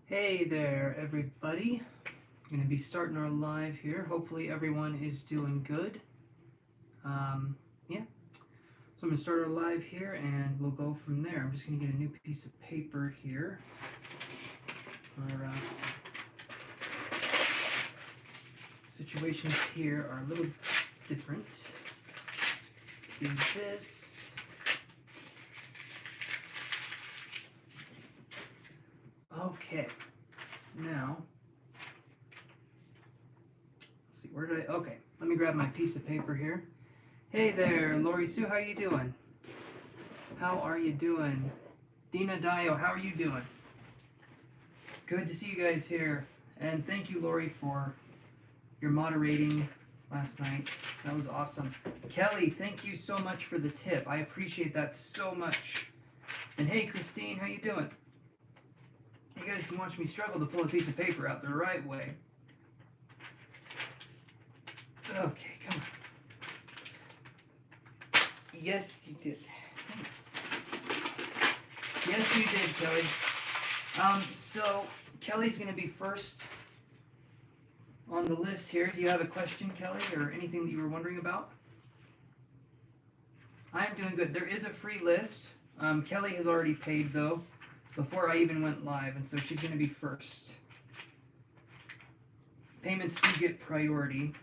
Hey there, everybody. I'm going to be starting our live here. Hopefully, everyone is doing good. Yeah. So, I'm going to start our live here and we'll go from there. I'm just going to get a new piece of paper here. Our situations here are a little different. Do this. Okay. Now, let's see, where did I? Okay, let me grab my piece of paper here. Hey there, Lori Sue, how you doing? How are you doing? Dina Dio, how are you doing? Good to see you guys here. And thank you, Lori, for your moderating last night. That was awesome. Kelly, thank you so much for the tip. I appreciate that so much. And hey, Christine, how you doing? You guys can watch me struggle to pull a piece of paper out the right way. Okay, come on. Yes, you did. Yes, you did, Kelly. So Kelly's going to be first on the list here. Do you have a question, Kelly, or anything that you were wondering about? I'm doing good. There is a free list. Kelly has already paid, though, before I even went live, and so she's going to be first. Payments do get priority.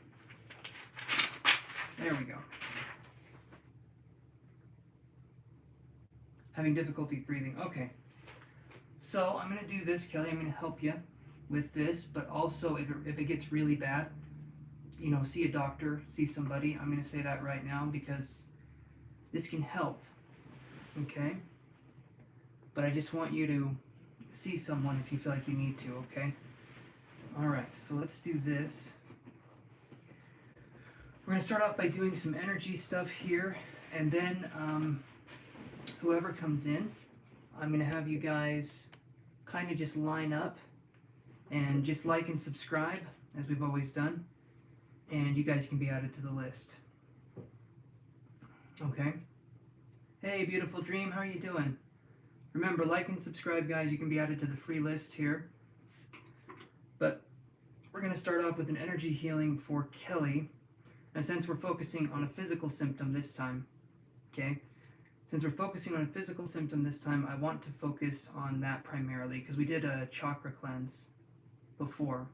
There we go. Having difficulty breathing. Okay. So I'm going to do this, Kelly. I'm going to help you with this, but also if it gets really bad, you know, see a doctor, see somebody. I'm going to say that right now because this can help. Okay? But I just want you to see someone if you feel like you need to, okay? Alright, so let's do this. We're going to start off by doing some energy stuff here, and then whoever comes in, I'm going to have you guys kind of just line up and just like and subscribe, as we've always done, and you guys can be added to the list. Okay? Hey, beautiful dream, how are you doing? Remember, like and subscribe, guys. You can be added to the free list here. But we're going to start off with an energy healing for Kelly. And since we're focusing on a physical symptom this time, okay? Since we're focusing on a physical symptom this time, I want to focus on that primarily because we did a chakra cleanse before.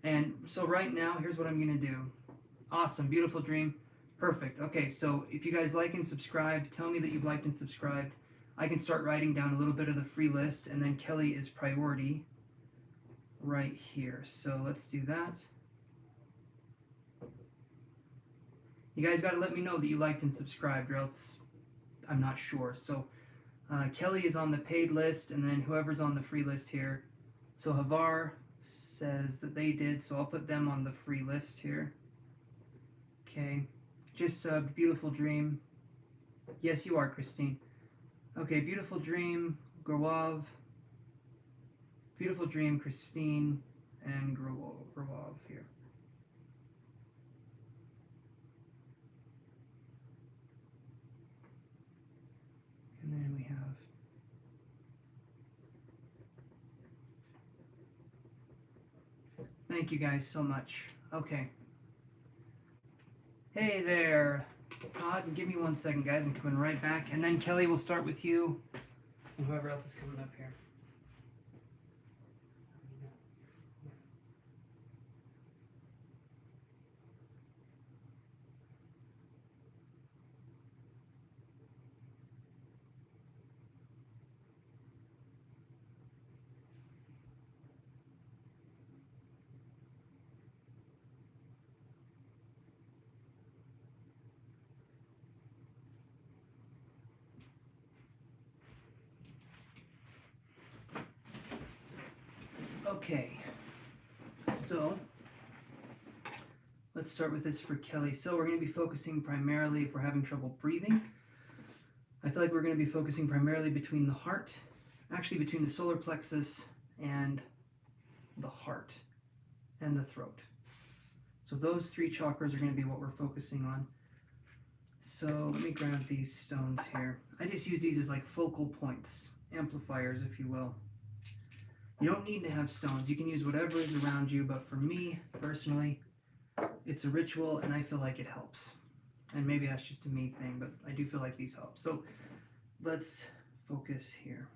And so right now, here's what I'm going to do. Awesome, beautiful dream. Perfect. Okay, so if you guys like and subscribe, tell me that you've liked and subscribed. I can start writing down a little bit of the free list, and then Kelly is priority right here. So let's do that. You guys got to let me know that you liked and subscribed, or else I'm not sure. So Kelly is on the paid list, and then whoever's on the free list here. So Havar says that they did, so I'll put them on the free list here. Okay. Just a beautiful dream. Yes, you are, Christine. Okay, beautiful dream, Growav. Beautiful dream, Christine, and Growav here. And then we have thank you guys so much. Okay. Hey there, Todd. Give me 1 second, guys. I'm coming right back. And then Kelly, will start with you and whoever else is coming up here. Okay, so let's start with this for Kelly. So we're going to be focusing primarily, if we're having trouble breathing, I feel like we're going to be focusing primarily between the heart, actually between the solar plexus and the heart and the throat. So those three chakras are going to be what we're focusing on. So let me grab these stones here. I just use these as like focal points, amplifiers, if you will. You don't need to have stones. You can use whatever is around you, but for me, personally, it's a ritual and I feel like it helps. And maybe that's just a me thing, but I do feel like these help. So let's focus here.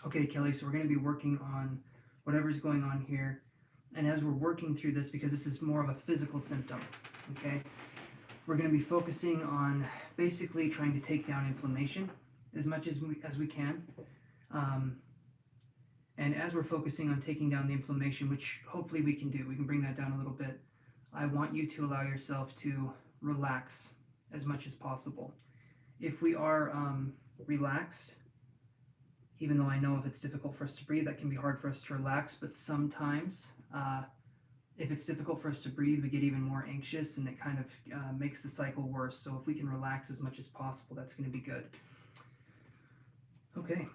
Okay, Kelly, so we're going to be working on whatever's going on here. And as we're working through this, because this is more of a physical symptom, okay, we're going to be focusing on basically trying to take down inflammation as much as we can. And as we're focusing on taking down the inflammation, which hopefully we can do, we can bring that down a little bit, I want you to allow yourself to relax as much as possible. If we are relaxed, even though I know if it's difficult for us to breathe, that can be hard for us to relax, but sometimes if it's difficult for us to breathe, we get even more anxious and it kind of makes the cycle worse. So if we can relax as much as possible, that's going to be good. Okay,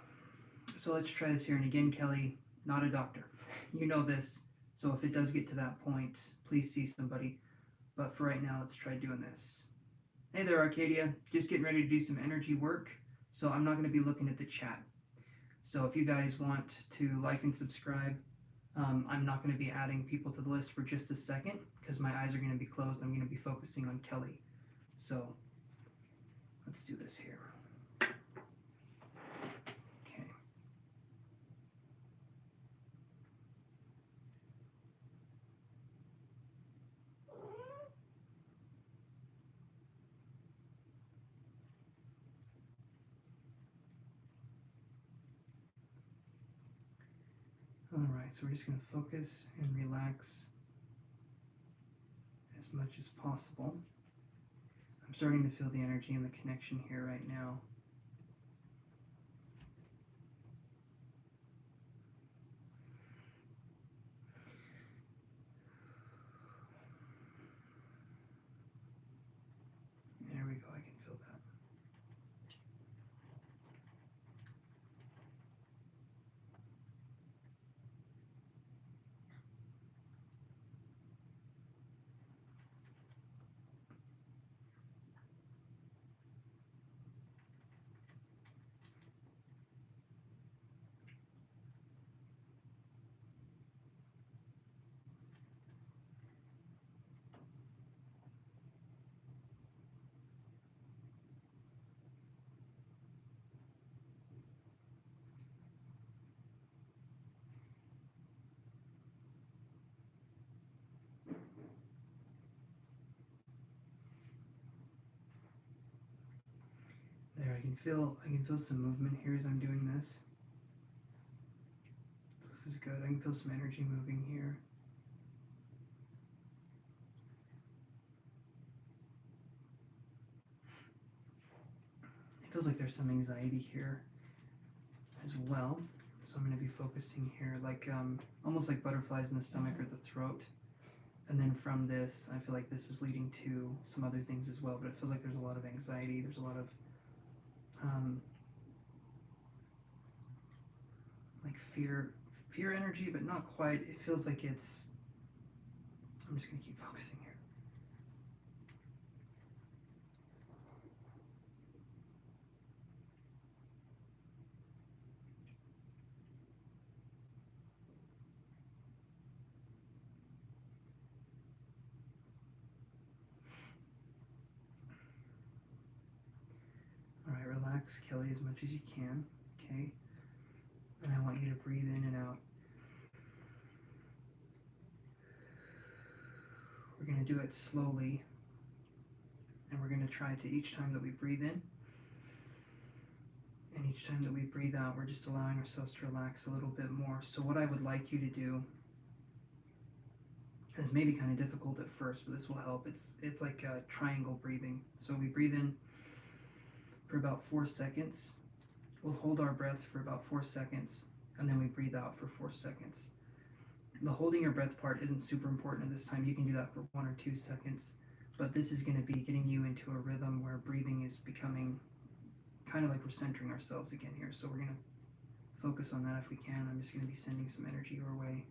so let's try this here. And again, Kelly, not a doctor. You know this. So if it does get to that point, please see somebody. But for right now, let's try doing this. Hey there, Arcadia. Just getting ready to do some energy work. So I'm not going to be looking at the chat. So if you guys want to like and subscribe, I'm not going to be adding people to the list for just a second because my eyes are going to be closed. I'm going to be focusing on Kelly. So let's do this here. Okay. Alright, so we're just going to focus and relax as much as possible. I'm starting to feel the energy and the connection here right now. There we go, I can feel that. There, I can feel some movement here as I'm doing this. So this is good. I can feel some energy moving here. It feels like there's some anxiety here as well. So I'm going to be focusing here like almost like butterflies in the stomach or the throat. And then from this, I feel like this is leading to some other things as well, but it feels like there's a lot of anxiety. There's a lot of like fear energy, but not quite. It feels like it's, I'm just going to keep focusing here. Alright, relax, Kelly, as much as you can, okay? And I want you to breathe in and out. We're going to do it slowly, and we're going to try to, each time that we breathe in, and each time that we breathe out, we're just allowing ourselves to relax a little bit more. So what I would like you to do, is maybe kind of difficult at first, but this will help. It's like triangle breathing. So we breathe in for about 4 seconds. We'll hold our breath for about 4 seconds, and then we breathe out for 4 seconds. The holding your breath part isn't super important at this time. You can do that for 1 or 2 seconds, but this is going to be getting you into a rhythm where breathing is becoming kind of like we're centering ourselves again here. So we're going to focus on that if we can. I'm just going to be sending some energy your way,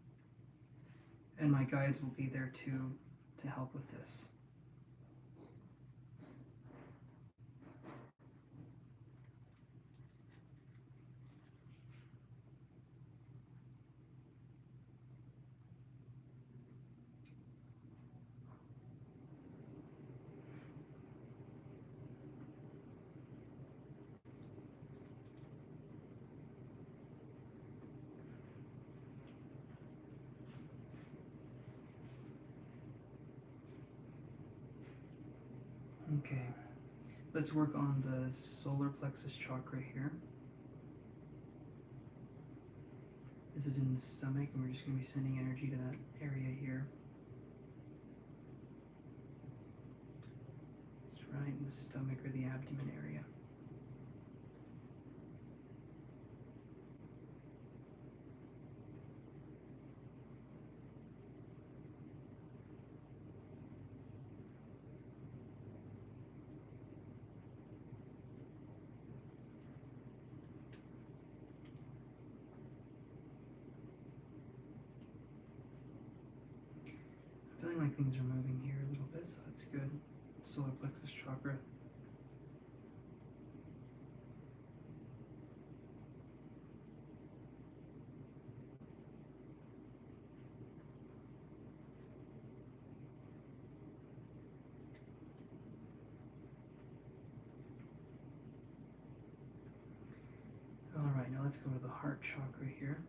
and my guides will be there too to help with this. Okay, let's work on the solar plexus chakra here. This is in the stomach, and we're just going to be sending energy to that area here. It's right in the stomach or the abdomen area. Feeling like things are moving here a little bit, so that's good. Solar plexus chakra. Alright, now let's go to the heart chakra here.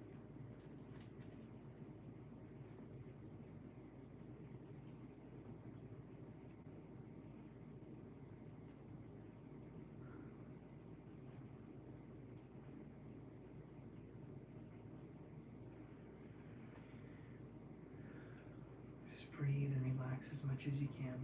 Just breathe and relax as much as you can.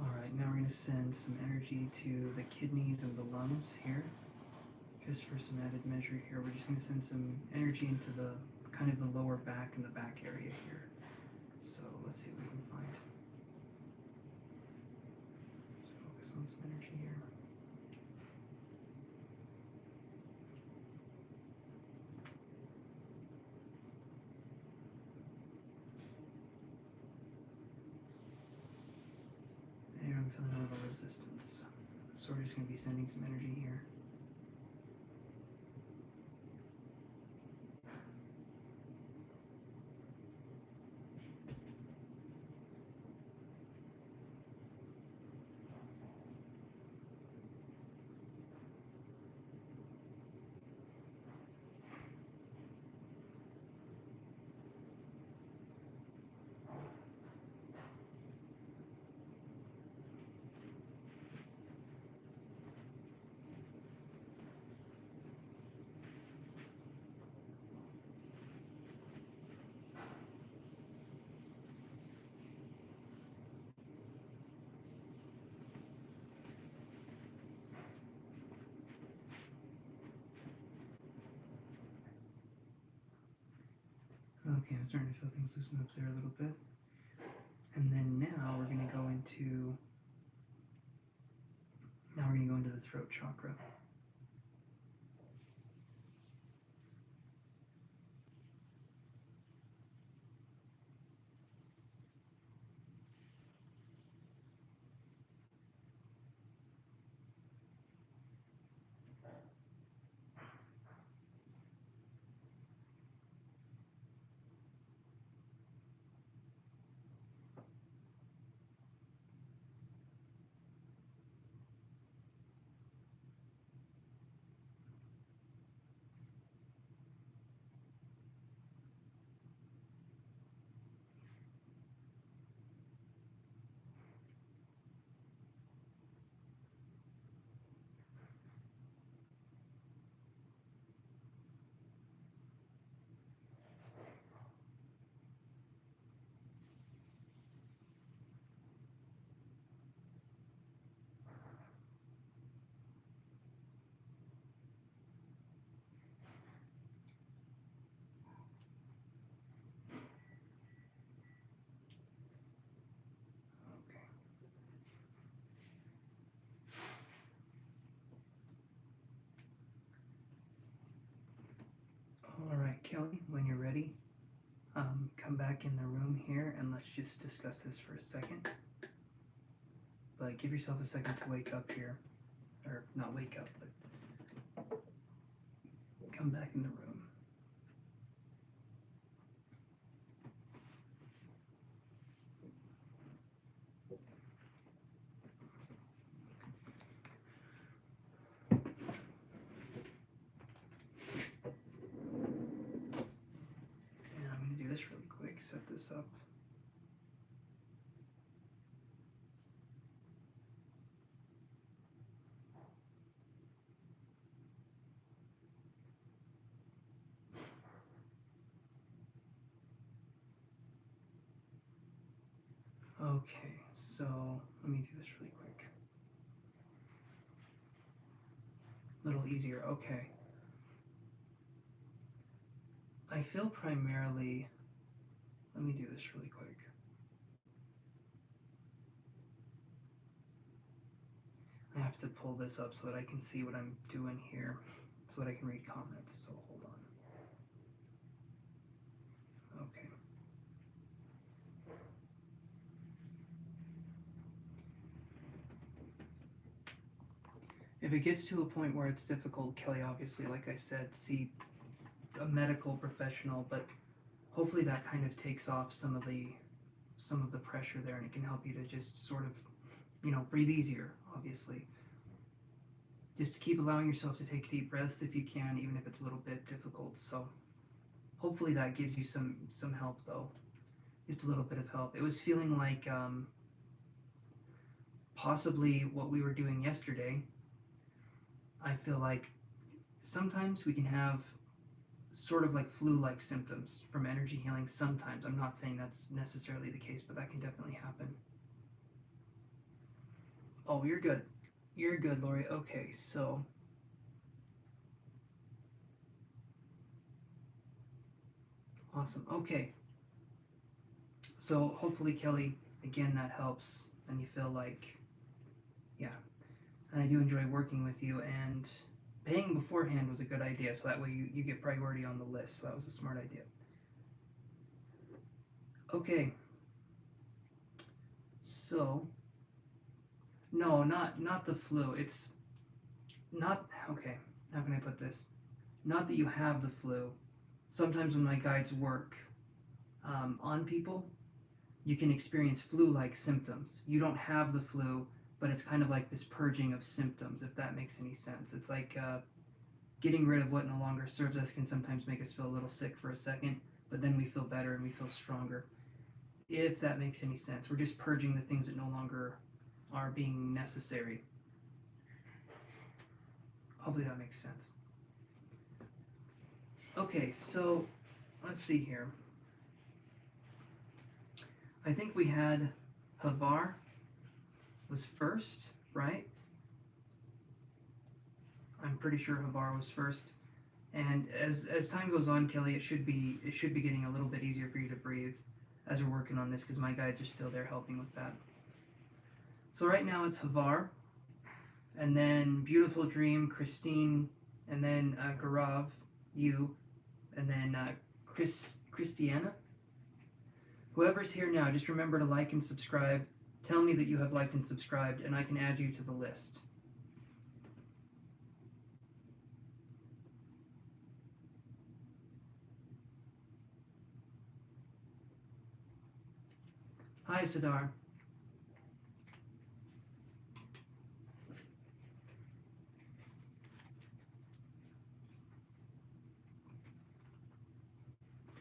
Alright, now we're going to send some energy to the kidneys and the lungs here. Just for some added measure here, we're just going to send some energy into the kind of the lower back and the back area here. So let's see what we can find. Let's focus on some energy here. There, I'm feeling a little resistance. So we're just going to be sending some energy here. Okay, I'm starting to feel things loosen up there a little bit. And then now we're going to go into the throat chakra. Kelly, when you're ready, come back in the room here and let's just discuss this for a second. But give yourself a second to wake up here. Or not wake up, but come back in the room. And I'm going to do this really quick, set this up. Okay, so let me do this really quick. A little easier, okay. I feel primarily, let me do this really quick. I have to pull this up so that I can see what I'm doing here, so that I can read comments, so hold on. Okay. If it gets to a point where it's difficult, Kelly, obviously, like I said, see a medical professional, but hopefully that kind of takes off some of the pressure there, and it can help you to just sort of, breathe easier, obviously. Just to keep allowing yourself to take deep breaths if you can, even if it's a little bit difficult. So hopefully that gives you some help, though. Just a little bit of help. It was feeling like possibly what we were doing yesterday. I feel like sometimes we can have sort of like flu-like symptoms from energy healing sometimes. I'm not saying that's necessarily the case, but that can definitely happen. Oh, you're good. You're good, Lori. Okay, so awesome. Okay. So hopefully, Kelly, again, that helps and you feel like, yeah. And I do enjoy working with you, and paying beforehand was a good idea, so that way you get priority on the list. So that was a smart idea. Okay. So, no, not the flu. It's not, okay, how can I put this? Not that you have the flu. Sometimes when my guides work on people, you can experience flu-like symptoms. You don't have the flu, but it's kind of like this purging of symptoms, if that makes any sense. It's like getting rid of what no longer serves us can sometimes make us feel a little sick for a second, but then we feel better and we feel stronger. If that makes any sense. We're just purging the things that no longer are being necessary. Hopefully that makes sense. Okay, so let's see here. I think we had Havar was first, right? I'm pretty sure Havar was first. And as time goes on, Kelly, it should be getting a little bit easier for you to breathe as we're working on this, because my guides are still there helping with that. So right now it's Havar, and then Beautiful Dream, Christine, and then Gaurav, you, and then Christiana. Whoever's here now, just remember to like and subscribe. Tell me that you have liked and subscribed, and I can add you to the list. Hi, Sadar.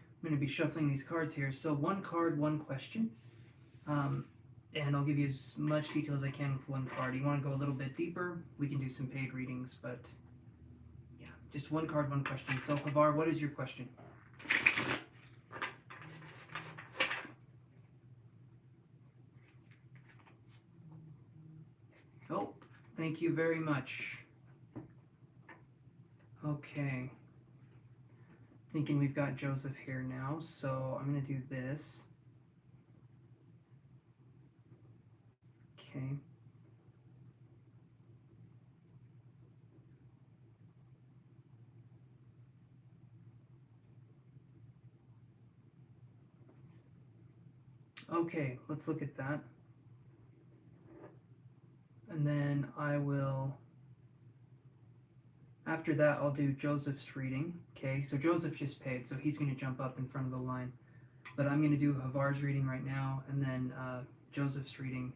I'm going to be shuffling these cards here. So one card, one question. And I'll give you as much detail as I can with one card. You want to go a little bit deeper, we can do some paid readings, but yeah, just one card, one question. So Havar, what is your question? Oh, thank you very much. Okay. Thinking we've got Joseph here now, so I'm going to do this. Okay. Okay, let's look at that. And then I will, after that, I'll do Joseph's reading. Okay, so Joseph just paid, so he's going to jump up in front of the line. But I'm going to do Havar's reading right now, and then Joseph's reading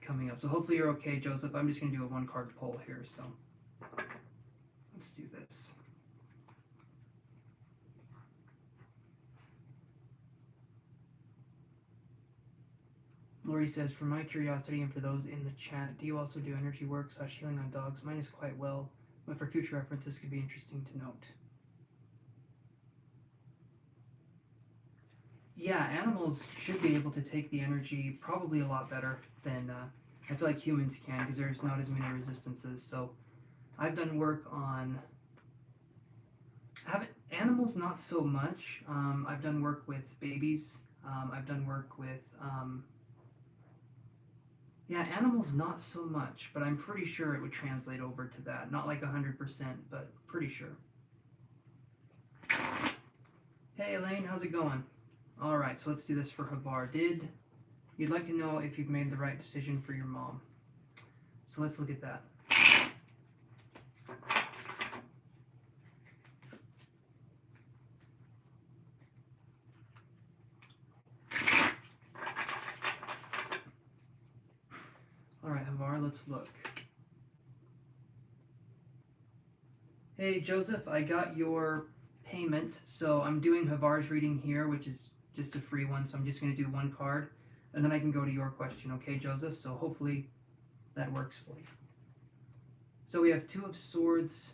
coming up. So hopefully you're okay, Joseph. I'm just going to do a one-card pull here, so let's do this. Lori says, for my curiosity and for those in the chat, do you also do energy work / healing on dogs? Mine is quite well, but for future reference, this could be interesting to note. Yeah, animals should be able to take the energy probably a lot better than I feel like humans can, because there's not as many resistances. So I've done work on animals, not so much. I've done work with babies. I've done work with animals, not so much, but I'm pretty sure it would translate over to that. Not like 100%, but pretty sure. Hey Elaine, how's it going? Alright, so let's do this for Havar. You'd like to know if you've made the right decision for your mom. So let's look at that. Alright, Havar, let's look. Hey Joseph, I got your payment, so I'm doing Havar's reading here, which is just a free one, so I'm just going to do one card, and then I can go to your question, okay, Joseph? So hopefully that works for you. So we have Two of Swords.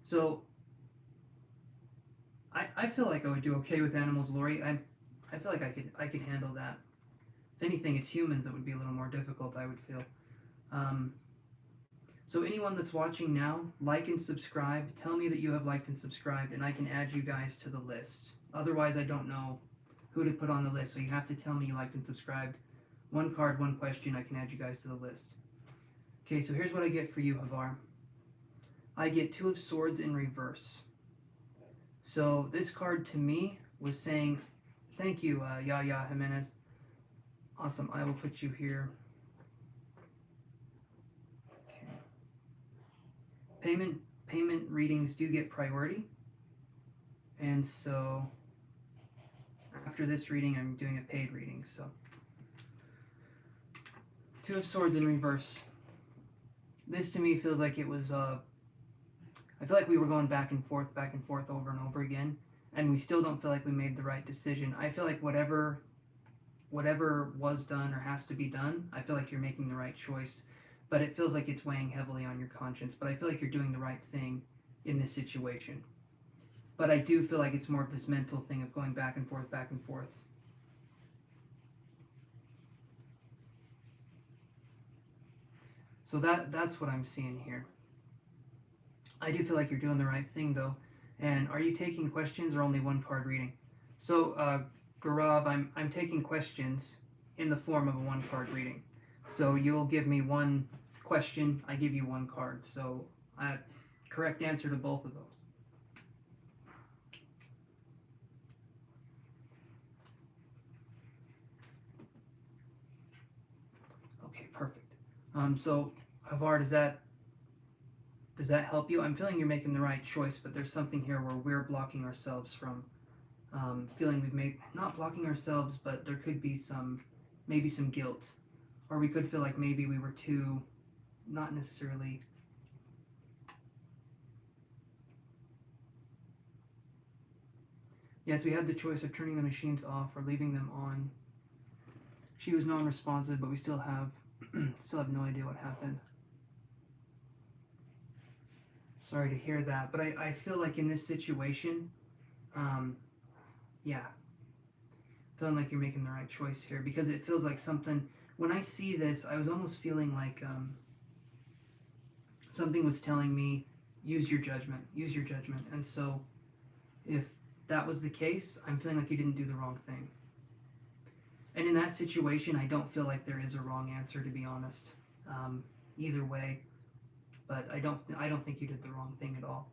So I feel like I would do okay with animals, Lori. I feel like I could handle that. If anything, it's humans that would be a little more difficult, I would feel. So anyone that's watching now, like and subscribe. Tell me that you have liked and subscribed, and I can add you guys to the list. Otherwise, I don't know who to put on the list, so you have to tell me you liked and subscribed. One card, one question, I can add you guys to the list. Okay, so here's what I get for you, Havar. I get Two of Swords in reverse. So this card to me was saying, thank you, Yaya Jimenez. Awesome, I will put you here. Payment readings do get priority, and so after this reading I'm doing a paid reading. So Two of Swords in reverse. This to me feels like it was I feel like we were going back and forth over and over again, and we still don't feel like we made the right decision. I feel like whatever was done or has to be done, I feel like you're making the right choice. But it feels like it's weighing heavily on your conscience. But I feel like you're doing the right thing in this situation. But I do feel like it's more of this mental thing of going back and forth, back and forth. So that's what I'm seeing here. I do feel like you're doing the right thing, though. And are you taking questions or only one card reading? So, Gaurav, I'm taking questions in the form of a one card reading. So you'll give me one question, I give you one card. So correct answer to both of those. Okay, perfect. So Havar, does that help you? I'm feeling you're making the right choice, but there's something here where we're blocking ourselves from feeling we've made, not blocking ourselves, but there could be maybe some guilt. Or we could feel like maybe we were too, not necessarily. Yes, we had the choice of turning the machines off or leaving them on. She was non-responsive, but we still have no idea what happened. Sorry to hear that, but I feel like in this situation, feeling like you're making the right choice here, because it feels like something. When I see this, I was almost feeling like something was telling me, use your judgment. And so if that was the case, I'm feeling like you didn't do the wrong thing. And in that situation, I don't feel like there is a wrong answer, to be honest. Either way, but I don't think you did the wrong thing at all.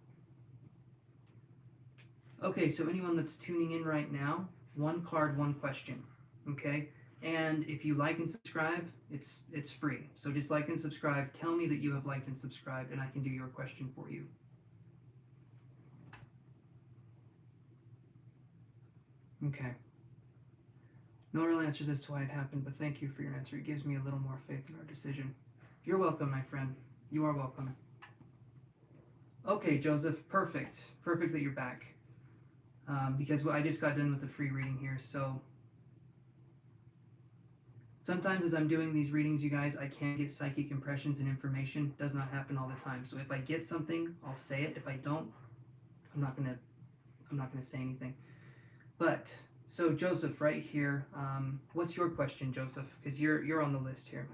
Okay, so anyone that's tuning in right now, One card, one question. Okay? And if you like and subscribe, it's free. So just like and subscribe. Tell me that you have liked and subscribed, and I can do your question for you. Okay. No real answers as to why it happened, but thank you for your answer. It gives me a little more faith in our decision. You're welcome, my friend. You are welcome. Okay, Joseph. Perfect. Perfect that you're back. Because I just got done with the free reading here, so sometimes as I'm doing these readings, you guys, I can't get psychic impressions and information. It does not happen all the time. So if I get something, I'll say it. If I don't, I'm not gonna say anything. But so Joseph, right here, what's your question, Joseph? Because you're on the list here.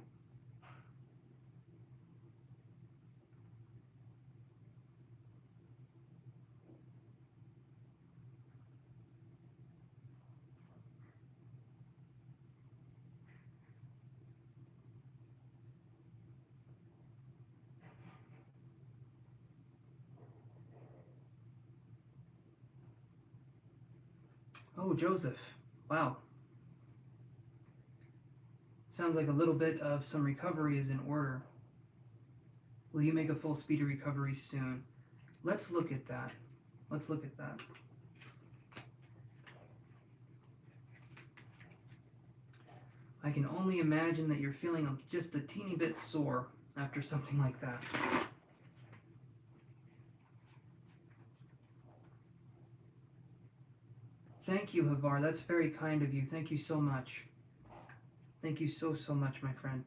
Oh, Joseph. Wow. Sounds like a little bit of some recovery is in order. Will you make a full speedy recovery soon? Let's look at that. Let's look at that. I can only imagine that you're feeling just a teeny bit sore after something like that. Thank you, Havar. That's very kind of you. Thank you so much. Thank you so much, my friend.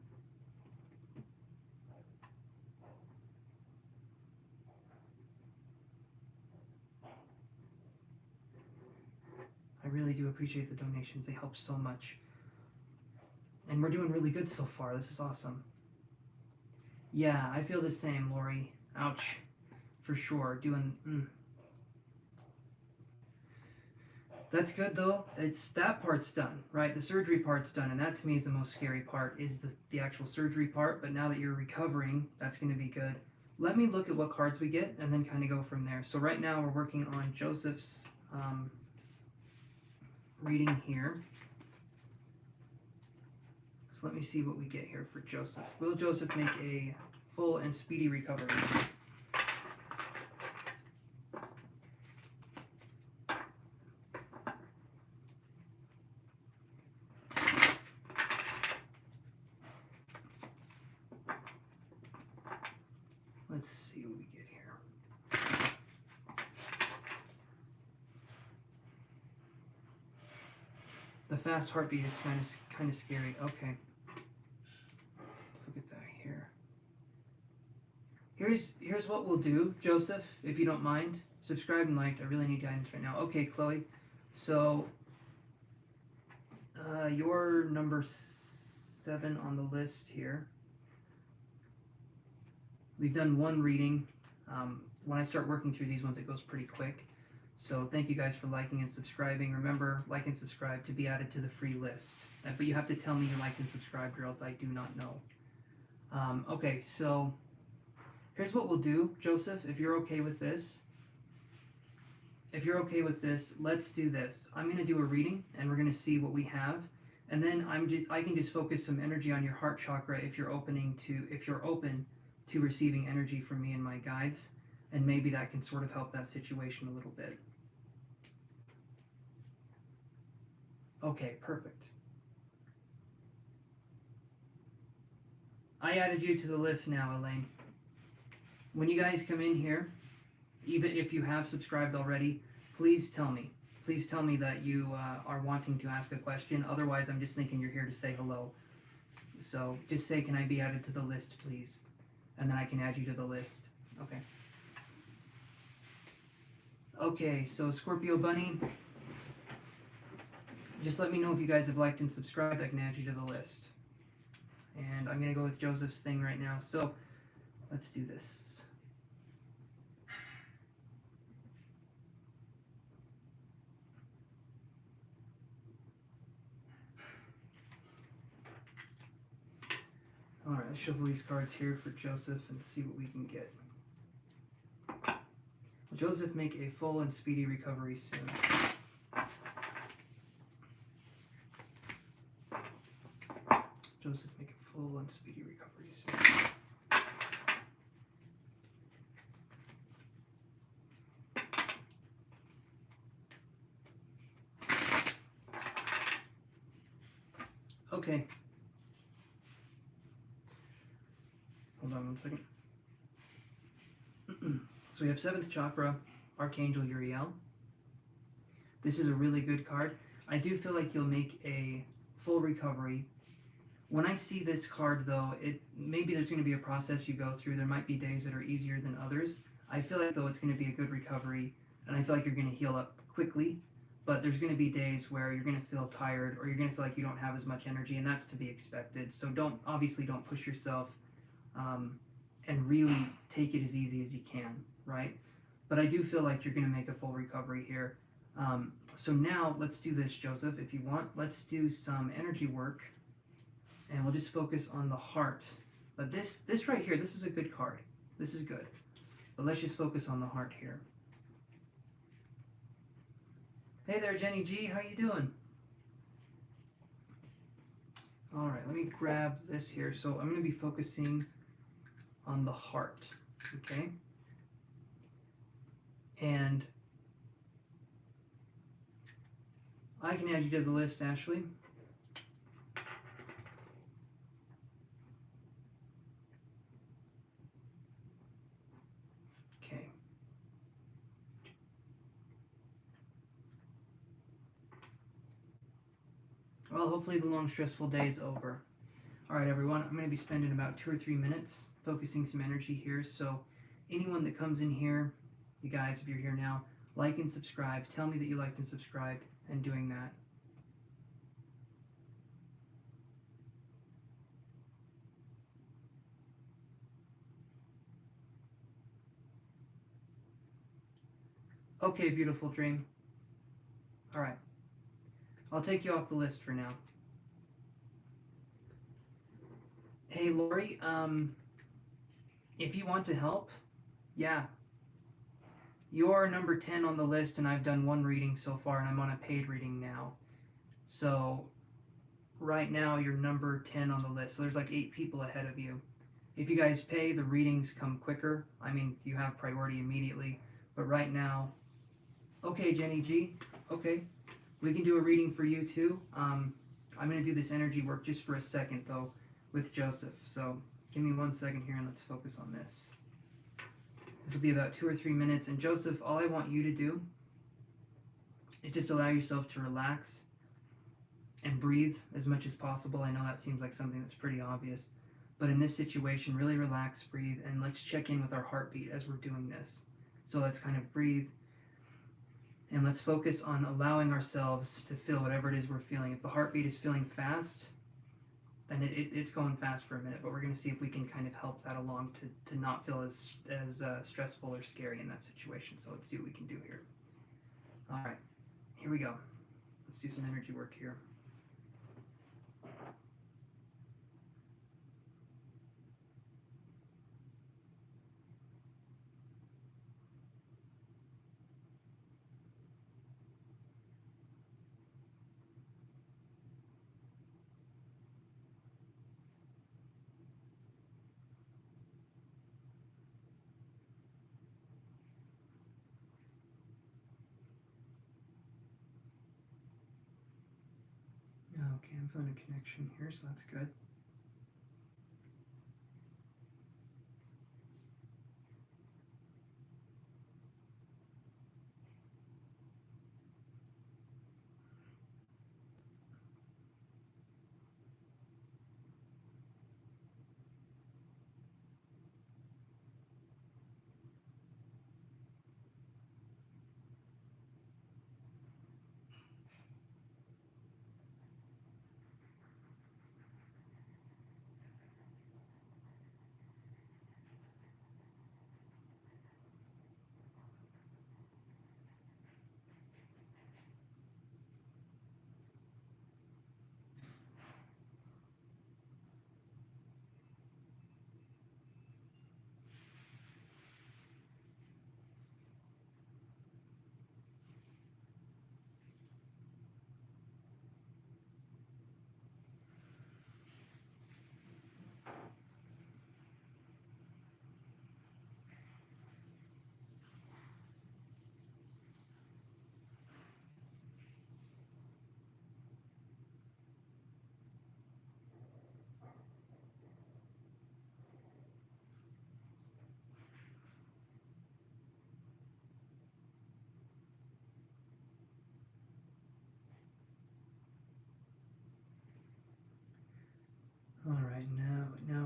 I really do appreciate the donations. They help so much. And we're doing really good so far. This is awesome. Yeah, I feel the same, Lori. Ouch. For sure. That's good though. That part's done, right? The surgery part's done, and that to me is the most scary part, is the actual surgery part. But now that you're recovering, that's going to be good. Let me look at what cards we get and then kind of go from there. So right now we're working on Joseph's reading here. So let me see what we get here for Joseph. Will Joseph make a full and speedy recovery? Let's see what we get here. The fast heartbeat is kind of scary. Okay. Let's look at that here. Here's what we'll do, Joseph, if you don't mind. Subscribe and like. I really need guidance right now. Okay, Chloe. So you're number 7 on the list here. We've done one reading. When I start working through these ones, it goes pretty quick. So thank you guys for liking and subscribing. Remember, like and subscribe to be added to the free list. But you have to tell me you liked and subscribed, or else I do not know. Okay, so here's what we'll do, Joseph, if you're okay with this. If you're okay with this, let's do this. I'm going to do a reading, and we're going to see what we have. And then I can just focus some energy on your heart chakra if you're open to receiving energy from me and my guides, and maybe that can sort of help that situation a little bit. Okay, perfect. I added you to the list now, Elaine. When you guys come in here, even if you have subscribed already, please tell me. Please tell me that you are wanting to ask a question. Otherwise, I'm just thinking you're here to say hello. So just say, can I be added to the list, please? And then I can add you to the list. Okay. Okay, so Scorpio Bunny, just let me know if you guys have liked and subscribed. I can add you to the list. And I'm going to go with Joseph's thing right now. So let's do this. Alright, let's shuffle these cards here for Joseph and see what we can get. Will Joseph make a full and speedy recovery soon? Joseph make a full and speedy recovery soon. Okay. Hold on one second. So we have 7th chakra, Archangel Uriel. This is a really good card. I do feel like you'll make a full recovery. When I see this card, though, maybe there's going to be a process you go through. There might be days that are easier than others. I feel like, though, it's going to be a good recovery, and I feel like you're going to heal up quickly. But there's going to be days where you're going to feel tired, or you're going to feel like you don't have as much energy, and that's to be expected. So obviously don't push yourself, and really take it as easy as you can, right? But I do feel like you're going to make a full recovery here. So now let's do this, Joseph, if you want. Let's do some energy work, and we'll just focus on the heart. But this right here, this is a good card. This is good. But let's just focus on the heart here. Hey there, Jenny G. How you doing? All right, let me grab this here. So I'm going to be focusing on the heart, okay? And I can add you to the list, Ashley. Okay. Well, hopefully the long, stressful day is over. All right, everyone, I'm going to be spending about 2 or 3 minutes focusing some energy here. So anyone that comes in here, you guys, if you're here now, like and subscribe. Tell me that you liked and subscribed and doing that. Okay, beautiful dream. All right. I'll take you off the list for now. Hey, Lori, if you want to help, yeah. You're number 10 on the list, and I've done 1 reading so far, and I'm on a paid reading now. So right now, you're number 10 on the list. So there's like 8 people ahead of you. If you guys pay, the readings come quicker. I mean, you have priority immediately. But right now, okay, Jenny G, okay. We can do a reading for you too. I'm going to do this energy work just for a second, though, with Joseph. So give me 1 second here, and let's focus on this. This will be about 2 or 3 minutes. And Joseph, all I want you to do is just allow yourself to relax and breathe as much as possible. I know that seems like something that's pretty obvious. But in this situation, really relax, breathe, and let's check in with our heartbeat as we're doing this. So let's kind of breathe. And let's focus on allowing ourselves to feel whatever it is we're feeling. If the heartbeat is feeling fast, then it's going fast for a minute. But we're going to see if we can kind of help that along to not feel as stressful or scary in that situation. So let's see what we can do here. All right, here we go. Let's do some energy work here. Okay, I'm feeling a connection here, so that's good.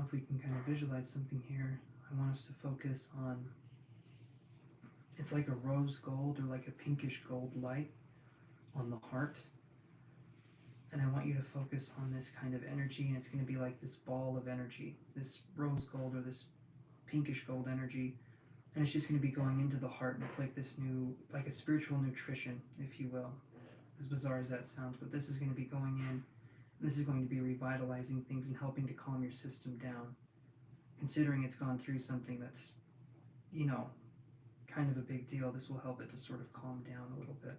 if we can kind of visualize something here. I want us to focus on, it's like a rose gold or like a pinkish gold light on the heart. And I want you to focus on this kind of energy, and it's going to be like this ball of energy, this rose gold or this pinkish gold energy, and it's just going to be going into the heart, and it's like this new, like a spiritual nutrition, if you will, as bizarre as that sounds, but this is going to be going in, and this is going to be revitalizing things and helping to calm your system down, considering it's gone through something that's, you know, kind of a big deal. This will help it to sort of calm down a little bit.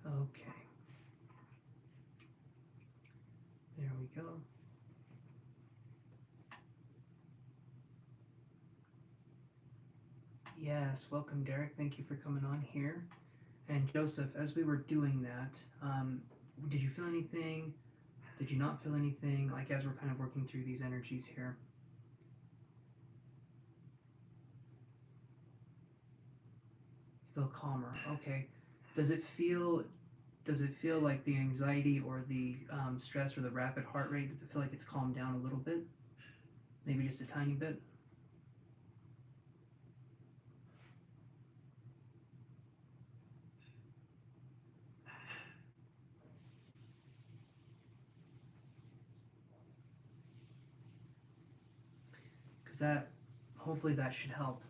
Okay. There we go. Yes, welcome Derek. Thank you for coming on here. And Joseph, as we were doing that, did you feel anything? Did you not feel anything? Like as we're kind of working through these energies here. You feel calmer. Okay. Does it feel like the anxiety or the stress or the rapid heart rate, does it feel like it's calmed down a little bit? Maybe just a tiny bit? Because that, hopefully that should help.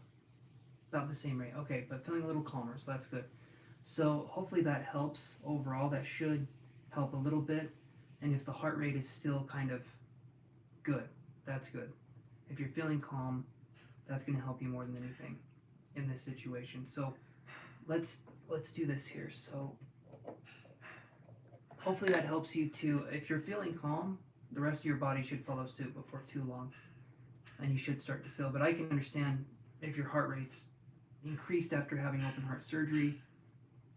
About the same rate. Okay, but feeling a little calmer, so that's good. So hopefully that helps overall. That should help a little bit. And if the heart rate is still kind of good, that's good. If you're feeling calm, that's going to help you more than anything in this situation. So let's do this here. So hopefully that helps you to, if you're feeling calm, the rest of your body should follow suit before too long. And you should start to feel. But I can understand if your heart rate's increased after having open heart surgery.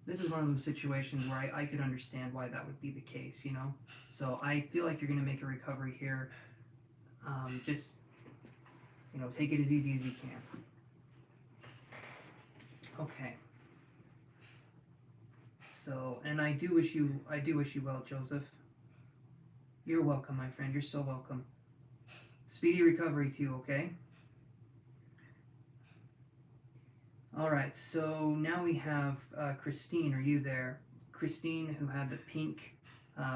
This is one of those situations where I could understand why that would be the case, you know? So I feel like you're going to make a recovery here. Just, you know, take it as easy as you can. Okay. So, and I do wish you well, Joseph. You're welcome, my friend. You're so welcome. Speedy recovery to you, okay? All right, so now we have Christine. Are you there? Christine, who had the pink,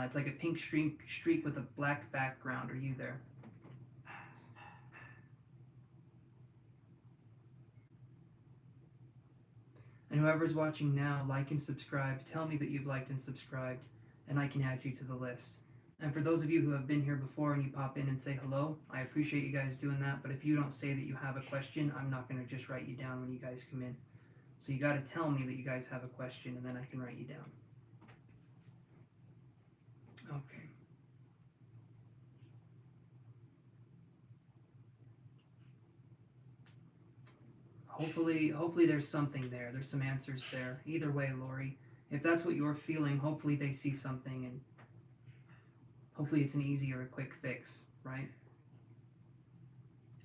it's like a pink streak with a black background. Are you there? And whoever's watching now, like and subscribe. Tell me that you've liked and subscribed, and I can add you to the list. And for those of you who have been here before and you pop in and say hello, I appreciate you guys doing that. But if you don't say that you have a question, I'm not going to just write you down when you guys come in. So you got to tell me that you guys have a question, and then I can write you down. Okay. Hopefully there's something there. There's some answers there. Either way, Lori, if that's what you're feeling, hopefully they see something, and hopefully it's an easy or a quick fix, right?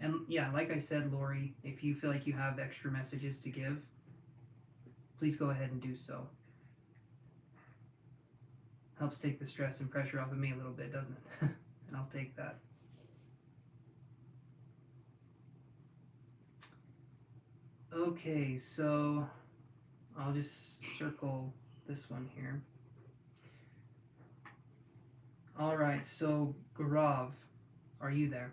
And yeah, like I said, Lori, if you feel like you have extra messages to give, please go ahead and do so. Helps take the stress and pressure off of me a little bit, doesn't it? And I'll take that. Okay, so I'll just circle this one here. Alright, so Gaurav, are you there?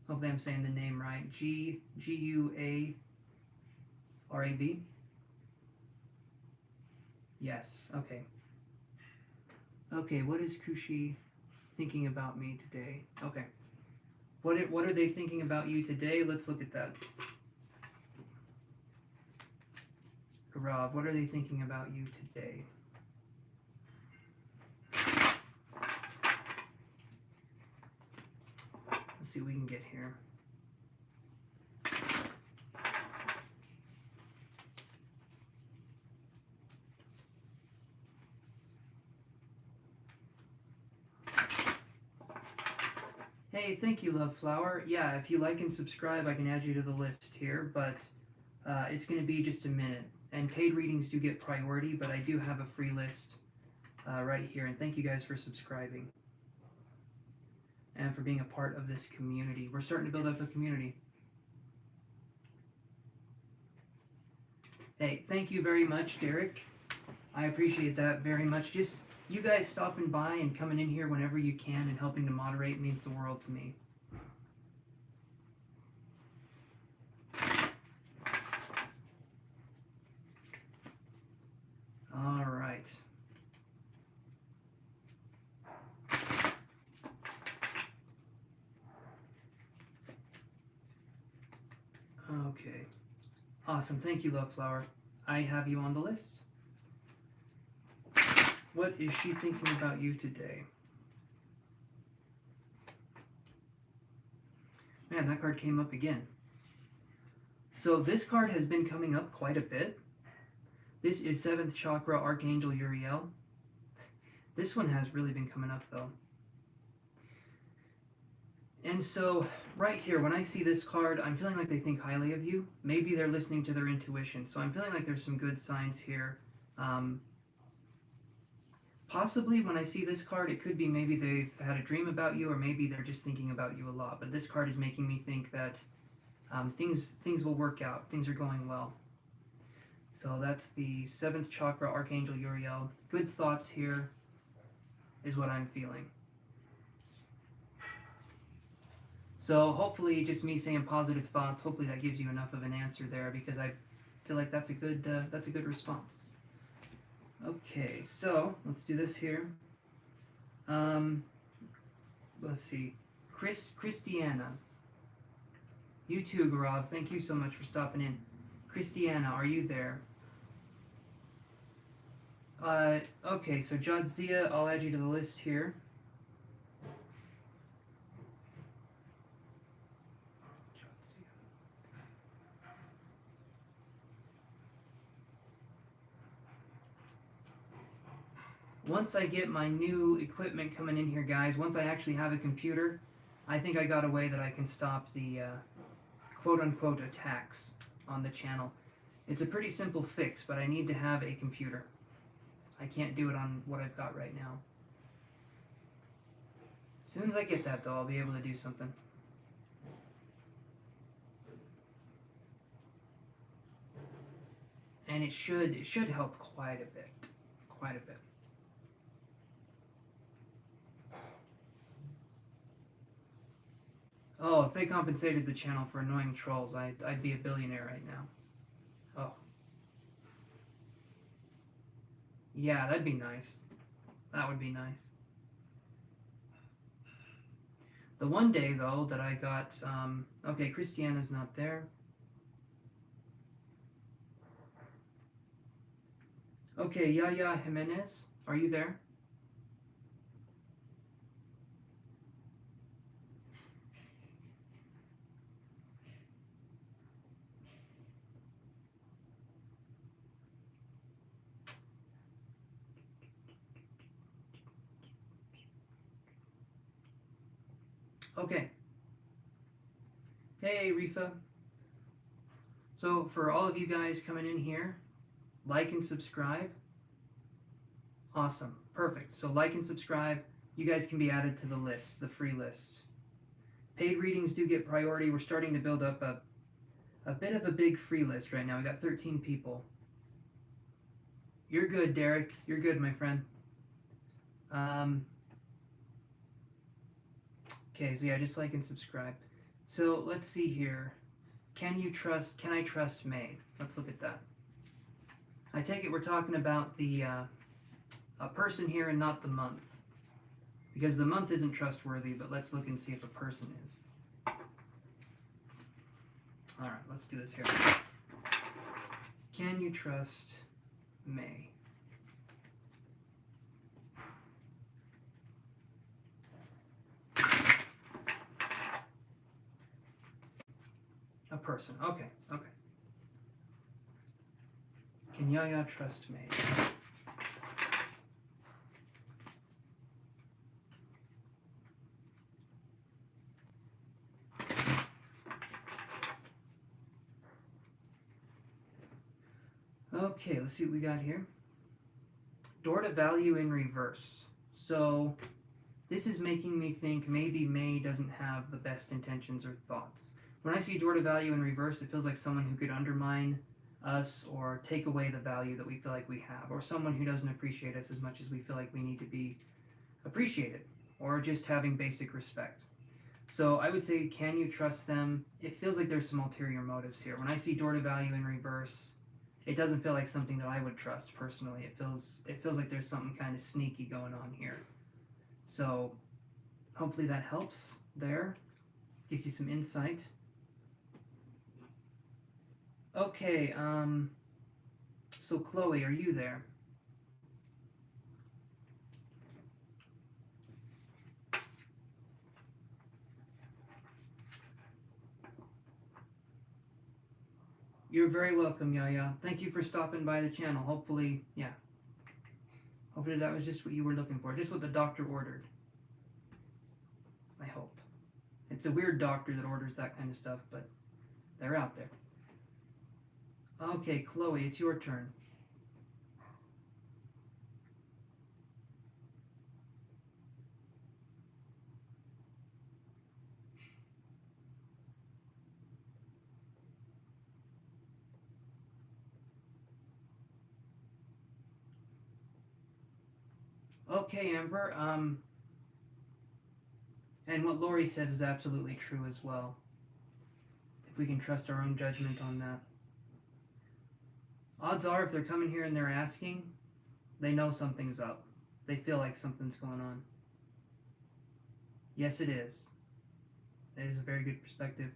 Hopefully I'm saying the name right. Guarab? Yes, okay. Okay, what is Kushi thinking about me today? Okay. What are they thinking about you today? Let's look at that. Gaurav, what are they thinking about you today? Let's see what we can get here. Hey, thank you, Love Flower. Yeah, if you like and subscribe, I can add you to the list here, but it's going to be just a minute. And paid readings do get priority, but I do have a free list right here. And thank you guys for subscribing and for being a part of this community. We're starting to build up a community. Hey, thank you very much, Derek. I appreciate that very much. Just you guys stopping by and coming in here whenever you can and helping to moderate means the world to me. All right. Okay. Awesome. Thank you, Love Flower. I have you on the list. What is she thinking about you today? Man, that card came up again. So this card has been coming up quite a bit. This is 7th Chakra Archangel Uriel. This one has really been coming up though. And so right here, when I see this card, I'm feeling like they think highly of you. Maybe they're listening to their intuition. So I'm feeling like there's some good signs here. Possibly when I see this card, it could be maybe they've had a dream about you, or maybe they're just thinking about you a lot. But this card is making me think that things will work out. Things are going well. So that's the 7th Chakra Archangel Uriel. Good thoughts here is what I'm feeling. So hopefully just me saying positive thoughts, hopefully that gives you enough of an answer there, because I feel like that's a good response. Okay, so let's do this here. Let's see. Christiana. You too, Gaurav. Thank you so much for stopping in. Christiana, are you there? Okay, so Jadzia, I'll add you to the list here. Once I get my new equipment coming in here, guys, once I actually have a computer, I think I got a way that I can stop the quote-unquote attacks on the channel. It's a pretty simple fix, but I need to have a computer. I can't do it on what I've got right now. As soon as I get that, though, I'll be able to do something. And it should help quite a bit. Quite a bit. Oh, if they compensated the channel for annoying trolls, I'd be a billionaire right now. Oh. Yeah, that'd be nice. That would be nice. The one day, though, that I got... okay, Christiana's not there. Okay, Yaya Jimenez, are you there? Okay. Hey, Rifa. So, for all of you guys coming in here, like and subscribe. Awesome. Perfect. So, like and subscribe. You guys can be added to the list, the free list. Paid readings do get priority. We're starting to build up a bit of a big free list right now. We got 13 people. You're good, Derek. You're good, my friend. Okay, so yeah, just like and subscribe. So let's see here. Can I trust May? Let's look at that. I take it we're talking about the a person here and not the month. Because the month isn't trustworthy, but let's look and see if a person is. Alright, let's do this here. Can you trust May? A person. Okay, okay. Can Yaya trust May? Okay, let's see what we got here. Door to value in reverse. So this is making me think maybe May doesn't have the best intentions or thoughts. When I see door to value in reverse, it feels like someone who could undermine us or take away the value that we feel like we have, or someone who doesn't appreciate us as much as we feel like we need to be appreciated, or just having basic respect. So I would say, can you trust them? It feels like there's some ulterior motives here. When I see door to value in reverse, it doesn't feel like something that I would trust personally. It feels like there's something kind of sneaky going on here. So hopefully that helps there. Gives you some insight. Okay, so Chloe, are you there? You're very welcome, Yaya. Thank you for stopping by the channel. Hopefully, yeah. Hopefully that was just what you were looking for. Just what the doctor ordered. I hope. It's a weird doctor that orders that kind of stuff, but they're out there. Okay, Chloe, it's your turn. Okay, Amber, and what Lori says is absolutely true as well. If we can trust our own judgment on that. Odds are, if they're coming here and they're asking, they know something's up. They feel like something's going on. Yes, it is. That is a very good perspective.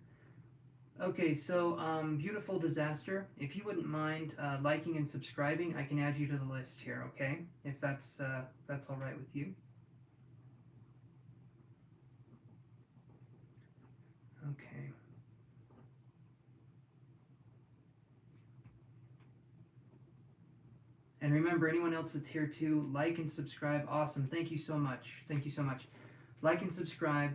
Okay, so Beautiful Disaster, if you wouldn't mind liking and subscribing, I can add you to the list here, okay? If that's all right with you. Okay. And remember, anyone else that's here too, like and subscribe. Awesome. Thank you so much. Thank you so much. Like and subscribe,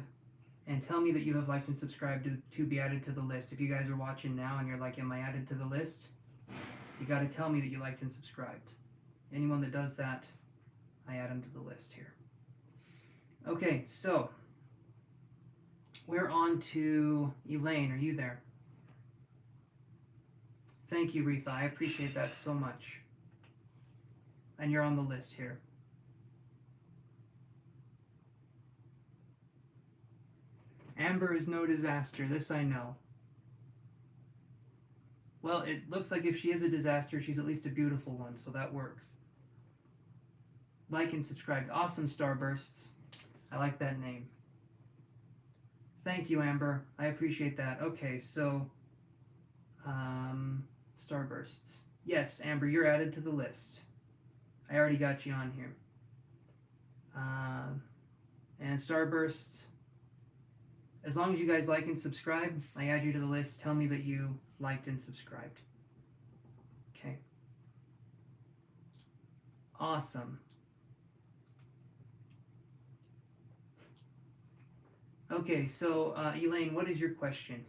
and tell me that you have liked and subscribed to be added to the list. If you guys are watching now and you're like, am I added to the list? You got to tell me that you liked and subscribed. Anyone that does that, I add them to the list here. Okay, so we're on to Elaine. Are you there? Thank you, Retha. I appreciate that so much. And you're on the list here. Amber is no disaster. This I know. Well, it looks like if she is a disaster, she's at least a beautiful one, so that works. Like and subscribe. Awesome, Starbursts. I like that name. Thank you, Amber. I appreciate that. Okay, so Starbursts. Yes, Amber, you're added to the list. I already got you on here. And Starbursts, as long as you guys like and subscribe, I add you to the list. Tell me that you liked and subscribed. Okay. Awesome. Okay, so Elaine, what is your question?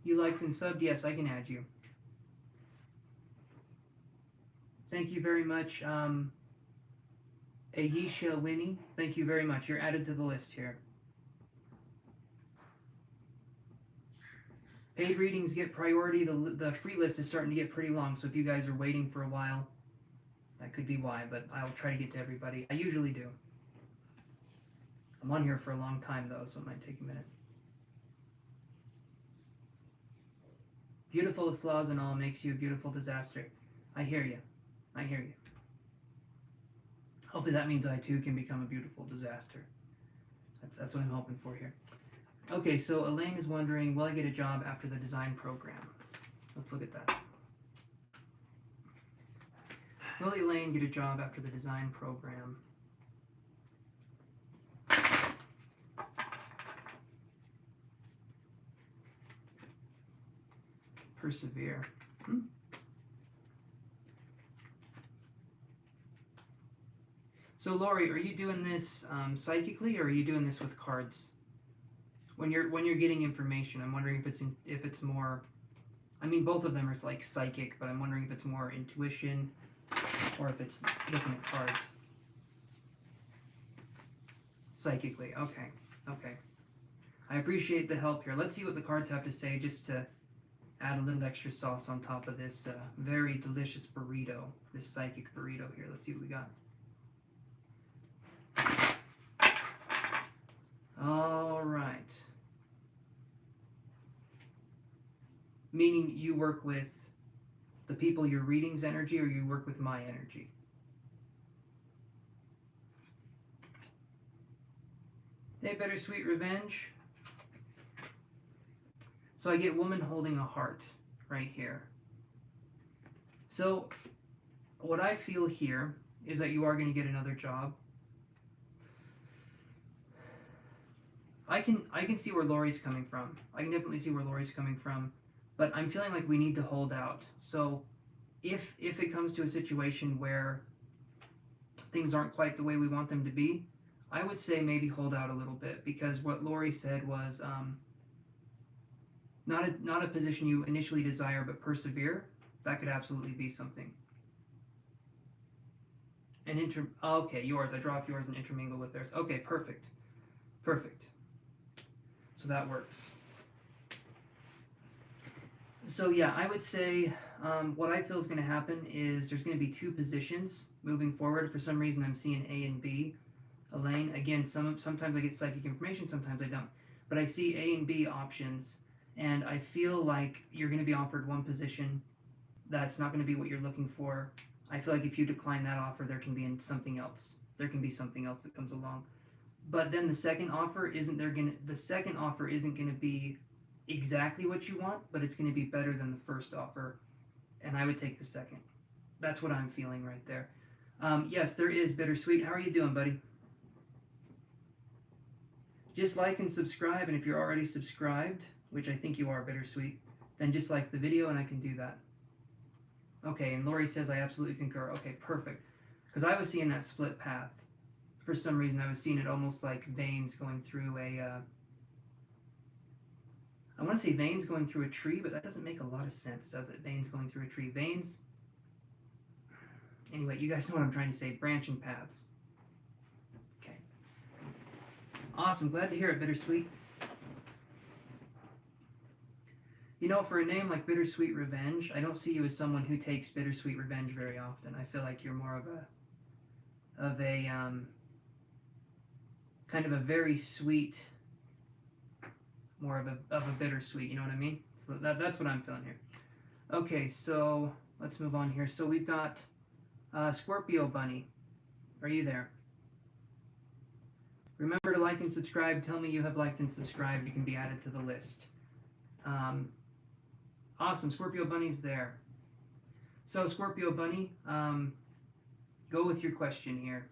You liked and subbed? Yes, I can add you. Thank you very much. Ayesha Winnie, thank you very much. You're added to the list here. Paid readings get priority. The free list is starting to get pretty long, so if you guys are waiting for a while, that could be why, but I'll try to get to everybody. I usually do. I'm on here for a long time, though, so it might take a minute. Beautiful with flaws and all makes you a beautiful disaster. I hear you. I hear you. Hopefully that means I, too, can become a beautiful disaster. That's what I'm hoping for here. Okay, so Elaine is wondering, will I get a job after the design program? Let's look at that. Will Elaine get a job after the design program? Persevere. So Lori, are you doing this psychically, or are you doing this with cards? When you're getting information, I'm wondering if it's more. I mean, both of them are like psychic, but I'm wondering if it's more intuition, or if it's looking at cards. Psychically, okay, okay. I appreciate the help here. Let's see what the cards have to say, just to add a little extra sauce on top of this very delicious burrito, this psychic burrito here. Let's see what we got. All right. Meaning you work with the people your reading's energy, or you work with my energy? Hey, Bittersweet Revenge. So I get woman holding a heart right here. So what I feel here is that you are going to get another job. I can see where Lori's coming from. I can definitely see where Lori's coming from, but I'm feeling like we need to hold out. So if it comes to a situation where things aren't quite the way we want them to be, I would say maybe hold out a little bit, because what Lori said was not a position you initially desire, but persevere. That could absolutely be something. Okay, yours. I draw off yours and intermingle with theirs. Okay, perfect. Perfect. So that works. So yeah, I would say what I feel is going to happen is there's going to be two positions moving forward. For some reason, I'm seeing A and B. Elaine, again, sometimes I get psychic information, sometimes I don't. But I see A and B options, and I feel like you're going to be offered one position that's not going to be what you're looking for. I feel like if you decline that offer, there can be something else. There can be something else that comes along. But then the second offer isn't going to be exactly what you want, but it's going to be better than the first offer, and I would take the second. That's what I'm feeling right there. Yes, there is Bittersweet. How are you doing, buddy? Just like and subscribe, and if you're already subscribed, which I think you are, Bittersweet, then just like the video and I can do that. Okay, and Lori says I absolutely concur. Okay, perfect. Because I was seeing that split path. For some reason, I was seeing it almost like veins going through a... I want to say veins going through a tree, but that doesn't make a lot of sense, does it? Veins going through a tree. Veins... Anyway, you guys know what I'm trying to say. Branching paths. Okay. Awesome. Glad to hear it, Bittersweet. You know, for a name like Bittersweet Revenge, I don't see you as someone who takes bittersweet revenge very often. I feel like you're more of a kind of a very sweet, more of a bittersweet, you know what I mean? So that's what I'm feeling here. Okay, so let's move on here. So we've got Scorpio Bunny. Are you there? Remember to like and subscribe. Tell me you have liked and subscribed. You can be added to the list. Awesome, Scorpio Bunny's there. So Scorpio Bunny, go with your question here.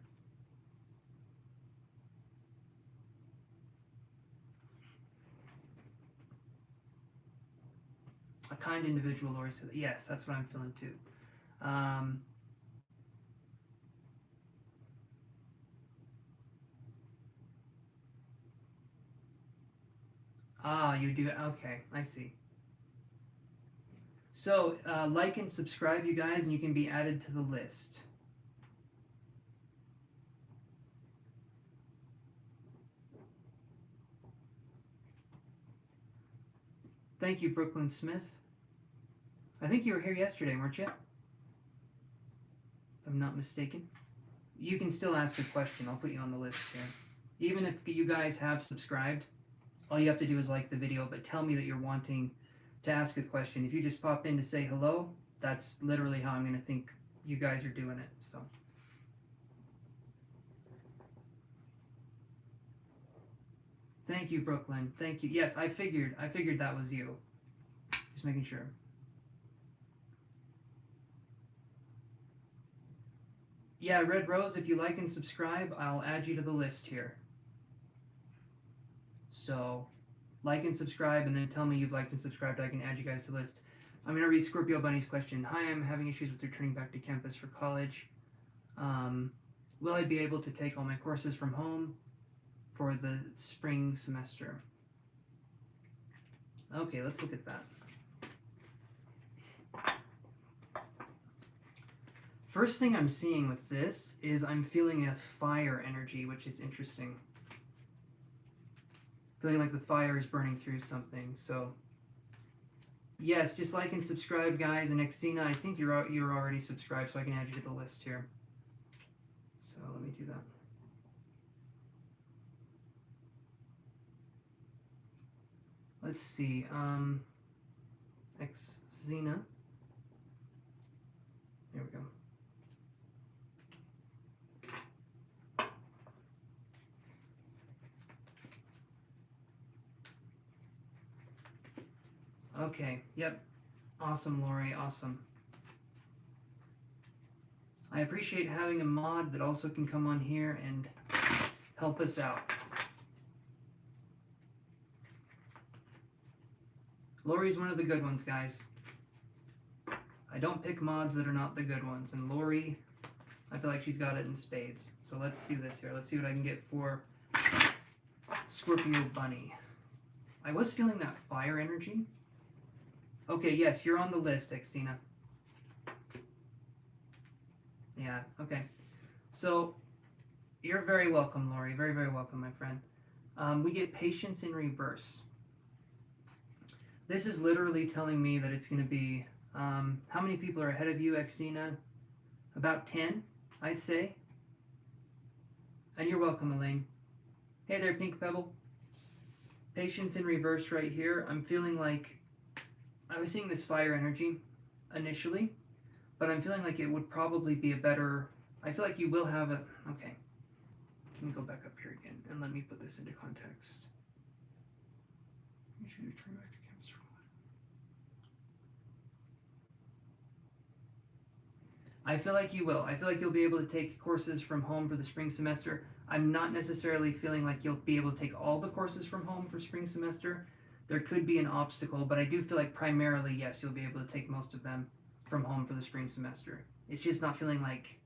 A kind individual, Lori said. Yes, that's what I'm feeling too. You do. Okay, I see. So, like and subscribe, you guys, and you can be added to the list. Thank you, Brooklyn Smith. I think you were here yesterday, weren't you? If I'm not mistaken. You can still ask a question. I'll put you on the list here. Even if you guys have subscribed, all you have to do is like the video, but tell me that you're wanting to ask a question. If you just pop in to say hello, that's literally how I'm going to think you guys are doing it. So, thank you, Brooklyn. Thank you. Yes, I figured that was you. Just making sure. Yeah, Red Rose, if you like and subscribe, I'll add you to the list here. So, like and subscribe, and then tell me you've liked and subscribed. I can add you guys to the list. I'm going to read Scorpio Bunny's question. Hi, I'm having issues with returning back to campus for college. Will I be able to take all my courses from home for the spring semester? Okay, let's look at that. First thing I'm seeing with this is I'm feeling a fire energy, which is interesting. Feeling like the fire is burning through something. So, yes, just like and subscribe, guys. And Xena, I think you're already subscribed, so I can add you to the list here. So let me do that. Let's see. Xena. There we go. Okay, yep. Awesome, Lori, awesome. I appreciate having a mod that also can come on here and help us out. Lori's one of the good ones, guys. I don't pick mods that are not the good ones, and Lori, I feel like she's got it in spades. So let's do this here. Let's see what I can get for Scorpio Bunny. I was feeling that fire energy. Okay, yes, you're on the list, Xena. Yeah, okay. So, you're very welcome, Lori. Very, very welcome, my friend. We get patience in reverse. This is literally telling me that it's going to be... how many people are ahead of you, Xena? About 10, I'd say. And you're welcome, Elaine. Hey there, Pink Pebble. Patience in reverse right here. I'm feeling like... I was seeing this fire energy initially, but I'm feeling like it would probably be a better... I feel like you will have a... Okay. Let me go back up here again, and let me put this into context. You should return back to campus for a while. I feel like you will. I feel like you'll be able to take courses from home for the spring semester. I'm not necessarily feeling like you'll be able to take all the courses from home for spring semester. There could be an obstacle, but I do feel like primarily, yes, you'll be able to take most of them from home for the spring semester. It's just not feeling like...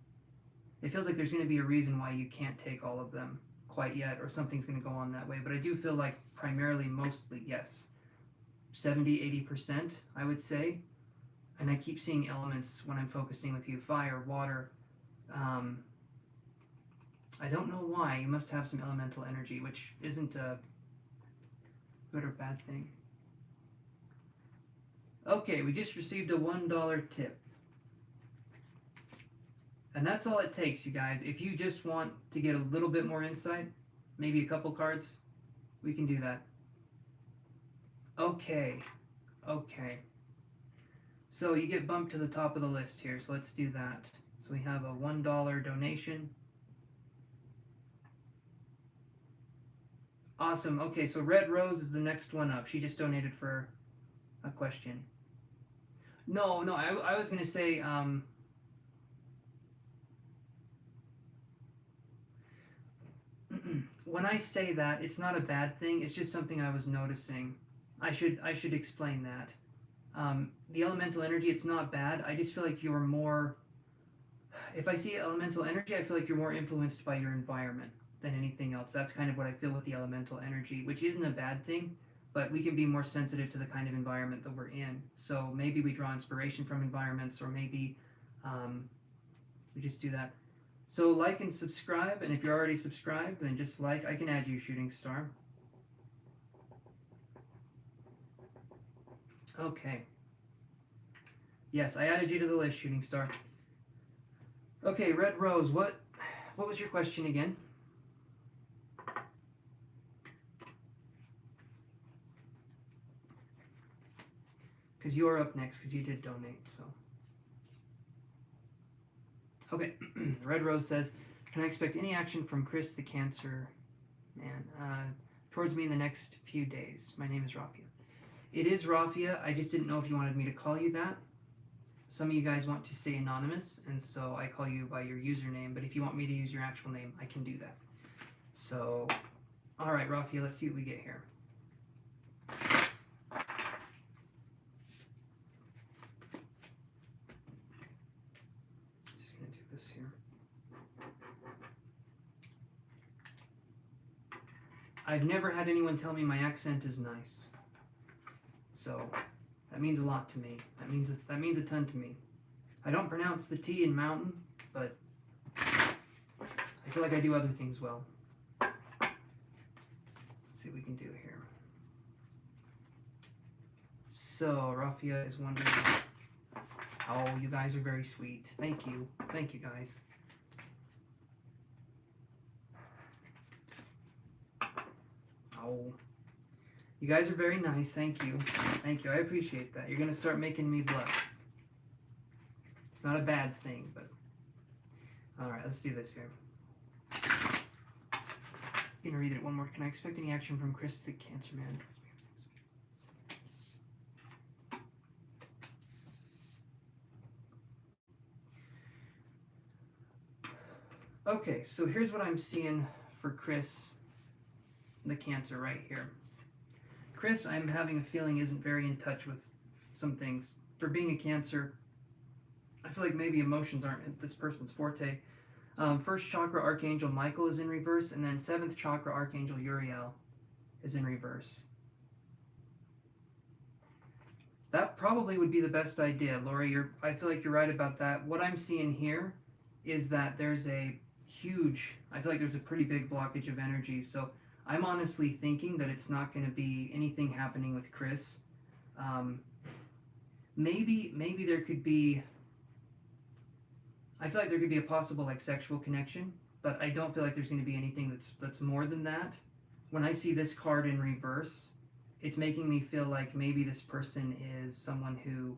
It feels like there's going to be a reason why you can't take all of them quite yet, or something's going to go on that way. But I do feel like primarily, mostly, yes. 70-80%, I would say. And I keep seeing elements when I'm focusing with you. Fire, water. I don't know why. You must have some elemental energy, which isn't a good or bad thing. Okay, we just received a $1 tip. And that's all it takes, you guys. If you just want to get a little bit more insight, maybe a couple cards, we can do that. Okay. Okay. So you get bumped to the top of the list here, so let's do that. So we have a $1 donation. Awesome. Okay, so Red Rose is the next one up. She just donated for a question. No, I was going to say... when I say that, it's not a bad thing. It's just something I was noticing. I should explain that. The elemental energy, it's not bad. I just feel like you're more... If I see elemental energy, I feel like you're more influenced by your environment than anything else. That's kind of what I feel with the elemental energy, which isn't a bad thing, but we can be more sensitive to the kind of environment that we're in. So maybe we draw inspiration from environments, or maybe we just do that. So like and subscribe, and if you're already subscribed, then just like. I can add you, Shooting Star. Okay. Yes, I added you to the list, Shooting Star. Okay, Red Rose, what was your question again? Because you are up next, because you did donate, so. Okay, Red Rose says, can I expect any action from Chris the Cancer Man towards me in the next few days? My name is Rafia. It is Rafia. I just didn't know if you wanted me to call you that. Some of you guys want to stay anonymous, and so I call you by your username, but if you want me to use your actual name, I can do that. So, alright, Rafia, let's see what we get here. Just going to do this here. I've never had anyone tell me my accent is nice. So, that means a lot to me. That means a ton to me. I don't pronounce the T in mountain, but I feel like I do other things well. Let's see what we can do here. So, Rafia is wondering. Oh, you guys are very sweet. Thank you. Thank you, guys. Oh. You guys are very nice. Thank you. Thank you. I appreciate that. You're going to start making me blush. It's not a bad thing, but... Alright, let's do this here. I'm going to read it one more. Can I expect any action from Chris the Cancer Man? Okay, so here's what I'm seeing for Chris the Cancer right here. Chris, I'm having a feeling, isn't very in touch with some things. For being a Cancer, I feel like maybe emotions aren't this person's forte. First chakra Archangel Michael is in reverse, and then 7th chakra Archangel Uriel is in reverse. That probably would be the best idea, Lori. I feel like you're right about that. What I'm seeing here is that there's a huge, I feel like there's a pretty big blockage of energy. So I'm honestly thinking that it's not going to be anything happening with Chris. Maybe there could be, I feel like there could be a possible like sexual connection, but I don't feel like there's going to be anything that's more than that. When I see this card in reverse, it's making me feel like maybe this person is someone who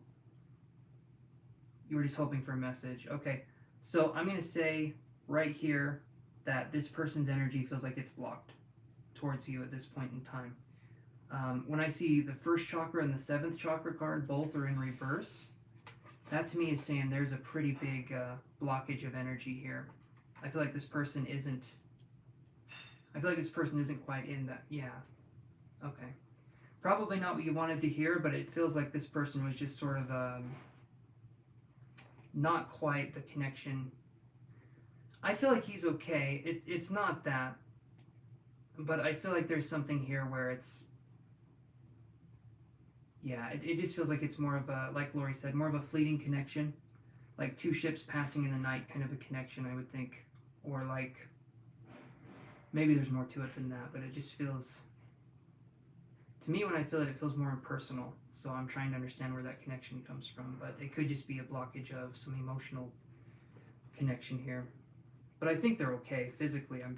you were just hoping for a message. Okay, so I'm going to say right here that this person's energy feels like it's blocked towards you at this point in time. When I see the 1st chakra and the 7th chakra card, both are in reverse, that to me is saying there's a pretty big blockage of energy here. I feel like this person isn't quite in that. Yeah. Okay. Probably not what you wanted to hear, but it feels like this person was just sort of not quite the connection. I feel like he's okay. It's not that. But I feel like there's something here where it's, yeah, it just feels like it's more of a, like Lori said, more of a fleeting connection. Like 2 ships passing in the night kind of a connection, I would think. Or like, maybe there's more to it than that, but it just feels, to me when I feel it, it feels more impersonal. So I'm trying to understand where that connection comes from. But it could just be a blockage of some emotional connection here. But I think they're okay. Physically, I'm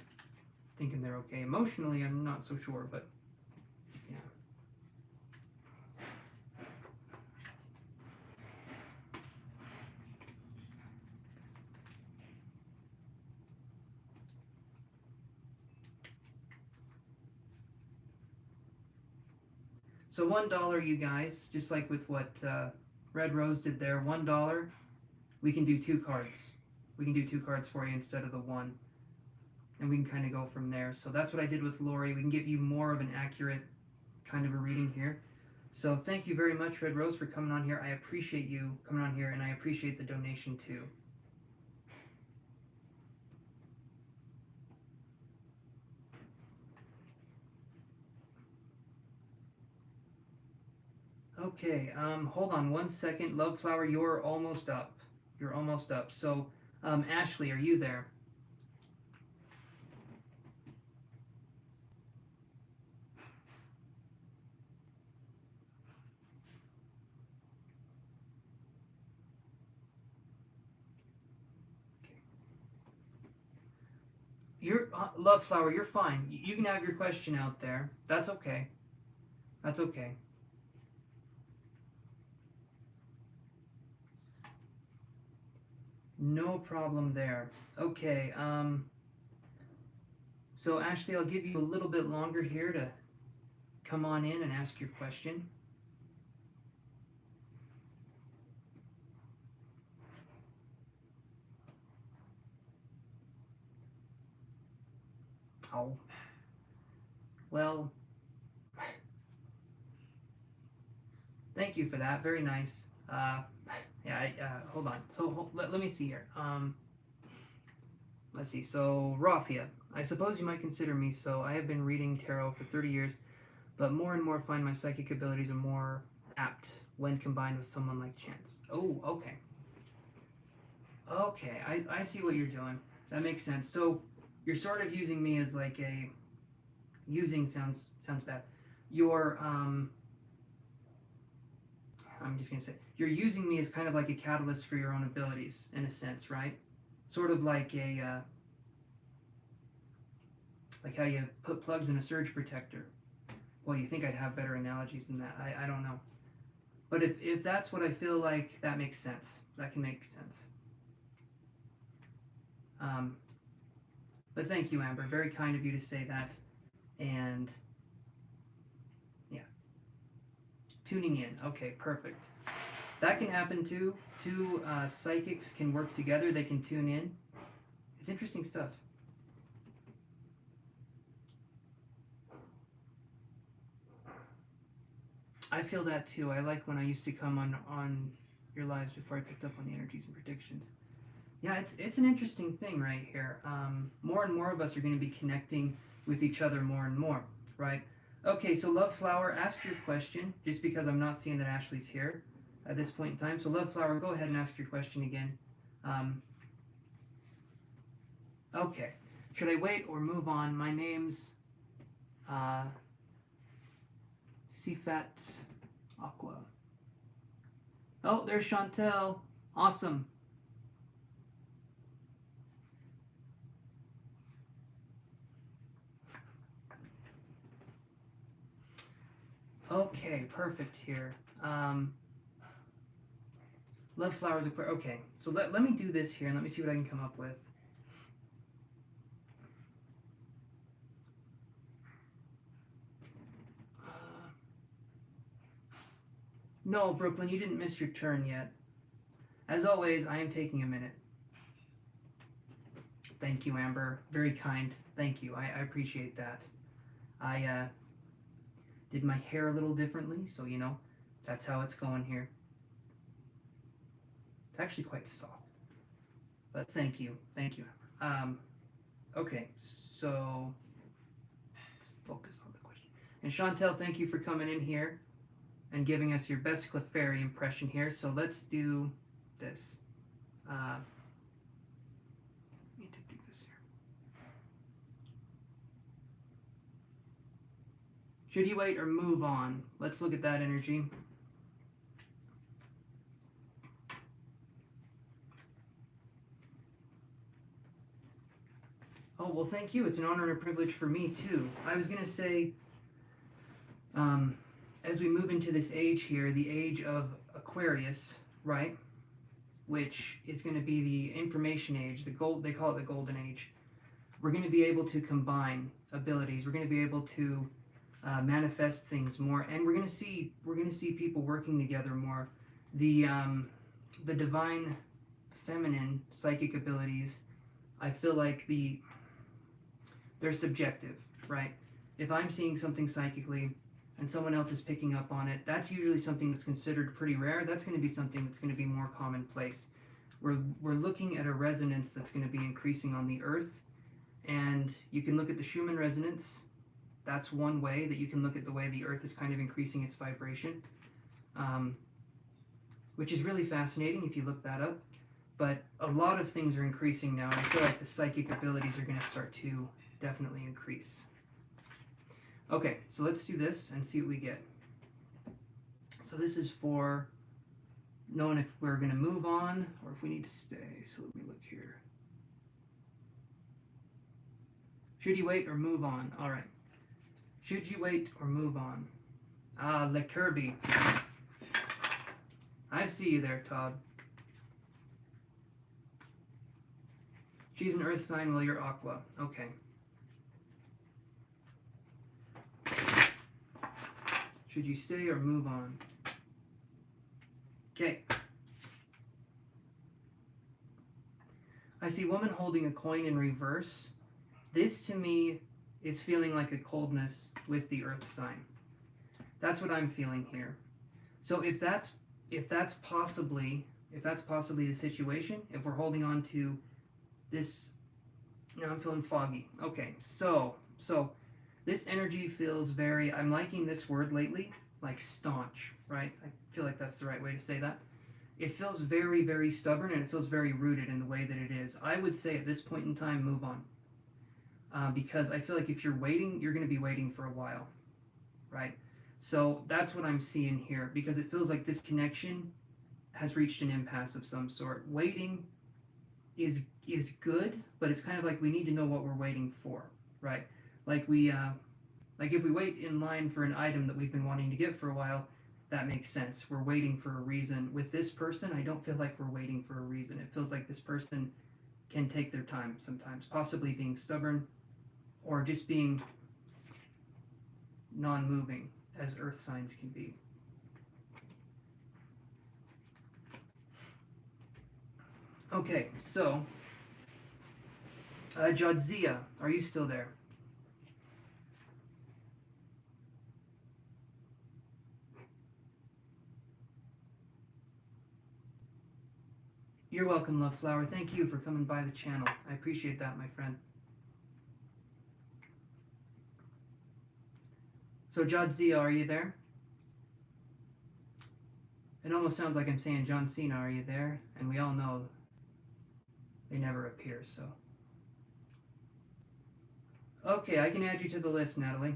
thinking they're okay. Emotionally, I'm not so sure, but yeah. So $1, you guys, just like with what Red Rose did there, $1, we can do 2 cards. We can do 2 cards for you instead of the 1. And we can kind of go from there. So that's what I did with Lori. We can give you more of an accurate kind of a reading here. So thank you very much, Red Rose, for coming on here. I appreciate you coming on here, and I appreciate the donation too. Okay, hold on one second. Love Flower, you're almost up. You're almost up. So, Ashley, are you there? Okay. You're, Love Flower, you're fine. You can have your question out there. That's okay. That's okay. No problem there. Okay, so Ashley, I'll give you a little bit longer here to come on in and ask your question. Oh, well, thank you for that. Very nice. Yeah, hold on. So let me see here. Let's see. So, Rafia, I suppose you might consider me so. I have been reading tarot for 30 years, but more and more find my psychic abilities are more apt when combined with someone like Chance. Oh, okay. Okay, I see what you're doing. That makes sense. So, you're sort of using me as like a using sounds bad. You're I'm just gonna say you're using me as kind of like a catalyst for your own abilities in a sense, right? Sort of like how you put plugs in a surge protector. Well, you think I'd have better analogies than that. I don't know. But if that's what I feel like, that makes sense. That can make sense. Um, but thank you, Amber. Very kind of you to say that. And yeah, tuning in. Okay, perfect. That can happen too. Two psychics can work together. They can tune in. It's interesting stuff. I feel that too. I like when I used to come on your lives before I picked up on the energies and predictions. Yeah, it's an interesting thing right here. More and more of us are going to be connecting with each other more and more, right? Okay, so Love Flower, ask your question. Just because I'm not seeing that Ashley's here at this point in time. So Love Flower, go ahead and ask your question again. Okay, should I wait or move on? My name's Sifat Aqua. Oh, there's Chantel. Awesome. Okay, perfect here. Love Flowers Aquarium. Okay, so let me do this here and let me see what I can come up with. No, Brooklyn, you didn't miss your turn yet. As always, I am taking a minute. Thank you, Amber. Very kind. Thank you. I appreciate that. I did my hair a little differently, so you know, that's how it's going here. It's actually quite soft. But thank you. Thank you, Amber. Okay, so let's focus on the question. And Chantel, thank you for coming in here and giving us your best Clefairy impression here. So let's do this. Let me take this here. Should you wait or move on? Let's look at that energy. Oh, well, thank you. It's an honor and a privilege for me, too. I was going to say, as we move into this age here, the age of Aquarius, right? Which is going to be the information age, they call it the golden age. We're going to be able to combine abilities. We're going to be able to manifest things more, and we're going to see people working together more. The divine feminine psychic abilities, I feel like they're subjective, right? If I'm seeing something psychically and someone else is picking up on it, that's usually something that's considered pretty rare. That's going to be something that's going to be more commonplace. We're looking at a resonance that's going to be increasing on the earth, and you can look at the Schumann resonance. That's one way that you can look at the way the earth is kind of increasing its vibration. which is really fascinating if you look that up. But a lot of things are increasing now, and I feel like the psychic abilities are going to start to definitely increase. Okay, so let's do this and see what we get. So this is for knowing if we're going to move on or if we need to stay. So let me look here. Should you wait or move on? All right. Should you wait or move on? Ah, Le Kirby. I see you there, Todd. She's an earth sign while you're aqua. Okay. Should you stay or move on? Okay. I see woman holding a coin in reverse. This to me is feeling like a coldness with the earth sign. That's what I'm feeling here. So if that's possibly the situation, if we're holding on to this, now I'm feeling foggy. Okay, so this energy feels very, I'm liking this word lately, like staunch, right? I feel like that's the right way to say that. It feels very, very stubborn, and it feels very rooted in the way that it is. I would say at this point in time, move on. Because I feel like if you're waiting, you're going to be waiting for a while, right? So that's what I'm seeing here, because it feels like this connection has reached an impasse of some sort. Waiting is good, but it's kind of like we need to know what we're waiting for, right? Like if we wait in line for an item that we've been wanting to get for a while, that makes sense. We're waiting for a reason. With this person, I don't feel like we're waiting for a reason. It feels like this person can take their time sometimes, possibly being stubborn or just being non-moving, as earth signs can be. Okay, so Jadzia, are you still there? You're welcome, Love Flower. Thank you for coming by the channel. I appreciate that, my friend. So Jadzia, are you there? It almost sounds like I'm saying John Cena, are you there? And we all know they never appear, so. Okay, I can add you to the list, Natalie.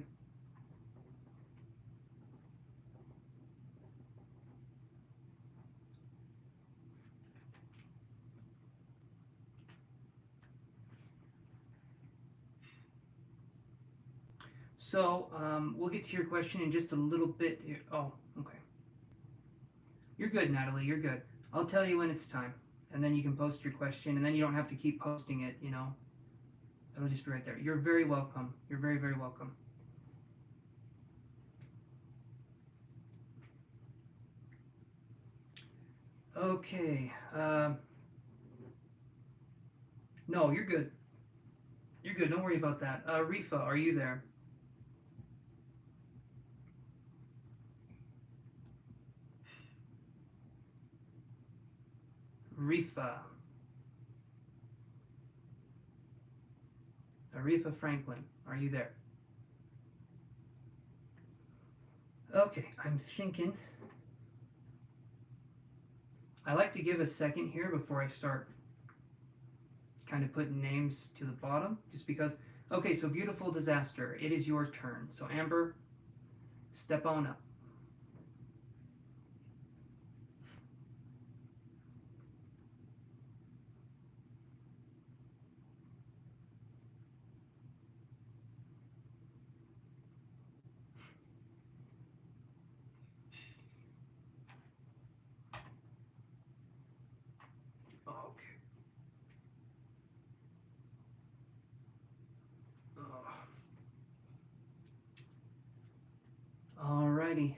So, we'll get to your question in just a little bit here. Oh, okay. You're good, Natalie, you're good. I'll tell you when it's time, and then you can post your question, and then you don't have to keep posting it, you know. It'll just be right there. You're very welcome. You're very, very welcome. Okay. No, you're good. You're good. Don't worry about that. Rifa, are you there? Rifa. Arifa Franklin, are you there? Okay, I'm thinking. I like to give a second here before I start kind of putting names to the bottom, just because. Okay, so Beautiful Disaster, it is your turn. So Amber, step on up. Okay. Alrighty.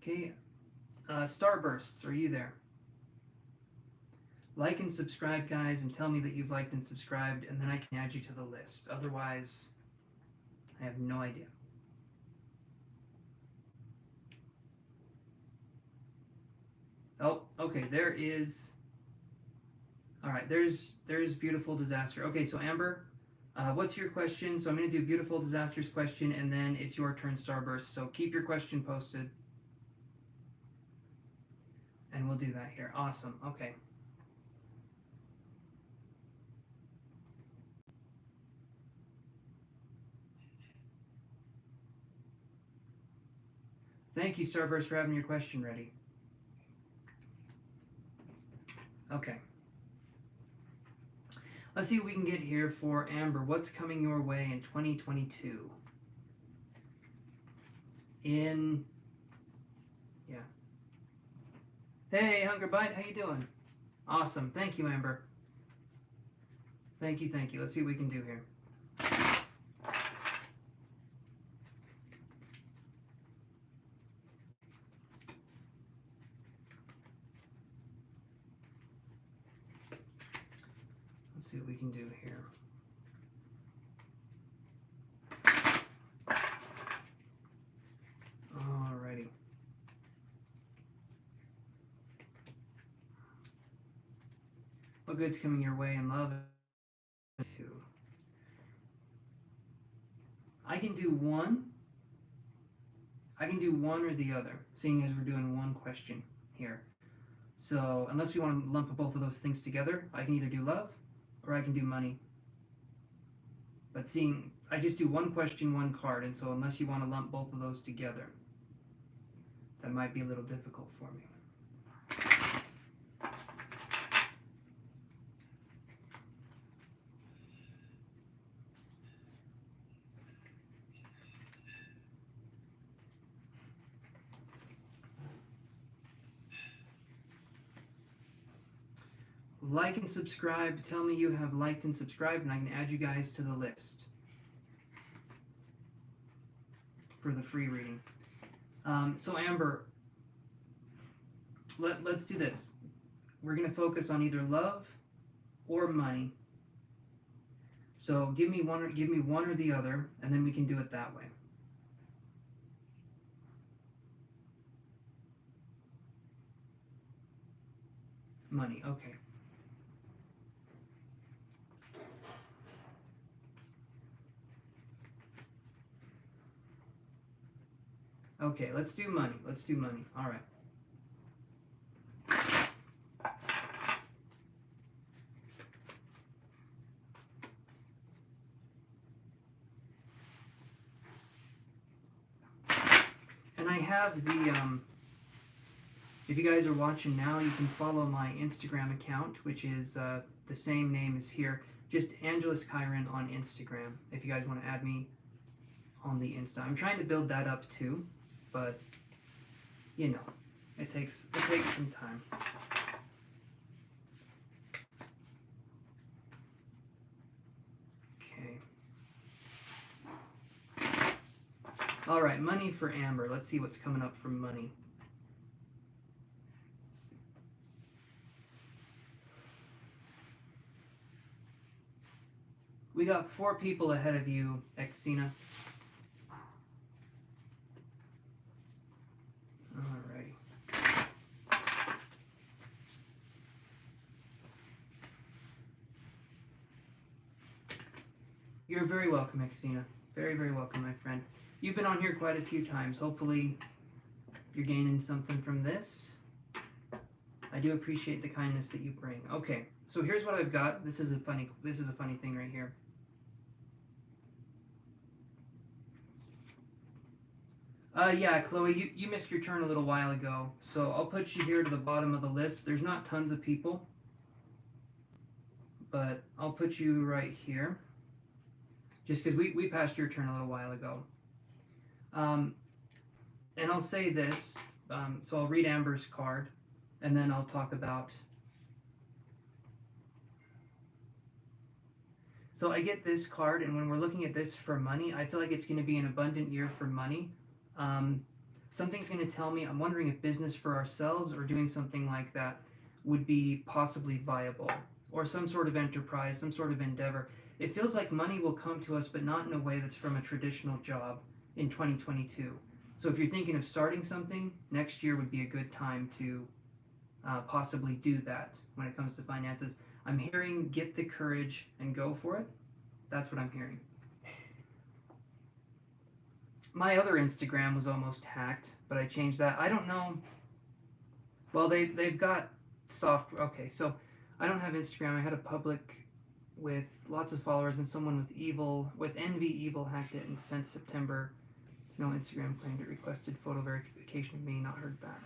Okay. Starbursts, are you there? Like and subscribe, guys, and tell me that you've liked and subscribed, and then I can add you to the list. Otherwise, I have no idea. Oh, okay, there is. All right, there's Beautiful Disaster. Okay, so Amber, What's your question? So I'm going to do beautiful disasters question, and then it's your turn, Starburst. So keep your question posted. And we'll do that here. Awesome. Okay. Thank you, Starburst, for having your question ready. Okay. Let's see what we can get here for Amber. What's coming your way in 2022? Yeah. Hey, Hunger Bite, how you doing? Awesome. Thank you, Amber. Thank you, thank you. Let's see what we can do here. Let's see what we can do here. Alrighty. What good's coming your way in love? I can do one. I can do one or the other, seeing as we're doing one question here. So unless we want to lump both of those things together, I can either do love or I can do money. But seeing I just do one question, one card, and so unless you want to lump both of those together, that might be a little difficult for me. Like and subscribe. Tell me you have liked and subscribed, and I can add you guys to the list for the free reading. So Amber, let's do this. We're going to focus on either love or money. So give me one or the other, and then we can do it that way. Money, okay. Okay, let's do money. Let's do money. All right. And I have the, if you guys are watching now, you can follow my Instagram account, which is the same name as here. Just Angelus Chiron on Instagram, if you guys want to add me on the Insta. I'm trying to build that up too, but you know, it takes some time. Okay. All right, money for Amber. Let's see what's coming up for money. We got 4 people ahead of you, Xena. Alrighty. You're very welcome, Xena. Very, very welcome, my friend. You've been on here quite a few times. Hopefully you're gaining something from this. I do appreciate the kindness that you bring. Okay, so here's what I've got. This is a funny thing right here. Yeah, Chloe, you missed your turn a little while ago, so I'll put you here to the bottom of the list. There's not tons of people, but I'll put you right here, just because we passed your turn a little while ago. And I'll say this, so I'll read Amber's card, and then I'll talk about... So I get this card, and when we're looking at this for money, I feel like it's going to be an abundant year for money. Something's going to tell me, I'm wondering if business for ourselves or doing something like that would be possibly viable, or some sort of enterprise, some sort of endeavor. It feels like money will come to us, but not in a way that's from a traditional job in 2022. So if you're thinking of starting something, next year would be a good time to possibly do that when it comes to finances. I'm hearing get the courage and go for it. That's what I'm hearing. My other Instagram was almost hacked, but I changed that. I don't know. Well, they've got soft. Okay, so I don't have Instagram. I had a public with lots of followers, and someone with envy evil hacked it and sent September. No, Instagram claimed it requested photo verification of me, not heard back.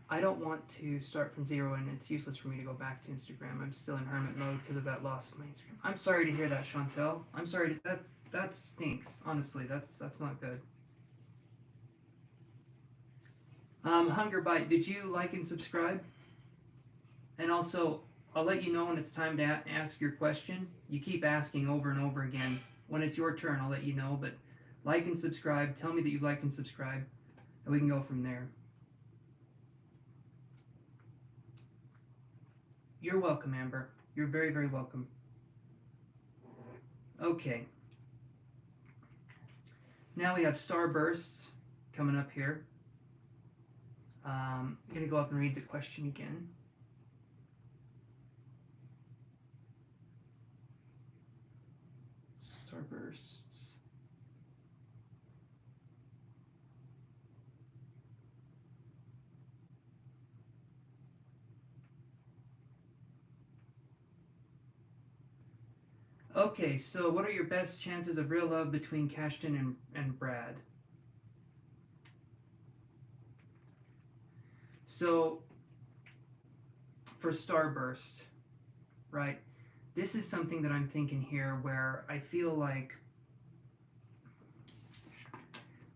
I don't want to start from zero, and it's useless for me to go back to Instagram. I'm still in hermit mode because of that loss of my Instagram. I'm sorry to hear that, Chantel. I'm sorry that stinks. Honestly, that's not good. Hunger Bite, did you like and subscribe? And also, I'll let you know when it's time to ask your question. You keep asking over and over again. When it's your turn, I'll let you know. But like and subscribe. Tell me that you've liked and subscribed, and we can go from there. You're welcome, Amber. You're very, very welcome. Okay. Now we have starbursts coming up here. I'm going to go up and read the question again. Starbursts. Okay, so what are your best chances of real love between Cashton and Brad? So, for Starburst, right, this is something that I'm thinking here where I feel like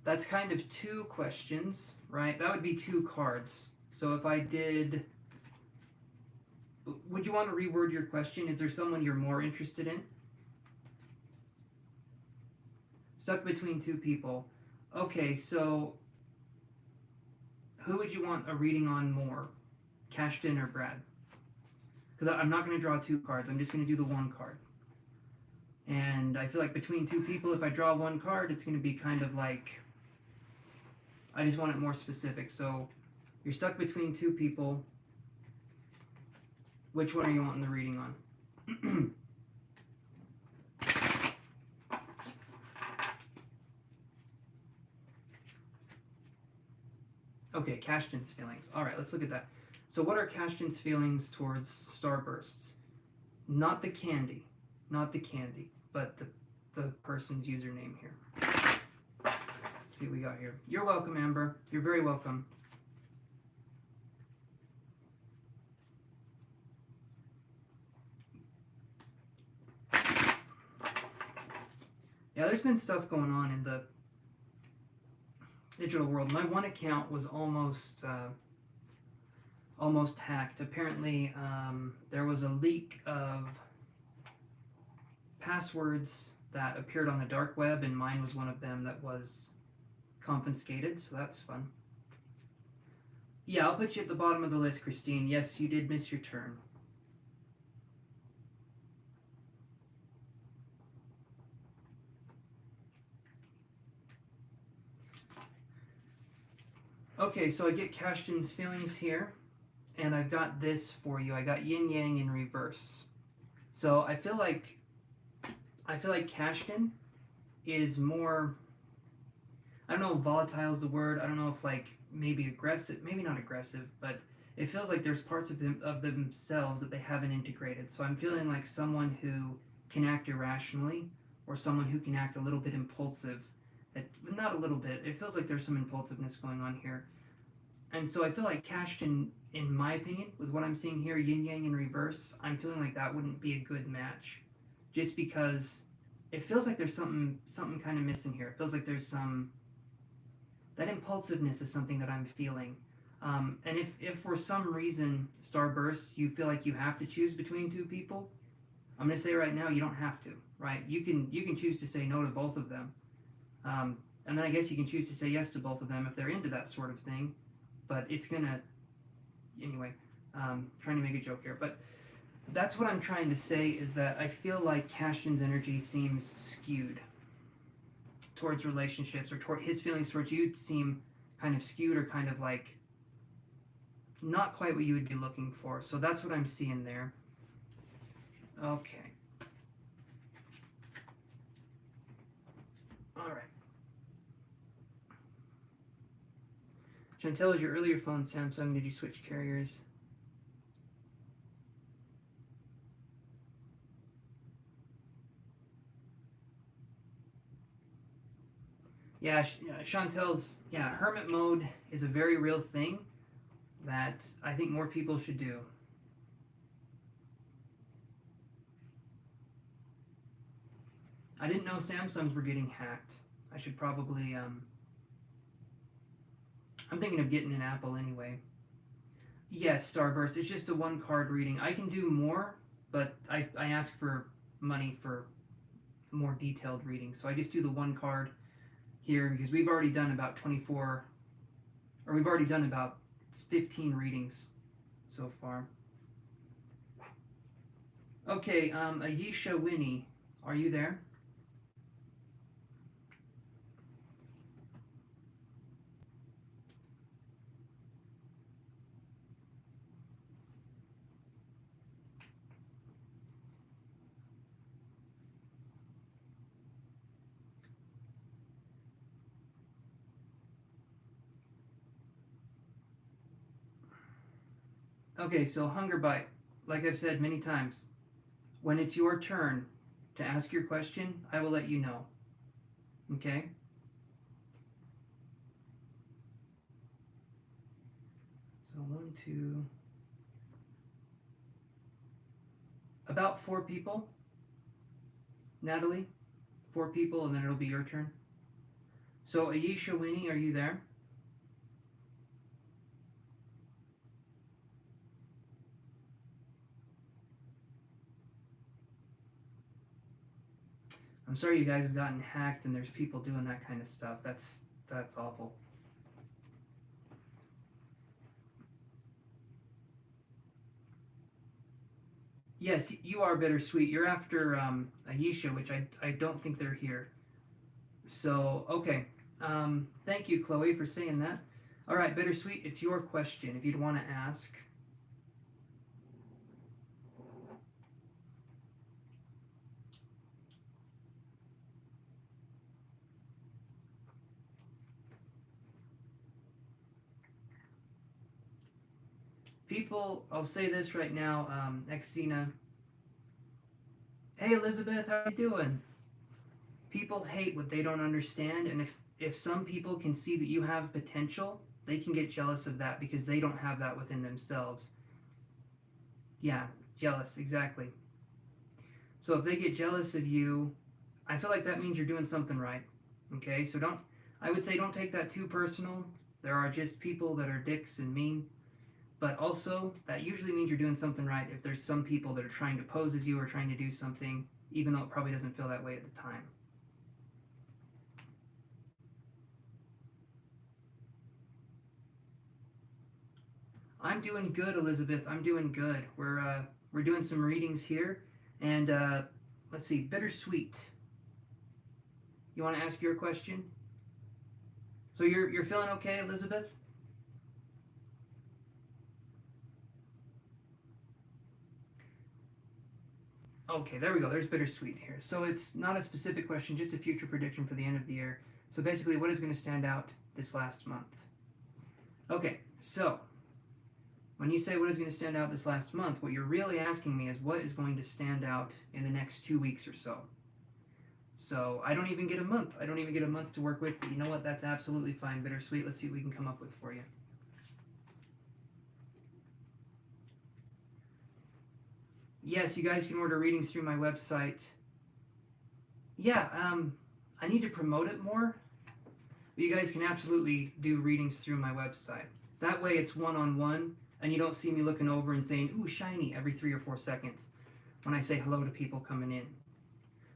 that's kind of two questions, right? That would be two cards. So if I did... Would you want to reword your question? Is there someone you're more interested in? Stuck between two people. Okay, so who would you want a reading on more? Cashton or Brad? Because I'm not going to draw two cards. I'm just going to do the one card. And I feel like between two people, if I draw one card, it's going to be kind of like... I just want it more specific. So you're stuck between two people. Which one are you wanting the reading on? Okay, Cashton's feelings. All right, let's look at that. So what are Cashton's feelings towards starbursts? Not the candy, but the person's username here. Let's see what we got here. You're welcome, Amber. You're very welcome. Yeah, there's been stuff going on in the digital world. My one account was almost hacked. Apparently, there was a leak of passwords that appeared on the dark web, and mine was one of them that was confiscated, so that's fun. Yeah, I'll put you at the bottom of the list, Christine. Yes, you did miss your turn. Okay, so I get Cashton's feelings here, and I've got this for you. I got yin yang in reverse. So I feel like Cashton is more, I don't know if volatile is the word. I don't know if like maybe aggressive, maybe not aggressive, but it feels like there's parts of themselves that they haven't integrated. So I'm feeling like someone who can act irrationally, or someone who can act a little bit impulsive. Not a little bit. It feels like there's some impulsiveness going on here. And so I feel like Cashton, in my opinion, with what I'm seeing here, yin yang in reverse, I'm feeling like that wouldn't be a good match. Just because it feels like there's something kind of missing here. It feels like there's that impulsiveness is something that I'm feeling. And if for some reason, Starburst, you feel like you have to choose between two people, I'm going to say right now, you don't have to, right? You can choose to say no to both of them. And then I guess you can choose to say yes to both of them if they're into that sort of thing. But it's gonna... Anyway, trying to make a joke here. But that's what I'm trying to say, is that I feel like Cashton's energy seems skewed towards relationships, or toward his feelings towards you seem kind of skewed, or kind of like not quite what you would be looking for. So that's what I'm seeing there. Okay. All right. Chantel, is your earlier phone Samsung? Did you switch carriers? Yeah, Chantel's, yeah, hermit mode is a very real thing that I think more people should do. I didn't know Samsungs were getting hacked. I should probably, I'm thinking of getting an Apple anyway. Yes, Starburst, it's just a one card reading. I can do more, but I ask for money for more detailed readings. So I just do the one card here because we've already done about 24, or we've already done about 15 readings so far. Okay, Ayesha Winnie, are you there? Okay, so Hunger Bite, like I've said many times, when it's your turn to ask your question, I will let you know. Okay? So one, two, about 4 people. Natalie, 4 people, and then it'll be your turn. So Ayesha Winnie, are you there? I'm sorry you guys have gotten hacked and there's people doing that kind of stuff. That's awful. Yes, you are Bittersweet. You're after Ayesha, which I don't think they're here. So, okay. Thank you, Chloe, for saying that. All right, Bittersweet, it's your question if you'd want to ask. People, I'll say this right now, Xena. Hey, Elizabeth, how you doing? People hate what they don't understand, and if some people can see that you have potential, they can get jealous of that because they don't have that within themselves. Yeah, jealous, exactly. So if they get jealous of you, I feel like that means you're doing something right. Okay, so I would say don't take that too personal. There are just people that are dicks and mean, but also that usually means you're doing something right if there's some people that are trying to pose as you or trying to do something, even though it probably doesn't feel that way at the time. I'm doing good, Elizabeth. I'm doing good. We're doing some readings here, and let's see, Bittersweet. You want to ask your question? So you're feeling okay, Elizabeth? Okay, there we go. There's Bittersweet here. So it's not a specific question, just a future prediction for the end of the year. So basically, what is going to stand out this last month? Okay, so when you say what is going to stand out this last month, what you're really asking me is what is going to stand out in the next 2 weeks or so. So I don't even get a month. I don't even get a month to work with, but you know what? That's absolutely fine, Bittersweet. Let's see what we can come up with for you. Yes, you guys can order readings through my website. Yeah, I need to promote it more, but you guys can absolutely do readings through my website. That way it's one-on-one, and you don't see me looking over and saying, ooh, shiny, every 3 or 4 seconds when I say hello to people coming in.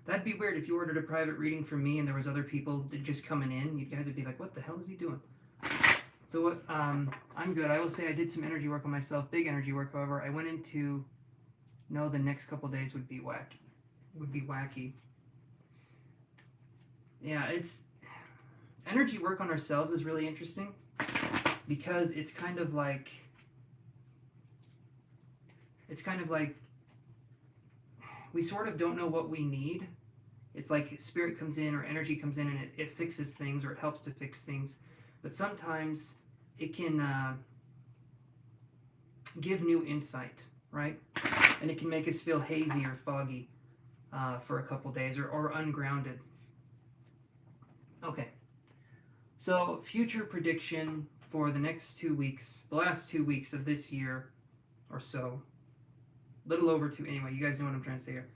That'd be weird if you ordered a private reading from me and there was other people just coming in. You guys would be like, what the hell is he doing? So I'm good. I will say I did some energy work on myself, big energy work, however. I went into, no, the next couple days would be wacky. Yeah, it's, energy work on ourselves is really interesting because it's kind of like we sort of don't know what we need, It's like spirit comes in or energy comes in and it fixes things or it helps to fix things. But sometimes it can give new insight, right? And it can make us feel hazy or foggy for a couple days or ungrounded. Okay, so future prediction for the next 2 weeks, the last 2 weeks of this year or so, little over two, anyway, you guys know what I'm trying to say here.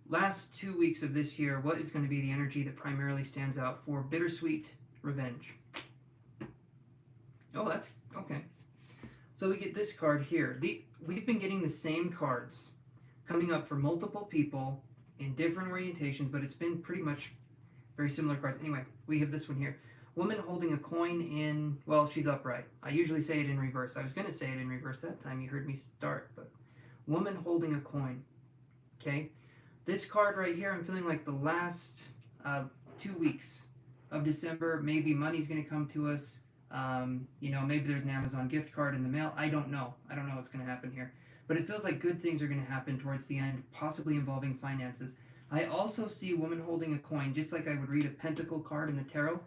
Last 2 weeks of this year, what is going to be the energy that primarily stands out for bittersweet revenge? Oh, that's okay. So we get this card here. We've been getting the same cards coming up for multiple people in different orientations, but it's been pretty much very similar cards. Anyway, we have this one here. Woman holding a coin in, well, she's upright. I usually say it in reverse. I was going to say it in reverse that time. You heard me start, but woman holding a coin. Okay? This card right here, I'm feeling like the last 2 weeks of December, maybe money's going to come to us. Maybe there's an Amazon gift card in the mail. I don't know. I don't know what's going to happen here. But it feels like good things are going to happen towards the end, possibly involving finances. I also see woman holding a coin, just like I would read a pentacle card in the tarot.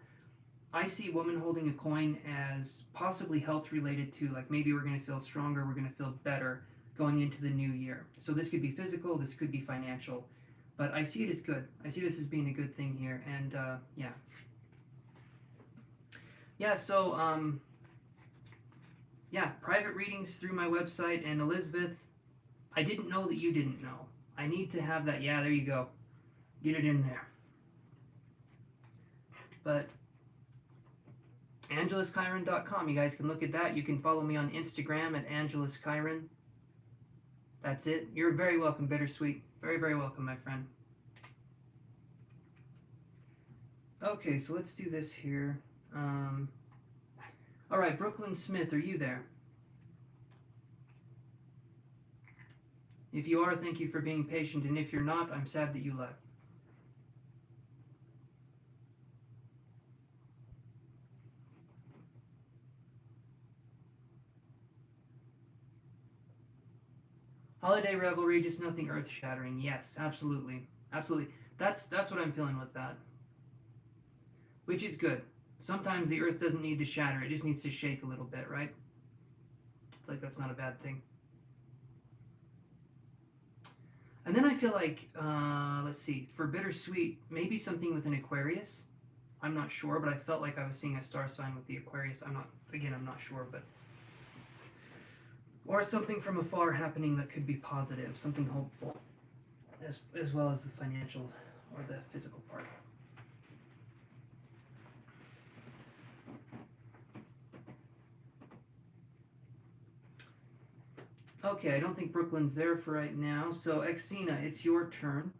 I see woman holding a coin as possibly health related to, like maybe we're going to feel stronger, we're going to feel better going into the new year. So this could be physical, this could be financial, but I see it as good. I see this as being a good thing here, and private readings through my website. And Elizabeth, I didn't know that you didn't know. I need to have that. Yeah, there you go. Get it in there. But AngelusChiron.com, you guys can look at that. You can follow me on Instagram at AngelusChiron. That's it. You're very welcome, Bittersweet. Very, very welcome, my friend. Okay, so let's do this here. All right, Brooklyn Smith, are you there? If you are, thank you for being patient, and if you're not, I'm sad that you left. Holiday revelry, just nothing earth-shattering. Yes, absolutely. Absolutely. That's what I'm feeling with that. Which is good. Sometimes the earth doesn't need to shatter, it just needs to shake a little bit, right? It's like that's not a bad thing. And then I feel like, let's see, for bittersweet, maybe something with an Aquarius. I'm not sure, but I felt like I was seeing a star sign with the Aquarius. I'm not sure, but... Or something from afar happening that could be positive, something hopeful, as well as the financial or the physical part. Okay, I don't think Brooklyn's there for right now, so Exena, it's your turn.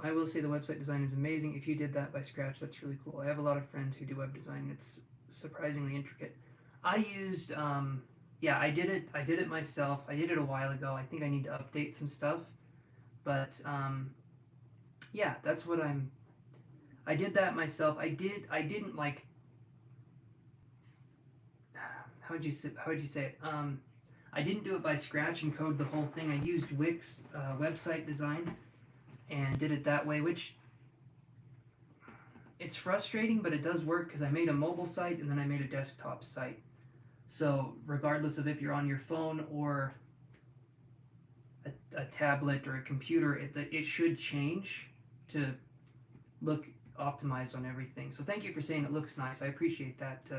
I will say the website design is amazing. If you did that by scratch, that's really cool. I have a lot of friends who do web design. It's surprisingly intricate. I used, I did it myself. I did it a while ago. I think I need to update some stuff. But, that's what I did that myself. I didn't like, how would you say it? I didn't do it by scratch and code the whole thing. I used Wix website design and did it that way, which it's frustrating, but it does work because I made a mobile site and then I made a desktop site. So regardless of if you're on your phone or a tablet or a computer, it should change to look optimized on everything. So thank you for saying it looks nice. I appreciate that,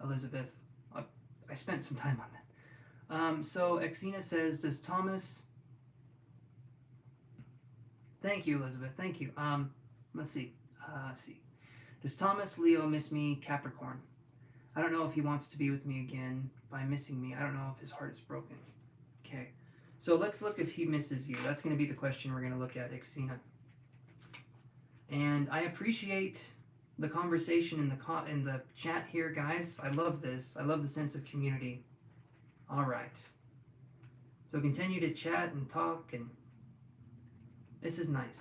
Elizabeth. I spent some time on that. So Exena says, does Thomas... Thank you, Elizabeth. Thank you. Let's see. Does Thomas Leo miss me, Capricorn? I don't know if he wants to be with me again by missing me. I don't know if his heart is broken. Okay. So let's look if he misses you. That's going to be the question we're going to look at, Exena. And I appreciate the conversation in the chat here, guys. I love this. I love the sense of community. All right. So continue to chat and talk, and this is nice.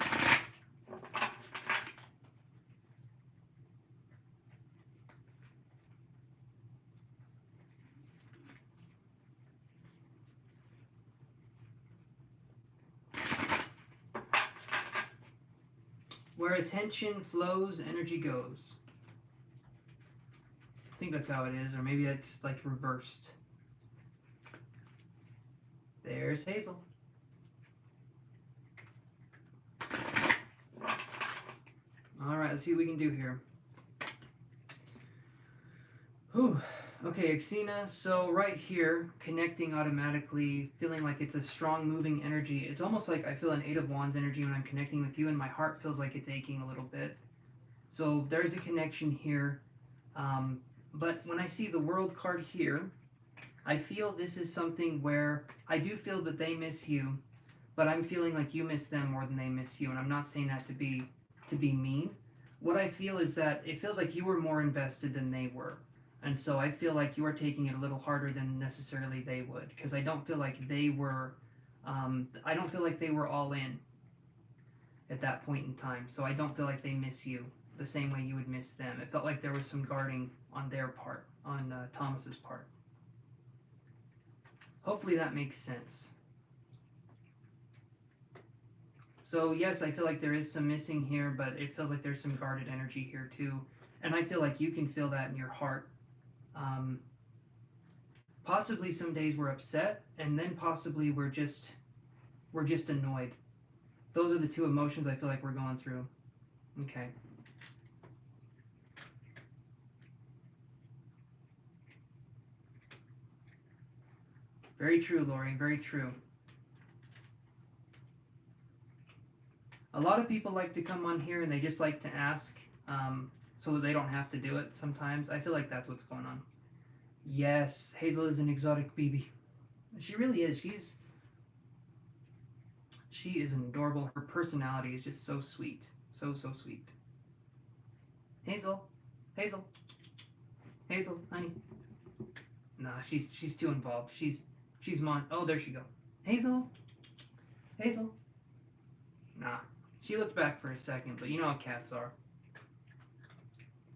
Where attention flows, energy goes. I think that's how it is, or maybe it's like reversed. There's Hazel. Alright, let's see what we can do here. Whew. Okay, Xena, so right here, connecting automatically, feeling like it's a strong moving energy. It's almost like I feel an Eight of Wands energy when I'm connecting with you, and my heart feels like it's aching a little bit. So there's a connection here. But when I see the World card here, I feel this is something where I do feel that they miss you, but I'm feeling like you miss them more than they miss you, and I'm not saying that to be mean. What I feel is that it feels like you were more invested than they were. And so I feel like you are taking it a little harder than necessarily they would, because I don't feel like they were, I don't feel like they were all in at that point in time. So I don't feel like they miss you the same way you would miss them. It felt like there was some guarding on their part, on Thomas's part. Hopefully that makes sense. So yes, I feel like there is some missing here, but it feels like there's some guarded energy here too. And I feel like you can feel that in your heart. Possibly some days we're upset, and then possibly we're just annoyed. Those are the two emotions I feel like we're going through. Okay. Very true, Lori. Very true. A lot of people like to come on here and they just like to ask so that they don't have to do it sometimes. I feel like that's what's going on. Yes, Hazel is an exotic baby. She really is. She is adorable. Her personality is just so sweet. So sweet. Hazel. Hazel. Hazel, honey. Nah, she's too involved. She's oh, there she go. Hazel. Hazel. Nah. She looked back for a second, but you know how cats are.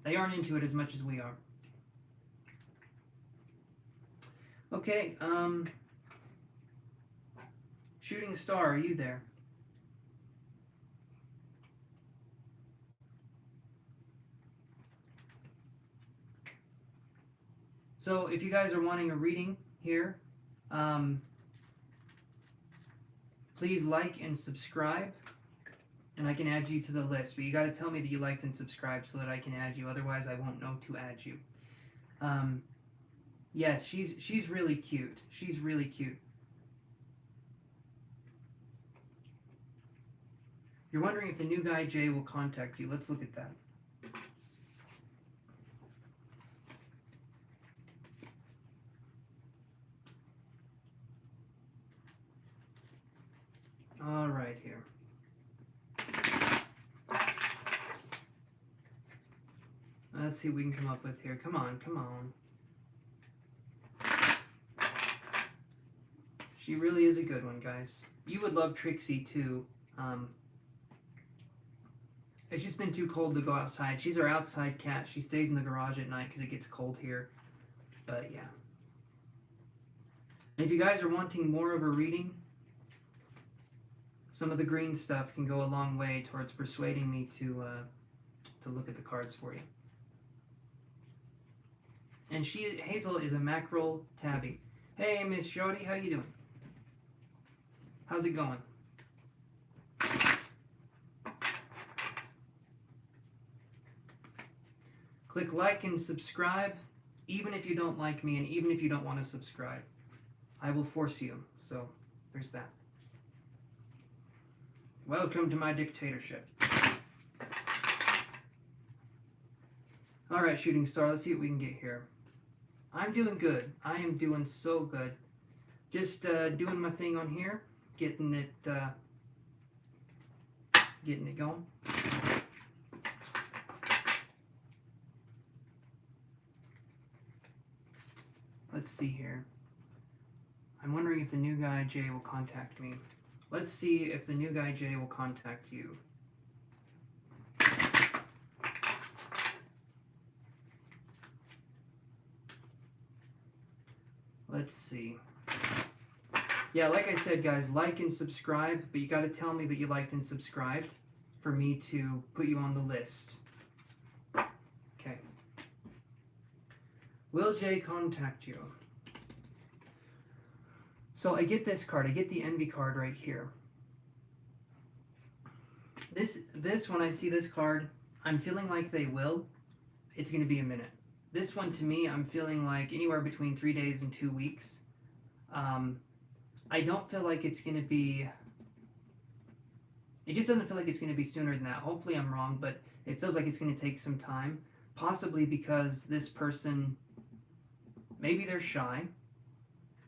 They aren't into it as much as we are. Okay, Shooting Star, are you there? So if you guys are wanting a reading here, please like and subscribe, and I can add you to the list. But you got to tell me that you liked and subscribed so that I can add you. Otherwise, I won't know to add you. Yes, she's really cute. She's really cute. You're wondering if the new guy Jay will contact you. Let's look at that. All right, here. Let's see what we can come up with here. Come on, come on. She really is a good one, guys. You would love Trixie, too. It's just been too cold to go outside. She's our outside cat. She stays in the garage at night because it gets cold here. But, yeah. And if you guys are wanting more of a reading, some of the green stuff can go a long way towards persuading me to look at the cards for you. And Hazel is a mackerel tabby. Hey, Miss Shorty, how you doing? How's it going? Click like and subscribe, even if you don't like me and even if you don't want to subscribe. I will force you, so there's that. Welcome to my dictatorship. Alright, Shooting Star, let's see what we can get here. I'm doing good. I am doing so good. Just doing my thing on here, getting it going. Let's see here. I'm wondering if the new guy Jay will contact me. Let's see if the new guy Jay will contact you. Let's see. Yeah, like I said, guys, like and subscribe, but you got to tell me that you liked and subscribed. for me to put you on the list. Okay. Will Jay contact you? So I get this card. I get the envy card right here. This when I see this card, I'm feeling like they will. It's going to be a minute. This one to me, I'm feeling like anywhere between 3 days and 2 weeks. I don't feel like it's going to be... It just doesn't feel like it's going to be sooner than that. Hopefully I'm wrong, but it feels like it's going to take some time. Possibly because this person, maybe they're shy.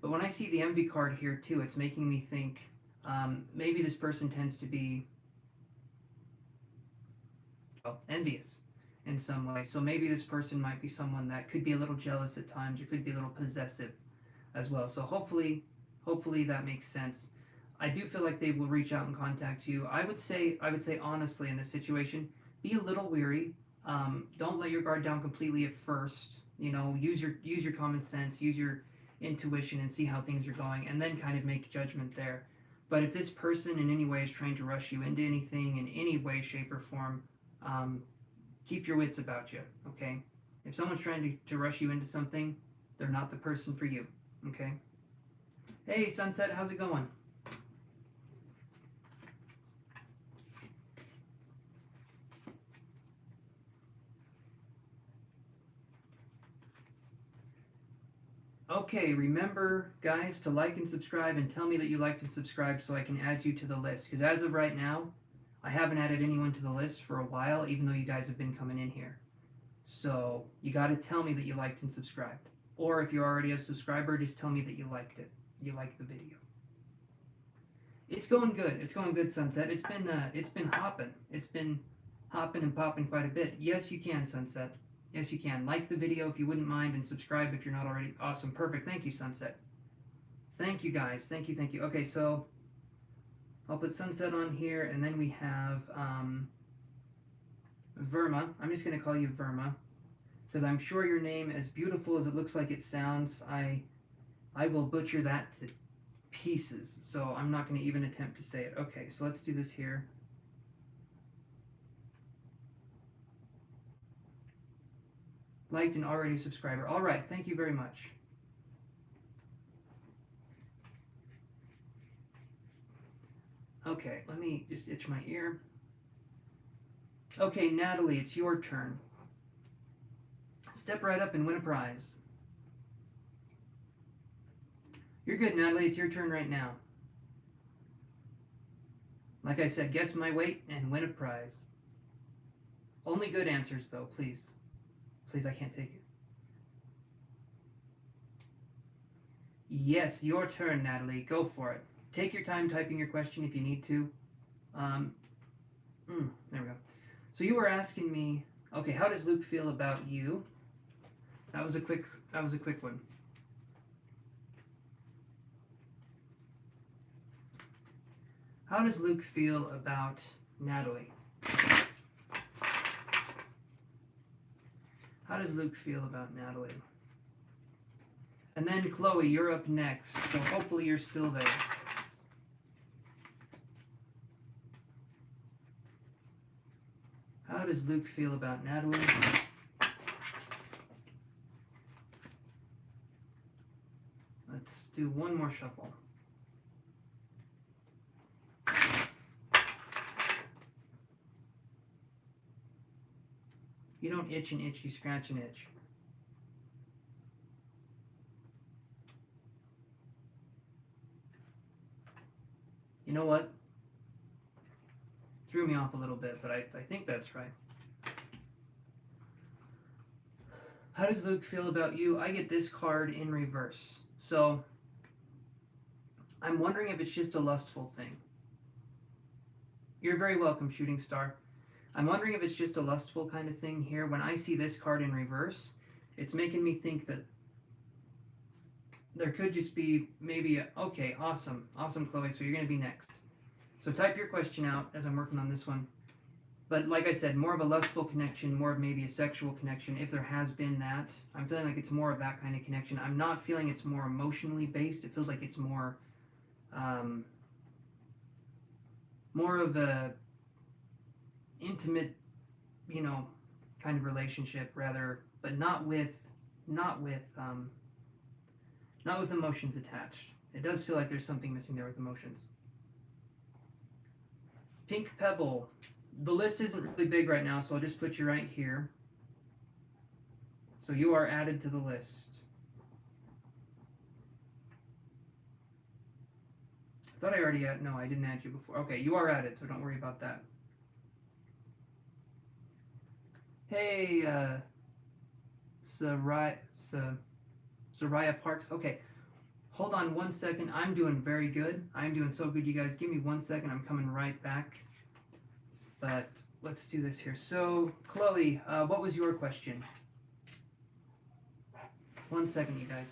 But when I see the envy card here too, it's making me think maybe this person tends to be envious in some way. So maybe this person might be someone that could be a little jealous at times, or could be a little possessive as well. So hopefully that makes sense. I do feel like they will reach out and contact you. I would say honestly in this situation, be a little weary. Don't let your guard down completely at first. You know, use your common sense, use your intuition, and see how things are going, and then kind of make judgment there. But if this person in any way is trying to rush you into anything in any way, shape, or form, keep your wits about you, okay? If someone's trying to rush you into something, they're not the person for you, okay? Hey, Sunset, how's it going? Okay, remember, guys, to like and subscribe, and tell me that you liked and subscribed so I can add you to the list. Because as of right now, I haven't added anyone to the list for a while, even though you guys have been coming in here. So you got to tell me that you liked and subscribed. Or if you're already a subscriber, just tell me that you liked it. You liked the video. It's going good. It's going good, Sunset. It's been hopping. It's been hopping and popping quite a bit. Yes, you can, Sunset. Yes, you can. Like the video if you wouldn't mind, and subscribe if you're not already. Awesome. Perfect. Thank you, Sunset. Thank you, guys. Thank you. Okay, so I'll put Sunset on here, and then we have Verma. I'm just going to call you Verma, because I'm sure your name, as beautiful as it looks like it sounds, I will butcher that to pieces, so I'm not going to even attempt to say it. Okay, so let's do this here. Liked and already a subscriber. All right, thank you very much. Okay, let me just itch my ear. Okay, Natalie, it's your turn. Step right up and win a prize. You're good, Natalie. It's your turn right now. Like I said, guess my weight and win a prize. Only good answers, though, please. Please, I can't take it. Yes, your turn, Natalie. Go for it. Take your time typing your question if you need to. There we go. So you were asking me, okay, how does Luke feel about you? That was a quick one. How does Luke feel about Natalie? How does Luke feel about Natalie? And then Chloe, you're up next, so hopefully you're still there. How does Luke feel about Natalie? Let's do one more shuffle. You don't itch and itch, you scratch and itch. You know what? Threw me off a little bit, but I think that's right. How does Luke feel about you? I get this card in reverse. So, I'm wondering if it's just a lustful thing. You're very welcome, Shooting Star. I'm wondering if it's just a lustful kind of thing here. When I see this card in reverse, it's making me think that there could just be maybe okay, awesome, Chloe, so you're going to be next. So type your question out as I'm working on this one. But like I said, more of a lustful connection, more of maybe a sexual connection, if there has been that. I'm feeling like it's more of that kind of connection. I'm not feeling it's more emotionally based. It feels like it's more of a intimate, you know, kind of relationship, rather, but not with not with emotions attached. It does feel like there's something missing there with emotions. Pink Pebble. The list isn't really big right now, so I'll just put you right here. So you are added to the list. I thought I already had, no, I didn't add you before. Okay, you are added, so don't worry about that. Hey, Soraya Parks. Okay, hold on 1 second. I'm doing very good. I'm doing so good, you guys. Give me 1 second. I'm coming right back. But let's do this here. So, Chloe, what was your question? 1 second, you guys.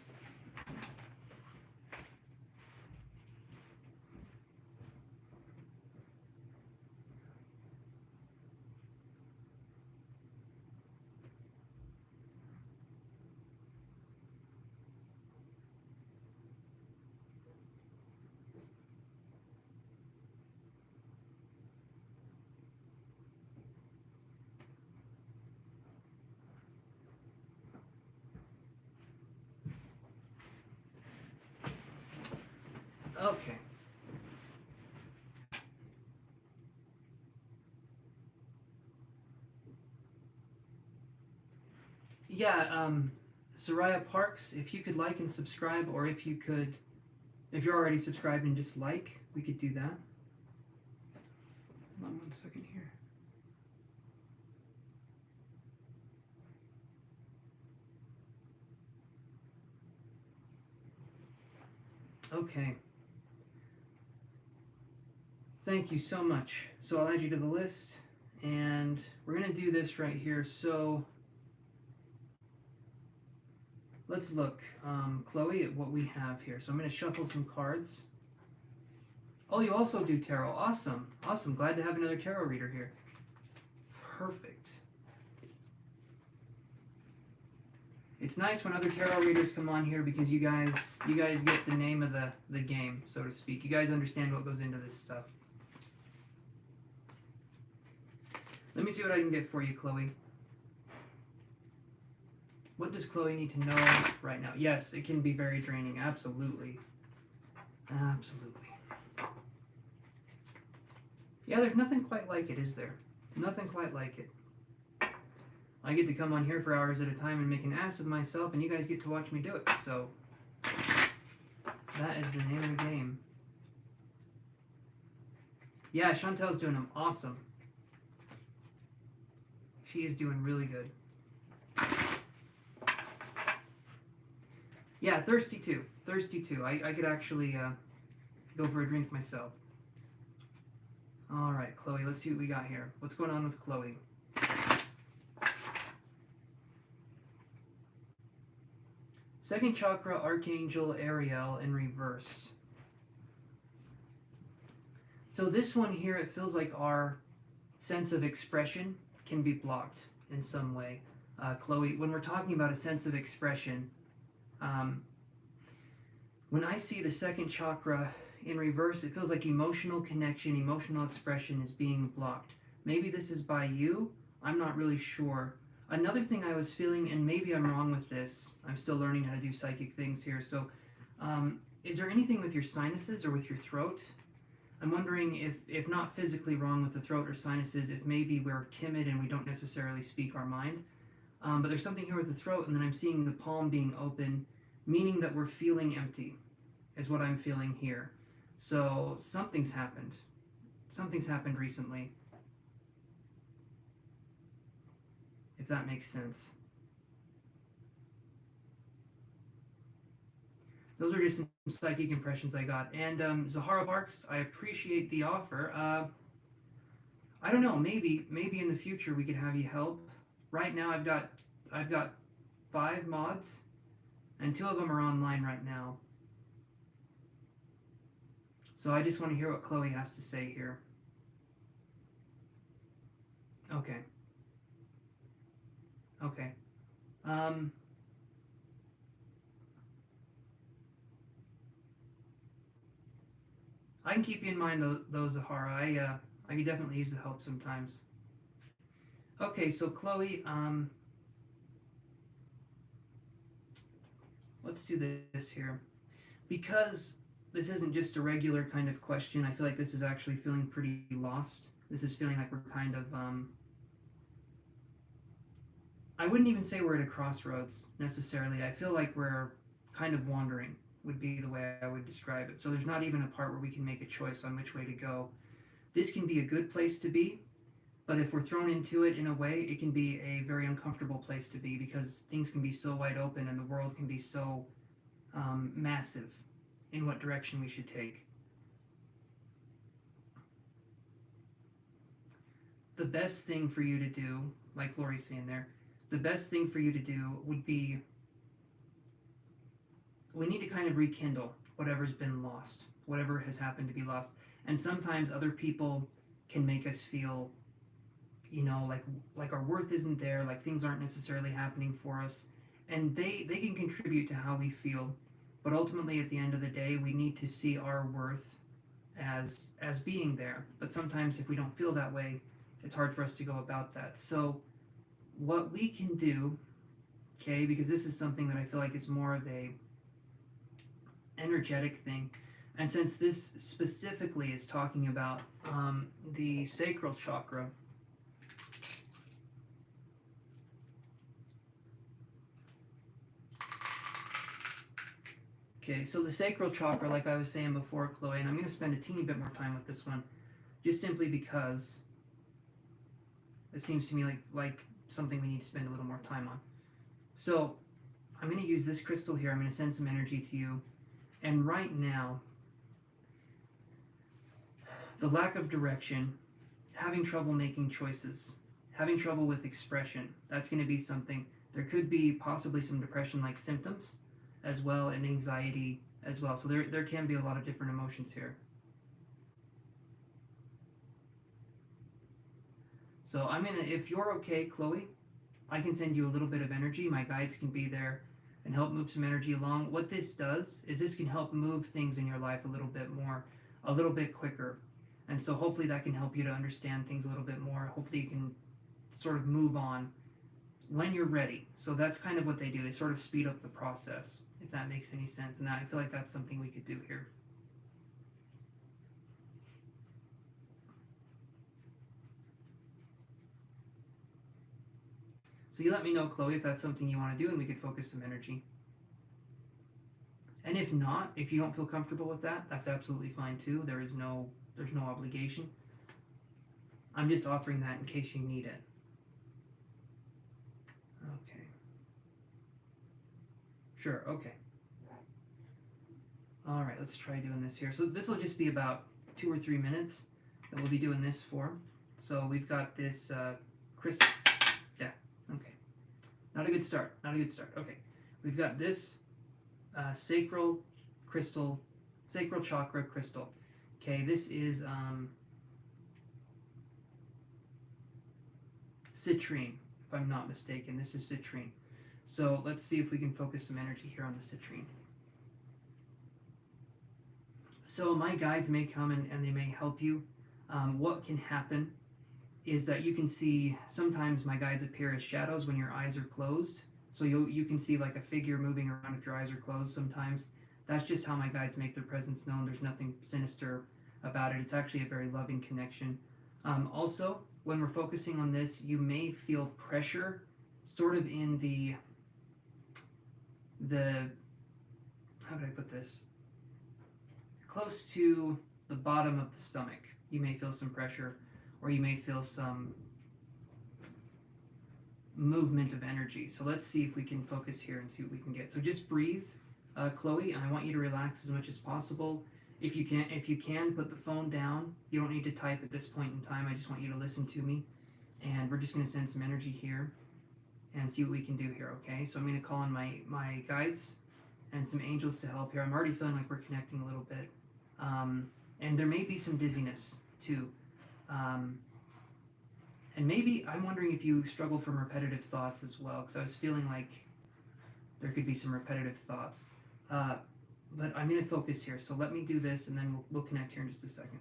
Okay. Yeah, Soraya Parks, if you could like and subscribe, or if you're already subscribed and just like, we could do that. Hold on 1 second here. Okay. Thank you so much. So I'll add you to the list, and we're going to do this right here. So let's look, Chloe, at what we have here. So I'm going to shuffle some cards. Oh, you also do tarot. Awesome. Awesome. Glad to have another tarot reader here. Perfect. It's nice when other tarot readers come on here because you guys get the name of the game, so to speak. You guys understand what goes into this stuff. Let me see what I can get for you, Chloe. What does Chloe need to know right now? Yes, it can be very draining. Absolutely. Absolutely. Yeah, there's nothing quite like it, is there? Nothing quite like it. I get to come on here for hours at a time and make an ass of myself, and you guys get to watch me do it. So, that is the name of the game. Yeah, Chantel's doing them awesome. She is doing really good. Yeah, thirsty too. Thirsty too. I could actually go for a drink myself. Alright, Chloe, let's see what we got here. What's going on with Chloe? Second chakra, Archangel Ariel in reverse. So this one here, it feels like our sense of expression can be blocked in some way. Chloe, when we're talking about a sense of expression, when I see the second chakra in reverse, it feels like emotional connection, emotional expression is being blocked. Maybe this is by you. I'm not really sure. Another thing I was feeling, and maybe I'm wrong with this, I'm still learning how to do psychic things here, so is there anything with your sinuses or with your throat? I'm wondering if not physically wrong with the throat or sinuses, if maybe we're timid and we don't necessarily speak our mind. But there's something here with the throat, and then I'm seeing the palm being open, meaning that we're feeling empty, is what I'm feeling here. So something's happened. Something's happened recently. If that makes sense. Those are just some psychic impressions I got. And Zahara Parks, I appreciate the offer. I don't know, maybe in the future we could have you help. Right now I've got 5 mods, and 2 of them are online right now. So I just want to hear what Chloe has to say here. Okay. Okay. I can keep you in mind though, Zahara. I could definitely use the help sometimes. Okay, so Chloe, let's do this here. Because this isn't just a regular kind of question, I feel like this is actually feeling pretty lost. This is feeling like we're kind of, I wouldn't even say we're at a crossroads necessarily. I feel like we're kind of wandering, would be the way I would describe it. So there's not even a part where we can make a choice on which way to go. This can be a good place to be, but if we're thrown into it in a way, it can be a very uncomfortable place to be because things can be so wide open and the world can be so massive in what direction we should take. The best thing for you to do, like Lori's saying there, the best thing for you to do would be we need to kind of rekindle whatever's been lost, whatever has happened to be lost. And sometimes other people can make us feel, like our worth isn't there, like things aren't necessarily happening for us, and they can contribute to how we feel. But ultimately, at the end of the day, we need to see our worth as being there. But sometimes, if we don't feel that way, it's hard for us to go about that. So, what we can do, okay, because this is something that I feel like is more of a energetic thing, and since this specifically is talking about the sacral chakra. Okay, so the sacral chakra, like I was saying before, Chloe, and I'm going to spend a teeny bit more time with this one, just simply because it seems to me like something we need to spend a little more time on. So I'm going to use this crystal here. I'm going to send some energy to you. And right now, the lack of direction, having trouble making choices, having trouble with expression, that's going to be something. There could be possibly some depression-like symptoms as well, and anxiety as well. So there can be a lot of different emotions here. So I'm gonna, if you're okay, Chloe, I can send you a little bit of energy. My guides can be there and help move some energy along. What this does is this can help move things in your life a little bit more, a little bit quicker. And so hopefully that can help you to understand things a little bit more. Hopefully you can sort of move on when you're ready. So that's kind of what they do. They sort of speed up the process, if that makes any sense. And I feel like that's something we could do here. So you let me know, Chloe, if that's something you want to do, and we could focus some energy. And if not, if you don't feel comfortable with that, that's absolutely fine too. There's no obligation. I'm just offering that in case you need it. Okay. Sure, okay. All right, let's try doing this here. So this will just be about 2 or 3 minutes that we'll be doing this for. So we've got this crystal. Yeah, okay. Not a good start. Not a good start. Okay. We've got this sacral chakra crystal. Okay, this is citrine, if I'm not mistaken. This is citrine. So let's see if we can focus some energy here on the citrine. So my guides may come and they may help you. What can happen is that you can see, sometimes my guides appear as shadows when your eyes are closed. So you can see like a figure moving around if your eyes are closed sometimes. That's just how my guides make their presence known. There's nothing sinister about it. It's actually a very loving connection. Also, when we're focusing on this, you may feel pressure sort of in the how do I put this? Close to the bottom of the stomach. You may feel some pressure, or you may feel some movement of energy. So let's see if we can focus here and see what we can get. So just breathe, Chloe, and I want you to relax as much as possible. If you can, put the phone down. You don't need to type at this point in time. I just want you to listen to me. And we're just going to send some energy here and see what we can do here, okay? So I'm going to call on my guides and some angels to help here. I'm already feeling like we're connecting a little bit. And there may be some dizziness, too. And maybe, I'm wondering if you struggle from repetitive thoughts as well, because I was feeling like there could be some repetitive thoughts. But I'm going to focus here, so let me do this, and then we'll connect here in just a second.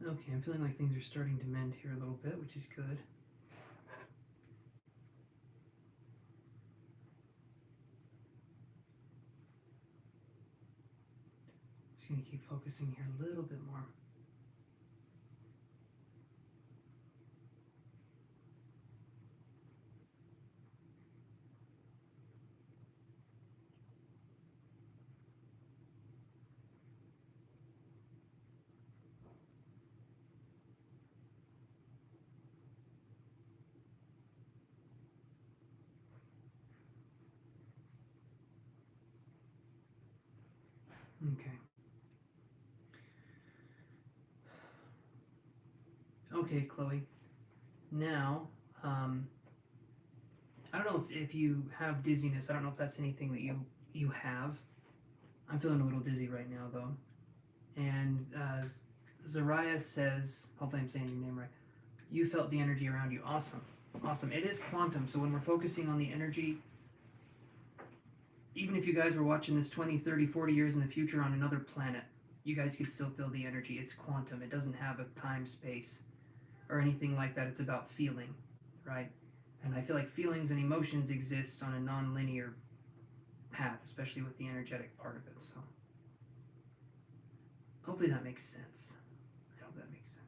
Okay, I'm feeling like things are starting to mend here a little bit, which is good. Just going to keep focusing here a little bit more. Okay. Okay, Chloe. Now, I don't know if you have dizziness. I don't know if that's anything that you have. I'm feeling a little dizzy right now, though. And Zariah says, hopefully I'm saying your name right, you felt the energy around you. Awesome. Awesome. It is quantum, so when we're focusing on the energy, even if you guys were watching this 20, 30, 40 years in the future on another planet, you guys could still feel the energy. It's quantum. It doesn't have a time, space, or anything like that. It's about feeling, right? And I feel like feelings and emotions exist on a non-linear path, especially with the energetic part of it. So hopefully that makes sense. I hope that makes sense.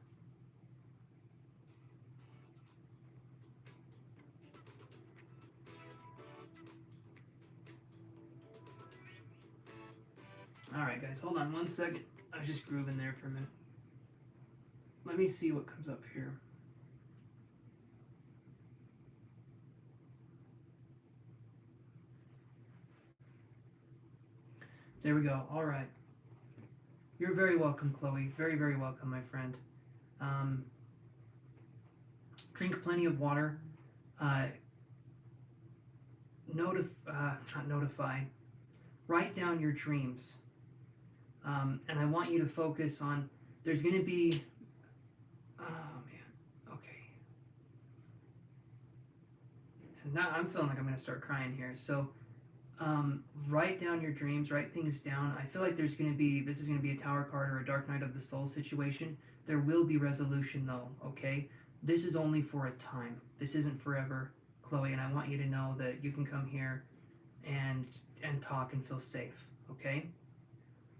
Alright guys, hold on one second. I was just grooving there for a minute. Let me see what comes up here. There we go. Alright. You're very welcome, Chloe. Very, very welcome, my friend. Drink plenty of water. Not notify. Write down your dreams. And I want you to focus on, there's going to be, oh man, okay. And now I'm feeling like I'm going to start crying here. So write down your dreams, write things down. I feel like this is going to be a Tower card or a Dark Night of the Soul situation. There will be resolution though, okay? This is only for a time. This isn't forever, Chloe, and I want you to know that you can come here and talk and feel safe, okay?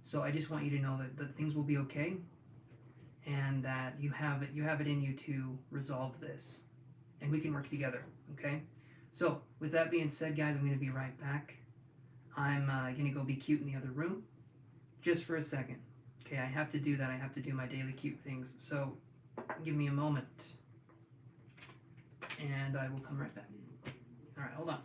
So I just want you to know that things will be okay and that you have it in you to resolve this. And we can work together, okay? So with that being said, guys, I'm going to be right back. I'm going to go be cute in the other room just for a second. Okay, I have to do that. I have to do my daily cute things. So give me a moment. And I will come right back. All right, hold on.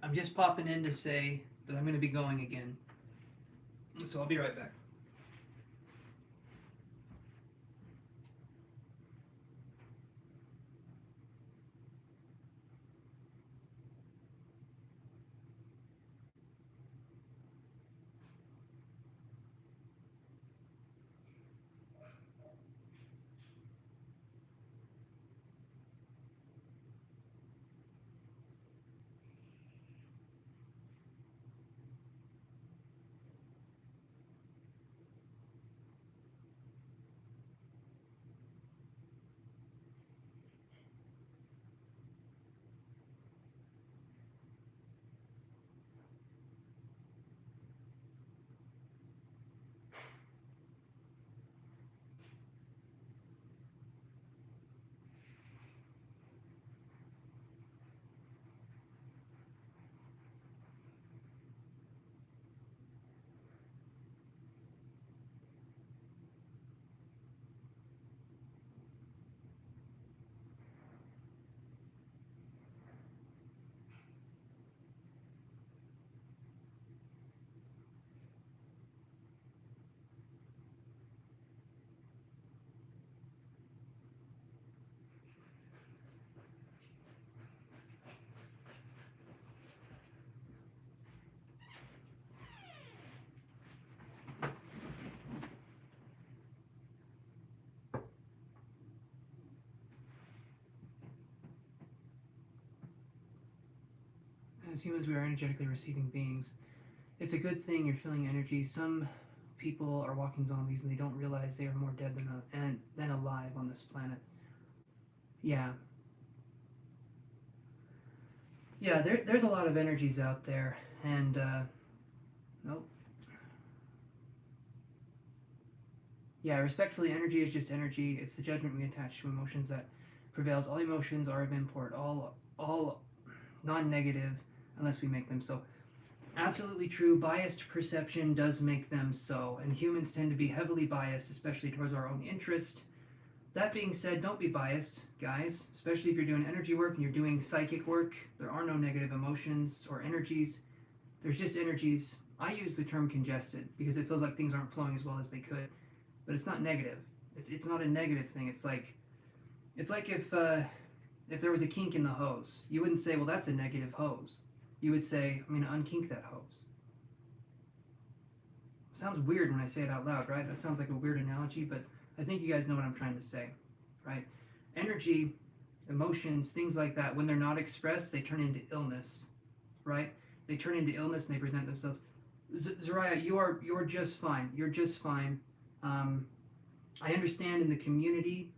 I'm just popping in to say that I'm going to be going again. So I'll be right back. As humans, we are energetically receiving beings. It's a good thing you're feeling energy. Some people are walking zombies and they don't realize they are more dead than alive on this planet. Yeah. Yeah, there's a lot of energies out there, and, nope. Yeah, respectfully, energy is just energy. It's the judgment we attach to emotions that prevails. All emotions are of import, all non-negative, unless we make them so. Absolutely true. Biased perception does make them so, and humans tend to be heavily biased, especially towards our own interest. That being said, don't be biased, guys, especially if you're doing energy work and you're doing psychic work. There are no negative emotions or energies. There's just energies. I use the term congested because it feels like things aren't flowing as well as they could, but it's not negative. It's not a negative thing. It's like if there was a kink in the hose, you wouldn't say, well, that's a negative hose. You would say, I'm going to unkink that hose. It sounds weird when I say it out loud, right? That sounds like a weird analogy, but I think you guys know what I'm trying to say, right? Energy, emotions, things like that, when they're not expressed, they turn into illness, right? They turn into illness and they present themselves. Zariah, you're just fine. You're just fine. I understand in the community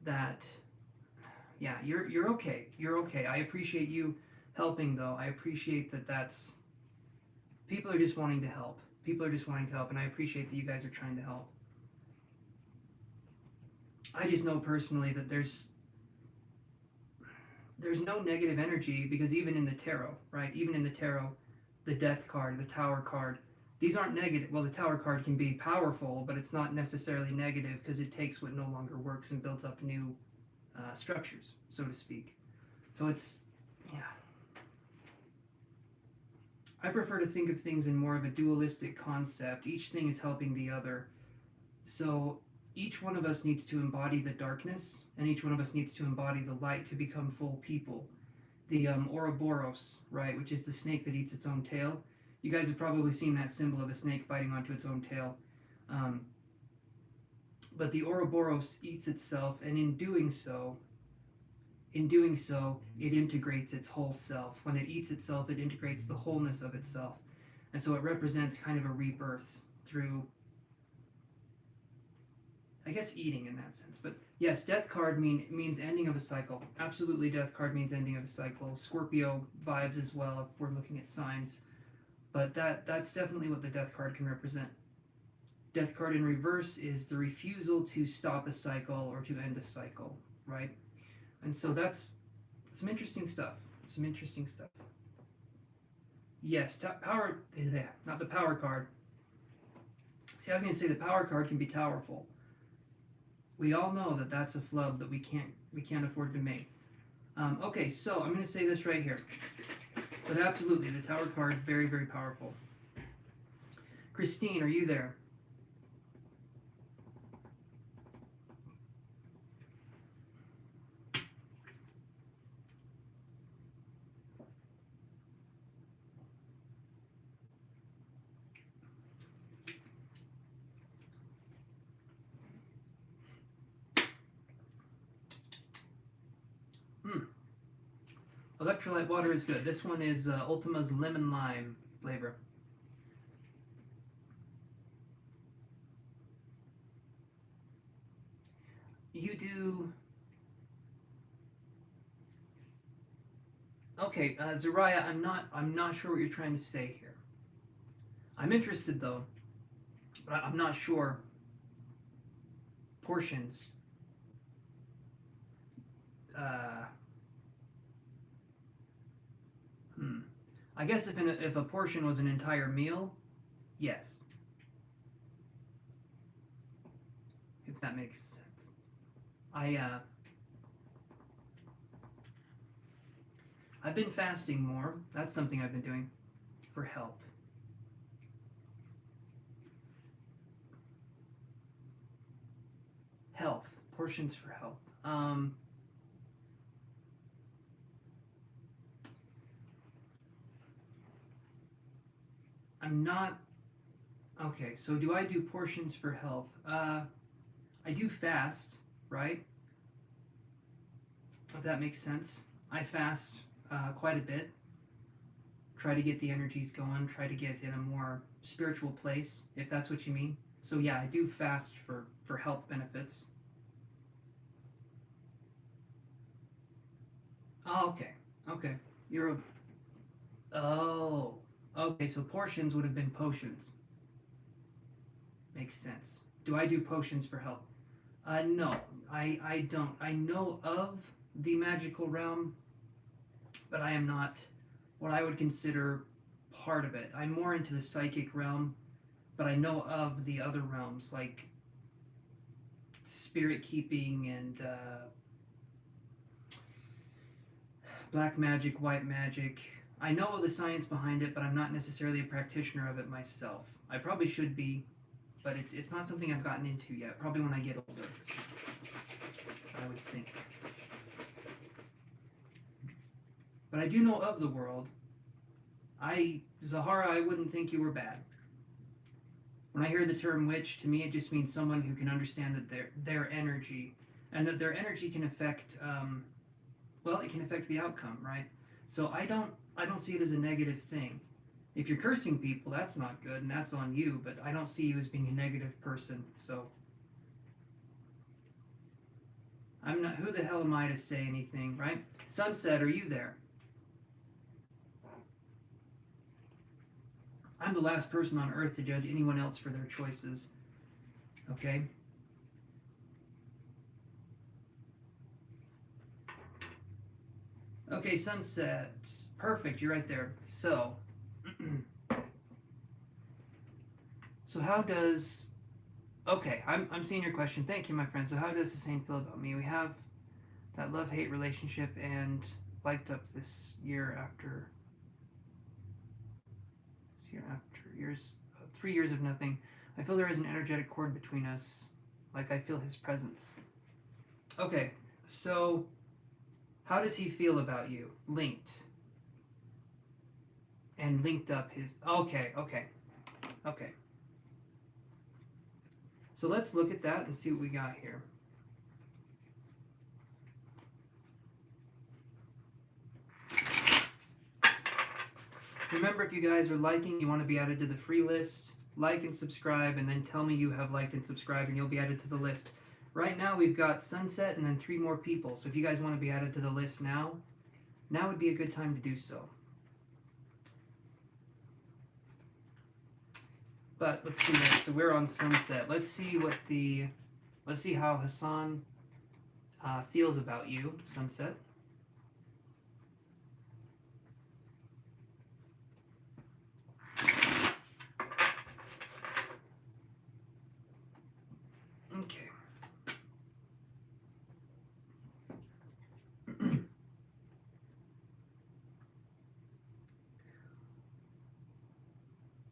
that, yeah, you're okay. You're okay. I appreciate you helping, though. I appreciate that's people are just wanting to help. People are just wanting to help, and I appreciate that you guys are trying to help. I just know personally that there's no negative energy, because even in the tarot, right? Even in the tarot, the death card, the tower card, these aren't negative. Well, the tower card can be powerful, but it's not necessarily negative because it takes what no longer works and builds up new structures, so to speak. So it's, yeah. I prefer to think of things in more of a dualistic concept. Each thing is helping the other. So each one of us needs to embody the darkness, and each one of us needs to embody the light to become full people. The Ouroboros, right, which is the snake that eats its own tail. You guys have probably seen that symbol of a snake biting onto its own tail. But the Ouroboros eats itself, and in doing so, it integrates its whole self. When it eats itself, it integrates the wholeness of itself. And so it represents kind of a rebirth through, I guess, eating in that sense. But yes, death card means ending of a cycle. Absolutely, death card means ending of a cycle. Scorpio vibes as well if we're looking at signs. But that's definitely what the death card can represent. Death card in reverse is the refusal to stop a cycle or to end a cycle, right? And so that's some interesting stuff. Some interesting stuff. Yes, power, not the power card. See, I was going to say the power card can be powerful. We all know that that's a flub that we can't afford to make. Okay, so I'm going to say this right here. But absolutely, the tower card, very, very powerful. Christine, are you there? Electrolyte water is good. This one is Ultima's lemon lime flavor. You do. Okay, Zariah, I'm not sure what you're trying to say here. I'm interested though, but I'm not sure. Portions. I guess if a portion was an entire meal, yes. If that makes sense. I've been fasting more. That's something I've been doing for help. Health. Portions for health. I'm not. Okay, so do I do portions for health? I do fast, right? If that makes sense. I fast quite a bit. try to get the energies going, try to get in a more spiritual place, if that's what you mean. So yeah, I do fast for health benefits. Oh, okay. Okay. You're a... Oh. Okay, so portions would have been potions. Makes sense. Do I do potions for health? No. I don't. I know of the magical realm, but I am not what I would consider part of it. I'm more into the psychic realm, but I know of the other realms, like spirit keeping and black magic, white magic. I know of the science behind it, but I'm not necessarily a practitioner of it myself. I probably should be, but it's not something I've gotten into yet. Probably when I get older, I would think. But I do know of the world. Zahara, I wouldn't think you were bad. When I hear the term witch, to me it just means someone who can understand that their energy, and that their energy can affect, well, it can affect the outcome, right? So I don't see it as a negative thing. If you're cursing people, that's not good, and that's on you, but I don't see you as being a negative person, so I'm not, who the hell am I to say anything, right? Sunset, are you there? I'm the last person on earth to judge anyone else for their choices, okay? Okay, Sunset, perfect, you're right there. So, so how does... Okay, I'm seeing your question. Thank you, my friend. So how does the saint feel about me? We have that love-hate relationship and liked up this year after years, 3 years of nothing. I feel there is an energetic cord between us, like I feel his presence. Okay, so how does he feel about you? Linked. And linked up his... Okay. So let's look at that and see what we got here. Remember, if you guys are liking, you want to be added to the free list, like and subscribe, and then tell me you have liked and subscribed, and you'll be added to the list. Right now, we've got Sunset and then 3 more people. So if you guys want to be added to the list now would be a good time to do so. But let's do this. So we're on Sunset. Let's see how Hassan feels about you, Sunset. Okay.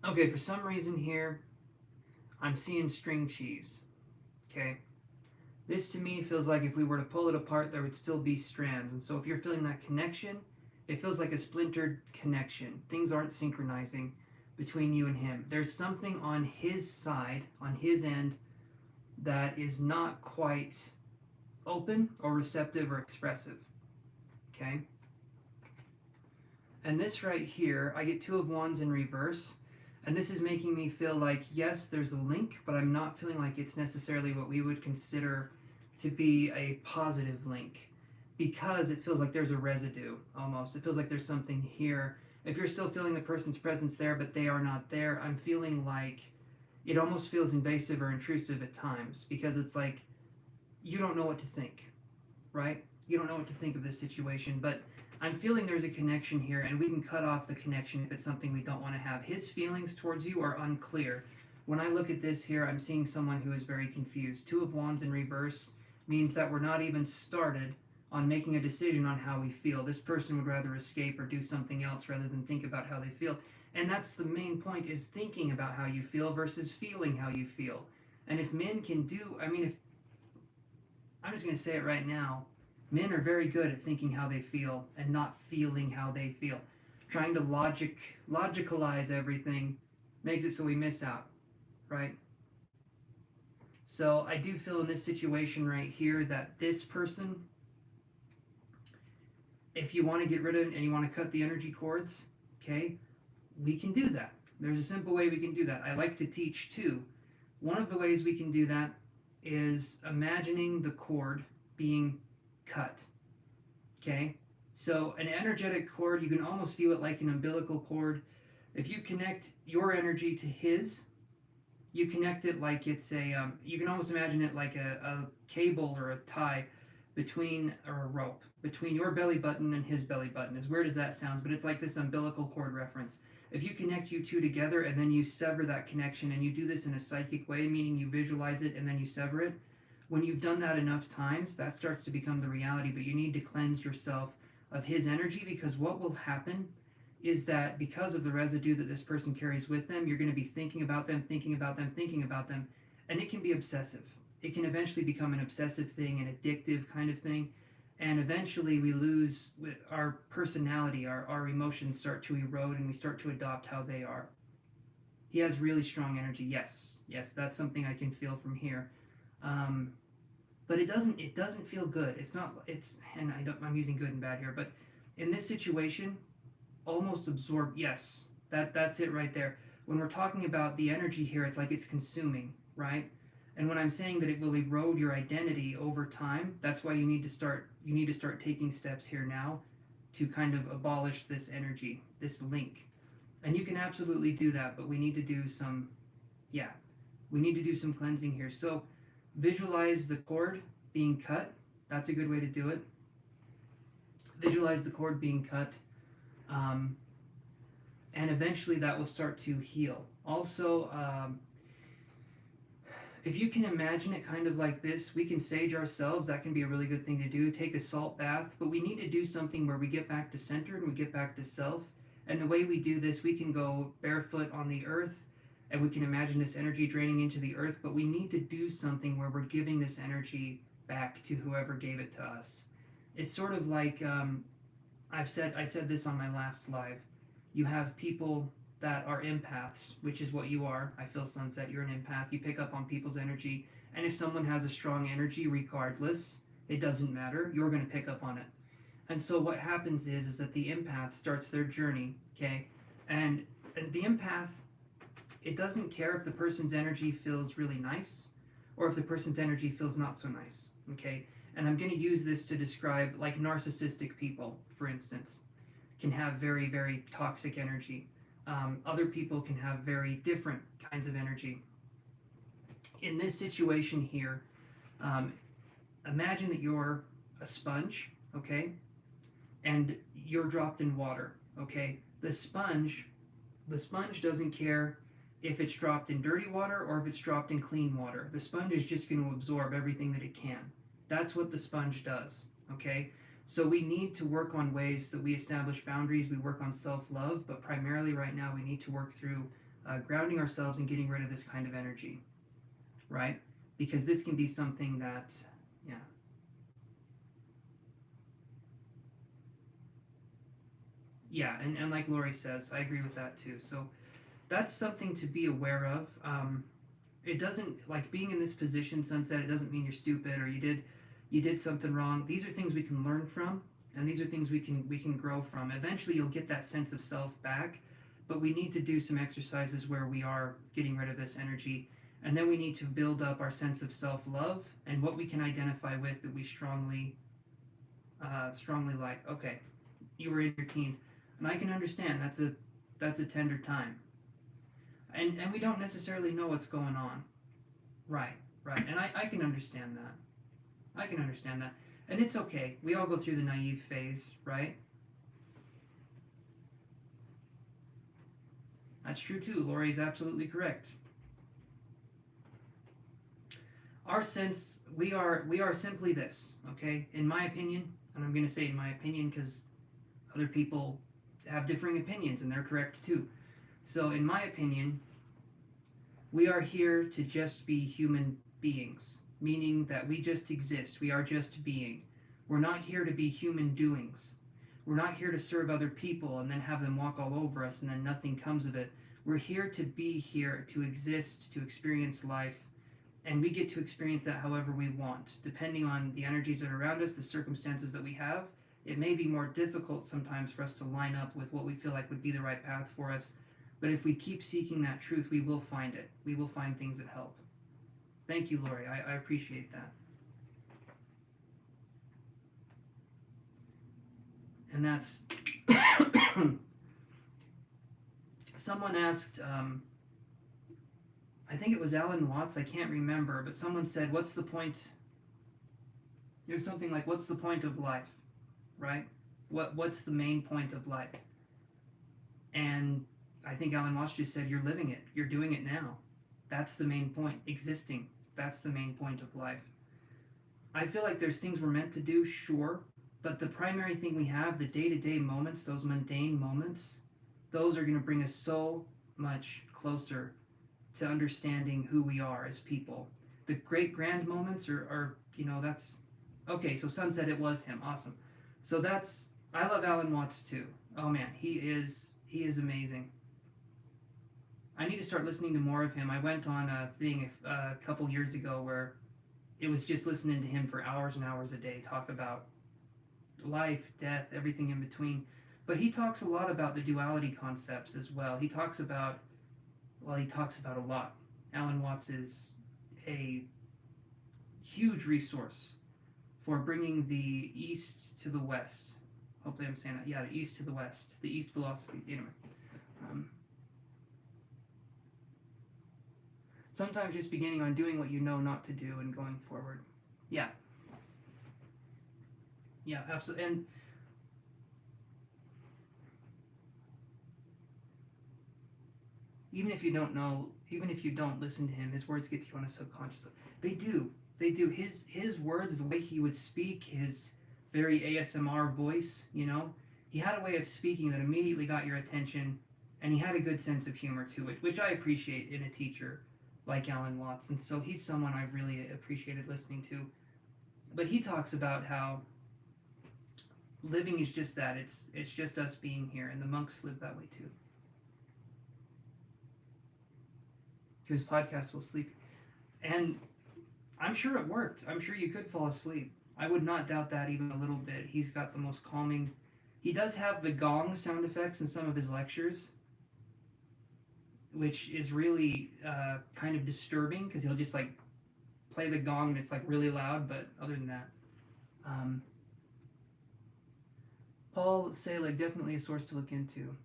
Okay, for some reason here, I'm seeing string cheese. Okay? This to me feels like if we were to pull it apart, there would still be strands. And so if you're feeling that connection, it feels like a splintered connection. Things aren't synchronizing between you and him. There's something on his side, on his end, that is not quite open or receptive or expressive. Okay? And this right here, I get 2 of Wands in reverse. And this is making me feel like, yes, there's a link, but I'm not feeling like it's necessarily what we would consider to be a positive link, because it feels like there's a residue, almost. It feels like there's something here. If you're still feeling the person's presence there, but they are not there, I'm feeling like it almost feels invasive or intrusive at times, because it's like you don't know what to think, right? You don't know what to think of this situation, but I'm feeling there's a connection here, and we can cut off the connection if it's something we don't want to have. His feelings towards you are unclear. When I look at this here, I'm seeing someone who is very confused. 2 of Wands in reverse means that we're not even started on making a decision on how we feel. This person would rather escape or do something else rather than think about how they feel. And that's the main point, is thinking about how you feel versus feeling how you feel. And if men can do, I'm just going to say it right now, men are very good at thinking how they feel and not feeling how they feel. Trying to logicalize everything makes it so we miss out, right? So I do feel in this situation right here that this person, if you want to get rid of it and you want to cut the energy cords, Okay, we can do that. There's a simple way we can do that. I like to teach too. One of the ways we can do that is imagining the cord being cut. Okay, so an energetic cord, you can almost view it like an umbilical cord. If you connect your energy to his, you connect it like it's you can almost imagine it like a cable or a tie between, or a rope between your belly button and his belly button. As weird as that sounds, but it's like this umbilical cord reference. If you connect you two together and then you sever that connection, and you do this in a psychic way, meaning you visualize it and then you sever it, when you've done that enough times, that starts to become the reality. But you need to cleanse yourself of his energy, because what will happen is that because of the residue that this person carries with them, you're going to be thinking about them, thinking about them, thinking about them, and it can be obsessive. It can eventually become an obsessive thing, an addictive kind of thing, and eventually we lose our personality, our emotions start to erode, and we start to adopt how they are. He has really strong energy. Yes, that's something I can feel from here. But it doesn't feel good. It's not, and I'm using good and bad here, but in this situation, almost absorb. Yes, that's it right there. When we're talking about the energy here, it's like it's consuming, right? And when I'm saying that it will erode your identity over time, that's why you need to start taking steps here now to kind of abolish this energy, this link. And you can absolutely do that, but we need to do some cleansing here. So visualize the cord being cut. That's a good way to do it. Visualize the cord being cut. And eventually that will start to heal. Also, if you can imagine it kind of like this, we can sage ourselves. That can be a really good thing to do. Take a salt bath, but we need to do something where we get back to center and we get back to self. And the way we do this, we can go barefoot on the earth, and we can imagine this energy draining into the earth, but we need to do something where we're giving this energy back to whoever gave it to us. It's sort of like, I said this on my last live. You have people that are empaths, which is what you are. I feel Sunset, you're an empath. You pick up on people's energy, and if someone has a strong energy, regardless, it doesn't matter, you're going to pick up on it. And so what happens is that the empath starts their journey, okay? And the empath, it doesn't care if the person's energy feels really nice or if the person's energy feels not so nice, okay? And I'm going to use this to describe, like, narcissistic people, for instance, can have very, very toxic energy. Other people can have very different kinds of energy. In this situation here, imagine that you're a sponge, okay? And you're dropped in water, okay? The sponge doesn't care if it's dropped in dirty water or if it's dropped in clean water. The sponge is just going to absorb everything that it can. That's what the sponge does, okay? So we need to work on ways that we establish boundaries, we work on self-love, but primarily right now we need to work through grounding ourselves and getting rid of this kind of energy, right? Because this can be something that, and like Lori says, I agree with that too. So that's something to be aware of. It doesn't, like, being in this position, Sunset, it doesn't mean you're stupid or you did something wrong. These are things we can learn from, and these are things we can grow from. Eventually you'll get that sense of self back, but we need to do some exercises where we are getting rid of this energy, and then we need to build up our sense of self-love and what we can identify with that we strongly like. Okay, you were in your teens, and I can understand that's a tender time, and we don't necessarily know what's going on, right, and I can understand that. And it's okay. We all go through the naive phase, right? That's true too. Lori's absolutely correct. Our sense, we are simply this, okay? In my opinion, and I'm going to say in my opinion because other people have differing opinions and they're correct too. So in my opinion, we are here to just be human beings. Meaning that we just exist. We are just being. We're not here to be human doings. We're not here to serve other people and then have them walk all over us and then nothing comes of it. We're here to be here, to exist, to experience life, and we get to experience that however we want, depending on the energies that are around us, the circumstances that we have, It may be more difficult sometimes for us to line up with what we feel like would be the right path for us, but if we keep seeking that truth, we will find it. We will find things that help. Thank you, Lori. I appreciate that. And that's... Someone asked, I think it was Alan Watts, I can't remember, but someone said, what's the point? It was something like, what's the point of life, right? What's the main point of life? And I think Alan Watts just said, you're living it. You're doing it now. That's the main point. Existing. That's the main point of life. I feel like there's things we're meant to do, sure, but the primary thing we have, the day-to-day moments, those mundane moments, those are going to bring us so much closer to understanding who we are as people. The great grand moments are that's... Okay, so Sun said it was him. Awesome. So that's... I love Alan Watts too. Oh man, he is amazing. I need to start listening to more of him. I went on a thing a couple years ago where it was just listening to him for hours and hours a day talk about life, death, everything in between. But he talks a lot about the duality concepts as well. He talks about a lot. Alan Watts is a huge resource for bringing the East to the West. Hopefully I'm saying that. Yeah, the East to the West. The East philosophy. Anyway. Sometimes just beginning on doing what you know not to do and going forward. Yeah. Yeah, absolutely. And even if you don't listen to him, his words get to you on a subconscious level. They do. His words, the way he would speak, his very ASMR voice, he had a way of speaking that immediately got your attention, and he had a good sense of humor to it, which I appreciate in a teacher like Alan Watts. And so he's someone I've really appreciated listening to. But he talks about how living is just that. It's just us being here, and the monks live that way too. His podcast will sleep. And I'm sure it worked. I'm sure you could fall asleep. I would not doubt that even a little bit. He's got the most calming... He does have the gong sound effects in some of his lectures, which is really kind of disturbing because he'll just like play the gong and it's like really loud, but other than that. Paul Selig, definitely a source to look into.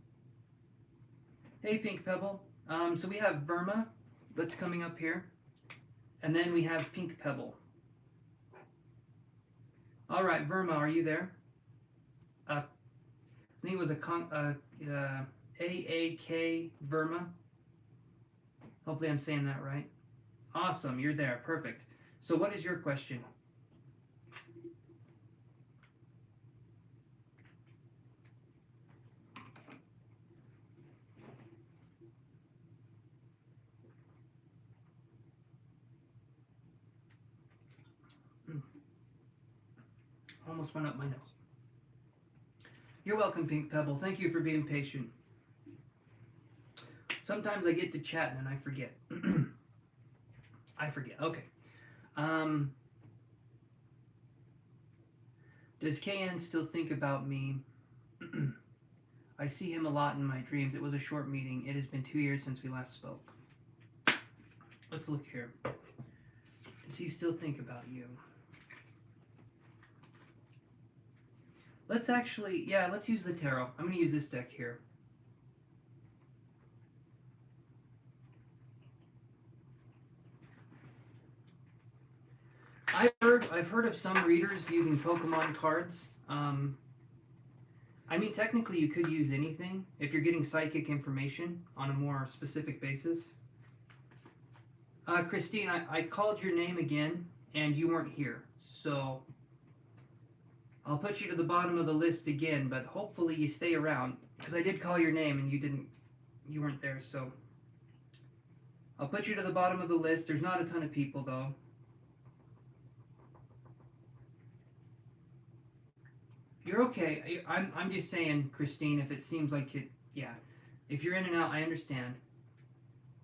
Hey, Pink Pebble. So we have Verma that's coming up here, and then we have Pink Pebble. All right, Verma, are you there? I think it was AAK Verma. Hopefully I'm saying that right. Awesome, you're there. Perfect. So what is your question? Almost went up my nose. You're welcome, Pink Pebble. Thank you for being patient. Sometimes I get to chatting and I forget. I forget. Okay. Does KN still think about me? I see him a lot in my dreams. It was a short meeting. It has been 2 years since we last spoke. Let's look here. Does he still think about you? Let's actually, let's use the tarot. I'm going to use this deck here. I've heard of some readers using Pokemon cards. I mean, technically you could use anything if you're getting psychic information on a more specific basis. Christine, I called your name again, and you weren't here, so I'll put you to the bottom of the list again, but hopefully you stay around, because I did call your name and you weren't there, so I'll put you to the bottom of the list. There's not a ton of people, though. You're okay. I'm just saying, Christine, if it seems like it, if you're in and out, I understand.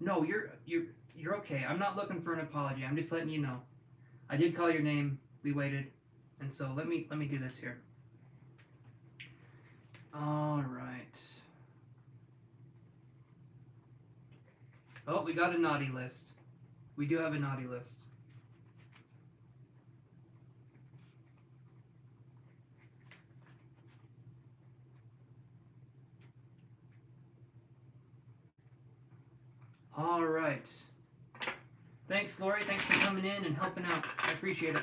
No, you're okay. I'm not looking for an apology. I'm just letting you know. I did call your name. We waited. And so let me do this here. All right. Oh, we got a naughty list. We do have a naughty list. All right. Thanks, Lori. Thanks for coming in and helping out. I appreciate it.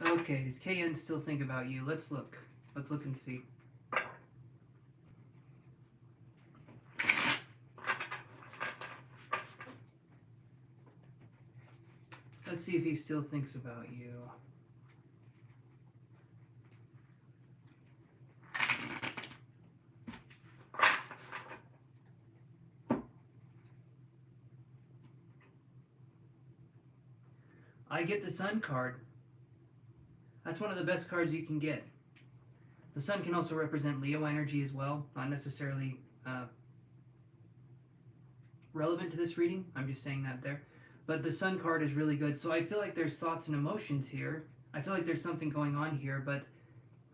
Okay, does KN still think about you? Let's look. Let's look and see. Let's see if he still thinks about you. I get the Sun card. That's one of the best cards you can get. The Sun can also represent Leo energy as well, not necessarily relevant to this reading. I'm just saying that there. But the Sun card is really good. So I feel like there's thoughts and emotions here. I feel like there's something going on here, but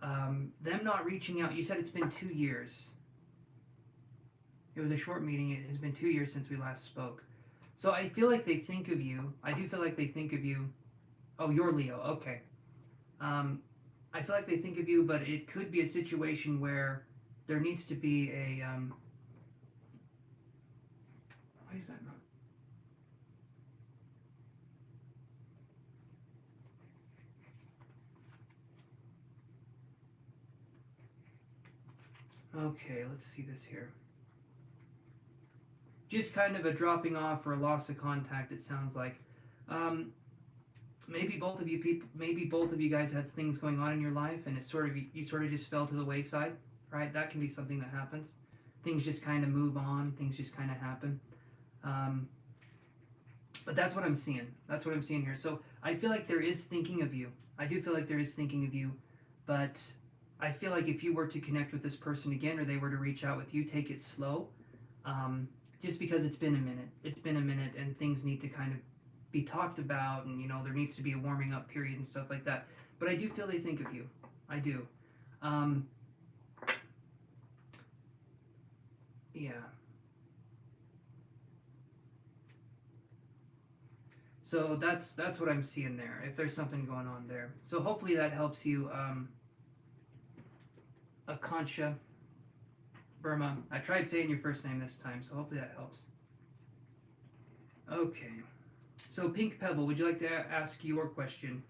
them not reaching out. You said it's been 2 years. It was a short meeting. It has been 2 years since we last spoke. So I feel like they think of you. I do feel like they think of you. Oh, you're Leo. Okay. I feel like they think of you, but it could be a situation where there needs to be a... why is that not... Okay, let's see this here. Just kind of a dropping off or a loss of contact, it sounds like. Maybe both of you guys had things going on in your life, and you sort of just fell to the wayside, right? That can be something that happens. Things just kind of move on. Things just kind of happen. But that's what I'm seeing. That's what I'm seeing here. So I feel like there is thinking of you. I do feel like there is thinking of you, but I feel like if you were to connect with this person again, or they were to reach out with you, take it slow. Just because it's been a minute. It's been a minute, and things need to kind of be talked about, and there needs to be a warming up period and stuff like that. But I do feel they think of you. I do. Yeah. So that's what I'm seeing there, if there's something going on there. So hopefully that helps you, Akansha Burma. I tried saying your first name this time, so hopefully that helps. Okay. So Pink Pebble, would you like to ask your question?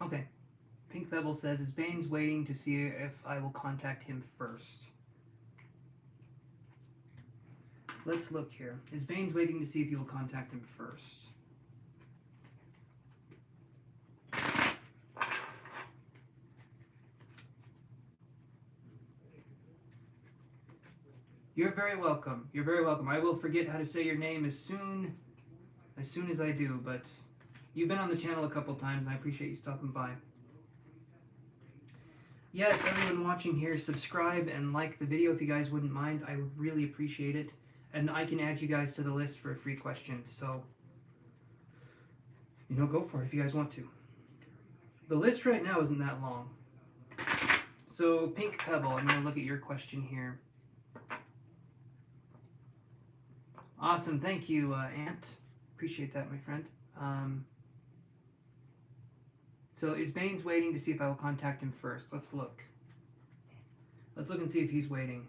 Okay. Pink Pebble says, is Baines waiting to see if I will contact him first? Let's look here. Is Baines waiting to see if you will contact him first? You're very welcome. You're very welcome. I will forget how to say your name as soon as I do, but you've been on the channel a couple times, and I appreciate you stopping by. Yes, everyone watching here, subscribe and like the video if you guys wouldn't mind. I would really appreciate it. And I can add you guys to the list for a free question. So, go for it if you guys want to. The list right now isn't that long. So, Pink Pebble, I'm going to look at your question here. Awesome. Thank you, Ant. Appreciate that, my friend. So is Baines waiting to see if I will contact him first? Let's look. Let's look and see if he's waiting.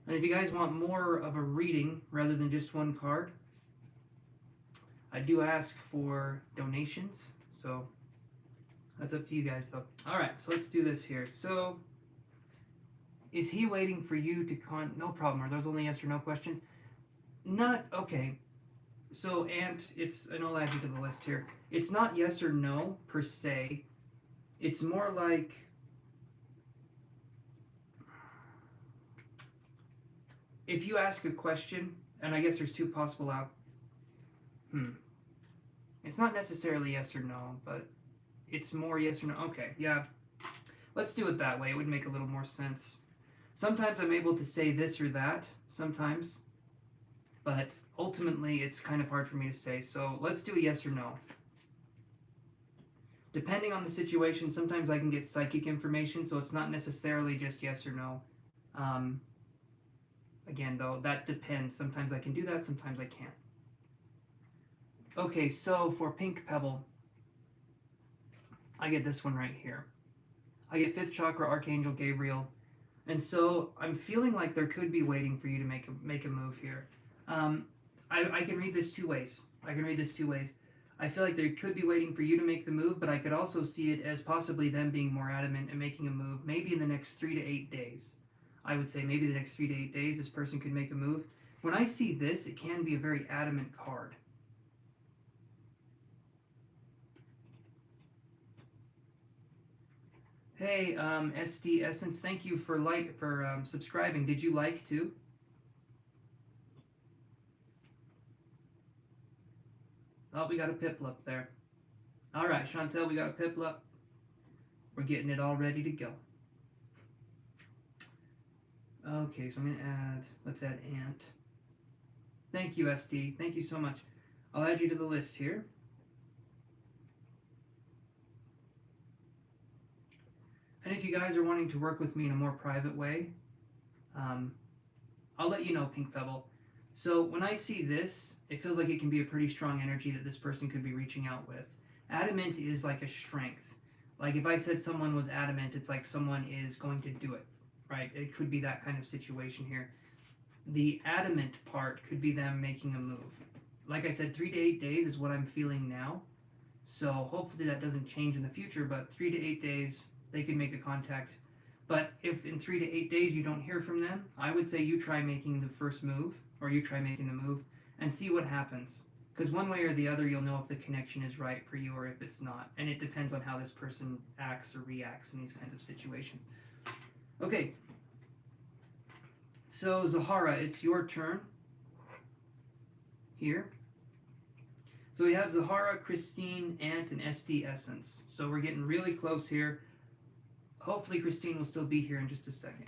And if you guys want more of a reading rather than just one card, I do ask for donations. So that's up to you guys, though. All right, so let's do this here. So is he waiting for you to no problem. Are those only yes or no questions? Not, okay. So, Ant, and I'll add you to the list here. It's not yes or no, per se. It's more like if you ask a question, and I guess there's two possible out. It's not necessarily yes or no, but it's more yes or no. Okay, yeah. Let's do it that way. It would make a little more sense. Sometimes I'm able to say this or that, sometimes, but ultimately it's kind of hard for me to say. So let's do a yes or no. Depending on the situation, sometimes I can get psychic information, so it's not necessarily just yes or no. Again, though, that depends. Sometimes I can do that, sometimes I can't. Okay, so for Pink Pebble, I get this one right here. I get 5th Chakra, Archangel Gabriel. And so I'm feeling like there could be waiting for you to make a move here. I can read this two ways. I feel like they could be waiting for you to make the move, but I could also see it as possibly them being more adamant and making a move, maybe in the next 3 to 8 days. I would say maybe the next 3 to 8 days this person could make a move. When I see this, it can be a very adamant card. Hey, SD Essence, thank you for subscribing. Did you like too? Oh, we got a Piplup there. All right, Chantel, we got a Piplup. We're getting it all ready to go. Okay, so I'm going to let's add Ant. Thank you, SD. Thank you so much. I'll add you to the list here. And if you guys are wanting to work with me in a more private way, I'll let you know, Pink Pebble. So when I see this, it feels like it can be a pretty strong energy that this person could be reaching out with. Adamant is like a strength. Like if I said someone was adamant, it's like someone is going to do it, right? It could be that kind of situation here. The adamant part could be them making a move. Like I said, 3 to 8 days is what I'm feeling now. So hopefully that doesn't change in the future, but 3 to 8 days, they could make a contact. But if in 3 to 8 days you don't hear from them, I would say you try making the first move, or you try making the move, and see what happens. Because one way or the other, you'll know if the connection is right for you or if it's not. And it depends on how this person acts or reacts in these kinds of situations. Okay. So, Zahara, it's your turn. Here. So we have Zahara, Christine, Ant, and SD Essence. So we're getting really close here. Hopefully Christine will still be here in just a second.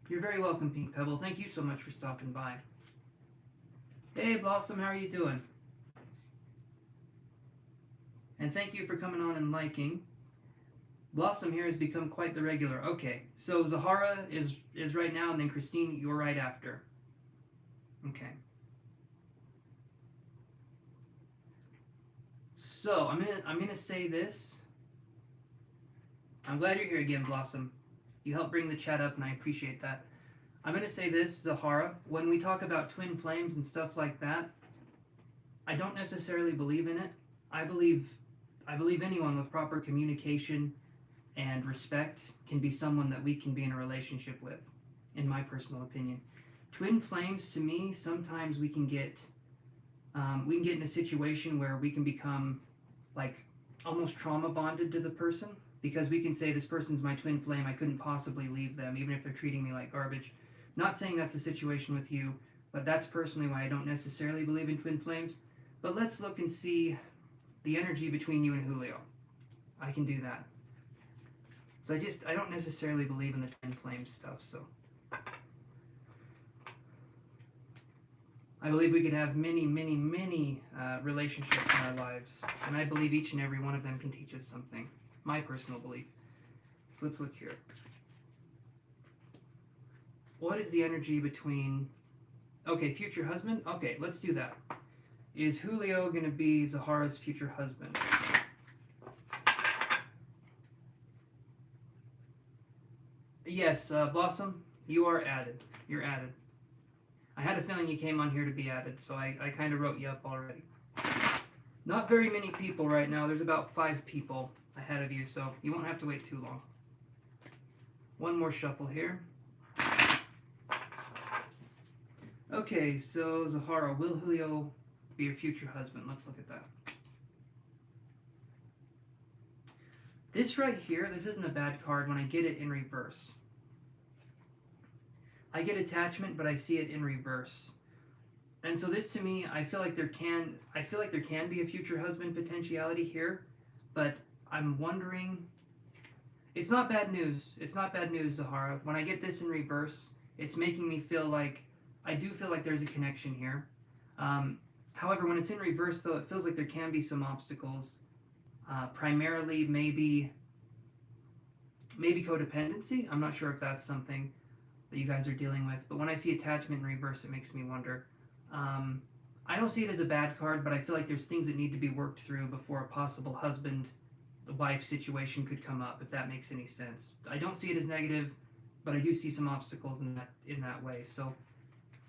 You're very welcome, Pink Pebble. Thank you so much for stopping by. Hey, Blossom, how are you doing? And thank you for coming on and liking. Blossom here has become quite the regular. Okay, so Zahara is right now, and then Christine, you're right after. Okay. So I'm gonna say this. I'm glad you're here again, Blossom. You helped bring the chat up, and I appreciate that. I'm going to say this, Zahara. When we talk about twin flames and stuff like that, I don't necessarily believe in it. I believe anyone with proper communication and respect can be someone that we can be in a relationship with, in my personal opinion. Twin flames, to me, sometimes we can get in a situation where we can become like almost trauma bonded to the person. Because we can say, this person's my twin flame, I couldn't possibly leave them, even if they're treating me like garbage. Not saying that's the situation with you, but that's personally why I don't necessarily believe in twin flames. But let's look and see the energy between you and Julio. I can do that. So I don't necessarily believe in the twin flame stuff, so. I believe we could have many, many, many relationships in our lives. And I believe each and every one of them can teach us something. My personal belief. So let's look here. What is the energy between... Okay, future husband? Okay, let's do that. Is Julio going to be Zahara's future husband? Yes, Blossom, you are added. You're added. I had a feeling you came on here to be added, so I kind of wrote you up already. Not very many people right now. There's about 5 people ahead of you, so you won't have to wait too long. One more shuffle here. Okay, so Zahara, will Julio be your future husband? Let's look at that. This right here, this isn't a bad card when I get it in reverse. I get attachment, but I see it in reverse. And so this to me, I feel like there can be a future husband potentiality here, but I'm wondering. It's not bad news. It's not bad news, Zahara. When I get this in reverse, it's making me feel like I do feel like there's a connection here. However, when it's in reverse, though, it feels like there can be some obstacles. Primarily, maybe codependency. I'm not sure if that's something that you guys are dealing with. But when I see attachment in reverse, it makes me wonder. I don't see it as a bad card, but I feel like there's things that need to be worked through before a possible husband-wife situation could come up, if that makes any sense. I don't see it as negative, but I do see some obstacles in that way. So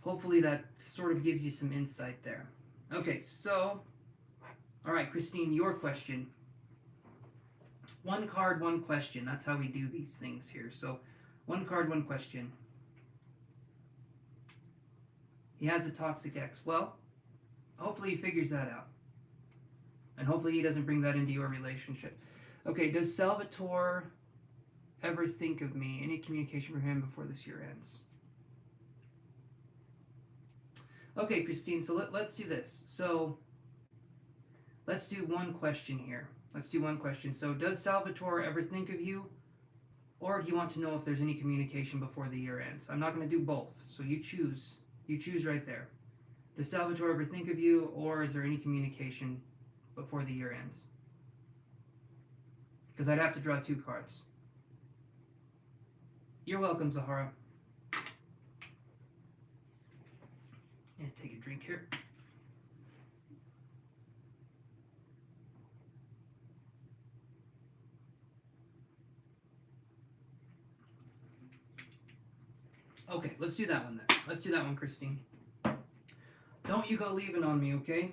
hopefully that sort of gives you some insight there. Okay, so, all right, Christine, your question. One card, one question. That's how we do these things here. So, one card, one question. He has a toxic ex. Well, hopefully he figures that out. And hopefully he doesn't bring that into your relationship. Okay, does Salvatore ever think of me? Any communication from him before this year ends? Okay, Christine, so let's do this. So, let's do one question here. Let's do one question. So, does Salvatore ever think of you? Or do you want to know if there's any communication before the year ends? I'm not going to do both, so you choose. You choose right there. Does Salvatore ever think of you, or is there any communication before the year ends? Because I'd have to draw two cards. You're welcome, Zahara. Yeah, take a drink here. Okay, let's do that one then. Let's do that one, Christine. Don't you go leaving on me, okay?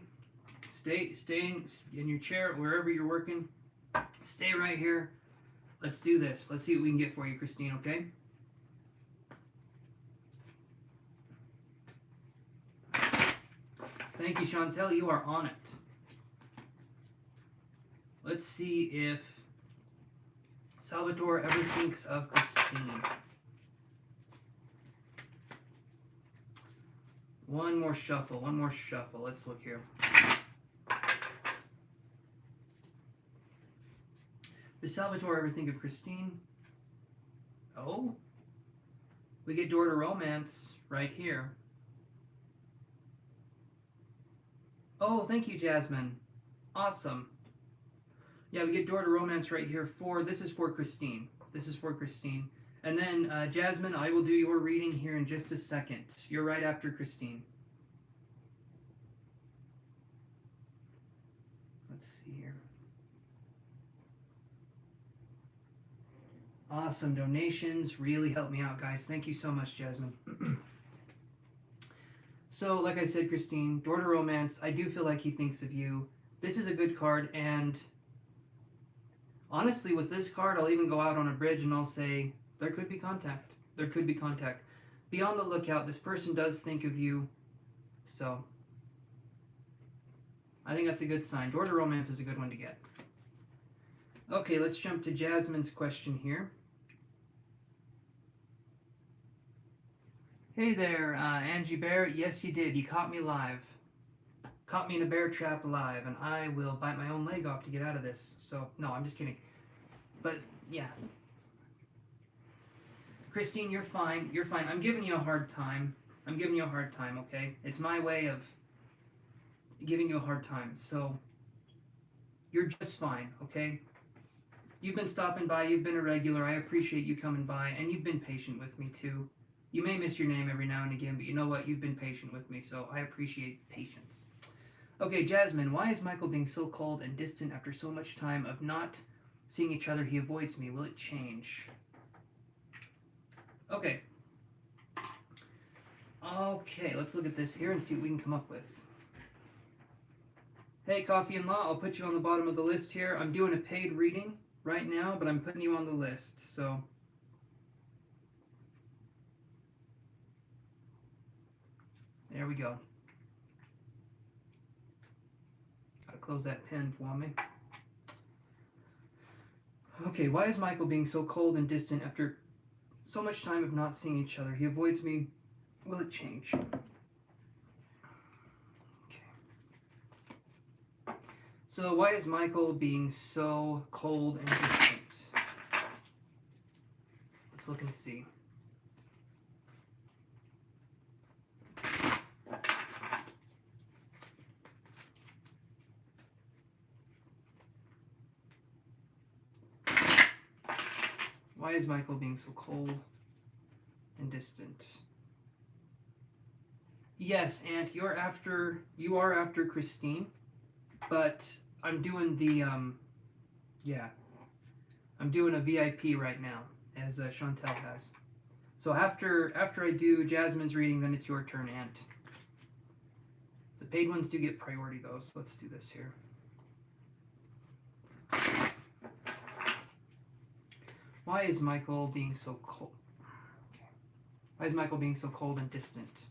Stay in your chair, wherever you're working. Stay right here. Let's do this. Let's see what we can get for you, Christine, okay? Thank you, Chantel. You are on it. Let's see if Salvatore ever thinks of Christine. One more shuffle. Let's look here. Does Salvatore ever think of Christine? Oh, we get door to romance right here. Oh, thank you, Jasmine. Awesome. Yeah, we get door to romance right here this is for Christine. And then, Jasmine, I will do your reading here in just a second. You're right after Christine. Let's see here. Awesome donations. Really helped me out, guys. Thank you so much, Jasmine. So, like I said, Christine, door to romance, I do feel like he thinks of you. This is a good card, and honestly, with this card, I'll even go out on a bridge and I'll say, there could be contact. Be on the lookout. This person does think of you. So, I think that's a good sign. Door to romance is a good one to get. Okay, let's jump to Jasmine's question here. Hey there, Angie Bear. Yes, you did. You caught me live. Caught me in a bear trap live, and I will bite my own leg off to get out of this. So, no, I'm just kidding. But, yeah. Christine, you're fine. I'm giving you a hard time. Okay? It's my way of giving you a hard time. So, you're just fine, okay? You've been stopping by. You've been a regular. I appreciate you coming by, and you've been patient with me, too. You may miss your name every now and again, but you know what? You've been patient with me, so I appreciate patience. Okay, Jasmine, why is Michael being so cold and distant after so much time of not seeing each other? He avoids me. Will it change? Okay. Okay, let's look at this here and see what we can come up with. Hey, Coffee and Law, I'll put you on the bottom of the list here. I'm doing a paid reading right now, but I'm putting you on the list, so... There we go. Gotta close that pen for me. Okay, why is Michael being so cold and distant after so much time of not seeing each other? He avoids me. Will it change? Okay. So why is Michael being so cold and distant? Let's look and see. Why is Michael being so cold and distant? Yes, Aunt, you are after Christine, but I'm doing the I'm doing a VIP right now, as Chantel has. So after I do Jasmine's reading, then it's your turn, Aunt. The paid ones do get priority though, so let's do this here. Why is Michael being so cold? Okay. Why is Michael being so cold and distant?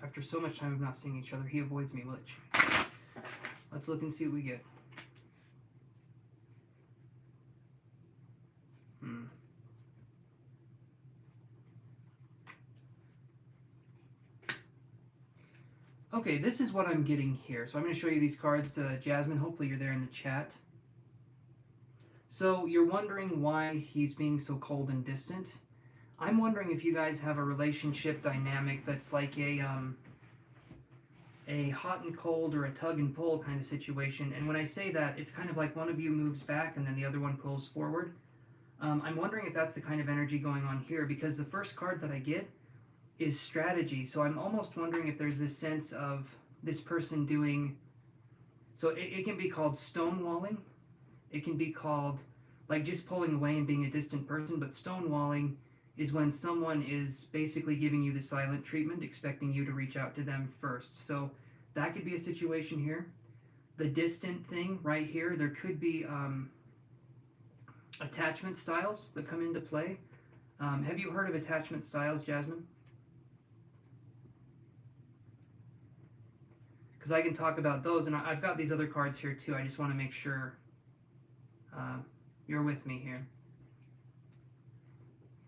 After so much time of not seeing each other, he avoids me. Will it change? Let's look and see what we get. Okay, this is what I'm getting here. So I'm going to show you these cards to Jasmine. Hopefully you're there in the chat. So you're wondering why he's being so cold and distant. I'm wondering if you guys have a relationship dynamic that's like a hot and cold or a tug and pull kind of situation. And when I say that, it's kind of like one of you moves back and then the other one pulls forward. I'm wondering if that's the kind of energy going on here, because the first card that I get is strategy. So I'm almost wondering if there's this sense of this person doing, so it can be called stonewalling. It can be called like just pulling away and being a distant person, but stonewalling is when someone is basically giving you the silent treatment, expecting you to reach out to them first. So that could be a situation here. The distant thing right here, there could be attachment styles that come into play. Have you heard of attachment styles, Jasmine? Because I can talk about those, and I've got these other cards here too. I just want to make sure you're with me here.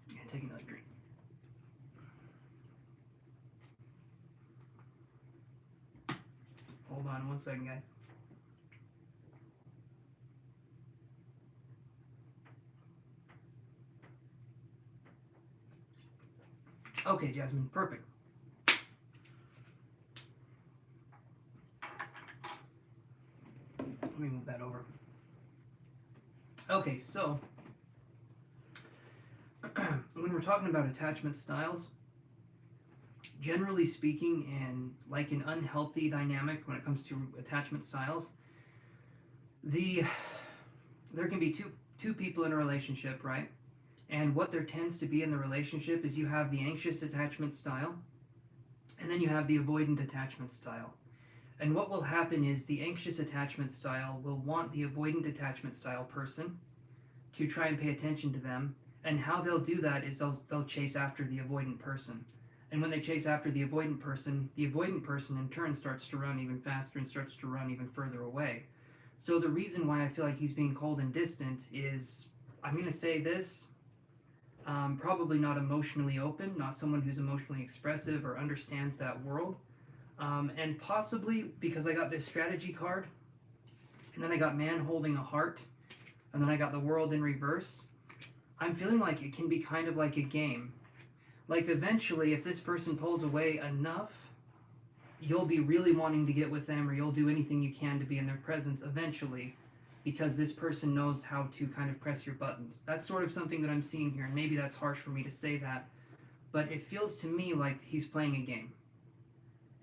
Yeah, take another drink. Hold on one second, guys. Okay, Jasmine, perfect. Let me move that over. Okay, so when we're talking about attachment styles, generally speaking, and like an unhealthy dynamic when it comes to attachment styles, there can be two people in a relationship, right? And what there tends to be in the relationship is you have the anxious attachment style, and then you have the avoidant attachment style. And what will happen is the anxious attachment style will want the avoidant attachment style person to try and pay attention to them. And how they'll do that is they'll chase after the avoidant person. And when they chase after the avoidant person in turn starts to run even faster and starts to run even further away. So the reason why I feel like he's being cold and distant is, I'm going to say this, probably not emotionally open, not someone who's emotionally expressive or understands that world. And possibly because I got this strategy card, and then I got man holding a heart, and then I got the world in reverse. I'm feeling like it can be kind of like a game. Like eventually, if this person pulls away enough, you'll be really wanting to get with them, or you'll do anything you can to be in their presence eventually, because this person knows how to kind of press your buttons. That's sort of something that I'm seeing here, and maybe that's harsh for me to say that, but it feels to me like he's playing a game.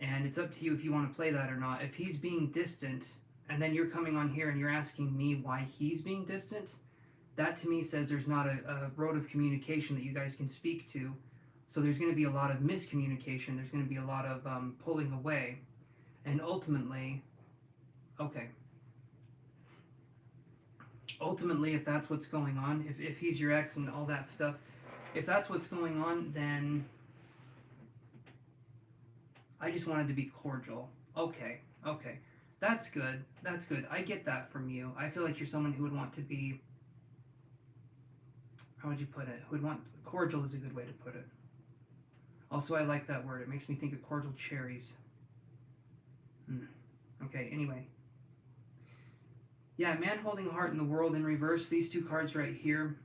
And it's up to you if you want to play that or not. If he's being distant, and then you're coming on here and you're asking me why he's being distant, that to me says there's not a road of communication that you guys can speak to. So there's going to be a lot of miscommunication. There's going to be a lot of pulling away. And ultimately, if that's what's going on, if he's your ex and all that stuff, if that's what's going on, then I just wanted to be cordial. Okay. That's good. That's good. I get that from you. I feel like you're someone who would want to be, how would you put it? Who would want, cordial is a good way to put it. Also, I like that word. It makes me think of cordial cherries. Okay, anyway. Yeah, man holding heart in the world in reverse. These two cards right here.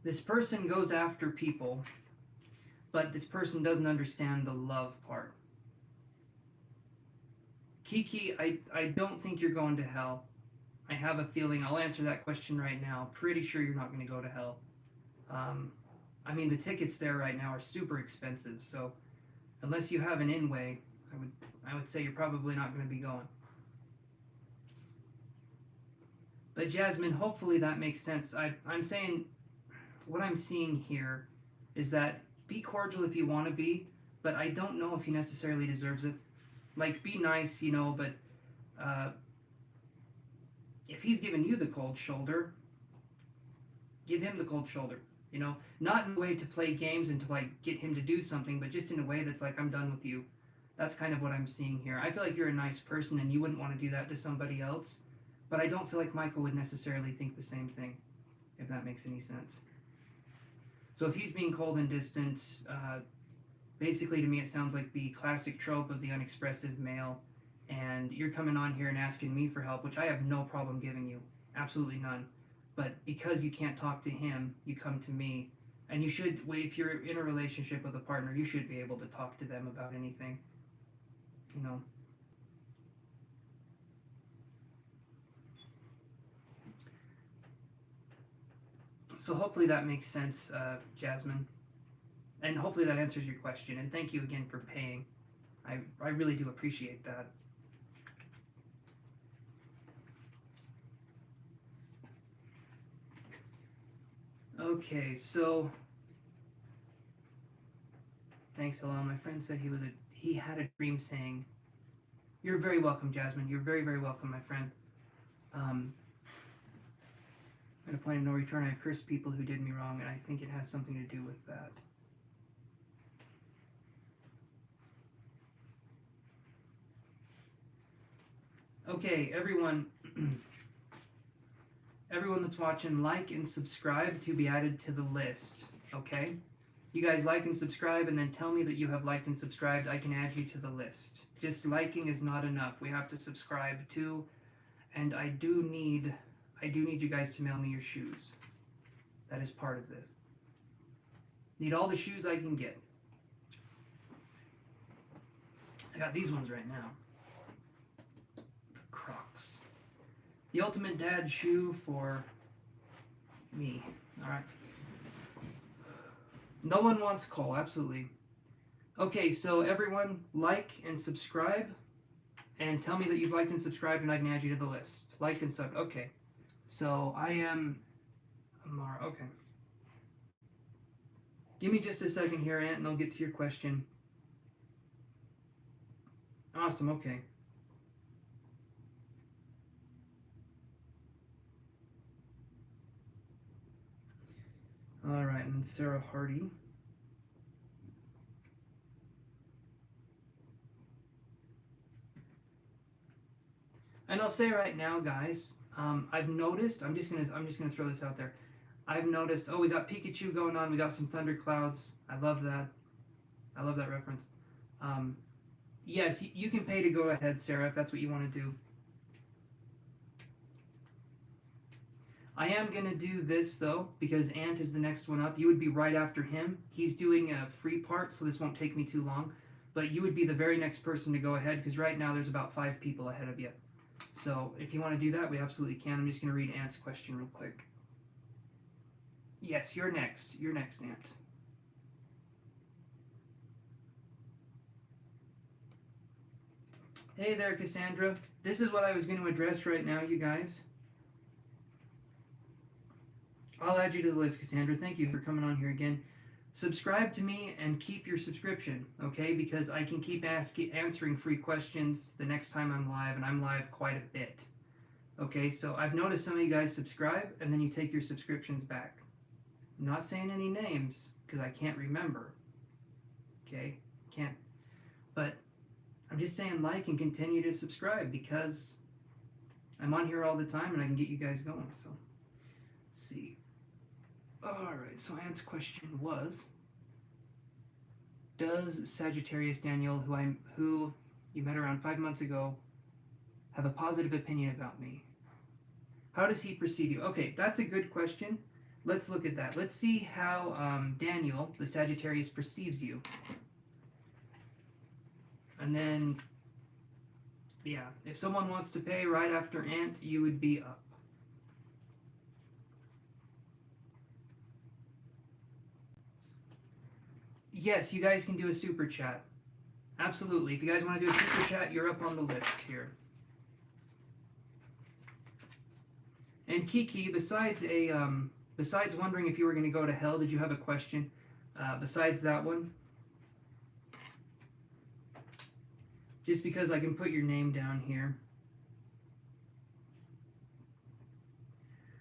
This person goes after people, but this person doesn't understand the love part. Kiki, I don't think you're going to hell. I have a feeling, I'll answer that question right now. Pretty sure you're not going to go to hell. I mean, the tickets there right now are super expensive, so unless you have an in-way, I would say you're probably not going to be going. But Jasmine, hopefully that makes sense. I'm saying, what I'm seeing here is that be cordial if you want to be, but I don't know if he necessarily deserves it. Like, be nice, you know, but if he's giving you the cold shoulder, give him the cold shoulder. You know, not in a way to play games and to like get him to do something, but just in a way that's like, I'm done with you. That's kind of what I'm seeing here. I feel like you're a nice person and you wouldn't want to do that to somebody else, but I don't feel like Michael would necessarily think the same thing, if that makes any sense. So if he's being cold and distant, basically to me it sounds like the classic trope of the unexpressive male, and you're coming on here and asking me for help, which I have no problem giving you. Absolutely none. But because you can't talk to him, you come to me. And you should, if you're in a relationship with a partner, you should be able to talk to them about anything. You know. So hopefully that makes sense, Jasmine. And hopefully that answers your question. And thank you again for paying. I really do appreciate that. Okay, so thanks, Alon. My friend said he had a dream saying, "You're very welcome, Jasmine. You're very, very welcome, my friend." At a point of no return, I've cursed people who did me wrong, and I think it has something to do with that. Okay, everyone. Everyone that's watching, like and subscribe to be added to the list, okay? You guys like and subscribe and then tell me that you have liked and subscribed. I can add you to the list. Just liking is not enough. We have to subscribe too. And I do need you guys to mail me your shoes. That is part of this. Need all the shoes I can get. I got these ones right now. Crocs. The ultimate dad shoe for me. Alright. No one wants Cole, absolutely. Okay, so everyone, like and subscribe. And tell me that you've liked and subscribed and I can add you to the list. Liked and sub. Okay. So I am Amara. Okay. Give me just a second here, Ant, and I'll get to your question. Awesome, okay. All right, and then Sarah Hardy. And I'll say right now, guys, I've noticed. I'm just gonna throw this out there. I've noticed. Oh, we got Pikachu going on. We got some thunderclouds. I love that. I love that reference. Yes, you can pay to go ahead, Sarah, if that's what you want to do. I am going to do this, though, because Ant is the next one up. You would be right after him. He's doing a free part, so this won't take me too long. But you would be the very next person to go ahead, because right now there's about 5 people ahead of you. So if you want to do that, we absolutely can. I'm just going to read Ant's question real quick. Yes, you're next. You're next, Ant. Hey there, Cassandra. This is what I was going to address right now, you guys. I'll add you to the list, Cassandra. Thank you for coming on here again. Subscribe to me and keep your subscription, okay? Because I can keep answering free questions the next time I'm live, and I'm live quite a bit. Okay, so I've noticed some of you guys subscribe, and then you take your subscriptions back. I'm not saying any names, because I can't remember. Okay? Can't. But I'm just saying like and continue to subscribe because I'm on here all the time and I can get you guys going. So, let's see. Alright, so Ant's question was, does Sagittarius Daniel, who you met around 5 months ago, have a positive opinion about me? How does he perceive you? Okay, that's a good question. Let's look at that. Let's see how Daniel, the Sagittarius, perceives you. And then, yeah, if someone wants to pay right after Ant, you would be up. Yes, you guys can do a super chat. Absolutely. If you guys want to do a super chat, you're up on the list here. And Kiki, besides wondering if you were going to go to hell, did you have a question besides that one? Just because I can put your name down here.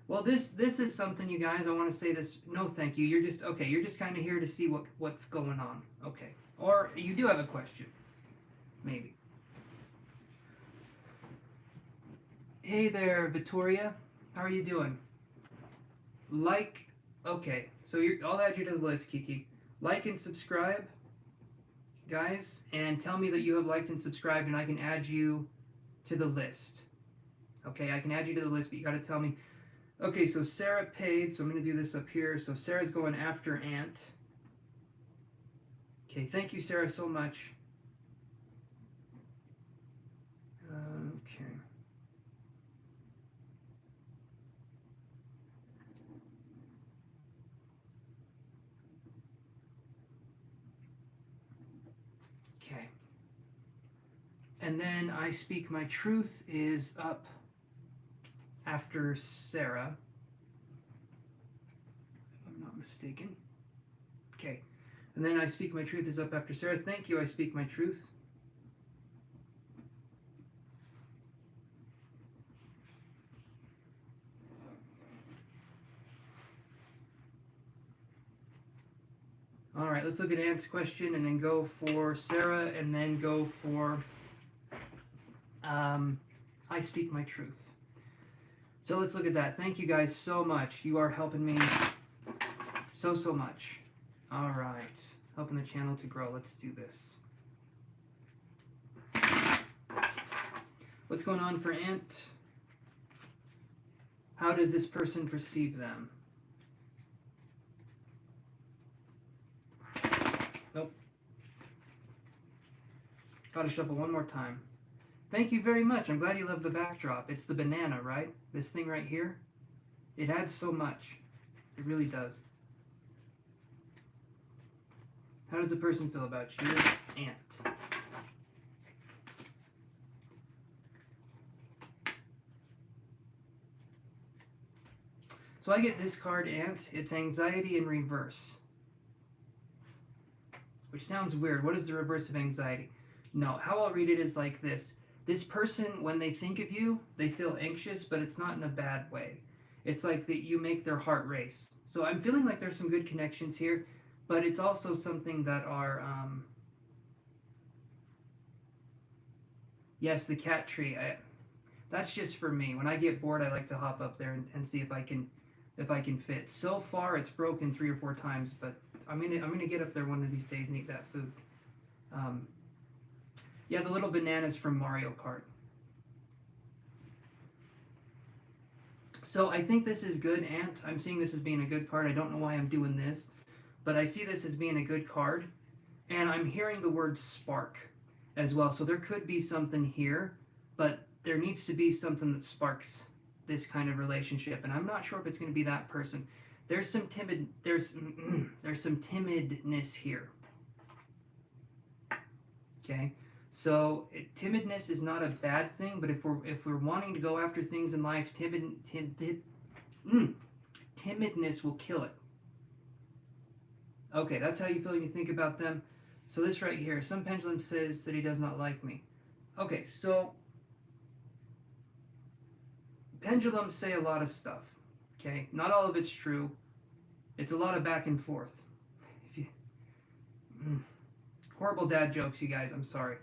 Well, this is something, you guys. I want to say this. No, thank you. You're just okay. You're just kind of here to see what's going on. Okay. Or you do have a question, maybe. Hey there, Vittoria. How are you doing? Like, okay. So I'll add you to the list, Kiki. Like and subscribe, guys, and tell me that you have liked and subscribed, and I can add you to the list. Okay, I can add you to the list, but you got to tell me. Okay, so Sarah paid, so I'm going to do this up here. So Sarah's going after Ant. Okay, thank you, Sarah, so much. Okay. Okay. And then I Speak My Truth is up after Sarah, if I'm not mistaken. Okay. And then I Speak My Truth is up after Sarah. Thank you, I Speak My Truth. All right, let's look at Ant's question and then go for Sarah and then go for I Speak My Truth. So let's look at that. Thank you guys so much. You are helping me so much. All right, helping the channel to grow. Let's do this. What's going on for Ant? How does this person perceive them? Nope. Gotta shuffle one more time. Thank you very much. I'm glad you love the backdrop. It's the banana, right? This thing right here. It adds so much. It really does. How does the person feel about you? Ant. So I get this card, Ant. It's anxiety in reverse. Which sounds weird. What is the reverse of anxiety? No, how I'll read it is like this. This person, when they think of you, they feel anxious, but it's not in a bad way. It's like that you make their heart race. So I'm feeling like there's some good connections here, but it's also something that are, yes, the cat tree. That's just for me. When I get bored, I like to hop up there and see if I can fit. So far, it's broken 3 or 4 times, but I'm gonna get up there one of these days and eat that food. Yeah, the little bananas from Mario Kart. So I think this is good, Ant. I'm seeing this as being a good card. I don't know why I'm doing this, but I see this as being a good card. And I'm hearing the word spark as well. So there could be something here, but there needs to be something that sparks this kind of relationship. And I'm not sure if it's going to be that person. There's some timidness here. Okay? So timidness is not a bad thing, but if we're wanting to go after things in life, timidness will kill it. Okay, that's how you feel when you think about them. So this right here, some pendulum says that he does not like me. Okay, so pendulums say a lot of stuff. Okay, not all of it's true. It's a lot of back and forth. Horrible dad jokes, you guys. I'm sorry.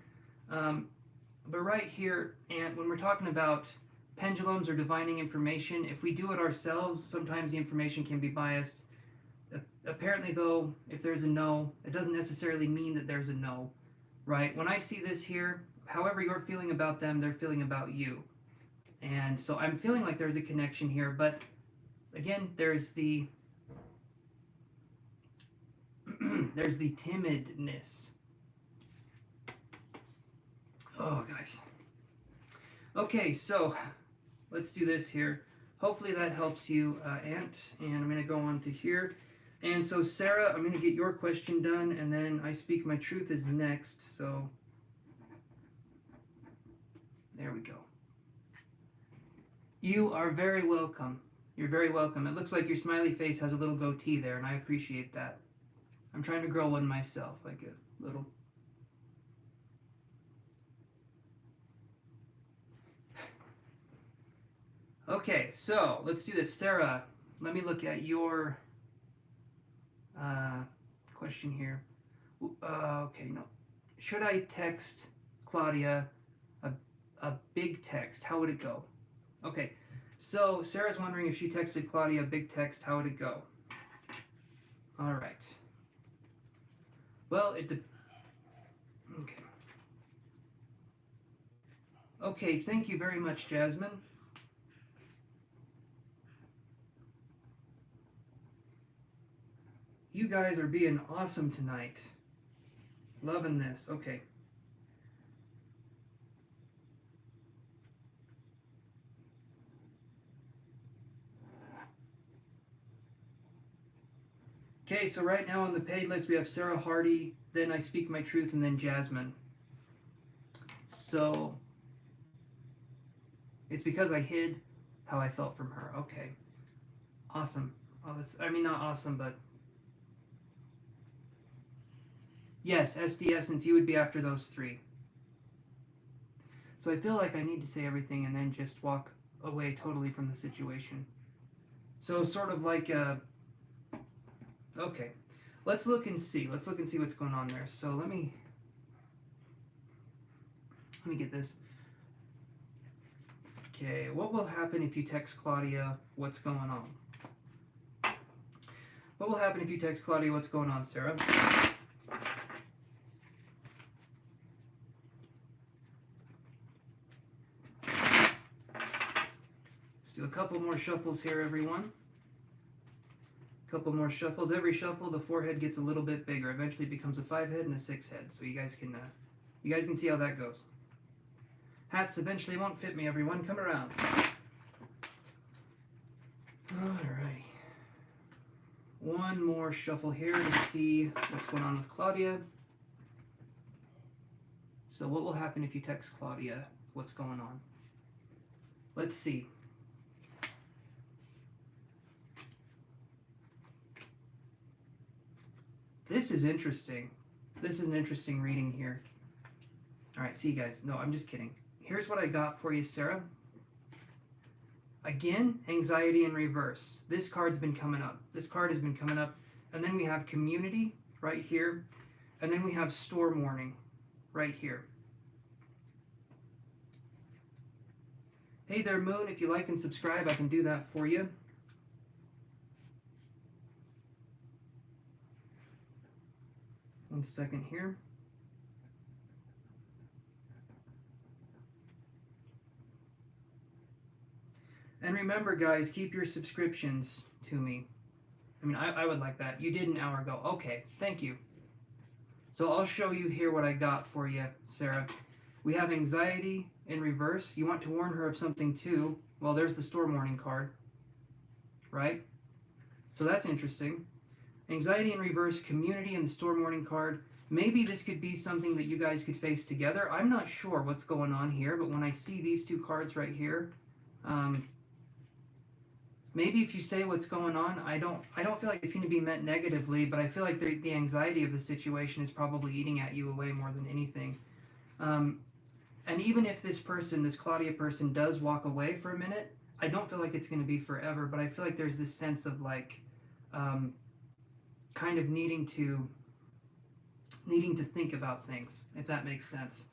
But right here, and when we're talking about pendulums or divining information, if we do it ourselves, sometimes the information can be biased. Apparently, though, if there's a no, it doesn't necessarily mean that there's a no, right? When I see this here, however you're feeling about them, they're feeling about you. And so I'm feeling like there's a connection here, but again, there's the there's the timidness. Oh, guys. Okay, so let's do this here. Hopefully that helps you, Ant. And I'm going to go on to here. And so, Sarah, I'm going to get your question done, and then I Speak My Truth is next. So, there we go. You are very welcome. You're very welcome. It looks like your smiley face has a little goatee there, and I appreciate that. I'm trying to grow one myself, like a little... Okay, so let's do this. Sarah, let me look at your question here. Okay, no. Should I text Claudia a big text? How would it go? Okay, so Sarah's wondering if she texted Claudia a big text, how would it go? All right. Well, okay. Okay, thank you very much, Jasmine. You guys are being awesome tonight. Loving this. Okay. Okay, so right now on the paid list we have Sarah Hardy, then I Speak My Truth, and then Jasmine. So it's because I hid how I felt from her. Okay. Awesome. Oh, not awesome, but yes, SD Essence, you would be after those three. So I feel like I need to say everything and then just walk away totally from the situation. So sort of like okay. Let's look and see. Let's look and see what's going on there. So let me get this. Okay, what will happen if you text Claudia what's going on? What will happen if you text Claudia what's going on, Sarah? Let's do a couple more shuffles here, everyone. A couple more shuffles. Every shuffle, the 4-head gets a little bit bigger. Eventually it becomes a 5-head and a 6-head. So you guys can see how that goes. Hats eventually won't fit me, everyone. Come around. Alrighty. One more shuffle here to see what's going on with Claudia. So what will happen if you text Claudia what's going on? Let's see. This is interesting. This is an interesting reading here. Alright, see you guys. No, I'm just kidding. Here's what I got for you, Sarah. Again, anxiety in reverse. This card's been coming up. This card has been coming up. And then we have community right here. And then we have storm warning right here. Hey there, Moon. If you like and subscribe, I can do that for you. One second here. And remember, guys, keep your subscriptions to me. I mean, I would like that. You did an hour ago. Okay, thank you. So I'll show you here what I got for you, Sarah. We have anxiety in reverse. You want to warn her of something too. Well, there's the storm warning card, right? So that's interesting. Anxiety in reverse, community, and the storm warning card. Maybe this could be something that you guys could face together. I'm not sure what's going on here, but when I see these two cards right here, maybe if you say what's going on, I don't feel like it's going to be meant negatively, but I feel like the anxiety of the situation is probably eating at you away more than anything. And even if this person, this Claudia person, does walk away for a minute, I don't feel like it's going to be forever, but I feel like there's this sense of like kind of needing to think about things, if that makes sense.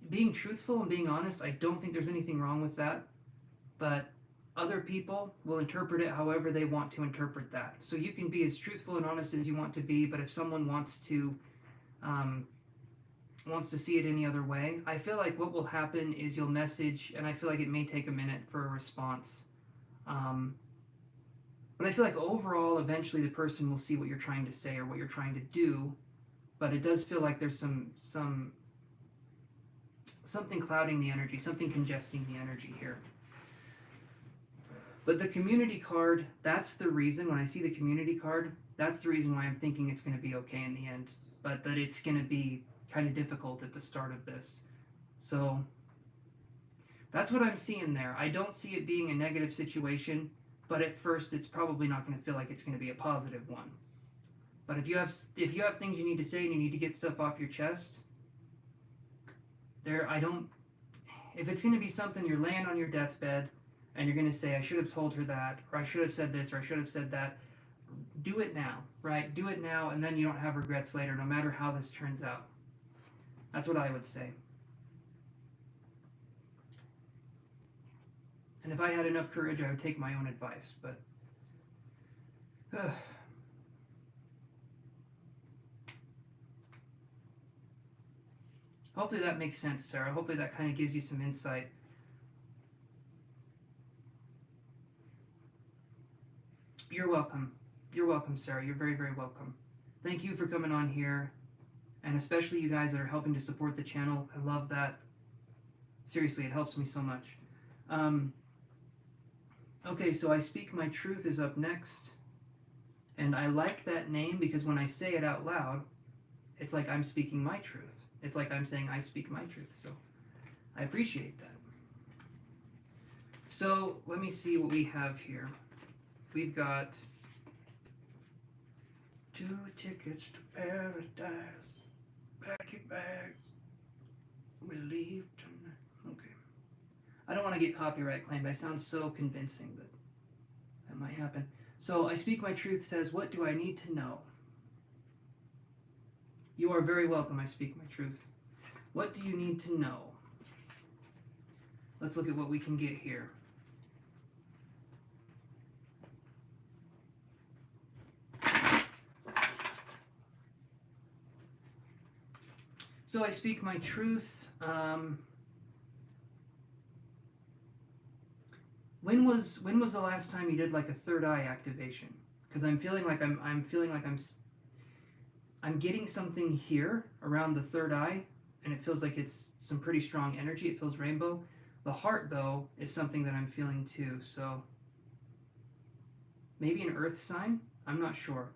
Being truthful and being honest, I don't think there's anything wrong with that, but other people will interpret it however they want to interpret that. So you can be as truthful and honest as you want to be, but if someone wants to see it any other way, I feel like what will happen is you'll message, and I feel like it may take a minute for a response. But I feel like overall, eventually the person will see what you're trying to say or what you're trying to do, but it does feel like there's something clouding the energy, something congesting the energy here. But the community card, that's the reason, when I see the community card, that's the reason why I'm thinking it's going to be okay in the end, but that it's going to be kind of difficult at the start of this. So that's what I'm seeing there. I don't see it being a negative situation, but at first it's probably not going to feel like it's going to be a positive one. But if you have things you need to say and you need to get stuff off your chest, if it's going to be something you're laying on your deathbed and you're going to say, I should have told her that, or I should have said this, or I should have said that, do it now, right? Do it now, and then you don't have regrets later, no matter how this turns out. That's what I would say. And if I had enough courage, I would take my own advice, but hopefully that makes sense, Sarah. Hopefully that kind of gives you some insight. You're welcome. You're welcome, Sarah. You're very, very welcome. Thank you for coming on here, and especially you guys that are helping to support the channel. I love that. Seriously, it helps me so much. Okay, so I Speak My Truth is up next, and I like that name because when I say it out loud, it's like I'm speaking my truth. It's like I'm saying I speak my truth, so I appreciate that. So let me see what we have here. We've got 2 tickets to paradise. Pack your bags. We leave tonight. Okay. I don't want to get copyright claimed. I sound so convincing that that might happen. So I Speak My Truth says, what do I need to know? You are very welcome, I Speak My Truth. What do you need to know? Let's look at what we can get here. So I Speak My Truth. When was the last time you did like a third eye activation? Because I'm feeling like I'm getting something here around the third eye, and it feels like it's some pretty strong energy. It feels rainbow. The heart, though, is something that I'm feeling too. So maybe an earth sign. I'm not sure.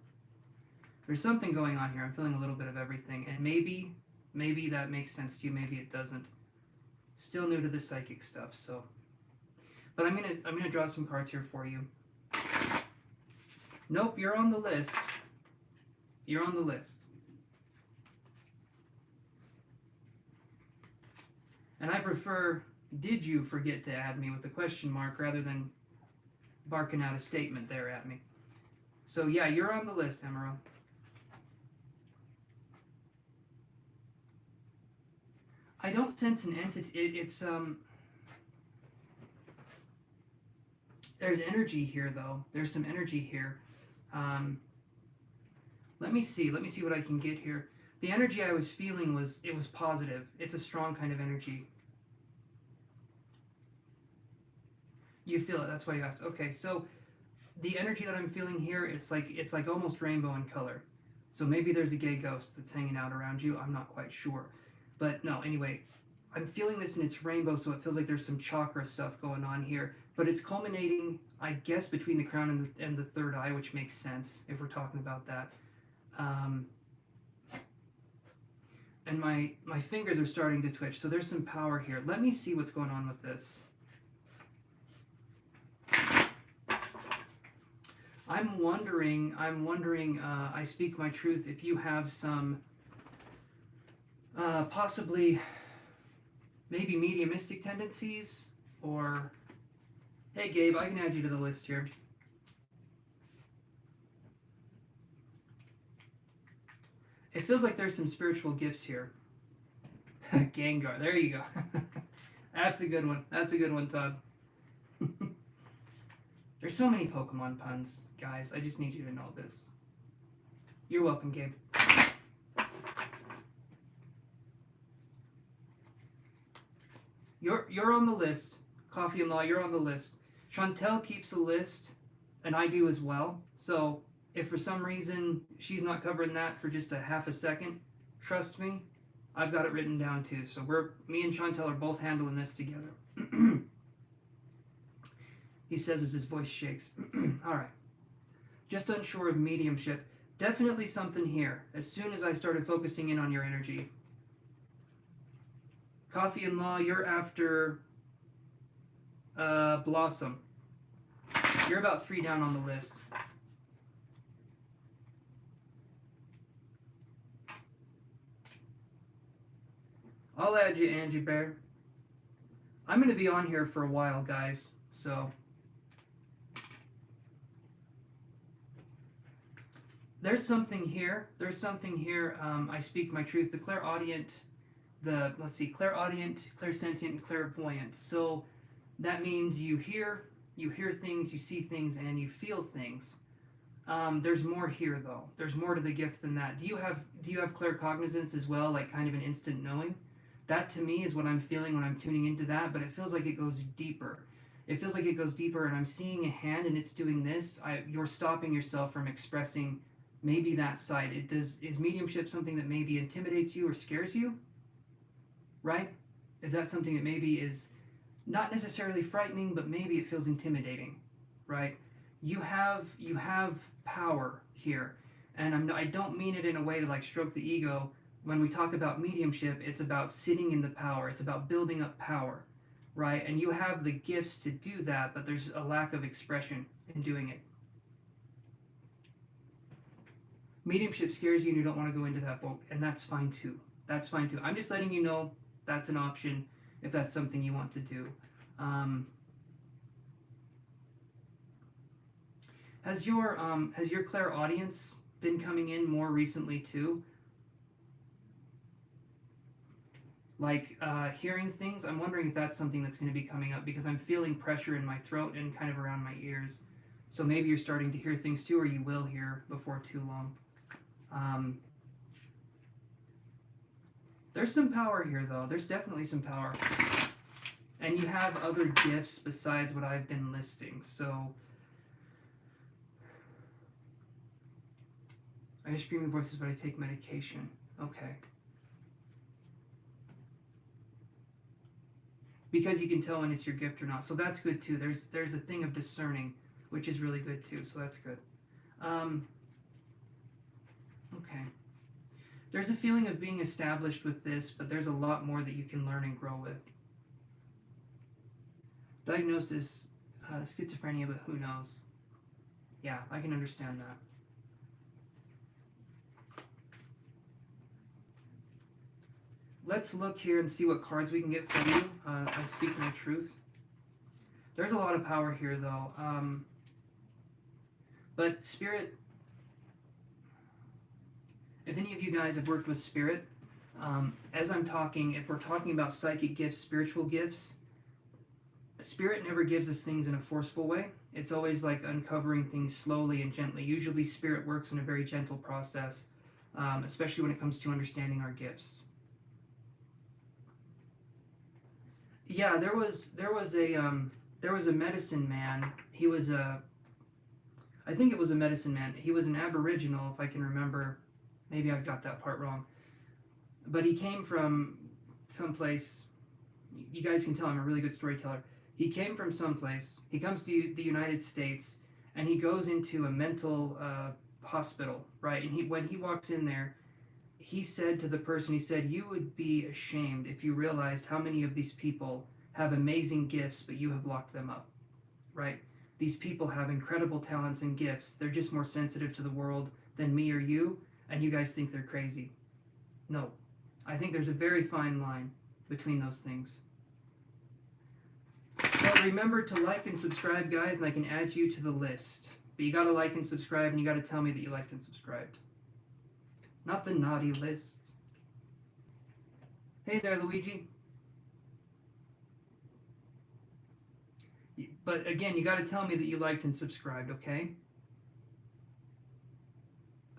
There's something going on here. I'm feeling a little bit of everything, and maybe that makes sense to you. Maybe it doesn't. Still new to the psychic stuff, so. But I'm gonna draw some cards here for you. Nope, you're on the list. You're on the list. And I prefer, did you forget to add me with the question mark rather than barking out a statement there at me. So yeah, you're on the list, Emerald. I don't sense an entity. There's energy here, though. There's some energy here. Let me see what I can get here. The energy I was feeling was positive. It's a strong kind of energy. You feel it. That's why you asked. Okay, so the energy that I'm feeling here, it's like almost rainbow in color. So maybe there's a gay ghost that's hanging out around you. I'm not quite sure. But no, anyway, I'm feeling this and it's rainbow, so it feels like there's some chakra stuff going on here. But it's culminating, I guess, between the crown and the third eye, which makes sense if we're talking about that. And my fingers are starting to twitch, so there's some power here. Let me see what's going on with this. I'm wondering, I Speak My Truth, if you have some, possibly, maybe mediumistic tendencies, or, hey Gabe, I can add you to the list here. It feels like there's some spiritual gifts here. Gengar. There you go. That's a good one. That's a good one, Todd. There's so many Pokemon puns, guys. I just need you to know this. You're welcome, Gabe. You're on the list. Coffee and Law, you're on the list. Chantel keeps a list, and I do as well. So if for some reason she's not covering that for just a half a second, trust me, I've got it written down too. So me and Chantel are both handling this together. He says as his voice shakes. All right. Just unsure of mediumship. Definitely something here. As soon as I started focusing in on your energy. Coffee and Law, you're after Blossom. You're about 3 down on the list. I'll add you, Angie Bear. I'm going to be on here for a while, guys, so there's something here. There's something here. I speak my truth. The clairaudient, clairaudient, clairsentient, and clairvoyant. So that means you hear things, you see things, and you feel things. There's more here, though. There's more to the gift than that. Do you have claircognizance as well, like kind of an instant knowing? That to me is what I'm feeling when I'm tuning into that, but it feels like it goes deeper. It feels like it goes deeper, and I'm seeing a hand, and it's doing this. You're stopping yourself from expressing maybe that side. Is mediumship something that maybe intimidates you or scares you? Right? Is that something that maybe is not necessarily frightening, but maybe it feels intimidating? Right? You have power here, and I don't mean it in a way to like stroke the ego. When we talk about mediumship, it's about sitting in the power. It's about building up power, right? And you have the gifts to do that, but there's a lack of expression in doing it. Mediumship scares you and you don't want to go into that boat, and that's fine too. That's fine too. I'm just letting you know that's an option if that's something you want to do. Has your clairaudience been coming in more recently too? Like hearing things? I'm wondering if that's something that's going to be coming up, because I'm feeling pressure in my throat and kind of around my ears. So maybe you're starting to hear things too, or you will hear before too long. There's some power here, though. There's definitely some power. And you have other gifts besides what I've been listing. So I hear screaming voices, but I take medication. Okay. Because you can tell when it's your gift or not. So that's good too. There's a thing of discerning, which is really good too. So that's good. Okay. There's a feeling of being established with this, but there's a lot more that you can learn and grow with. Diagnosed as schizophrenia, but who knows? Yeah, I can understand that. Let's look here and see what cards we can get for you. I speak my truth. There's a lot of power here, though. But Spirit, if any of you guys have worked with Spirit, as I'm talking, if we're talking about psychic gifts, spiritual gifts, Spirit never gives us things in a forceful way. It's always like uncovering things slowly and gently. Usually Spirit works in a very gentle process, especially when it comes to understanding our gifts. Yeah, there was a medicine man. He was I think it was a medicine man. He was an Aboriginal, if I can remember. Maybe I've got that part wrong. But he came from someplace. You guys can tell I'm a really good storyteller. He came from someplace. He comes to the United States, and he goes into a mental hospital, right? And when he walks in there, he said to the person, he said, "You would be ashamed if you realized how many of these people have amazing gifts, but you have locked them up," right? These people have incredible talents and gifts. They're just more sensitive to the world than me or you, and you guys think they're crazy. No. I think there's a very fine line between those things. So remember to like and subscribe, guys, and I can add you to the list. But you gotta like and subscribe, and you gotta tell me that you liked and subscribed. Not the naughty list. Hey there, Luigi. But again, you got to tell me that you liked and subscribed, okay?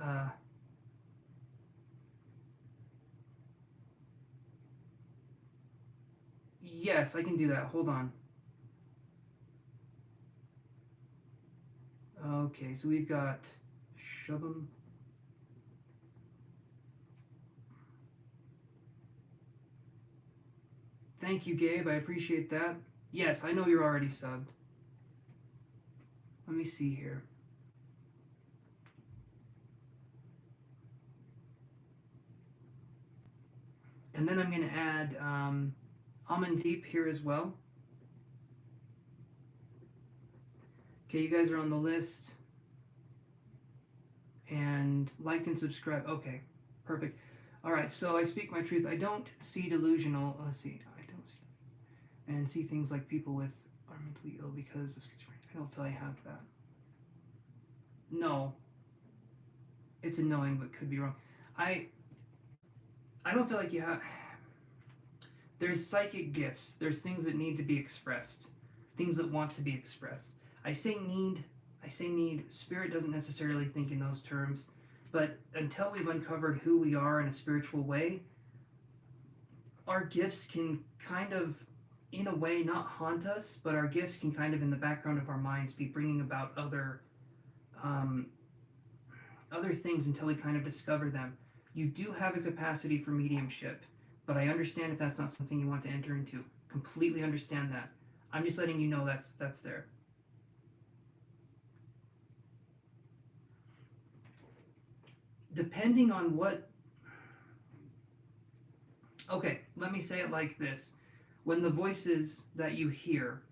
Uh, yes, I can do that. Hold on. Okay, so we've got Shubham. Thank you, Gabe. I appreciate that. Yes, I know you're already subbed. Let me see here. And then I'm going to add Amandeep here as well. Okay, you guys are on the list. And liked and subscribed. Okay, perfect. All right, so I speak my truth. I don't see delusional. Let's see. I don't see. And see things like people with are mentally ill because of schizophrenia. I don't feel I have that. No. It's annoying, but could be wrong. I don't feel like you have. There's psychic gifts. There's things that need to be expressed. Things that want to be expressed. I say need. Spirit doesn't necessarily think in those terms, but until we've uncovered who we are in a spiritual way, our gifts can kind of, in a way, not haunt us, but our gifts can kind of, in the background of our minds, be bringing about other things until we kind of discover them. You do have a capacity for mediumship, but I understand if that's not something you want to enter into. Completely understand that. I'm just letting you know that's there. Depending on what... Okay, let me say it like this. When the voices that you hear,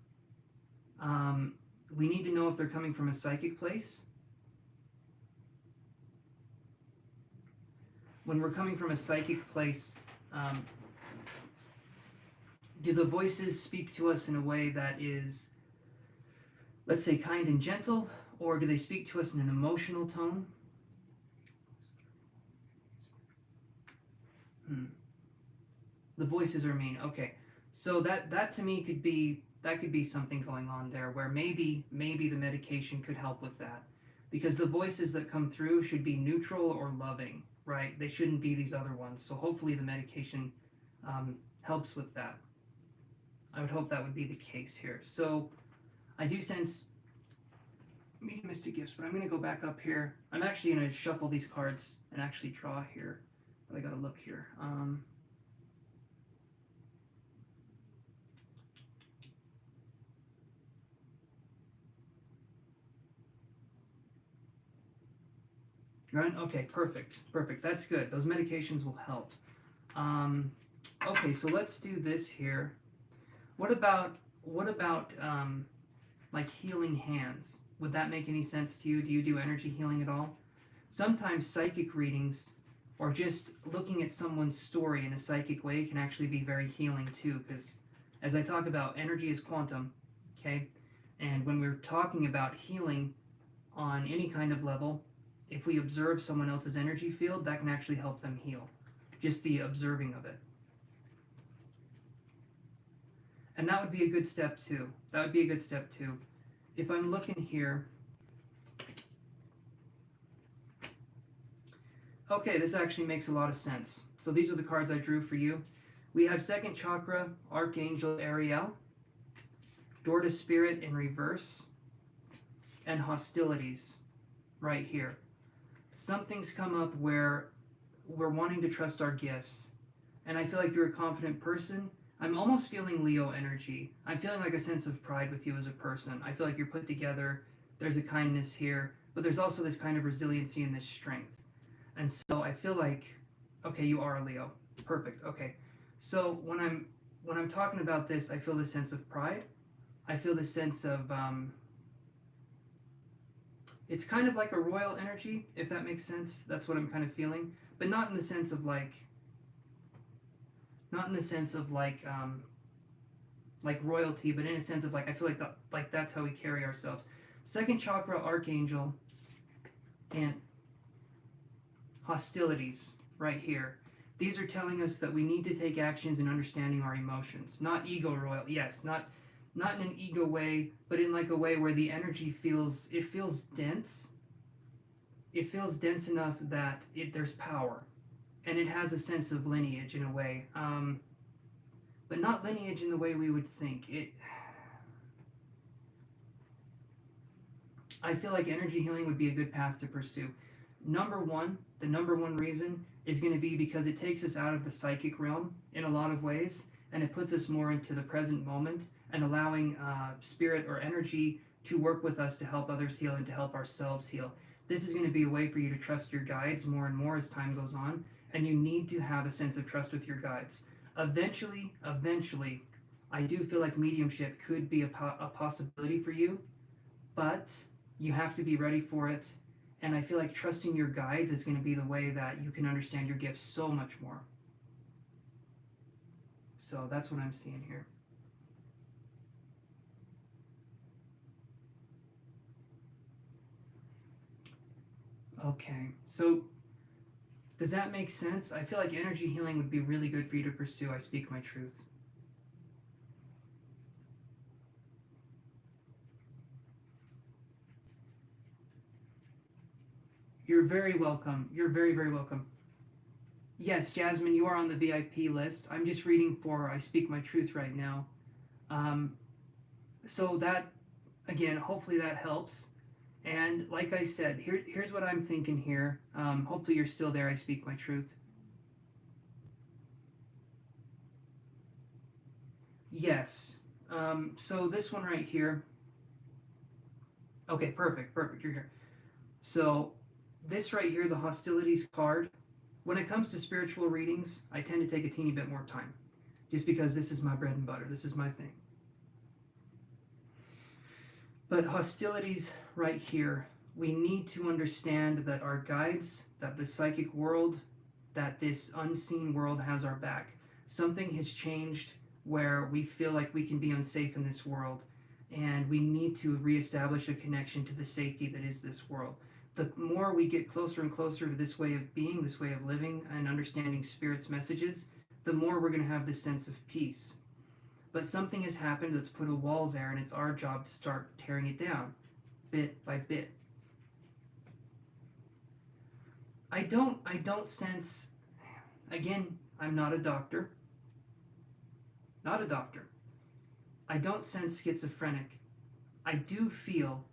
we need to know if they're coming from a psychic place. When we're coming from a psychic place, do the voices speak to us in a way that is, let's say, kind and gentle, or do they speak to us in an emotional tone? The voices are mean. Okay, so that to me could be something going on there, where maybe the medication could help with that, because the voices that come through should be neutral or loving, right? They shouldn't be these other ones. So hopefully the medication helps with that. I would hope that would be the case here. So I do sense mediumistic gifts, but I'm going to go back up here. I'm actually going to shuffle these cards and actually draw here, but I got to look here. Right? Okay, perfect. That's good. Those medications will help. Okay, so let's do this here. What about like healing hands? Would that make any sense to you? Do you do energy healing at all? Sometimes psychic readings, or just looking at someone's story in a psychic way, can actually be very healing too, because as I talk about, energy is quantum, okay? And when we're talking about healing on any kind of level, if we observe someone else's energy field, that can actually help them heal. Just the observing of it. And that would be a good step too. If I'm looking here... Okay, this actually makes a lot of sense. So these are the cards I drew for you. We have second chakra, Archangel Ariel, door to spirit in reverse, and hostilities right here. Something's come up where we're wanting to trust our gifts, and I feel like you're a confident person. I'm almost feeling Leo energy. I'm feeling like a sense of pride with you as a person. I feel like you're put together. There's a kindness here, but there's also this kind of resiliency and this strength. And so I feel like, okay, you are a Leo. Perfect. Okay. So when I'm talking about this, I feel this sense of pride. I feel this sense of it's kind of like a royal energy, if that makes sense. That's what I'm kind of feeling, but not in the sense of like royalty, but in a sense of like, I feel like that's how we carry ourselves. Second chakra, Archangel, and hostilities right here. These are telling us that we need to take actions in understanding our emotions. Not ego royal, yes, not in an ego way, but in like a way where the energy feels dense. It feels dense enough that there's power, and it has a sense of lineage in a way, but not lineage in the way we would think. I feel like energy healing would be a good path to pursue. The number one reason is going to be because it takes us out of the psychic realm in a lot of ways, and it puts us more into the present moment and allowing spirit or energy to work with us to help others heal and to help ourselves heal. This is going to be a way for you to trust your guides more and more as time goes on, and you need to have a sense of trust with your guides. Eventually, I do feel like mediumship could be a possibility for you, but you have to be ready for it. And I feel like trusting your guides is going to be the way that you can understand your gifts so much more. So that's what I'm seeing here. Okay, so does that make sense? I feel like energy healing would be really good for you to pursue. I speak my truth. You're very welcome. You're very, very welcome. Yes, Jasmine, you are on the VIP list. I'm just reading for I Speak My Truth right now. So that, again, hopefully that helps. And like I said, here's what I'm thinking here. Hopefully you're still there. I Speak My Truth. Yes. So this one right here. Okay, perfect. You're here. So this right here, the hostilities card, when it comes to spiritual readings, I tend to take a teeny bit more time, just because this is my bread and butter. This is my thing. But hostilities right here, we need to understand that our guides, that the psychic world, that this unseen world has our back. Something has changed where we feel like we can be unsafe in this world, and we need to reestablish a connection to the safety that is this world. The more we get closer and closer to this way of being, this way of living, and understanding Spirit's messages, the more we're going to have this sense of peace. But something has happened that's put a wall there, and it's our job to start tearing it down, bit by bit. I don't sense, again, I'm not a doctor. Not a doctor. I don't sense schizophrenic. I do feel,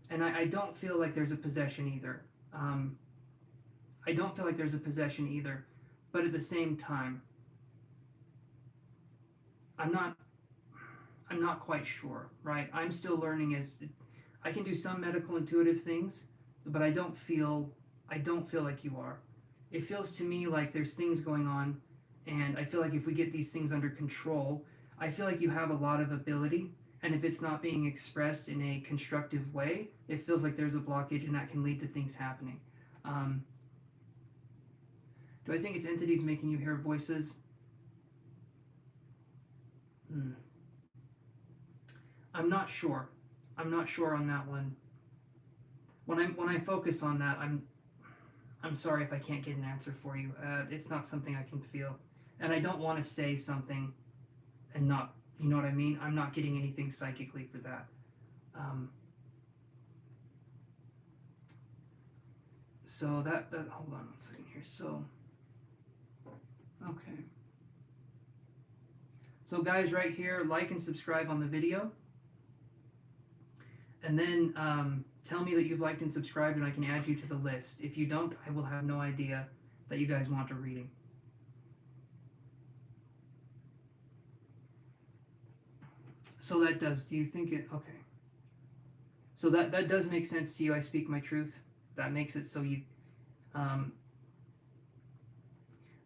and I don't feel like there's a possession either. I don't feel like there's a possession either. But at the same time, I'm not quite sure, right? I'm still learning. As I can do some medical intuitive things, but I don't feel like you are. It feels to me like there's things going on, and I feel like if we get these things under control, I feel like you have a lot of ability, and if it's not being expressed in a constructive way, it feels like there's a blockage, and that can lead to things happening. Do I think it's entities making you hear voices? I'm not sure. I'm not sure on that one. When I focus on that, I'm sorry if I can't get an answer for you. It's not something I can feel, and I don't want to say something and not, you know what I mean? I'm not getting anything psychically for that. So that hold on one second here. So okay. So guys, right here, like and subscribe on the video, and then tell me that you've liked and subscribed, and I can add you to the list. If you don't, I will have no idea that you guys want a reading. So that does, do you think it, okay. So that does make sense to you. I speak my truth. That makes it so you,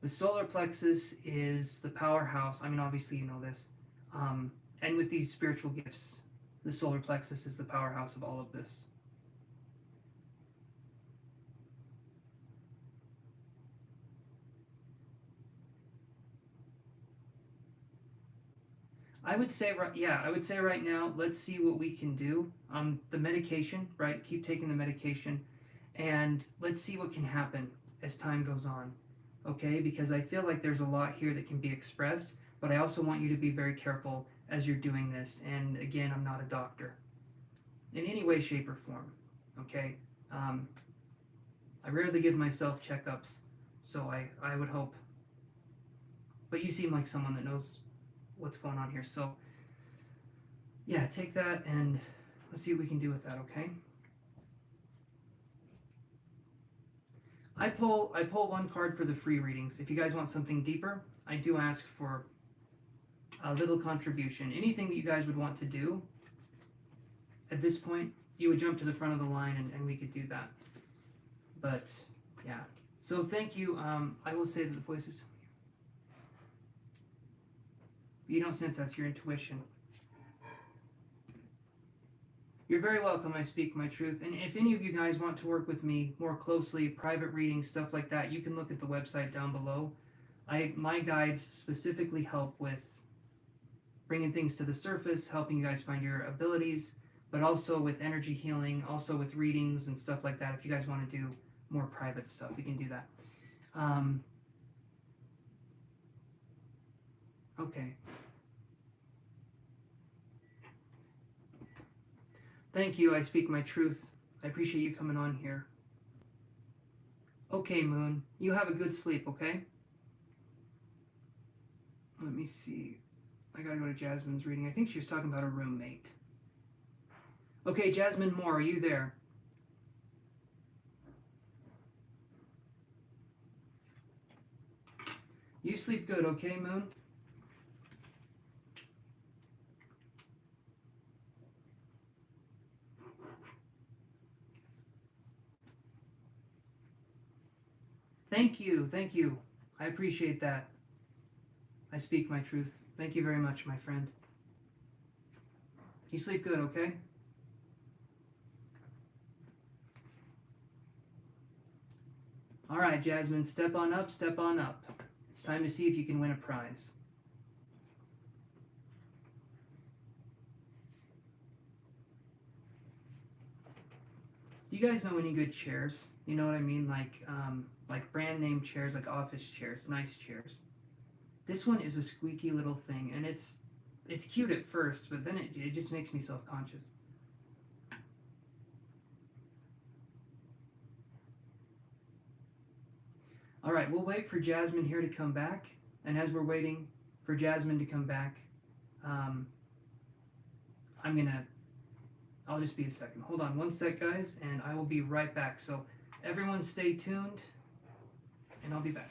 the solar plexus is the powerhouse. I mean, obviously you know this. And with these spiritual gifts, the solar plexus is the powerhouse of all of this. I would say right now, let's see what we can do. The medication, right? Keep taking the medication, and let's see what can happen as time goes on. okay? Because I feel like there's a lot here that can be expressed, but I also want you to be very careful as you're doing this. And again, I'm not a doctor in any way, shape, or form, okay? I rarely give myself checkups, so I would hope. But you seem like someone that knows what's going on here, so yeah, take that and let's see what we can do with that, okay? I pull one card for the free readings. If you guys want something deeper, I do ask for a little contribution. Anything that you guys would want to do at this point, you would jump to the front of the line and we could do that. But yeah, so thank you. I will say that the voice is, you don't sense that's your intuition. You're very welcome. I speak my truth. And if any of you guys want to work with me more closely, private readings, stuff like that, you can look at the website down below. My guides specifically help with bringing things to the surface, helping you guys find your abilities, but also with energy healing, also with readings and stuff like that. If you guys want to do more private stuff, we can do that. Okay. Thank you. I speak my truth. I appreciate you coming on here. Okay, Moon. You have a good sleep, okay? Let me see. I gotta go to Jasmine's reading. I think she was talking about a roommate. Okay, Jasmine Moore, are you there? You sleep good, okay, Moon? Thank you, thank you. I appreciate that. I speak my truth. Thank you very much, my friend. You sleep good, okay? All right, Jasmine, step on up, step on up. It's time to see if you can win a prize. Do you guys know any good chairs? You know what I mean? Like brand name chairs, like office chairs, nice chairs. This one is a squeaky little thing, and it's cute at first, but then it just makes me self-conscious. All right, we'll wait for Jasmine here to come back, and as we're waiting for Jasmine to come back, I'll just be a second. Hold on one sec, guys, and I will be right back. So everyone stay tuned, and I'll be back.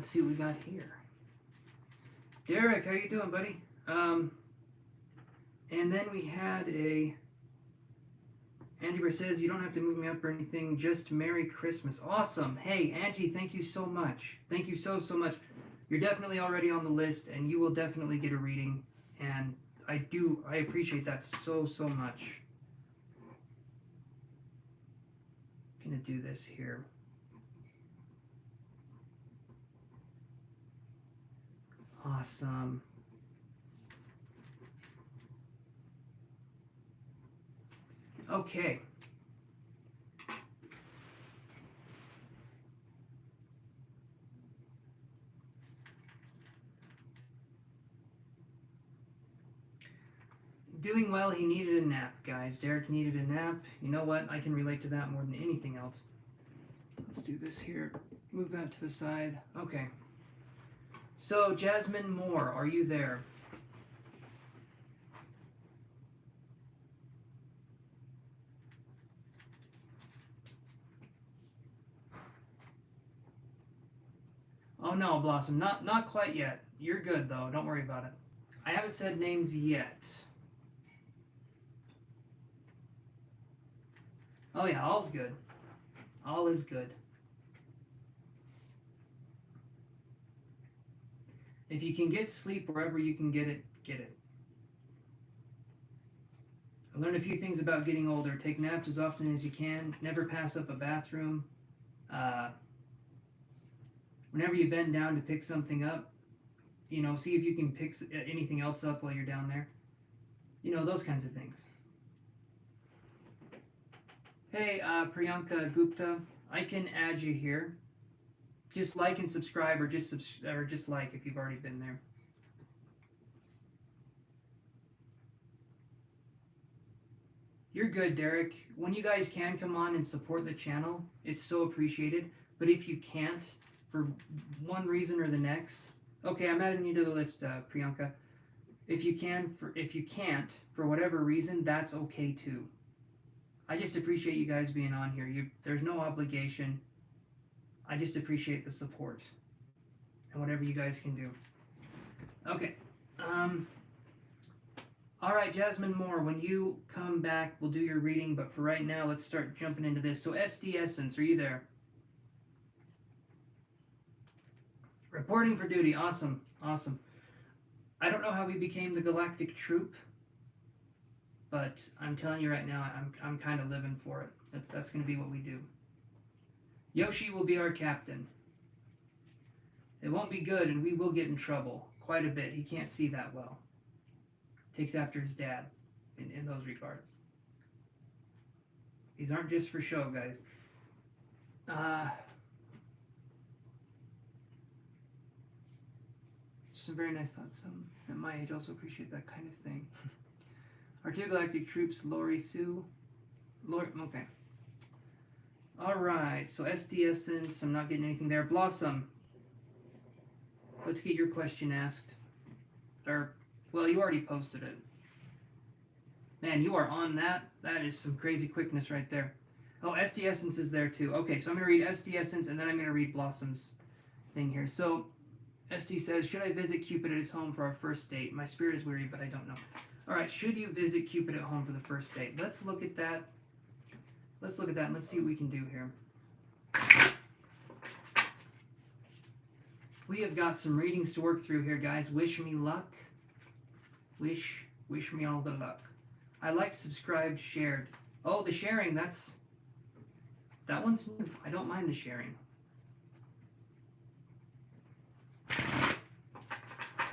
Let's see what we got here. Derek, how you doing, buddy? And then we had a... Angie says, you don't have to move me up or anything, just Merry Christmas. Awesome. Hey, Angie, thank you so much. Thank you so much. You're definitely already on the list, and you will definitely get a reading. And I appreciate that so much. I'm going to do this here. Awesome. Okay. Doing well, he needed a nap, guys. Derek needed a nap. You know what? I can relate to that more than anything else. Let's do this here. Move that to the side. Okay. So, Jasmine Moore, are you there? Oh no, Blossom, not quite yet. You're good though, don't worry about it. I haven't said names yet. Oh yeah, all's good. All is good. If you can get sleep wherever you can get it, get it. I learned a few things about getting older. Take naps as often as you can. Never pass up a bathroom. Whenever you bend down to pick something up, see if you can pick anything else up while you're down there. Those kinds of things. Hey, Priyanka Gupta, I can add you here. Just like and subscribe, or just like if you've already been there. You're good, Derek. When you guys can come on and support the channel, it's so appreciated. But if you can't, for one reason or the next, okay, I'm adding you to the list, Priyanka. If you can't, for whatever reason, that's okay too. I just appreciate you guys being on here. There's no obligation. I just appreciate the support and whatever you guys can do. Okay. All right, Jasmine Moore, when you come back, we'll do your reading. But for right now, let's start jumping into this. So SD Essence, are you there? Reporting for duty. Awesome. Awesome. I don't know how we became the Galactic Troop, but I'm telling you right now, I'm kind of living for it. That's going to be what we do. Yoshi will be our captain. It won't be good, and we will get in trouble quite a bit. He can't see that well. Takes after his dad in those regards. These aren't just for show, guys. Some very nice thoughts. Some at my age also appreciate that kind of thing. Our two galactic troops, Lori Sue. Okay. Alright, so SD Essence, I'm not getting anything there. Blossom, let's get your question asked. Well, you already posted it. Man, you are on that. That is some crazy quickness right there. Oh, SD Essence is there too. Okay, so I'm going to read SD Essence and then I'm going to read Blossom's thing here. So, SD says, should I visit Cupid at his home for our first date? My spirit is weary, but I don't know. Alright, should you visit Cupid at home for the first date? Let's look at that. Let's look at that and let's see what we can do here. We have got some readings to work through here, guys. Wish me luck. Wish me all the luck. I liked, subscribed, shared. Oh, the sharing, that one's new. I don't mind the sharing.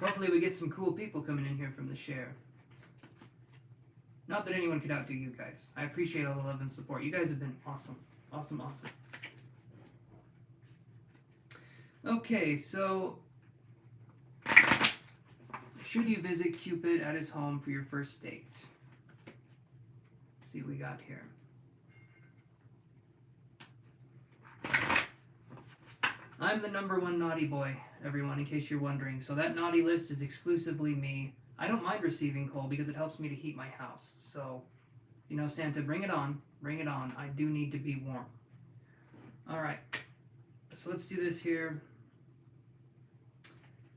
Hopefully we get some cool people coming in here from the share. Not that anyone could outdo you guys. I appreciate all the love and support. You guys have been awesome. Awesome, awesome. Okay, so should you visit Cupid at his home for your first date? Let's see what we got here. I'm the #1 naughty boy, everyone, in case you're wondering. So that naughty list is exclusively me. I don't mind receiving coal because it helps me to heat my house. So, Santa, bring it on. Bring it on. I do need to be warm. All right. So let's do this here.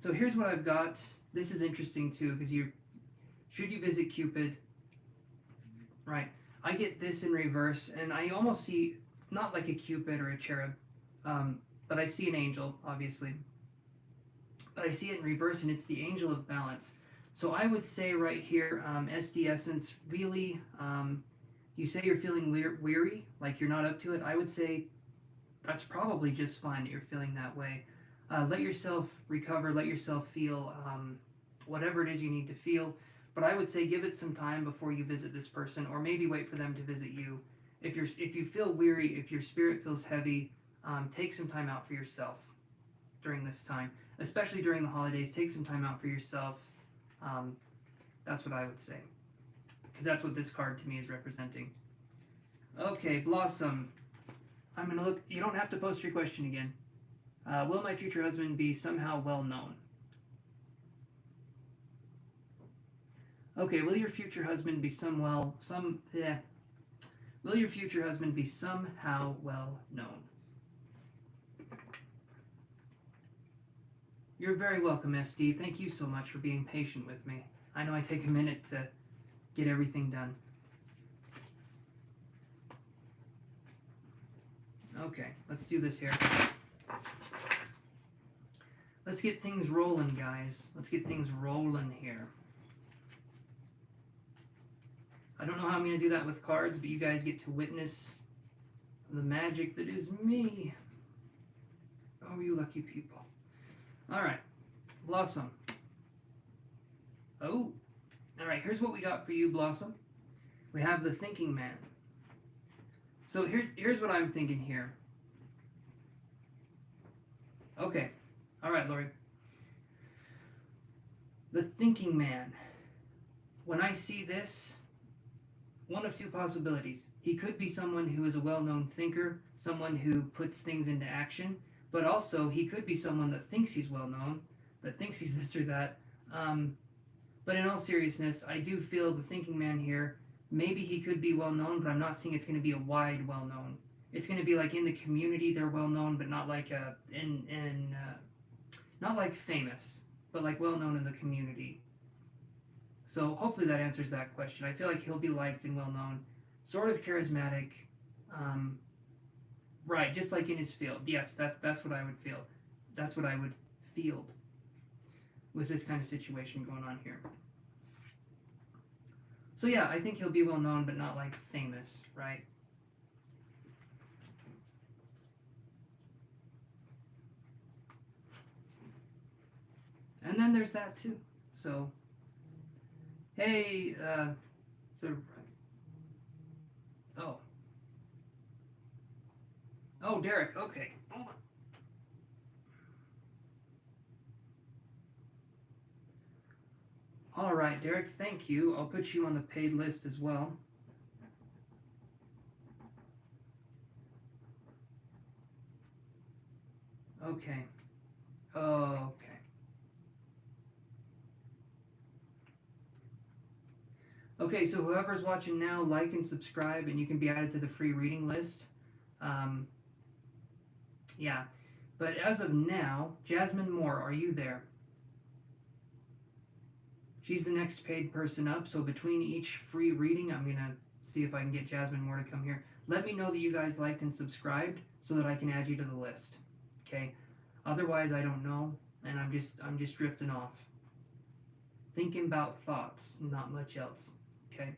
So here's what I've got. This is interesting too, because should you visit Cupid, right? I get this in reverse, and I almost see not like a Cupid or a cherub, but I see an angel, obviously. But I see it in reverse, and it's the angel of balance. So I would say right here, SD Essence, really, you say you're feeling weary, like you're not up to it. I would say that's probably just fine that you're feeling that way. Let yourself recover, let yourself feel whatever it is you need to feel. But I would say give it some time before you visit this person, or maybe wait for them to visit you. If you feel weary, if your spirit feels heavy, take some time out for yourself during this time, especially during the holidays. Take some time out for yourself. That's what I would say, because that's what this card to me is representing. Okay, Blossom. I'm gonna look. You don't have to post your question again. Will my future husband be somehow well known? Okay, will your future husband be Will your future husband be somehow well known? You're very welcome, SD. Thank you so much for being patient with me. I know I take a minute to get everything done. Okay, let's do this here. Let's get things rolling, guys. Let's get things rolling here. I don't know how I'm going to do that with cards, but you guys get to witness the magic that is me. Oh, you lucky people. Alright, Blossom. Oh, alright, here's what we got for you, Blossom. We have the Thinking Man. So here's what I'm thinking here. Okay, alright, Lori. The Thinking Man. When I see this, one of two possibilities. He could be someone who is a well-known thinker, someone who puts things into action, but also he could be someone that thinks he's well-known, that thinks he's this or that. But in all seriousness, I do feel the Thinking Man here, maybe he could be well-known, but I'm not seeing it's going to be a wide well-known. It's going to be like in the community they're well-known, but not like not like famous, but like well-known in the community. So hopefully that answers that question. I feel like he'll be liked and well-known, sort of charismatic, right, just like in his field. Yes, that's what I would feel. That's what I would field with this kind of situation going on here. So yeah, I think he'll be well-known, but not like famous, right? And then there's that too. So, hey, Oh, Derek, okay, hold on. All right, Derek, thank you. I'll put you on the paid list as well. Okay. Okay. Okay, so whoever's watching now, like and subscribe, and you can be added to the free reading list. Yeah. But as of now, Jasmine Moore, are you there? She's the next paid person up, so between each free reading, I'm going to see if I can get Jasmine Moore to come here. Let me know that you guys liked and subscribed so that I can add you to the list. Okay? Otherwise, I don't know, and I'm just drifting off. Thinking about thoughts, not much else. Okay?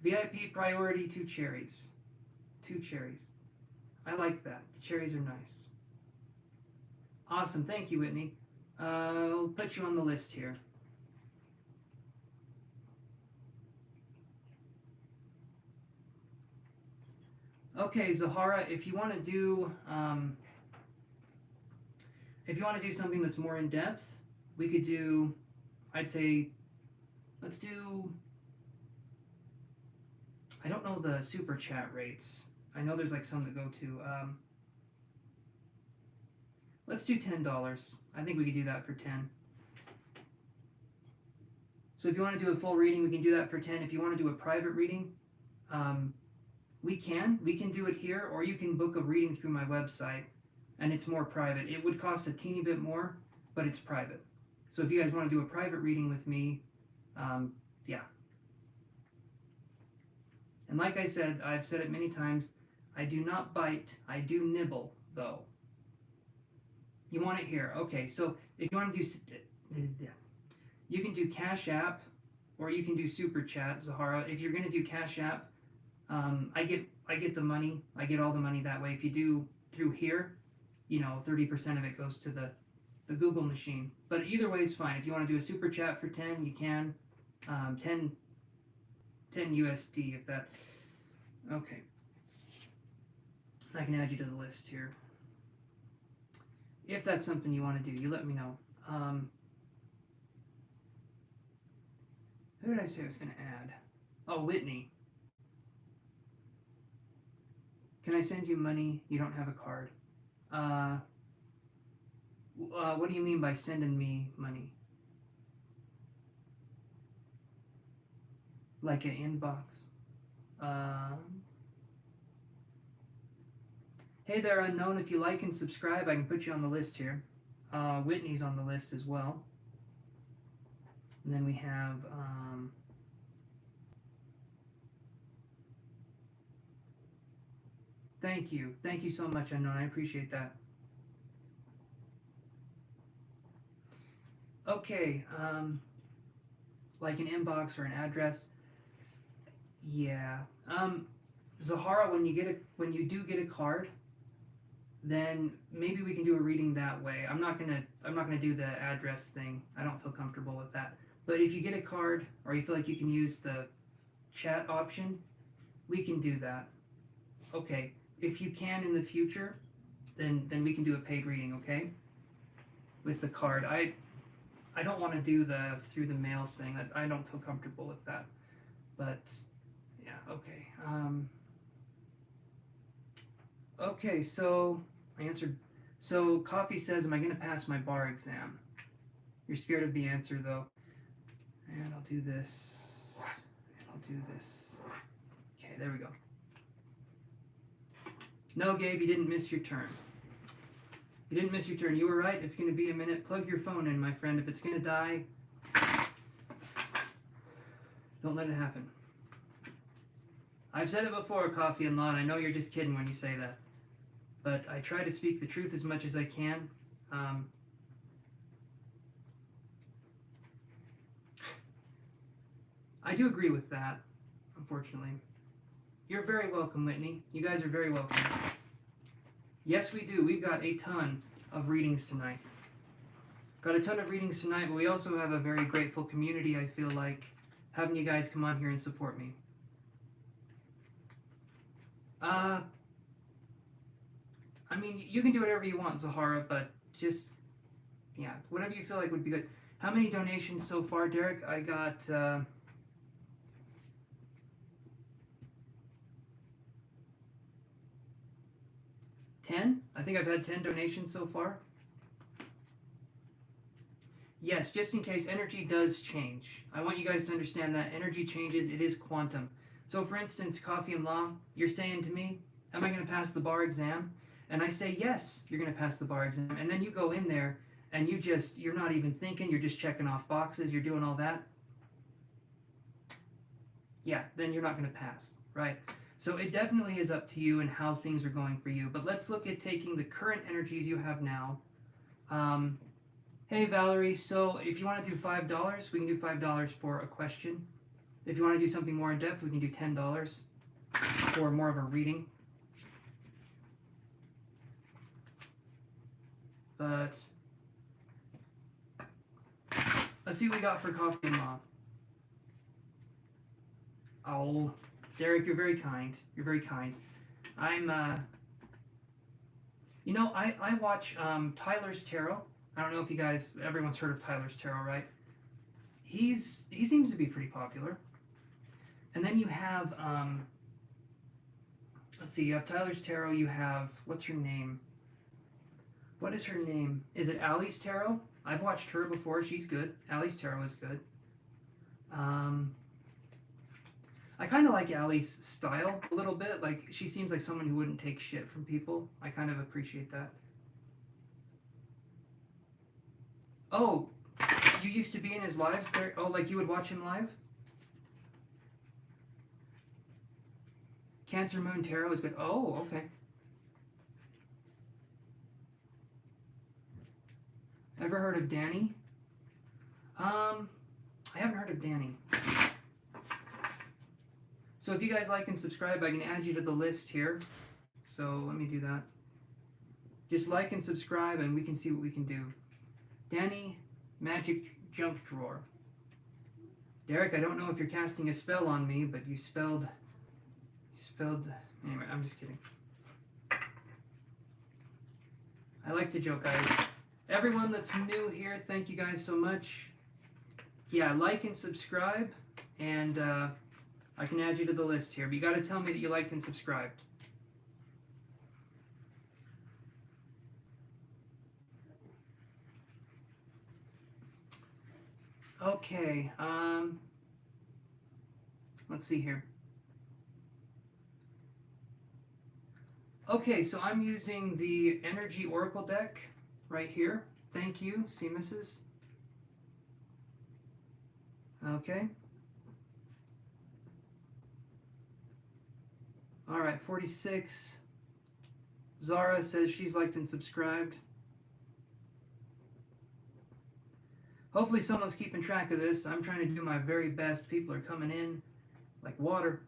VIP priority, 2 cherries. 2 cherries. I like that. The cherries are nice. Awesome. Thank you, Whitney. I'll put you on the list here. Okay, Zahara, if you want to do something that's more in depth, we could do, I'd say, let's do, I don't know the super chat rates. I know there's like some that go to, let's do $10. I think we could do that for 10. So if you want to do a full reading, we can do that for 10. If you want to do a private reading, We can do it here, or you can book a reading through my website, and it's more private. It would cost a teeny bit more, but it's private. So if you guys want to do a private reading with me, yeah. And like I said, I've said it many times, I do not bite, I do nibble, though. You want it here. Okay, so if you want to do, you can do Cash App, or you can do Super Chat, Zahara. If you're going to do Cash App, I get the money. I get all the money that way. If you do through here, 30% of it goes to the Google machine. But either way is fine. If you want to do a Super Chat for 10, you can. 10 USD if that. Okay. I can add you to the list here. If that's something you want to do, you let me know. Who did I say I was going to add? Oh, Whitney. Can I send you money? You don't have a card. What do you mean by sending me money? Like an inbox? Hey there, unknown. If you like and subscribe, I can put you on the list here. Whitney's on the list as well. And then we have thank you so much, unknown. I appreciate that. Okay, like an inbox or an address. Yeah. Zahara, when you do get a card, then maybe we can do a reading that way. I'm not gonna do the address thing. I don't feel comfortable with that. But if you get a card, or you feel like you can use the chat option, we can do that. Okay. If you can in the future, then we can do a paid reading, okay? With the card. I don't want to do the through the mail thing. I don't feel comfortable with that. But yeah, okay. Okay, so I answered. So Coffee says, am I going to pass my bar exam? You're scared of the answer, though. And I'll do this. And I'll do this. Okay, there we go. No, Gabe, you didn't miss your turn. You didn't miss your turn. You were right. It's going to be a minute. Plug your phone in, my friend. If it's going to die, don't let it happen. I've said it before, Coffee and Lawn. I know you're just kidding when you say that. But I try to speak the truth as much as I can. I do agree with that, unfortunately. You're very welcome, Whitney. You guys are very welcome. Yes, we do. We've got a ton of readings tonight. Got a ton of readings tonight, but we also have a very grateful community, I feel like, having you guys come on here and support me. I mean, you can do whatever you want, Zahara, but just, yeah, whatever you feel like would be good. How many donations so far, Derek? I got, 10? I think I've had 10 donations so far. Yes, just in case, energy does change. I want you guys to understand that energy changes. It is quantum. So for instance, Coffee and Law, you're saying to me, am I going to pass the bar exam? And I say, yes, you're going to pass the bar exam. And then you go in there and you're not even thinking, you're just checking off boxes, you're doing all that. Yeah, then you're not going to pass, right? So it definitely is up to you and how things are going for you. But let's look at taking the current energies you have now. Hey, Valerie, so if you want to do $5, we can do $5 for a question. If you want to do something more in depth, we can do $10 for more of a reading. But let's see what we got for Coffee and Law. Oh, Derek, you're very kind. You're very kind. I watch Tyler's Tarot. I don't know if you guys, everyone's heard of Tyler's Tarot, right? He seems to be pretty popular. And then you have, let's see, you have Tyler's Tarot, you have, what's her name? What is her name? Is it Allie's Tarot? I've watched her I kind of like Allie's style a little bit. Like, she seems like someone who wouldn't take shit from people. I kind of appreciate that. Oh, you used to be in his lives? Oh, like you would watch him live? Cancer Moon Tarot is good. Oh, okay. Ever heard of Danny? I haven't heard of Danny. So if you guys like and subscribe, I can add you to the list here. So let me do that. Just like and subscribe and we can see what we can do. Danny, Magic Junk Drawer. Derek, I don't know if you're casting a spell on me, but you spelled... Anyway, I'm just kidding. I like to joke, guys. Everyone that's new here, thank you guys so much. Yeah, like and subscribe, and I can add you to the list here. But you got to tell me that you liked and subscribed. Okay, let's see here. Okay, so I'm using the Energy Oracle deck right here. Thank you, Seamus's. Okay. Alright, 46. Zara says she's liked and subscribed. Hopefully someone's keeping track of this. I'm trying to do my very best. People are coming in like water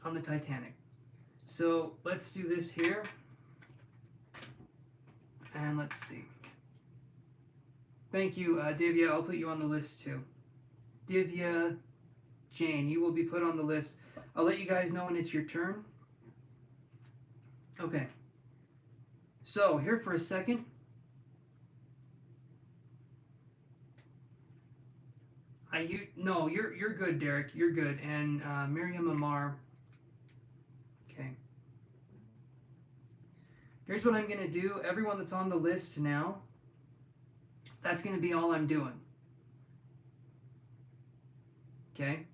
on the Titanic. So let's do this here. And let's see. Thank you, Divya. I'll put you on the list too. Divya, Jane, you will be put on the list. I'll let you guys know when it's your turn. Okay. So here for a second. No, you're good, Derek. You're good. And Miriam Amar. Okay. Here's what I'm going to do. Everyone that's on the list now, that's going to be all I'm doing. Okay?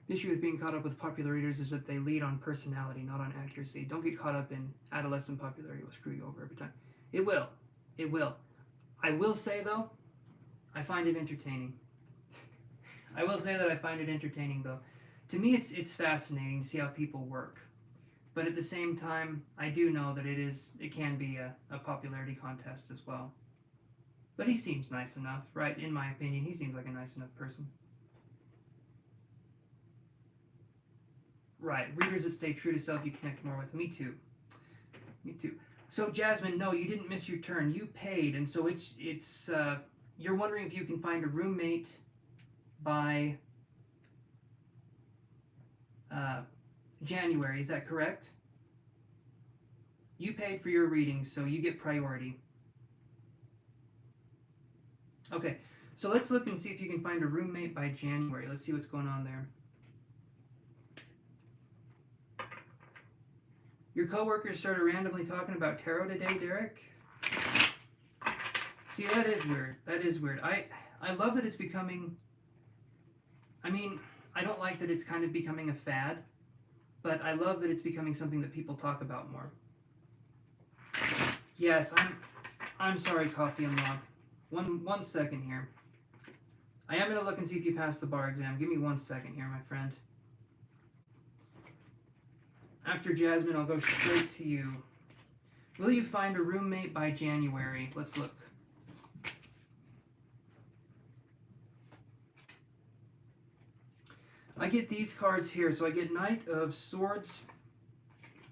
The issue with being caught up with popular readers is that they lead on personality, not on accuracy. Don't get caught up in adolescent popularity. It will screw you over every time. It will. It will. I will say, though, I find it entertaining. I will say that I find it entertaining, though. To me, it's fascinating to see how people work. But at the same time, I do know that it can be a popularity contest as well. But he seems nice enough, right? In my opinion, he seems like a nice enough person. Right, readers that stay true to self, you connect more with. Me too. Me too. So Jasmine, no, you didn't miss your turn. You paid, and so it's you're wondering if you can find a roommate by January. Is that correct? You paid for your readings, so you get priority. Okay, so let's look and see if you can find a roommate by January. Let's see what's going on there. Your coworkers started randomly talking about tarot today, Derek? See, that is weird. That is weird. I love that it's becoming... I mean, I don't like that it's kind of becoming a fad, but I love that it's becoming something that people talk about more. Yes, I'm sorry, Coffee and Log. One second here. I am going to look and see if you passed the bar exam. Give me 1 second here, my friend. After Jasmine, I'll go straight to you. Will you find a roommate by January? Let's look. I get these cards here. So I get Knight of Swords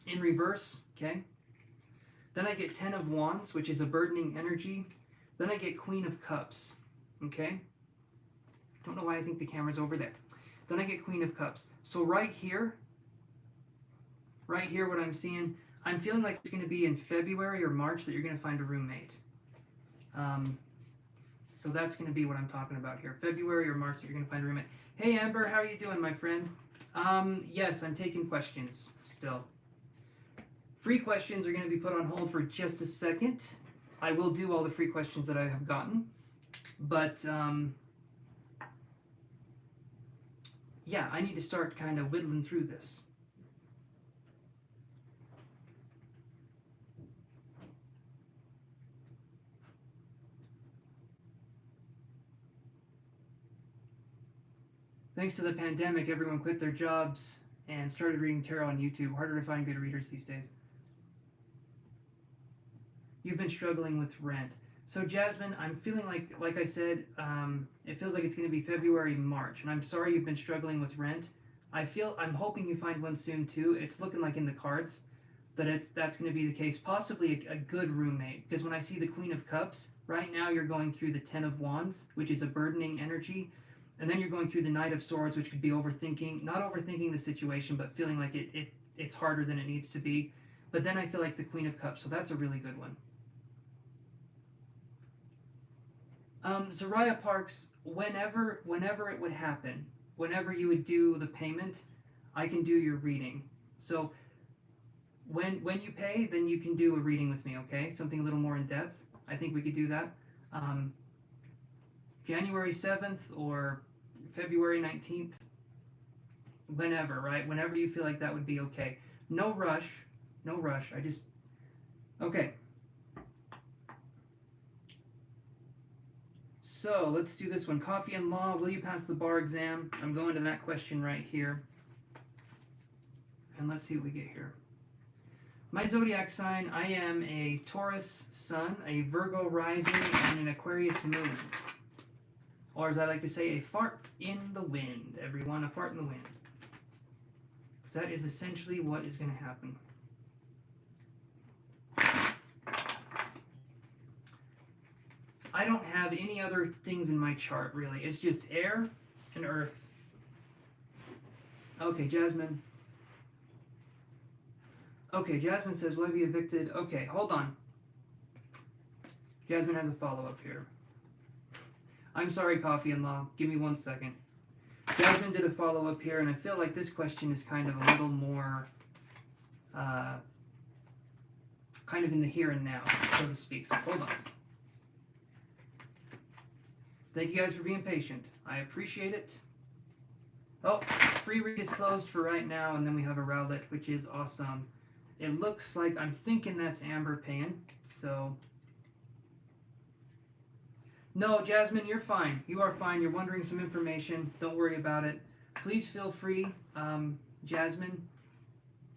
in reverse, okay? Then I get Ten of Wands, which is a burdening energy. Then I get Queen of Cups, okay? Don't know why I think the camera's over there. Then I get Queen of Cups. So right here, what I'm seeing, I'm feeling like it's going to be in February or March that you're going to find a roommate. So that's going to be what I'm talking about here. February or March that you're going to find a roommate. Hey, Amber, how are you doing, my friend? Yes, I'm taking questions still. Free questions are going to be put on hold for just a second. I will do all the free questions that I have gotten. But, yeah, I need to start kind of whittling through this. Thanks to the pandemic, everyone quit their jobs and started reading tarot on YouTube. Harder to find good readers these days. You've been struggling with rent. So Jasmine, I'm feeling like I said, it feels like it's going to be February, March, and I'm sorry you've been struggling with rent. I'm hoping you find one soon too. It's looking like in the cards that that's going to be the case. Possibly a good roommate, because when I see the Queen of Cups, right now you're going through the Ten of Wands, which is a burdening energy, and then you're going through the Knight of Swords, which could be overthinking, not overthinking the situation, but feeling like it's harder than it needs to be. But then I feel like the Queen of Cups, so that's a really good one. Zariah Parks, whenever it would happen, whenever you would do the payment, I can do your reading. So when you pay, then you can do a reading with me, okay? Something a little more in depth. I think we could do that. January 7th or February 19th, whenever, right? Whenever you feel like that would be okay. No rush. No rush. Okay. So let's do this one. Coffee and Law, will you pass the bar exam? I'm going to that question right here. And let's see what we get here. My zodiac sign, I am a Taurus sun, a Virgo rising, and an Aquarius moon. Or as I like to say, a fart in the wind, everyone, a fart in the wind. Because that is essentially what is going to happen. I don't have any other things in my chart, really. It's just air and earth. Okay, Jasmine. Okay, Jasmine says, will I be evicted? Okay, hold on. Jasmine has a follow-up here. I'm sorry, Coffee and Law. Give me 1 second. Jasmine did a follow-up here, and I feel like this question is kind of a little more, kind of in the here and now, so to speak. So hold on. Thank you guys for being patient. I appreciate it. Oh, free read is closed for right now, and then we have a Rowlet, which is awesome. It looks like, I'm thinking that's Amber paying, so... No, Jasmine, you're fine. You are fine. You're wondering some information. Don't worry about it. Please feel free. Jasmine,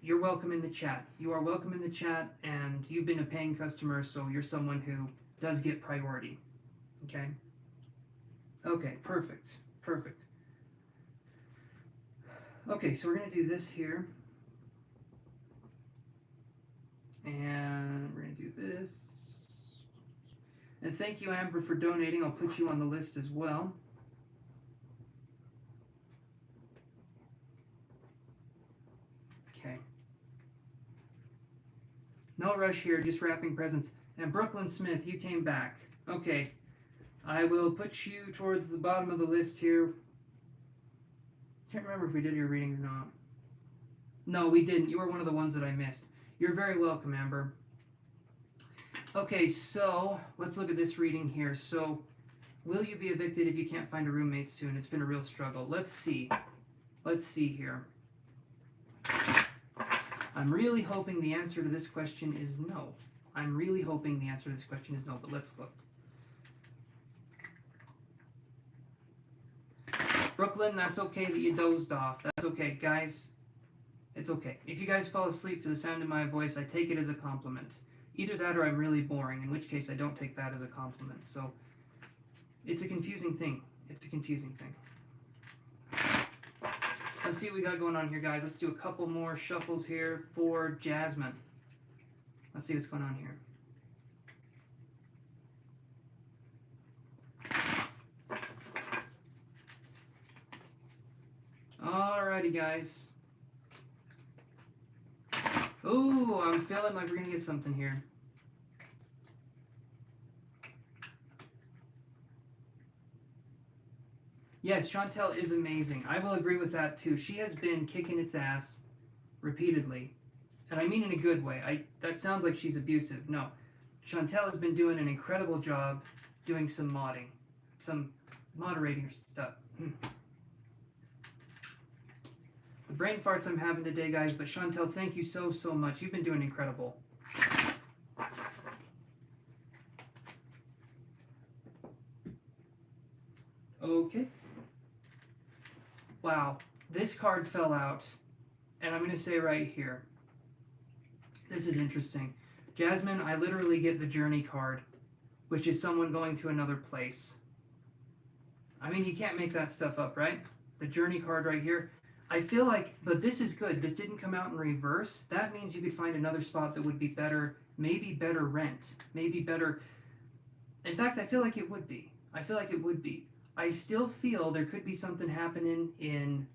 you're welcome in the chat. You are welcome in the chat, and you've been a paying customer, so you're someone who does get priority. Okay? Okay, perfect. Perfect. Okay, so we're going to do this here. And we're going to do this. And thank you, Amber, for donating. I'll put you on the list as well. Okay. No rush here, just wrapping presents. And Brooklyn Smith, you came back. Okay. I will put you towards the bottom of the list here. Can't remember if we did your reading or not. No, we didn't. You were one of the ones that I missed. You're very welcome, Amber. Okay, so let's look at this reading here. So, will you be evicted if you can't find a roommate soon? It's been a real struggle. Let's see. Let's see here. I'm really hoping the answer to this question is no. I'm really hoping the answer to this question is no, but let's look. Brooklyn, that's okay that you dozed off. That's okay, guys. It's okay. If you guys fall asleep to the sound of my voice, I take it as a compliment. Either that or I'm really boring, in which case I don't take that as a compliment. So, it's a confusing thing. It's a confusing thing. Let's see what we got going on here, guys. Let's do a couple more shuffles here for Jasmine. Let's see what's going on here. Alrighty, guys. Ooh, I'm feeling like we're going to get something here. Yes, Chantel is amazing. I will agree with that too. She has been kicking its ass repeatedly. And I mean in a good way. That sounds like she's abusive. No. Chantel has been doing an incredible job doing some modding. Some moderating stuff. the brain farts I'm having today, guys. But Chantel, thank you so much. You've been doing incredible. Okay. Wow, this card fell out, and I'm going to say right here, this is interesting. Jasmine, I literally get the Journey card, which is someone going to another place. I mean, you can't make that stuff up, right? The Journey card right here. I feel like, but this is good. This didn't come out in reverse. That means you could find another spot that would be better, maybe better rent, maybe better. In fact, I feel like it would be. I still feel there could be something happening in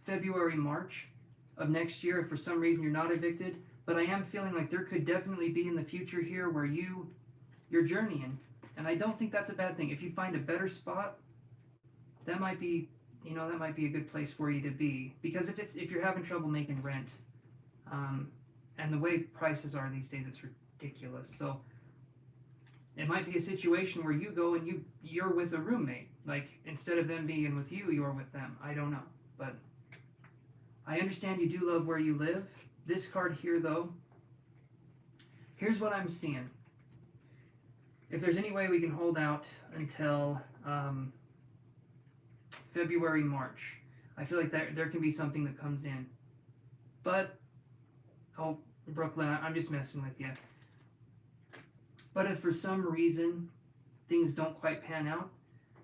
February, March of next year if for some reason you're not evicted. But I am feeling like there could definitely be in the future here where you're journeying. And I don't think that's a bad thing. If you find a better spot, that might be, that might be a good place for you to be. Because if you're having trouble making rent, and the way prices are these days, it's ridiculous. So it might be a situation where you go and you're with a roommate. Like, instead of them being with you, you're with them. I don't know. But I understand you do love where you live. This card here, though, here's what I'm seeing. If there's any way we can hold out until February, March, I feel like there can be something that comes in. But, oh, Brooklyn, I'm just messing with you. But if for some reason things don't quite pan out,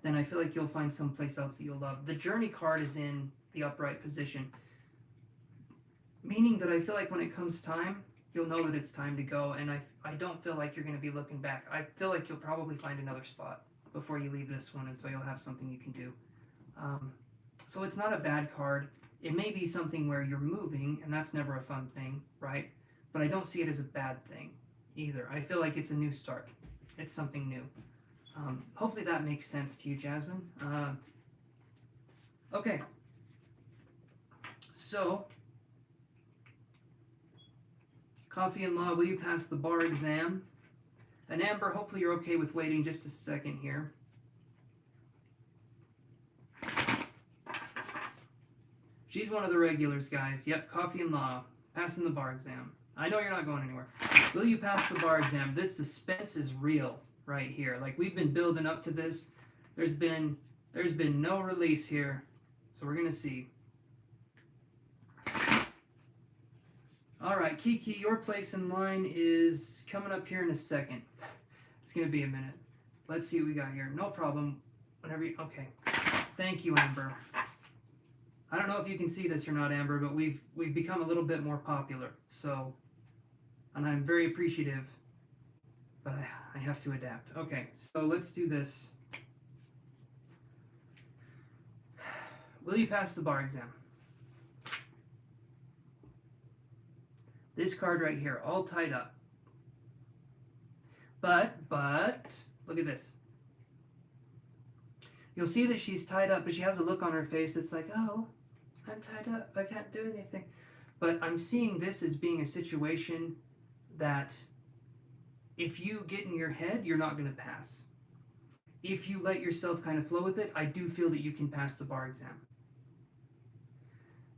then I feel like you'll find someplace else that you'll love. The Journey card is in the upright position, meaning that I feel like when it comes time, you'll know that it's time to go, and I don't feel like you're going to be looking back. I feel like you'll probably find another spot before you leave this one, and so you'll have something you can do. So it's not a bad card. It may be something where you're moving, and that's never a fun thing, right? But I don't see it as a bad thing either. I feel like it's a new start. It's something new. Hopefully that makes sense to you, Jasmine. Okay. So, Coffee and Law, will you pass the bar exam? And Amber, hopefully you're okay with waiting just a second here. She's one of the regulars, guys. Yep, Coffee and Law, passing the bar exam. I know you're not going anywhere. Will you pass the bar exam? This suspense is real right here. Like, we've been building up to this. There's been no release here. So we're going to see. All right, Kiki, your place in line is coming up here in a second. It's going to be a minute. Let's see what we got here. No problem. Whenever you... Okay. Thank you, Amber. I don't know if you can see this or not, Amber, but we've become a little bit more popular. So, and I'm very appreciative, but I have to adapt. Okay, so let's do this. Will you pass the bar exam? This card right here, all tied up. But, look at this. You'll see that she's tied up, but she has a look on her face that's like, oh, I'm tied up, I can't do anything. But I'm seeing this as being a situation that if you get in your head, you're not going to pass. If you let yourself kind of flow with it, I do feel that you can pass the bar exam.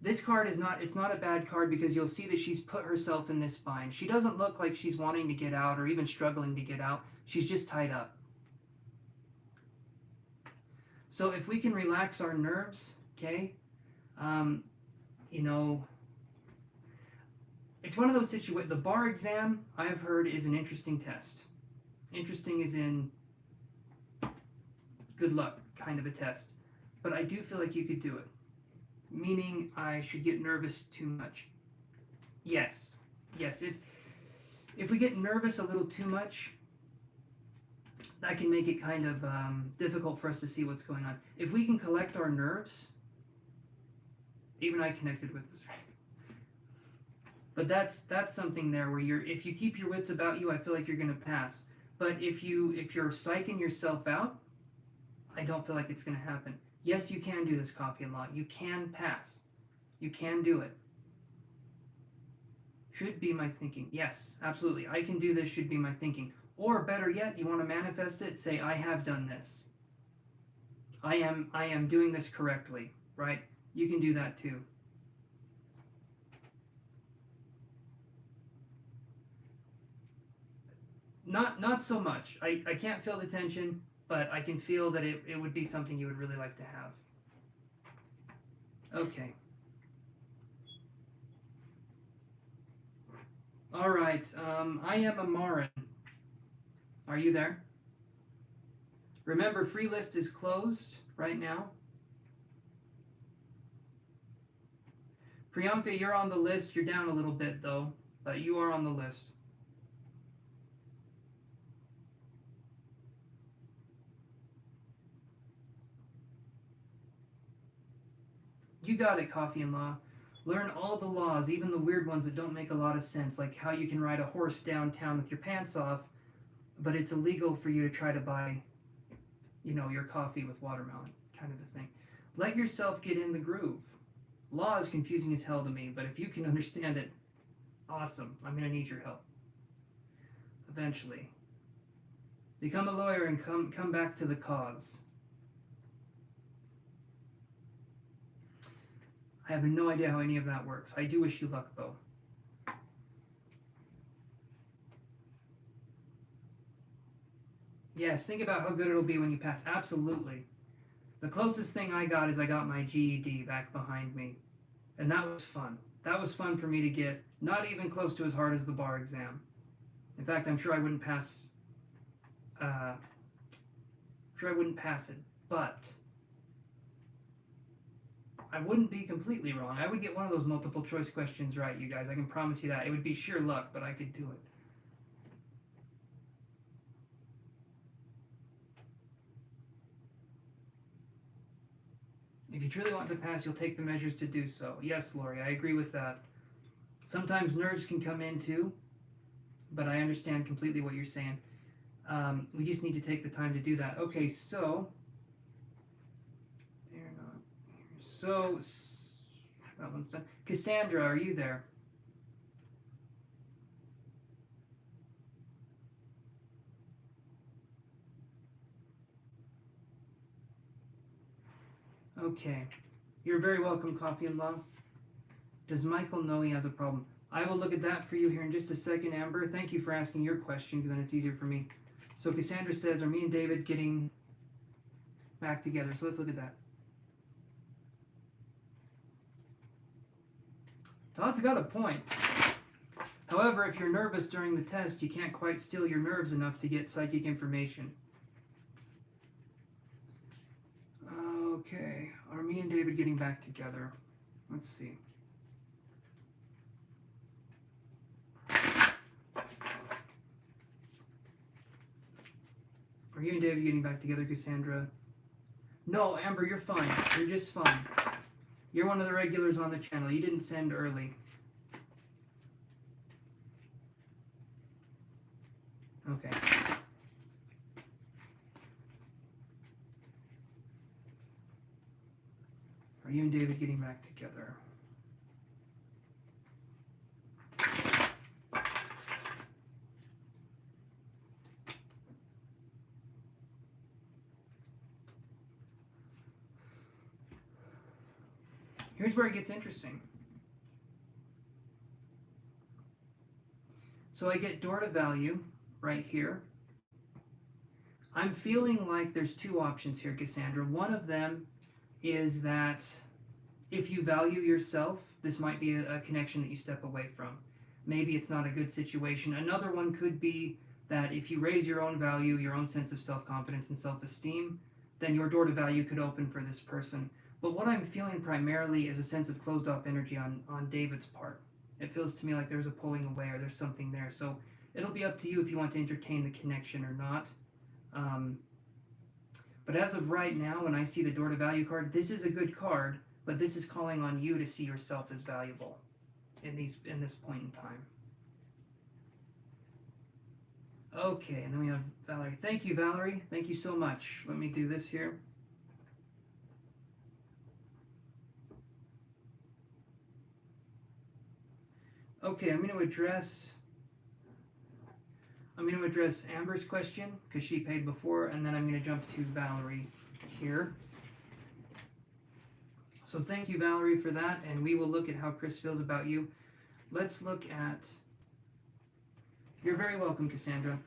This card is not, it's not a bad card because you'll see that she's put herself in this bind. She doesn't look like she's wanting to get out or even struggling to get out. She's just tied up. So if we can relax our nerves, okay, it's one of those situations. The bar exam, I have heard, is an interesting test. Interesting is in good luck kind of a test. But I do feel like you could do it. Meaning I should get nervous too much. Yes. If we get nervous a little too much, that can make it kind of difficult for us to see what's going on. If we can collect our nerves, even I connected with this. But that's something there where if you keep your wits about you, I feel like you're going to pass. But if you're psyching yourself out, I don't feel like it's going to happen. Yes, you can do this, Coffee and Law. You can pass. You can do it. Should be my thinking. Yes, absolutely. I can do this should be my thinking. Or better yet, you want to manifest it, say, I have done this. I am doing this correctly, right? You can do that too. Not so much. I can't feel the tension, but I can feel that it would be something you would really like to have. Okay. All right. I am a Marin. Are you there? Remember, free list is closed right now. Priyanka, you're on the list. You're down a little bit, though, but you are on the list. You got it, Coffee and Law. Learn all the laws, even the weird ones that don't make a lot of sense, like how you can ride a horse downtown with your pants off, but it's illegal for you to try to buy, your coffee with watermelon, kind of a thing. Let yourself get in the groove. Law is confusing as hell to me, but if you can understand it, awesome. I'm going to need your help. Eventually. Become a lawyer and come back to the cause. I have no idea how any of that works. I do wish you luck, though. Yes, think about how good it'll be when you pass. Absolutely. The closest thing I got is I got my GED back behind me. And that was fun. That was fun for me to get, not even close to as hard as the bar exam. In fact, I'm sure I wouldn't pass it, but I wouldn't be completely wrong. I would get one of those multiple choice questions right, you guys. I can promise you that. It would be sheer luck, but I could do it. If you truly want to pass, you'll take the measures to do so. Yes, Lori, I agree with that. Sometimes nerves can come in too, but I understand completely what you're saying. We just need to take the time to do that. Okay, so they're not here. So that one's done. Cassandra, are you there? Okay. You're very welcome, Coffee and Love. Does Michael know he has a problem? I will look at that for you here in just a second, Amber. Thank you for asking your question, because then it's easier for me. So Cassandra says, are me and David getting back together? So let's look at that. Todd's got a point. However, if you're nervous during the test, you can't quite still your nerves enough to get psychic information. Okay, are me and David getting back together? Let's see. Are you and David getting back together, Cassandra? No, Amber, you're fine. You're just fine. You're one of the regulars on the channel. You didn't send early. Okay. Are you and David getting back together? Here's where it gets interesting. So I get door to value right here. I'm feeling like there's two options here, Cassandra. One of them is that if you value yourself, this might be a connection that you step away from. Maybe it's not a good situation. Another one could be that if you raise your own value, your own sense of self-confidence and self-esteem, then your door to value could open for this person. But what I'm feeling primarily is a sense of closed-off energy on David's part. It feels to me like there's a pulling away or there's something there. So it'll be up to you if you want to entertain the connection or not. But as of right now, when I see the door to value card, this is a good card, but this is calling on you to see yourself as valuable in this point in time. Okay, and then we have Valerie. Thank you, Valerie. Thank you so much. Let me do this here. Okay, I'm going to address Amber's question because she paid before, and then I'm going to jump to Valerie here. So thank you, Valerie, for that, and we will look at how Chris feels about you. Let's look at... You're very welcome, Cassandra.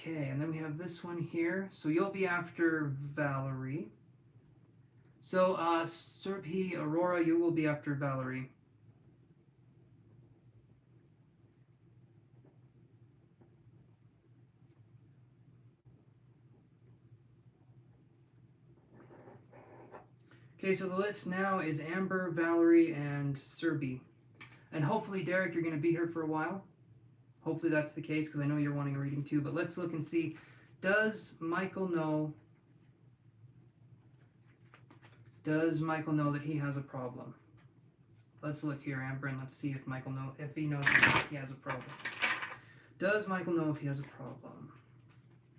Okay, and then we have this one here. So you'll be after Valerie. So, Surabhi Aurora, you will be after Valerie. Okay, so the list now is Amber, Valerie, and Surabhi. And hopefully, Derek, you're going to be here for a while. Hopefully that's the case, because I know you're wanting a reading too. But let's look and see. Does Michael know that he has a problem? Let's look here, Amber, and let's see if he knows if he has a problem. Does Michael know if he has a problem?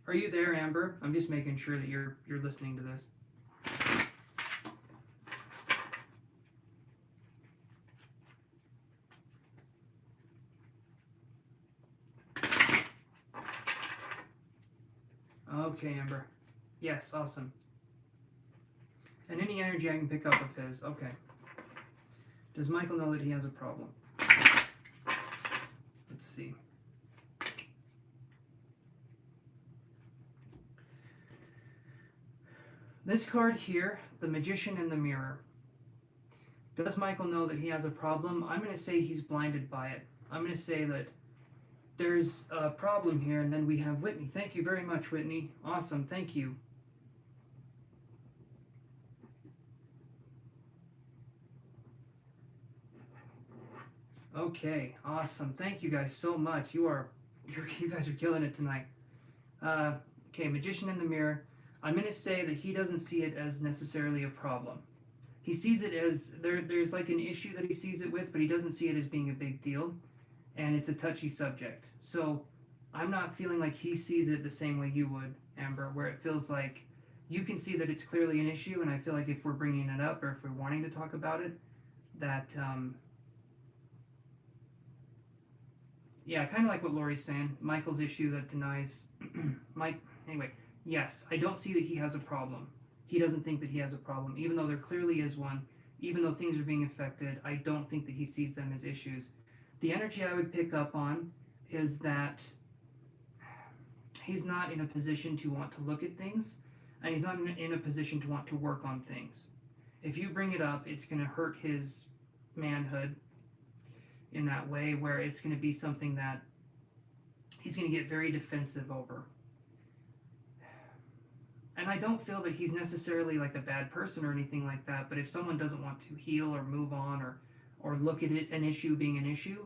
Are you there, Amber? I'm just making sure that you're listening to this. Okay, Amber. Yes, awesome. And any energy I can pick up of his. Okay. Does Michael know that he has a problem? Let's see. This card here, the Magician in the Mirror. Does Michael know that he has a problem? I'm going to say he's blinded by it. I'm going to say that there's a problem here, and then we have Whitney. Thank you very much, Whitney. Awesome, thank you. Okay, awesome. Thank you guys so much. You guys are killing it tonight. Okay, Magician in the Mirror. I'm going to say that he doesn't see it as necessarily a problem. He sees it as there's like an issue that he sees it with, but he doesn't see it as being a big deal. And it's a touchy subject. So I'm not feeling like he sees it the same way you would, Amber, where it feels like you can see that it's clearly an issue, and I feel like if we're bringing it up or if we're wanting to talk about it, that, yeah, kind of like what Lori's saying, Michael's issue that denies, anyway, yes, I don't see that he has a problem. He doesn't think that he has a problem, even though there clearly is one, even though things are being affected, I don't think that he sees them as issues. The energy I would pick up on is that he's not in a position to want to look at things, and he's not in a position to want to work on things. If you bring it up, it's going to hurt his manhood in that way, where it's going to be something that he's going to get very defensive over. And I don't feel that he's necessarily like a bad person or anything like that, but if someone doesn't want to heal or move on or look at it, an issue being an issue,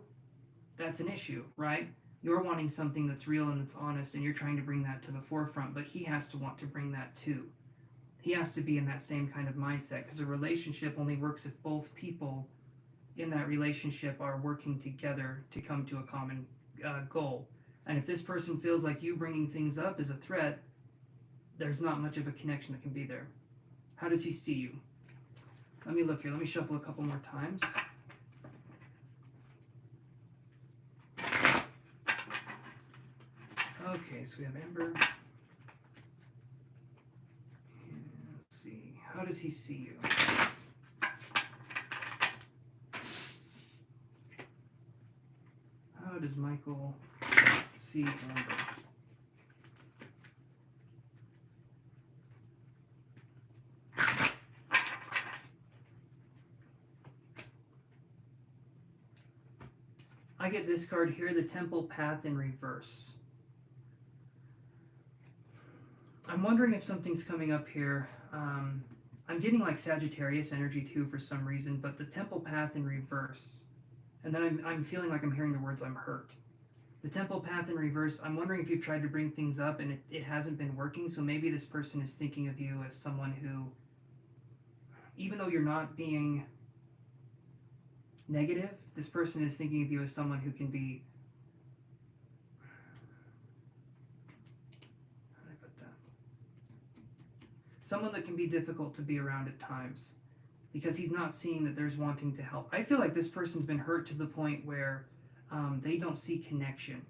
that's an issue, right? You're wanting something that's real and that's honest, and you're trying to bring that to the forefront, but he has to want to bring that too. He has to be in that same kind of mindset, because a relationship only works if both people in that relationship are working together to come to a common goal. And if this person feels like you bringing things up is a threat, there's not much of a connection that can be there. How does he see you? Let me look here. Let me shuffle a couple more times. Okay, so we have Amber. And let's see. How does he see you? How does Michael see Amber? I get this card here, the Temple Path in reverse. I'm wondering if something's coming up here. I'm getting like Sagittarius energy too for some reason, but the Temple Path in reverse. And then I'm feeling like I'm hearing the words I'm hurt. The Temple Path in reverse, I'm wondering if you've tried to bring things up and it hasn't been working, so maybe this person is thinking of you as someone who, even though you're not being negative, this person is thinking of you as someone who can be, how do I put that? Someone that can be difficult to be around at times, because he's not seeing that there's wanting to help. I feel like this person's been hurt to the point where they don't see connection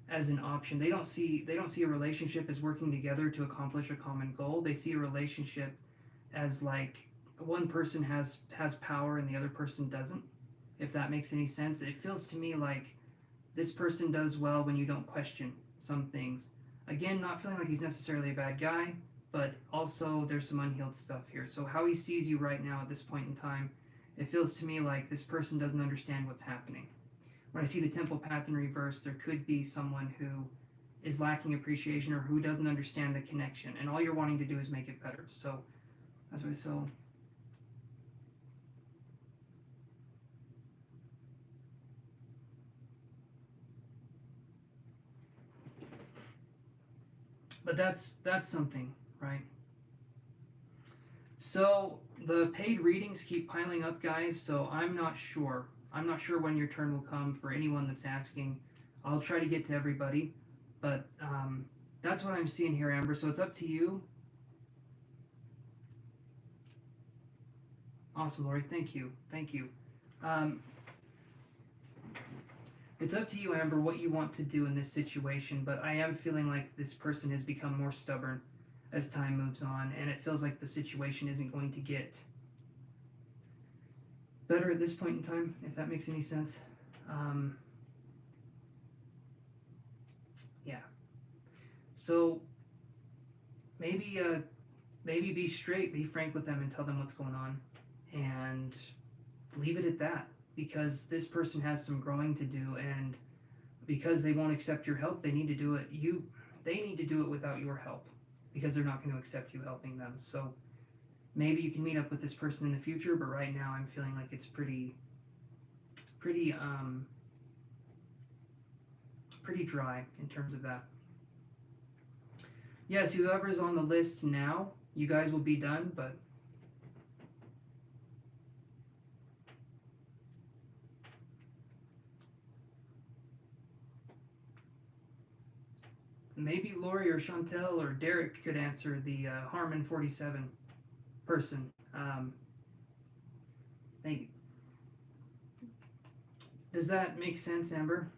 as an option. They don't see a relationship as working together to accomplish a common goal. They see a relationship as like one person has power and the other person doesn't. If that makes any sense. It feels to me like this person does well when you don't question some things. Again, not feeling like he's necessarily a bad guy, but also there's some unhealed stuff here. So how he sees you right now at this point in time, it feels to me like this person doesn't understand what's happening. When I see the temple path in reverse, there could be someone who is lacking appreciation or who doesn't understand the connection, and all you're wanting to do is make it better. So that's why. But that's something, right? So the paid readings keep piling up, guys. So I'm not sure. I'm not sure when your turn will come for anyone that's asking. I'll try to get to everybody, but that's what I'm seeing here, Amber. So it's up to you. Awesome, Lori. Thank you. Thank you. It's up to you, Amber, what you want to do in this situation, but I am feeling like this person has become more stubborn as time moves on, and it feels like the situation isn't going to get better at this point in time, if that makes any sense. Yeah. So maybe be straight, be frank with them, and tell them what's going on, and leave it at that. Because this person has some growing to do, and because they won't accept your help, they need to do it. They need to do it without your help, because they're not going to accept you helping them. So maybe you can meet up with this person in the future, but right now I'm feeling like it's pretty dry in terms of that. Yes, whoever's on the list now, you guys will be done, but maybe Lori or Chantel or Derek could answer the Harmon 47 person. Maybe. Does that make sense, Amber?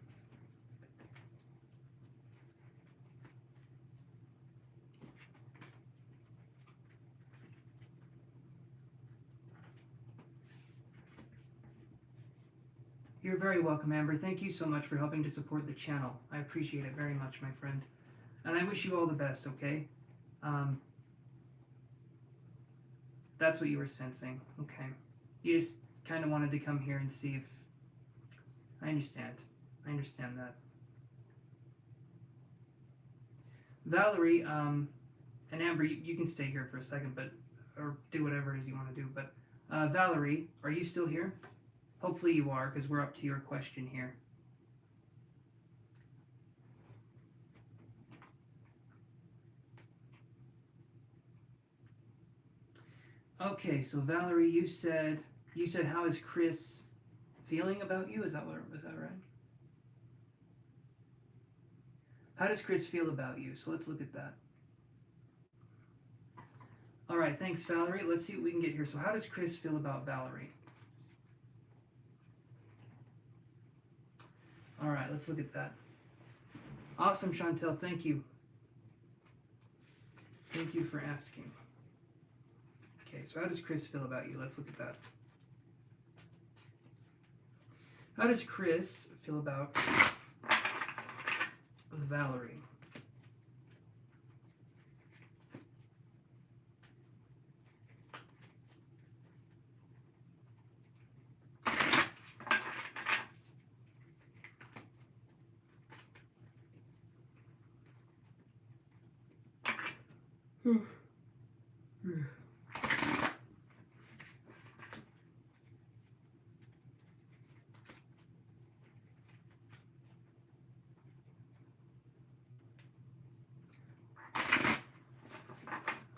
You're very welcome, Amber. Thank you so much for helping to support the channel. I appreciate it very much, my friend. And I wish you all the best, okay? That's what you were sensing. Okay. You just kind of wanted to come here and see if... I understand. I understand that. Valerie, and Amber, you can stay here for a second, but or do whatever it is you want to do. But Valerie, are you still here? Hopefully you are, because we're up to your question here. Okay, so Valerie, you said how is Chris feeling about you? Is that right? How does Chris feel about you? So let's look at that. All right, thanks, Valerie. Let's see what we can get here. So how does Chris feel about Valerie? All right, let's look at that. Awesome, Chantel. Thank you. Thank you for asking. Okay, so how does Chris feel about you? Let's look at that. How does Chris feel about Valerie?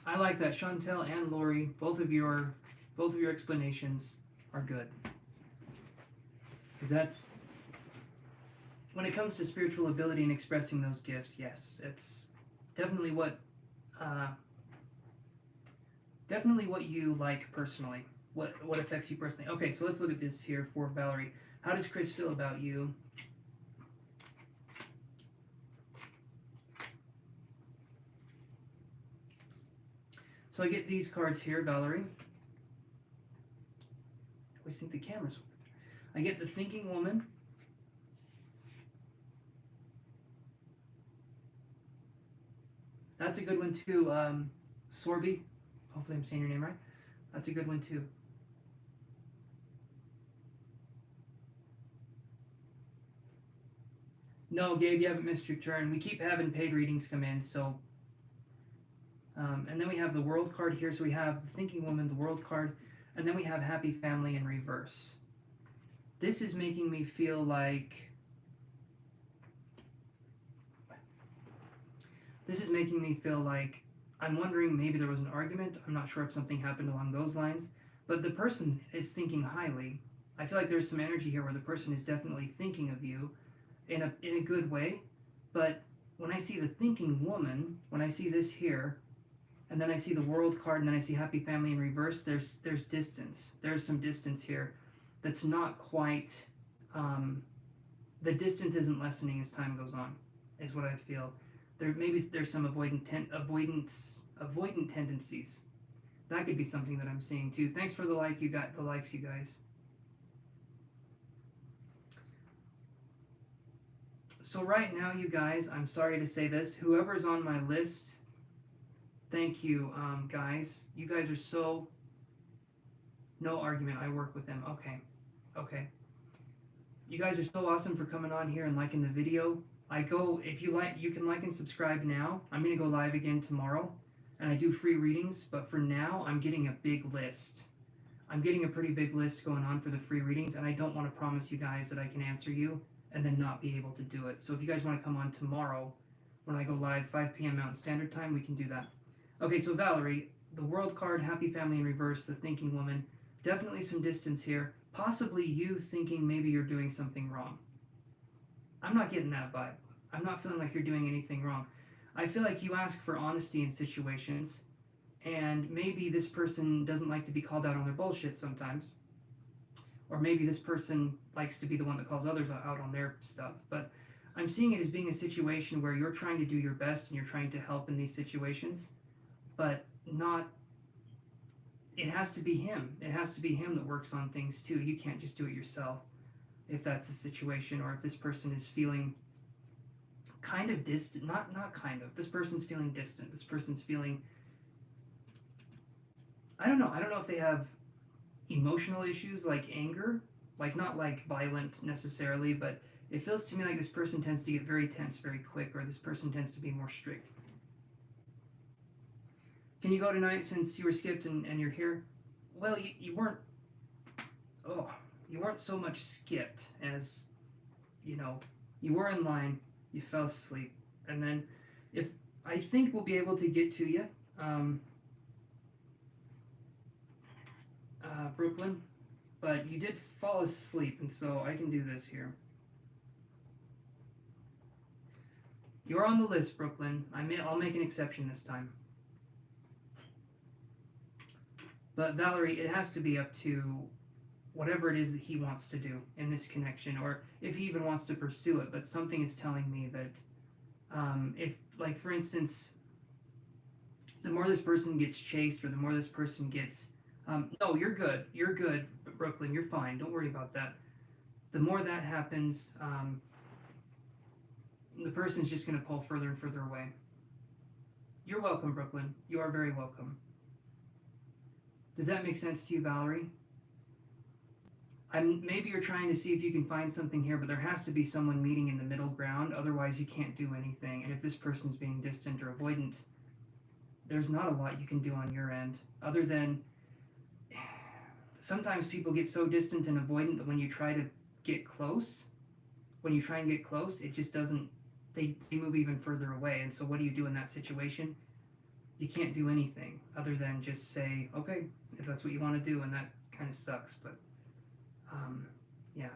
I like that. Chantel and Lori, both of your explanations are good. Because that's, when it comes to spiritual ability and expressing those gifts, yes, it's definitely what you like personally. What affects you personally. Okay, so let's look at this here for Valerie. How does Chris feel about you? So I get these cards here, Valerie. I always think the camera's over there. I get the Thinking Woman. That's a good one too. Sorby. Hopefully I'm saying your name right. That's a good one too. No, Gabe, you haven't missed your turn. We keep having paid readings come in, so. And then we have the World card here. So we have the Thinking Woman, the World card, and then we have Happy Family in reverse. This is making me feel like. I'm wondering maybe there was an argument. I'm not sure if something happened along those lines. But the person is thinking highly. I feel like there's some energy here where the person is definitely thinking of you in a good way. But when I see the Thinking Woman, when I see this here, and then I see the World card, and then I see Happy Family in reverse, there's distance. There's some distance here that's not quite... the distance isn't lessening as time goes on, is what I feel. Maybe there's some avoidant tendencies. That could be something that I'm seeing too. Thanks for the likes, you guys. So right now, you guys, I'm sorry to say this, whoever's on my list, thank you, guys. You guys are so... No argument, I work with them. Okay. You guys are so awesome for coming on here and liking the video. If you like, you can like and subscribe now. I'm going to go live again tomorrow, and I do free readings, but for now, I'm getting a big list. I'm getting a pretty big list going on for the free readings, and I don't want to promise you guys that I can answer you and then not be able to do it. So if you guys want to come on tomorrow, when I go live, 5 p.m. Mountain Standard Time, we can do that. Okay, so Valerie, the World card, Happy Family in reverse, the Thinking Woman, definitely some distance here. Possibly you thinking maybe you're doing something wrong. I'm not getting that vibe. I'm not feeling like you're doing anything wrong. I feel like you ask for honesty in situations, and maybe this person doesn't like to be called out on their bullshit sometimes. Or maybe this person likes to be the one that calls others out on their stuff. But I'm seeing it as being a situation where you're trying to do your best and you're trying to help in these situations, but not... It has to be him. It has to be him that works on things too. You can't just do it yourself if that's a situation, or if this person is feeling kind of distant. Not kind of. This person's feeling distant. This person's feeling... I don't know if they have emotional issues like anger, like not like violent necessarily, but it feels to me like this person tends to get very tense very quick, or this person tends to be more strict. Can you go tonight since you were skipped and you're here? Well, you weren't... Oh, you weren't so much skipped as, you were in line, you fell asleep, and then I think we'll be able to get to you, Brooklyn, but you did fall asleep, and so I can do this here. You're on the list, Brooklyn. I'll make an exception this time. But Valerie, it has to be up to whatever it is that he wants to do in this connection, or if he even wants to pursue it. But something is telling me that if, like, for instance, the more this person gets chased, or the more this person gets... no, you're good, Brooklyn, you're fine, don't worry about that. The more that happens, the person's just going to pull further and further away. You're welcome, Brooklyn. You are very welcome. Does that make sense to you, Valerie? Maybe you're trying to see if you can find something here, but there has to be someone meeting in the middle ground, otherwise you can't do anything. And if this person's being distant or avoidant, there's not a lot you can do on your end, other than... Sometimes people get so distant and avoidant that when you try to get close, it just doesn't... They move even further away. And so what do you do in that situation? You can't do anything other than just say, okay, if that's what you want to do, and that kind of sucks, but yeah.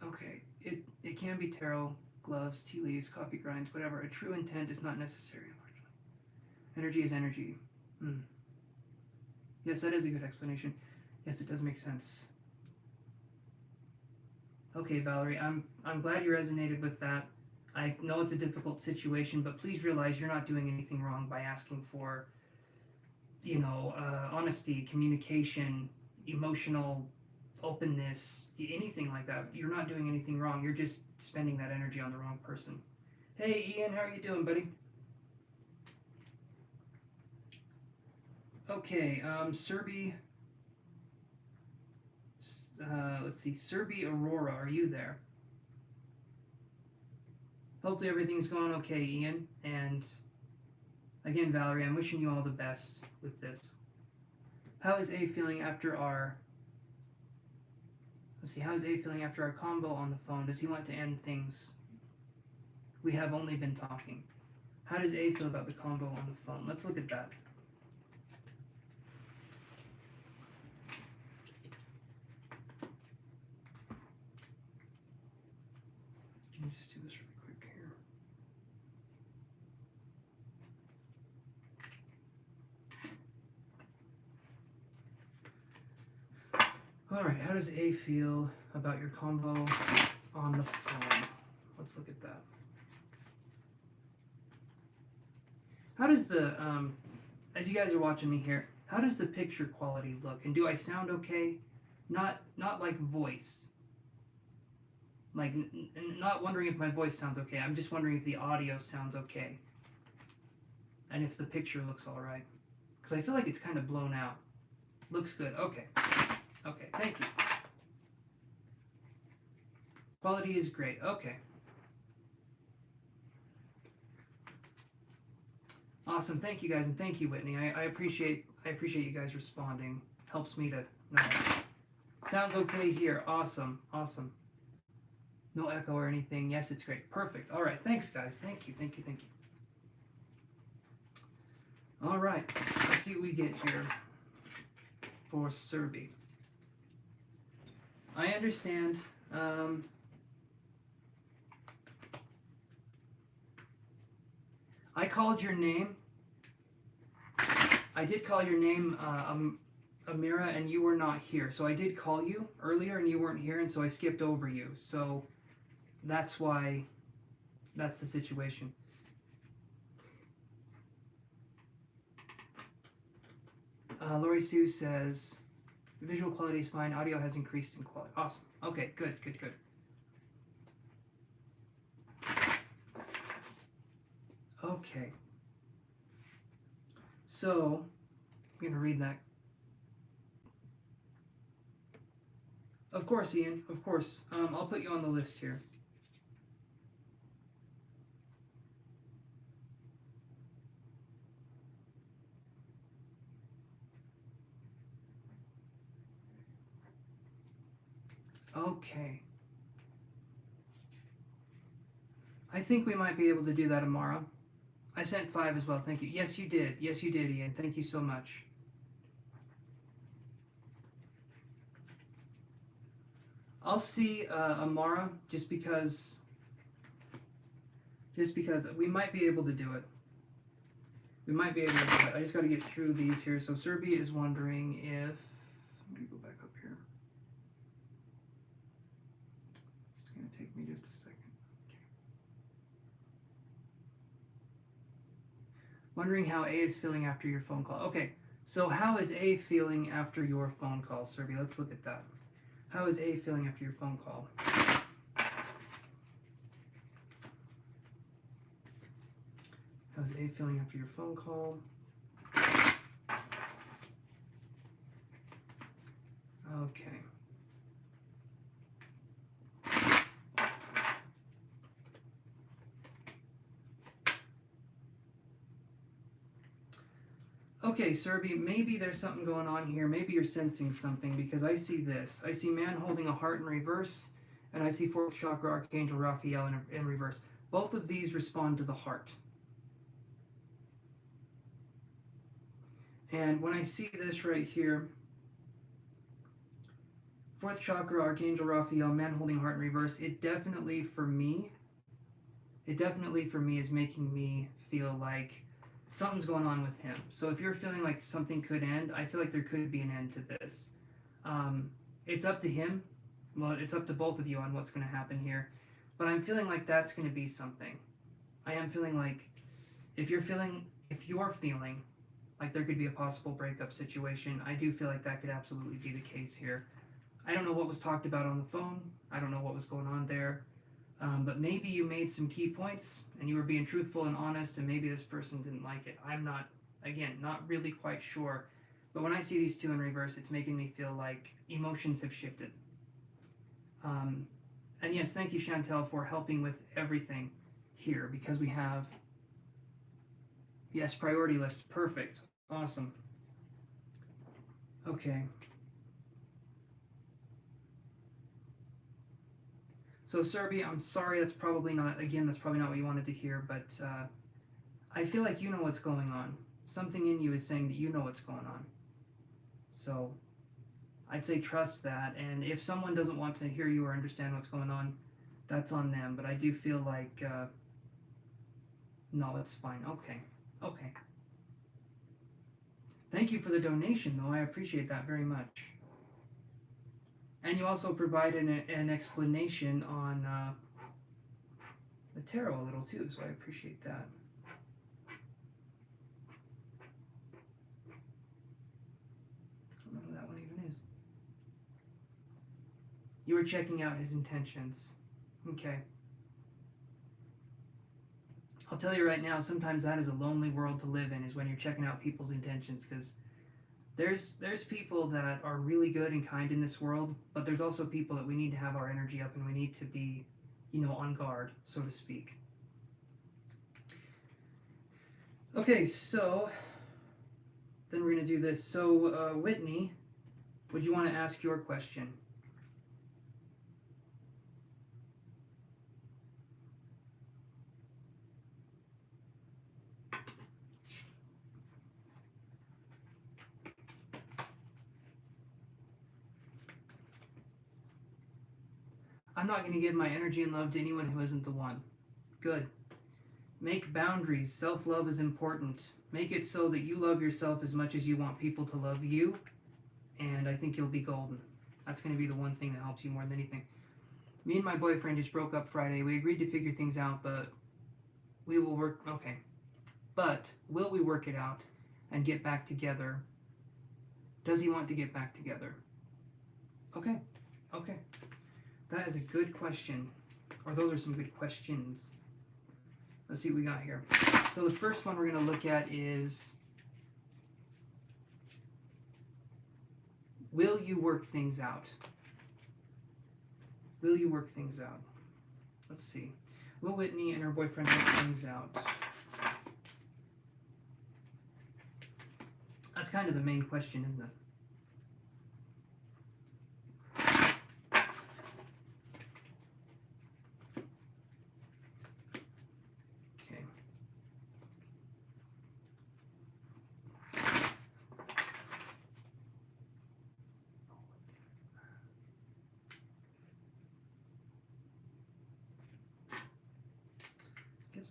Okay, it can be tarot, gloves, tea leaves, coffee grinds, whatever. A true intent is not necessary, unfortunately. Energy is energy. Yes, that is a good explanation. Yes, it does make sense. Okay, Valerie, I'm glad you resonated with that. I know it's a difficult situation, but please realize you're not doing anything wrong by asking for, honesty, communication, emotional openness, anything like that. You're not doing anything wrong. You're just spending that energy on the wrong person. Hey, Ian, how are you doing, buddy? Okay, Serbi. Let's see, Serbi Aurora, are you there? Hopefully everything's going okay, Ian. And again, Valerie, I'm wishing you all the best with this. How is A feeling after our... Let's see, how is A feeling after our combo on the phone? Does he want to end things? We have only been talking. How does A feel about the combo on the phone? Let's look at that. Let me just do this really quick here. Alright, how does A feel about your combo on the phone? Let's look at that. How does the, as you guys are watching me here, how does the picture quality look? And do I sound okay? Not like voice. Like, not wondering if my voice sounds okay. I'm just wondering if the audio sounds okay. And if the picture looks alright. Because I feel like it's kind of blown out. Looks good. Okay. Okay, thank you. Quality is great. Okay. Awesome. Thank you guys, and thank you, Whitney. I appreciate you guys responding. Helps me to know. Sounds okay here. Awesome. Awesome. No echo or anything. Yes, it's great. Perfect. All right. Thanks, guys. Thank you. Thank you. Thank you. All right. Let's see what we get here for Serbi. I understand. I called your name. I did call your name, Amira, and you were not here. So I did call you earlier, and you weren't here, and so I skipped over you. So that's why. That's the situation. Lori Sue says, visual quality is fine. Audio has increased in quality. Awesome. Okay, good, good, good. Okay. So, I'm going to read that. Of course, Ian, of course. I'll put you on the list here. Okay. I think we might be able to do that tomorrow. I sent 5 as well, thank you. Yes, you did. Yes, you did, Ian. Thank you so much. I'll see Amara just because we might be able to do it. We might be able to do it. I just got to get through these here. So Serbia is wondering if... I'm going to go back up here. It's going to take me just a second. Wondering how A is feeling after your phone call. Okay, so how is A feeling after your phone call, Serbia? Let's look at that. How is A feeling after your phone call? How's A feeling after your phone call? Okay. Okay, Serbi, maybe there's something going on here. Maybe you're sensing something because I see this. I see man holding a heart in reverse, and I see 4th chakra Archangel Raphael in reverse. Both of these respond to the heart. And when I see this right here, 4th chakra Archangel Raphael, man holding heart in reverse, it definitely for me is making me feel like something's going on with him. So if you're feeling like something could end, I feel like there could be an end to this. It's up to him. Well, it's up to both of you on what's going to happen here. But I'm feeling like that's going to be something. I am feeling like if you're feeling like there could be a possible breakup situation, I do feel like that could absolutely be the case here. I don't know what was talked about on the phone. I don't know what was going on there. But maybe you made some key points and you were being truthful and honest, and maybe this person didn't like it. I'm not, again, not really quite sure. But when I see these two in reverse, it's making me feel like emotions have shifted. And yes, thank you, Chantel, for helping with everything here, because we have, yes, priority list. Perfect. Awesome. Okay. So Serbia, I'm sorry, that's probably not what you wanted to hear, but I feel like you know what's going on. Something in you is saying that you know what's going on. So I'd say trust that, and if someone doesn't want to hear you or understand what's going on, that's on them, but I do feel like, no, it's fine. Okay. Okay. Thank you for the donation, though. I appreciate that very much. And you also provided an explanation on the tarot a little too, so I appreciate that. I don't know who that one even is. You were checking out his intentions. Okay. I'll tell you right now, sometimes that is a lonely world to live in, is when you're checking out people's intentions, because there's people that are really good and kind in this world, but there's also people that we need to have our energy up and we need to be, on guard, so to speak. Okay, so then we're going to do this. So, Whitney, would you want to ask your question? I'm not going to give my energy and love to anyone who isn't the one. Good. Make boundaries. Self-love is important. Make it so that you love yourself as much as you want people to love you, and I think you'll be golden. That's going to be the one thing that helps you more than anything. Me and my boyfriend just broke up Friday. We agreed to figure things out, but we will work... Okay. But will we work it out and get back together? Does he want to get back together? Okay. Okay. That is a good question. Or those are some good questions. Let's see what we got here. So the first one we're going to look at is, will you work things out? Will you work things out? Let's see. Will Whitney and her boyfriend work things out? That's kind of the main question, isn't it?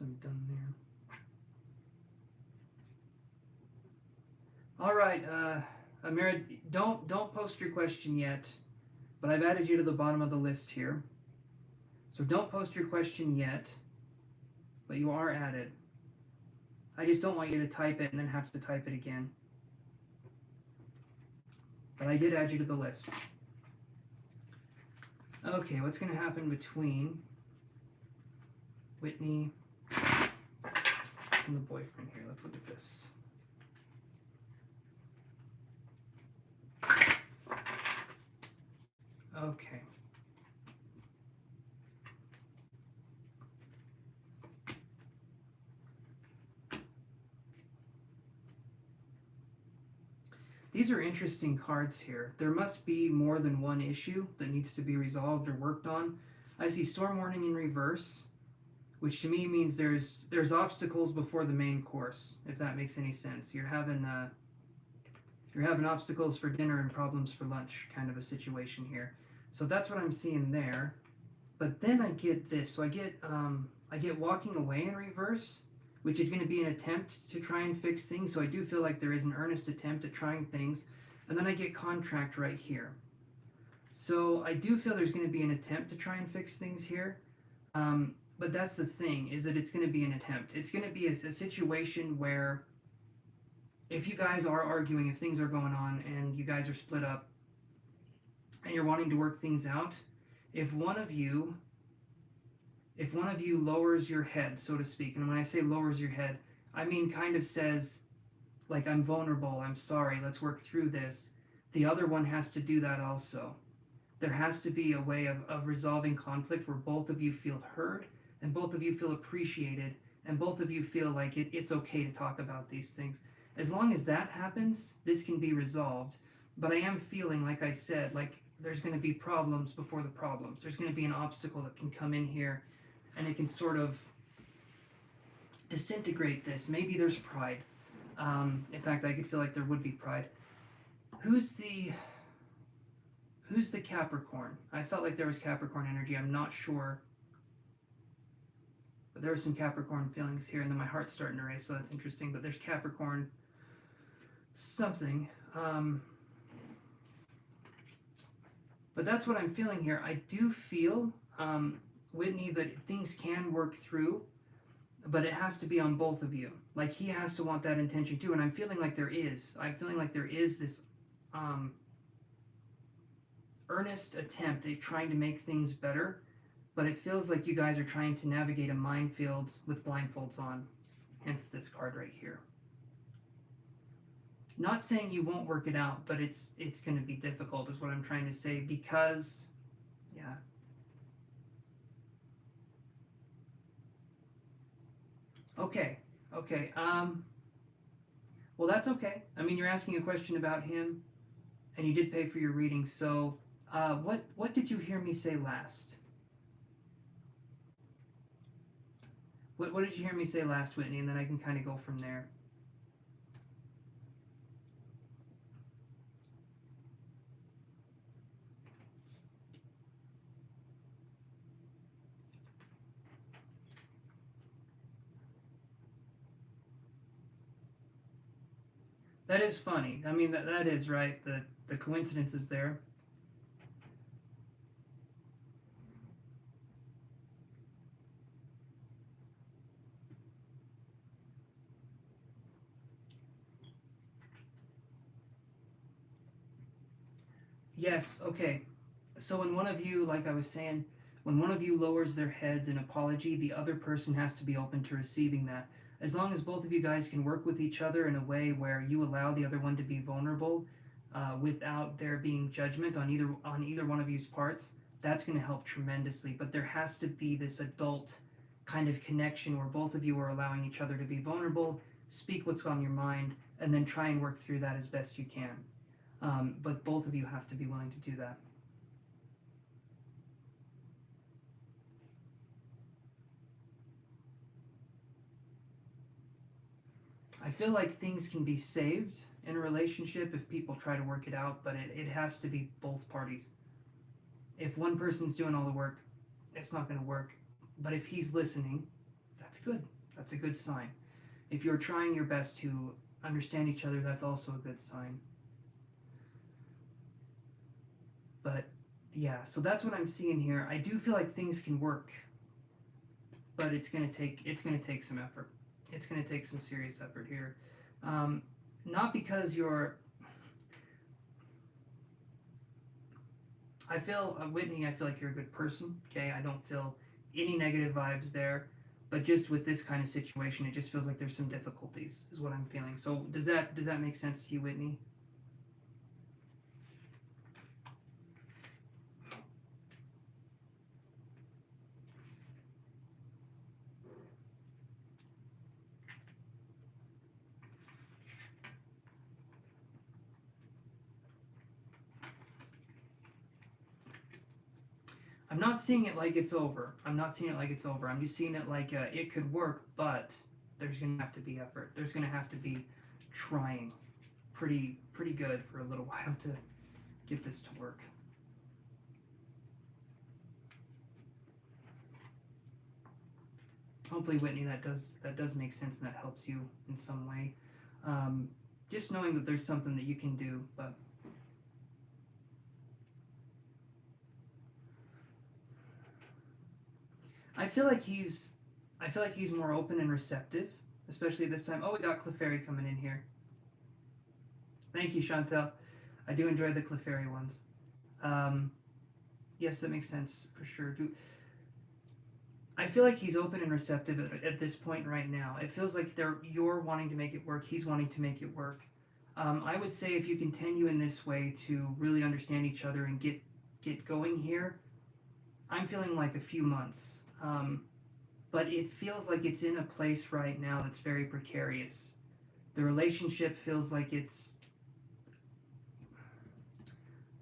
I'm done there. All right, Amira, don't post your question yet, but I've added you to the bottom of the list here. So don't post your question yet, but you are added. I just don't want you to type it and then have to type it again. But I did add you to the list. Okay, what's going to happen between Whitney and the boyfriend here? Let's look at this. Okay. These are interesting cards here. There must be more than one issue that needs to be resolved or worked on. I see storm warning in reverse, which to me means there's obstacles before the main course, if that makes any sense. You're having obstacles for dinner and problems for lunch, kind of a situation here. So that's what I'm seeing there. But then I get this. So I get walking away in reverse, which is going to be an attempt to try and fix things. So I do feel like there is an earnest attempt at trying things. And then I get contract right here. So I do feel there's going to be an attempt to try and fix things here. But that's the thing, is that it's going to be an attempt. It's going to be a situation where if you guys are arguing, if things are going on and you guys are split up, and and you're wanting to work things out, if one of you lowers your head, so to speak, and when I say lowers your head, I mean kind of says, like, I'm vulnerable, I'm sorry, let's work through this, the other one has to do that also. There has to be a way of resolving conflict where both of you feel heard and both of you feel appreciated and both of you feel like it's okay to talk about these things. As long as that happens, this can be resolved. But I am feeling, like I said, like there's going to be problems before the problems. There's going to be an obstacle that can come in here and it can sort of disintegrate this. Maybe there's pride. In fact, I could feel like there would be pride. Who's the Capricorn? I felt like there was Capricorn energy. I'm not sure. But there were some Capricorn feelings here, and then my heart's starting to race, so that's interesting. But there's Capricorn something. But that's what I'm feeling here. I do feel, Whitney, that things can work through, but it has to be on both of you. Like, he has to want that intention too, and I'm feeling like there is. I'm feeling like there is this earnest attempt at trying to make things better, but it feels like you guys are trying to navigate a minefield with blindfolds on, hence this card right here. Not saying you won't work it out, but it's going to be difficult is what I'm trying to say, because, yeah. Okay. Well, that's okay. I mean, you're asking a question about him, and you did pay for your reading, so what did you hear me say last? What did you hear me say last, Whitney? And then I can kind of go from there. That is funny. I mean, that is right. The coincidence is there. Yes, okay. So when one of you, like I was saying, when one of you lowers their heads in apology, the other person has to be open to receiving that. As long as both of you guys can work with each other in a way where you allow the other one to be vulnerable, without there being judgment on either one of you's parts, that's going to help tremendously. But there has to be this adult kind of connection where both of you are allowing each other to be vulnerable, speak what's on your mind, and then try and work through that as best you can. But both of you have to be willing to do that. I feel like things can be saved in a relationship if people try to work it out, but it has to be both parties. If one person's doing all the work, it's not going to work. But if he's listening, that's good. That's a good sign. If you're trying your best to understand each other, that's also a good sign. But yeah, so that's what I'm seeing here. I do feel like things can work, but it's gonna take some effort. It's gonna take some serious effort here. Not because you're. I feel Whitney. I feel like you're a good person. Okay, I don't feel any negative vibes there. But just with this kind of situation, it just feels like there's some difficulties, is what I'm feeling. So does that make sense to you, Whitney? I'm not seeing it like it's over. I'm just seeing it like it could work, but there's going to have to be effort. There's going to have to be trying pretty good for a little while to get this to work. Hopefully, Whitney, that does make sense and that helps you in some way. Just knowing that there's something that you can do, but I feel like he's more open and receptive, especially this time. Oh, we got Clefairy coming in here. Thank you, Chantel. I do enjoy the Clefairy ones. Yes, that makes sense for sure. I feel like he's open and receptive at this point right now. It feels like you're wanting to make it work. He's wanting to make it work. I would say if you continue in this way to really understand each other and get going here, I'm feeling like a few months. But it feels like it's in a place right now that's very precarious. The relationship feels like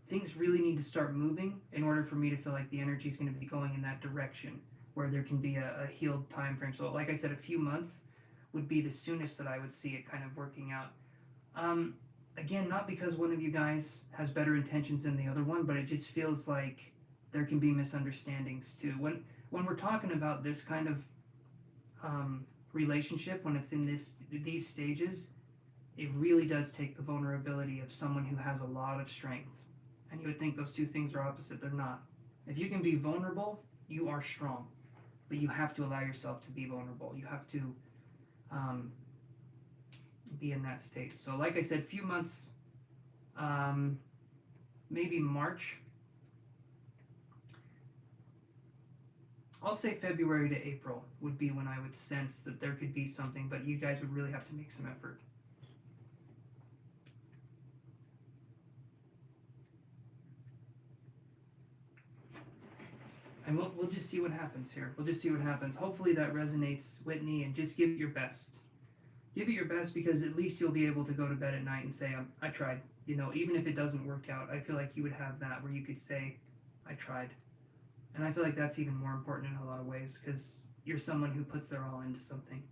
things really need to start moving in order for me to feel like the energy is going to be going in that direction where there can be a healed time frame. So like I said, a few months would be the soonest that I would see it kind of working out. Again, not because one of you guys has better intentions than the other one, but it just feels like there can be misunderstandings too. When we're talking about this kind of relationship, when it's in these stages, it really does take the vulnerability of someone who has a lot of strength. And you would think those two things are opposite. They're not. If you can be vulnerable, you are strong. But you have to allow yourself to be vulnerable. You have to be in that state. So like I said, few months, maybe March. I'll say February to April would be when I would sense that there could be something, but you guys would really have to make some effort. And we'll just see what happens here. We'll just see what happens. Hopefully that resonates, Whitney, and just give it your best. Give it your best, because at least you'll be able to go to bed at night and say, I tried. You know, even if it doesn't work out, I feel like you would have that where you could say, I tried. And I feel like that's even more important in a lot of ways, because you're someone who puts their all into something.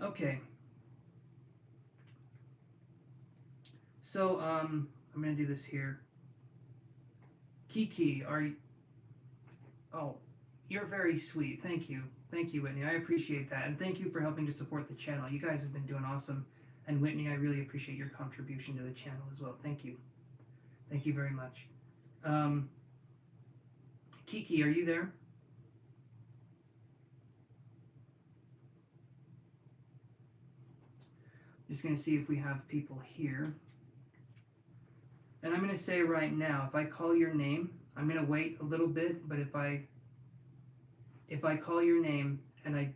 Okay. So, I'm going to do this here. Kiki, oh, you're very sweet. Thank you. Thank you, Whitney. I appreciate that. And thank you for helping to support the channel. You guys have been doing awesome. And Whitney, I really appreciate your contribution to the channel as well. Thank you. Thank you very much. Kiki, are you there? Just going to see if we have people here. And I'm going to say right now, if I call your name, I'm going to wait a little bit, but if I call your name and I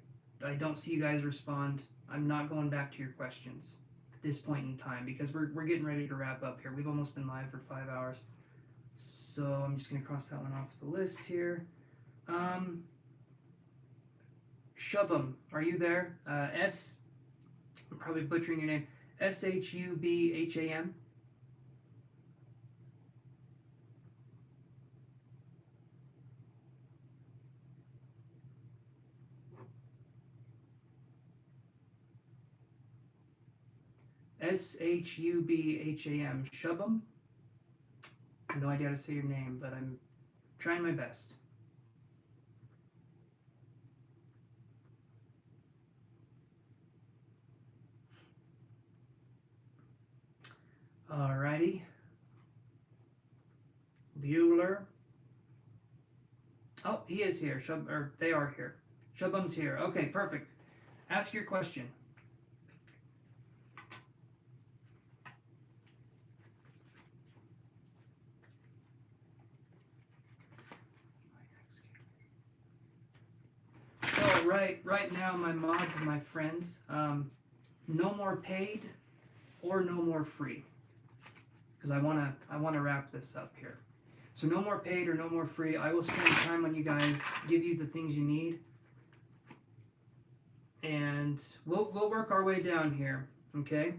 don't see you guys respond, I'm not going back to your questions at this point in time, because we're getting ready to wrap up here. We've almost been live for 5 hours. So I'm just going to cross that one off the list here. Shubham, are you there? I'm probably butchering your name. Shubham? Shubham. Shubham? No idea how to say your name, but I'm trying my best. Alrighty. Bueller. Oh, he is here. They are here. Shubham's here. Okay, perfect. Ask your question. So right now, my mods, my friends, no more paid or no more free, because I wanna wrap this up here. So no more paid or no more free. I will spend time on you guys, give you the things you need, and we'll work our way down here. Okay.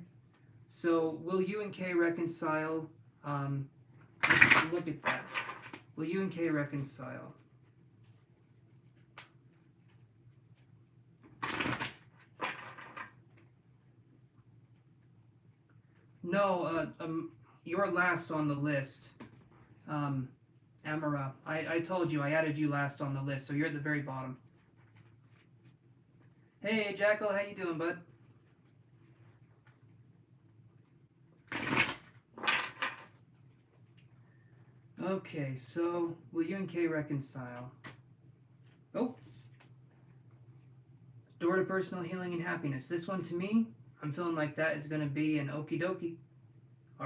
So will you and Kay reconcile? Let's look at that. Will you and Kay reconcile? No, you're last on the list. Amara, I told you, I added you last on the list, so you're at the very bottom. Hey, Jackal, how you doing, bud? Okay, so will you and Kay reconcile? Oh. Door to personal healing and happiness. This one, to me, I'm feeling like that is going to be an okie dokie.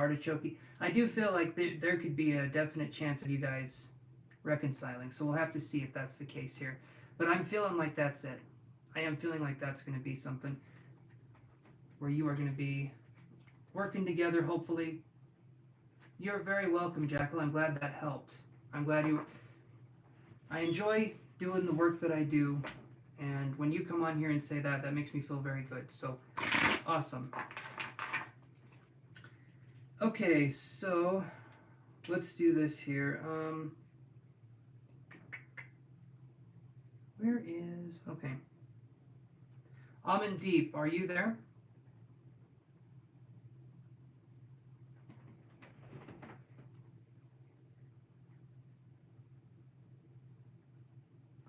artichokey. I do feel like there could be a definite chance of you guys reconciling, so we'll have to see if that's the case here. But I'm feeling like that's it. I am feeling like that's going to be something where you are going to be working together, hopefully. You're very welcome, Jackal. I'm glad that helped. I'm glad you... I enjoy doing the work that I do, and when you come on here and say that, that makes me feel very good. So, awesome. Okay, so let's do this here. Where is... Okay. Amandeep, are you there?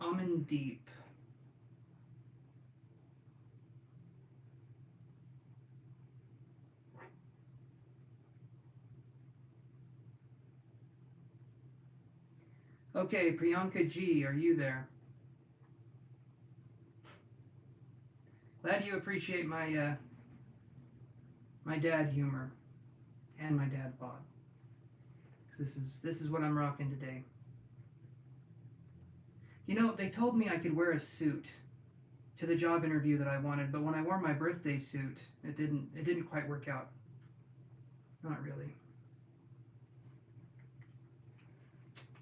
Amandeep. Okay, Priyanka G, are you there? Glad you appreciate my my dad humor and my dad bod. This is what I'm rocking today. You know, they told me I could wear a suit to the job interview that I wanted, but when I wore my birthday suit, it didn't quite work out. Not really.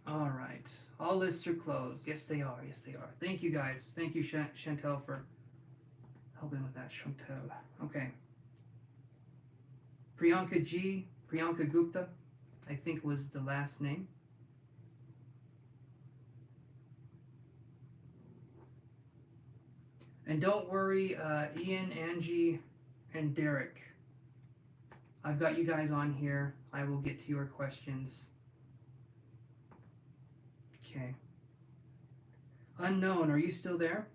All right. All lists are closed. Yes, they are. Yes, they are. Thank you, guys. Thank you, Chantel, for helping with that. Chantel. Okay. Priyanka G. Priyanka Gupta, I think was the last name. And don't worry, Ian, Angie, and Derek. I've got you guys on here. I will get to your questions. Okay. Unknown, are you still there?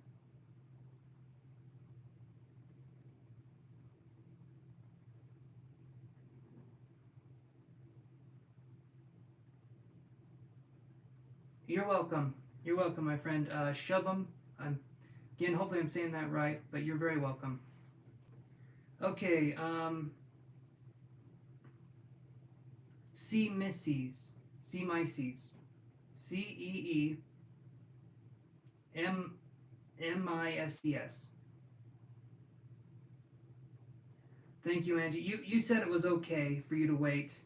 You're welcome. You're welcome, my friend. Shubham, again, hopefully I'm saying that right, but you're very welcome. Okay, C. Missies. C. Mices. CEEMMISDS. Thank you, Angie. You said it was okay for you to wait,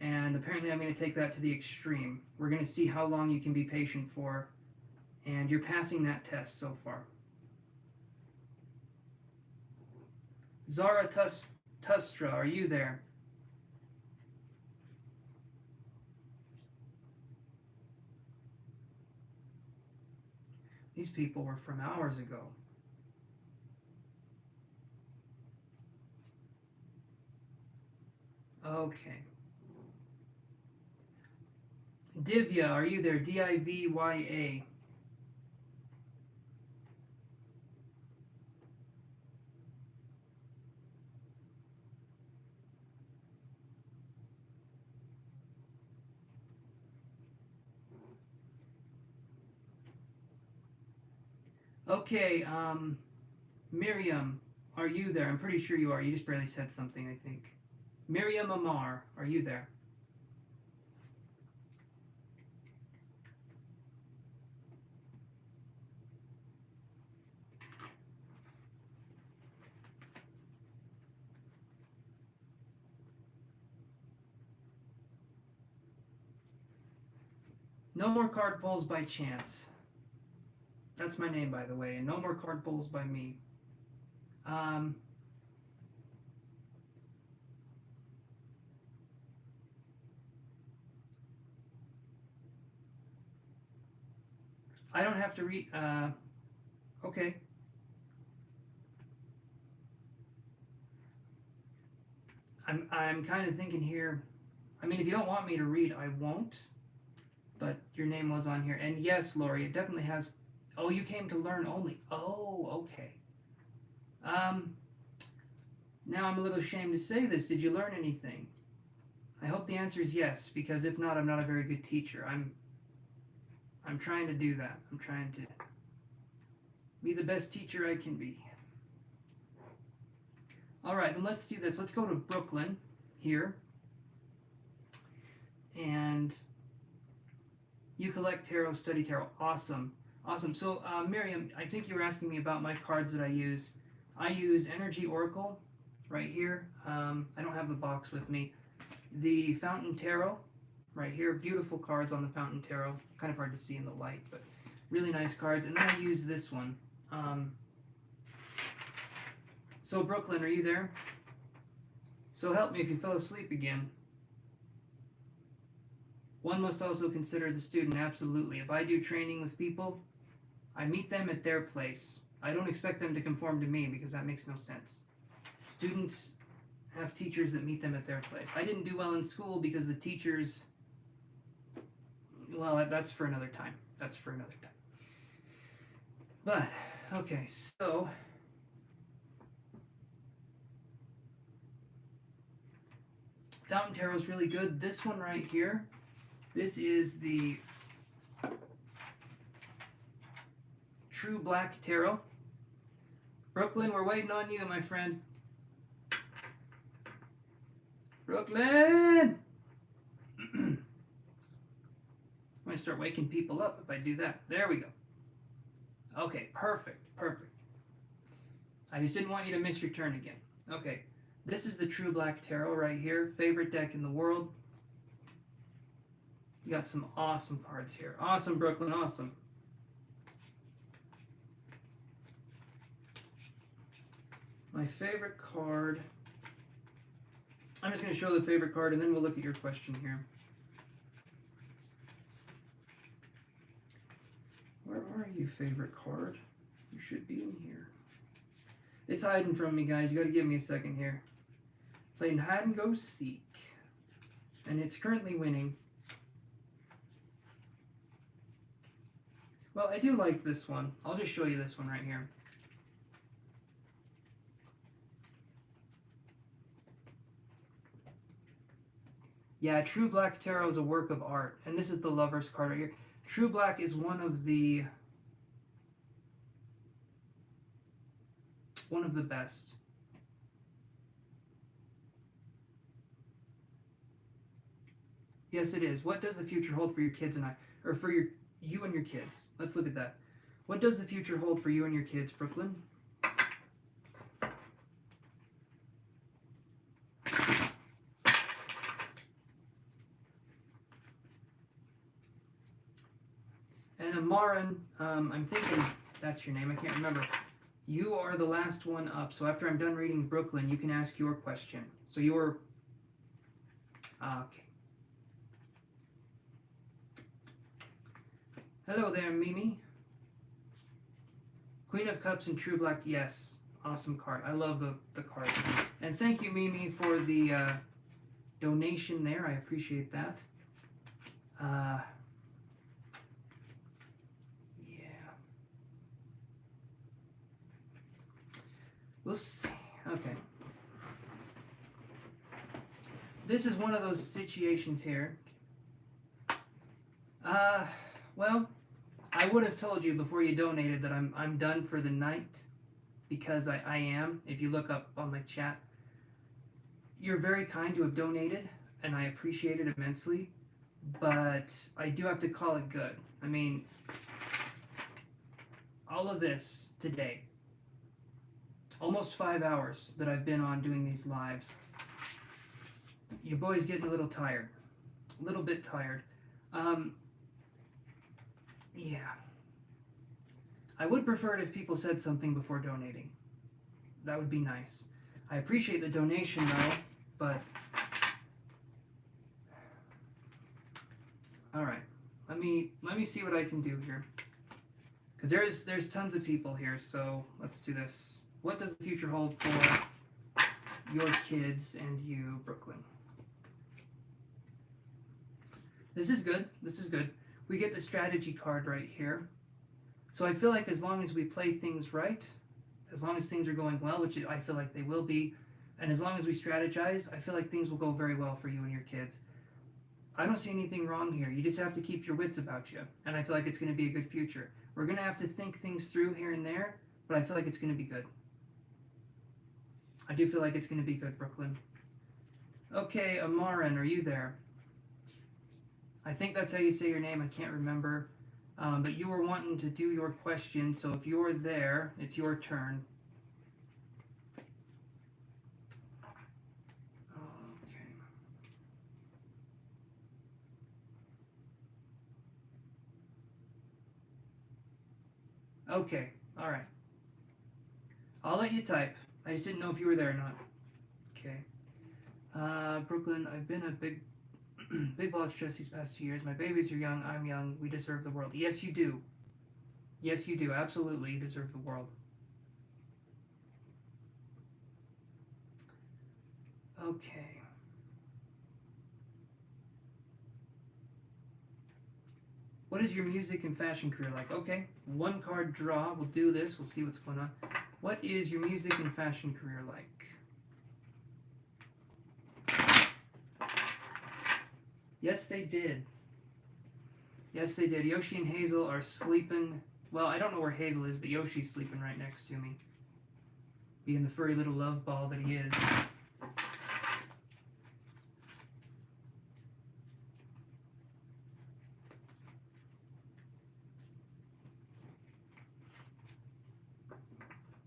and apparently I'm going to take that to the extreme. We're going to see how long you can be patient for, and you're passing that test so far. Zarathustra, are you there? These people were from hours ago. Okay. Divya, are you there? Divya. Okay, Miriam, are you there? I'm pretty sure you are. You just barely said something, I think. Miriam Amar, are you there? No more card pulls by chance. That's my name, by the way, and no more card pulls by me. I don't have to read. Okay. I'm kind of thinking here. I mean, if you don't want me to read, I won't. But your name was on here, and yes, Lori, it definitely has. Oh, you came to learn only. Oh, okay. Now I'm a little ashamed to say this. Did you learn anything? I hope the answer is yes, because if not, I'm not a very good teacher. I'm trying to do that. I'm trying to be the best teacher I can be. All right, then let's do this. Let's go to Brooklyn here. And you collect tarot, study tarot. Awesome. Awesome. So, Miriam, I think you were asking me about my cards that I use. I use Energy Oracle right here. I don't have the box with me. The Fountain Tarot right here. Beautiful cards on the Fountain Tarot. Kind of hard to see in the light, but really nice cards. And then I use this one. So, Brooklyn, are you there? So help me if you fell asleep again. One must also consider the student, absolutely. If I do training with people, I meet them at their place. I don't expect them to conform to me because that makes no sense. Students have teachers that meet them at their place. I didn't do well in school because the teachers, well, that's for another time. That's for another time. But, okay, so Fountain Tarot is really good. This one right here, this is the True Black Tarot. Brooklyn, we're waiting on you, my friend. Brooklyn! I'm going to start waking people up if I do that. There we go. Okay, perfect, perfect. I just didn't want you to miss your turn again. Okay, this is the True Black Tarot right here. Favorite deck in the world. You got some awesome cards here. Awesome, Brooklyn, awesome. My favorite card. I'm just going to show the favorite card and then we'll look at your question here. Where are you, favorite card? You should be in here. It's hiding from me, guys. You got to give me a second here. Playing hide and go seek. And it's currently winning. Well, I do like this one. I'll just show you this one right here. Yeah, True Black Tarot is a work of art. And this is the Lover's card right here. True Black is one of the best. Yes, it is. What does the future hold for your kids and I? Or for you and your kids? Let's look at that. What does the future hold for you and your kids, Brooklyn? And Amaran, I'm thinking that's your name. I can't remember. You are the last one up. So after I'm done reading Brooklyn, you can ask your question. So you're... okay. Hello there, Mimi. Queen of Cups and True Black. Yes. Awesome card. I love the card. And thank you, Mimi, for the donation there. I appreciate that. We'll see. Okay. This is one of those situations here. Well, I would have told you before you donated that I'm done for the night because I am. If you look up on my chat, you're very kind to have donated, and I appreciate it immensely. But I do have to call it good. I mean, all of this today. Almost 5 hours that I've been on doing these lives. Your boy's getting a little tired. A little bit tired. Yeah. I would prefer it if people said something before donating. That would be nice. I appreciate the donation though, but... Alright. Let me see what I can do here. Because there's tons of people here, so let's do this. What does the future hold for your kids and you, Brooklyn? This is good. This is good. We get the strategy card right here. So I feel like as long as we play things right, as long as things are going well, which I feel like they will be, and as long as we strategize, I feel like things will go very well for you and your kids. I don't see anything wrong here. You just have to keep your wits about you, and I feel like it's going to be a good future. We're going to have to think things through here and there, but I feel like it's going to be good. I do feel like it's going to be good, Brooklyn. Okay, Amaran, are you there? I think that's how you say your name. I can't remember. But you were wanting to do your question, so if you're there, it's your turn. Okay, alright. I'll let you type. I just didn't know if you were there or not. Okay. Brooklyn, I've been a big ball of stress these past 2 years. My babies are young, I'm young, we deserve the world. Yes, you do. Yes, you do. Absolutely, you deserve the world. Okay. What is your music and fashion career like? Okay, one card draw. We'll do this. We'll see what's going on. What is your music and fashion career like? Yes, they did. Yes, they did. Yoshi and Hazel are sleeping. Well, I don't know where Hazel is, but Yoshi's sleeping right next to me. Being the furry little love ball that he is.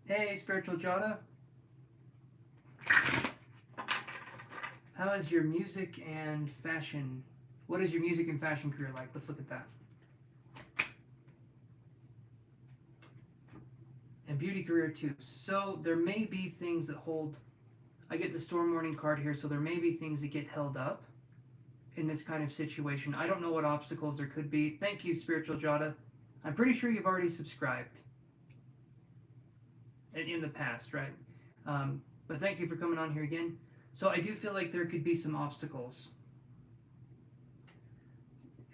Hey, Spiritual Jada. How is your music and fashion? What is your music and fashion career like? Let's look at that. And beauty career too. So there may be things that hold. I get the storm warning card here, so there may be things that get held up in this kind of situation. I don't know what obstacles there could be. Thank you, Spiritual Jada. I'm pretty sure you've already subscribed in the past, right? But thank you for coming on here again. So I do feel like there could be some obstacles.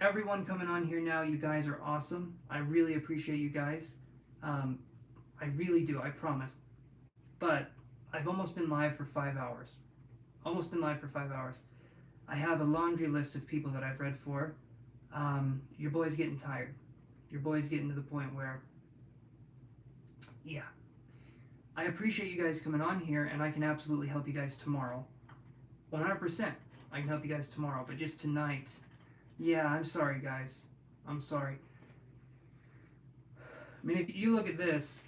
Everyone coming on here now, you guys are awesome. I really appreciate you guys. I really do, I promise. But I've almost been live for 5 hours. Almost been live for 5 hours. I have a laundry list of people that I've read for. Your boy's getting tired. Your boy's getting to the point where, yeah. I appreciate you guys coming on here, and I can absolutely help you guys tomorrow. 100%. I can help you guys tomorrow, but just tonight, yeah, I'm sorry, guys. I'm sorry. I mean, if you look at this,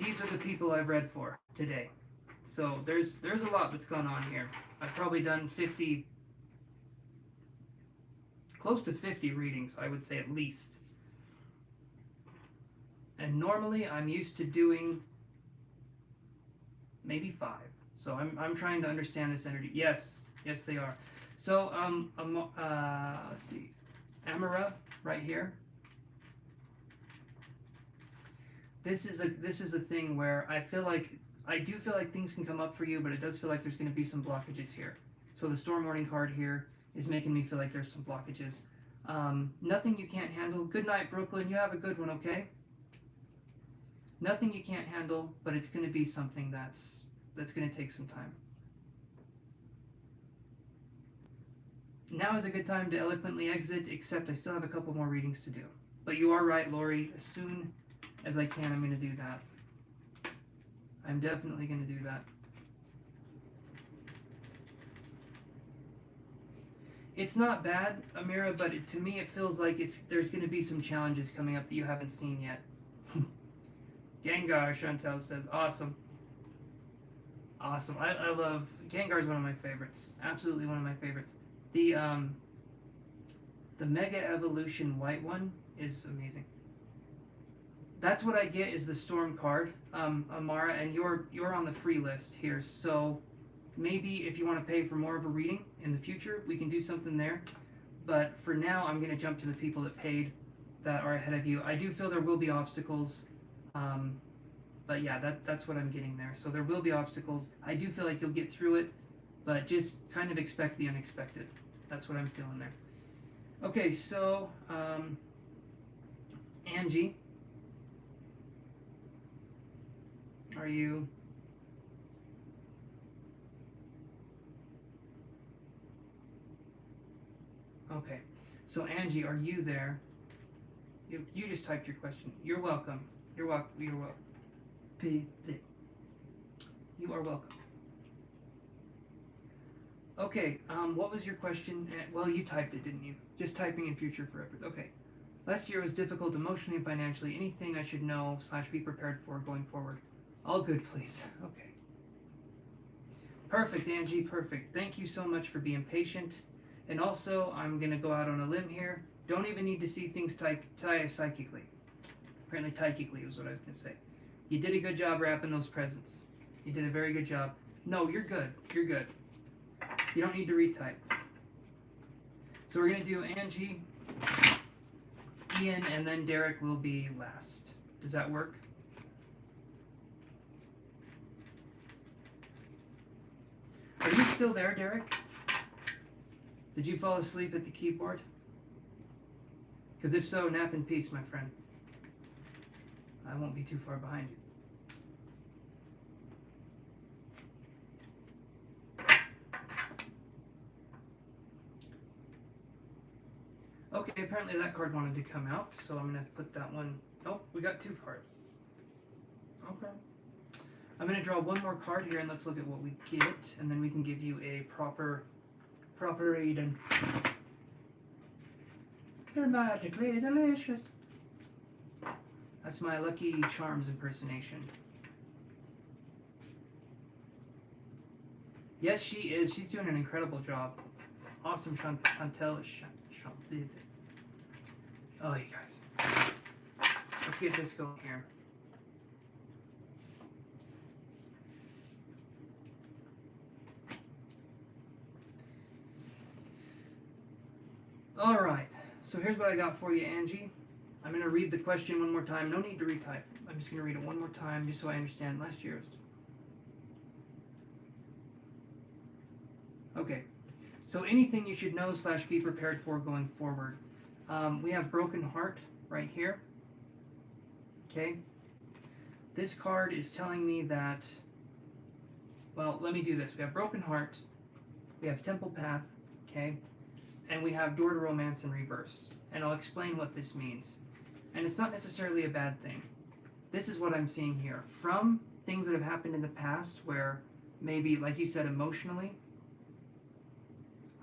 these are the people I've read for today. So there's a lot that's gone on here. I've probably done 50, close to 50 readings, I would say at least. And normally I'm used to doing maybe 5. So I'm trying to understand this energy. Yes, they are. So let's see, Amara right here. This is a thing where I do feel like things can come up for you, but it does feel like there's going to be some blockages here. So the storm warning card here is making me feel like there's some blockages. Nothing you can't handle. Good night, Brooklyn. You have a good one, okay? Nothing you can't handle, but it's going to be something that's going to take some time. Now is a good time to eloquently exit, except I still have a couple more readings to do. But you are right, Lori. As soon as I can, I'm going to do that. I'm definitely going to do that. It's not bad, Amira, but to me it feels like there's going to be some challenges coming up that you haven't seen yet. Gengar, Chantel says, awesome. Awesome. I love Gengar is one of my favorites. Absolutely one of my favorites. The Mega Evolution white one is amazing. That's what I get is the Storm card, Amara, and you're on the free list here. So maybe if you want to pay for more of a reading in the future, we can do something there. But for now, I'm going to jump to the people that paid that are ahead of you. I do feel there will be obstacles. But yeah, that's what I'm getting there. So there will be obstacles. I do feel like you'll get through it, but just kind of expect the unexpected. That's what I'm feeling there. Okay, so Angie, are you? Okay, so Angie, are you there? You just typed your question. You're welcome. You're welcome. You're welcome. You are welcome. Okay, what was your question? Well, you typed it, didn't you? Just typing in future forever. Okay. Last year was difficult emotionally and financially. Anything I should know / be prepared for going forward? All good, please. Okay. Perfect, Angie. Perfect. Thank you so much for being patient. And also, I'm going to go out on a limb here. Don't even need to see things psychically. Apparently, psychically was what I was going to say. You did a good job wrapping those presents. You did a very good job. No, you're good. You're good. You don't need to retype. So we're going to do Angie, Ian, and then Derek will be last. Does that work? Are you still there, Derek? Did you fall asleep at the keyboard? Because if so, nap in peace, my friend. I won't be too far behind you. Okay, apparently that card wanted to come out, so I'm going to put that one... Oh, we got 2 cards. Okay. I'm going to draw one more card here, and let's look at what we get, and then we can give you a proper reading. They're magically delicious. That's my Lucky Charms impersonation. Yes, she is. She's doing an incredible job. Awesome, Chantel. Oh, you guys. Let's get this going here. Alright, so here's what I got for you, Angie. I'm going to read the question one more time. No need to retype. I'm just going to read it one more time just so I understand last year's. Okay, so anything you should know / be prepared for going forward. We have Broken Heart right here. Okay, this card is telling me that, well, let me do this. We have Broken Heart, we have Temple Path, okay, and we have Door to Romance in reverse. And I'll explain what this means. And it's not necessarily a bad thing. This is what I'm seeing here. From things that have happened in the past where maybe, like you said, emotionally,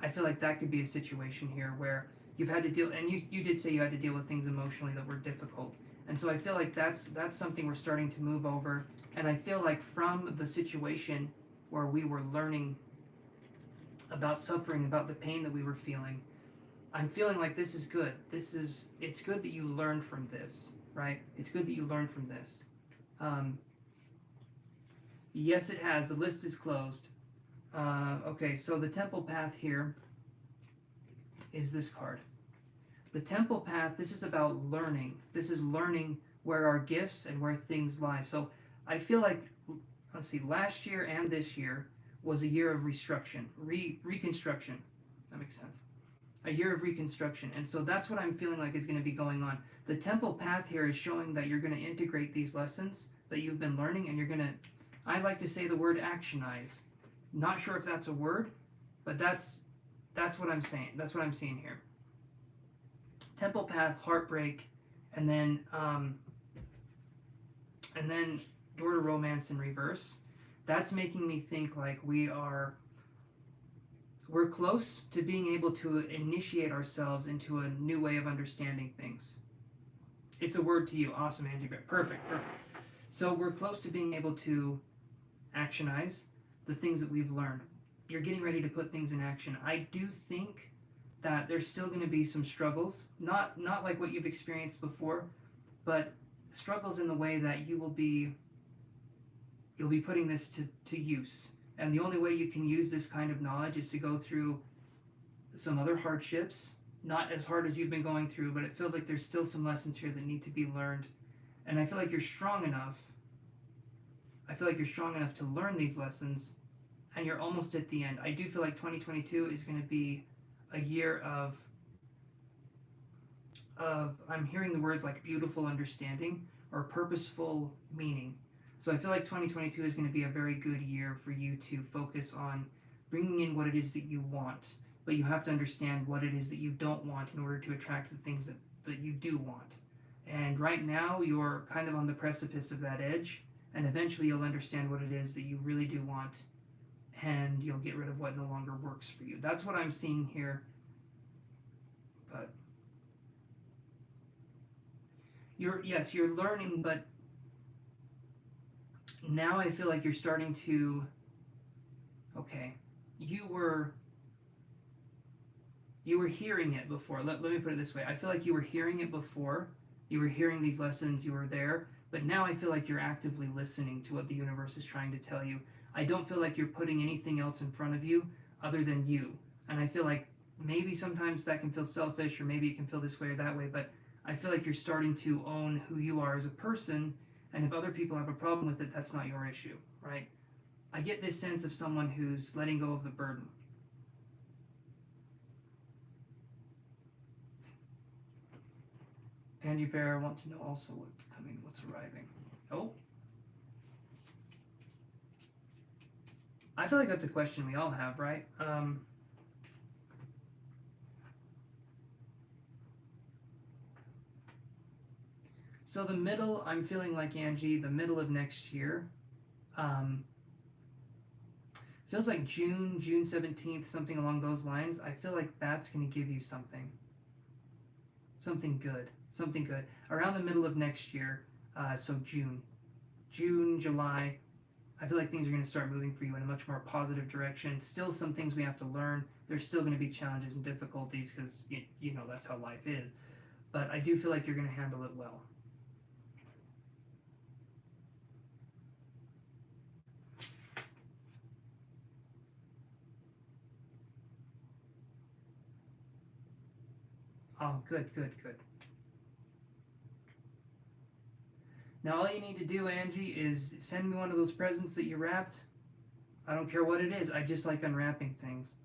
I feel like that could be a situation here where you've had to deal, and you did say you had to deal with things emotionally that were difficult. And so I feel like that's something we're starting to move over. And I feel like from the situation where we were learning about suffering, about the pain that we were feeling, I'm feeling like this is good. It's good that you learned from this, right? It's good that you learned from this. Yes, it has. The list is closed. Okay, so the Temple Path here is this card. The Temple Path, this is about learning. This is learning where our gifts and where things lie. So I feel like, let's see, last year and this year was a year of reconstruction. That makes sense. A year of reconstruction. And so that's what I'm feeling like is going to be going on. The Temple Path here is showing that you're going to integrate these lessons that you've been learning, and you're going to, I like to say the word actionize. Not sure if that's a word, but that's what I'm saying. That's what I'm seeing here. Temple Path, heartbreak, and then Door to Romance in reverse. That's making me think like we're close to being able to initiate ourselves into a new way of understanding things. It's a word to you. Awesome, Angie. Perfect. So we're close to being able to actionize the things that we've learned. You're getting ready to put things in action. I do think that there's still going to be some struggles, not like what you've experienced before, but struggles in the way that you'll be putting this to use. And the only way you can use this kind of knowledge is to go through some other hardships, not as hard as you've been going through, but it feels like there's still some lessons here that need to be learned. And I feel like you're strong enough. To learn these lessons, and you're almost at the end. I do feel like 2022 is going to be a year of I'm hearing the words like beautiful understanding or purposeful meaning. So I feel like 2022 is going to be a very good year for you to focus on bringing in what it is that you want, but you have to understand what it is that you don't want in order to attract the things that you do want. And right now you're kind of on the precipice of that edge, and eventually you'll understand what it is that you really do want, and you'll get rid of what no longer works for you. That's what I'm seeing here. But you're learning, but now I feel like you're starting to, okay, you were hearing it before. Let me put it this way. I feel like you were hearing it before. You were hearing these lessons, you were there, but now I feel like you're actively listening to what the universe is trying to tell you. I don't feel like you're putting anything else in front of you other than you. And I feel like maybe sometimes that can feel selfish, or maybe it can feel this way or that way, but I feel like you're starting to own who you are as a person, and if other people have a problem with it, that's not your issue, right? I get this sense of someone who's letting go of the burden. Angie Bear, I want to know also what's coming, what's arriving. Oh. I feel like that's a question we all have, right? So the middle, I'm feeling like Angie, the middle of next year, feels like June 17th, something along those lines. I feel like that's going to give you something good. Around the middle of next year, so June, July, I feel like things are going to start moving for you in a much more positive direction. Still some things we have to learn. There's still going to be challenges and difficulties because, you know, that's how life is. But I do feel like you're going to handle it well. Oh, good. Now all you need to do, Angie, is send me one of those presents that you wrapped. I don't care what it is. I just like unwrapping things,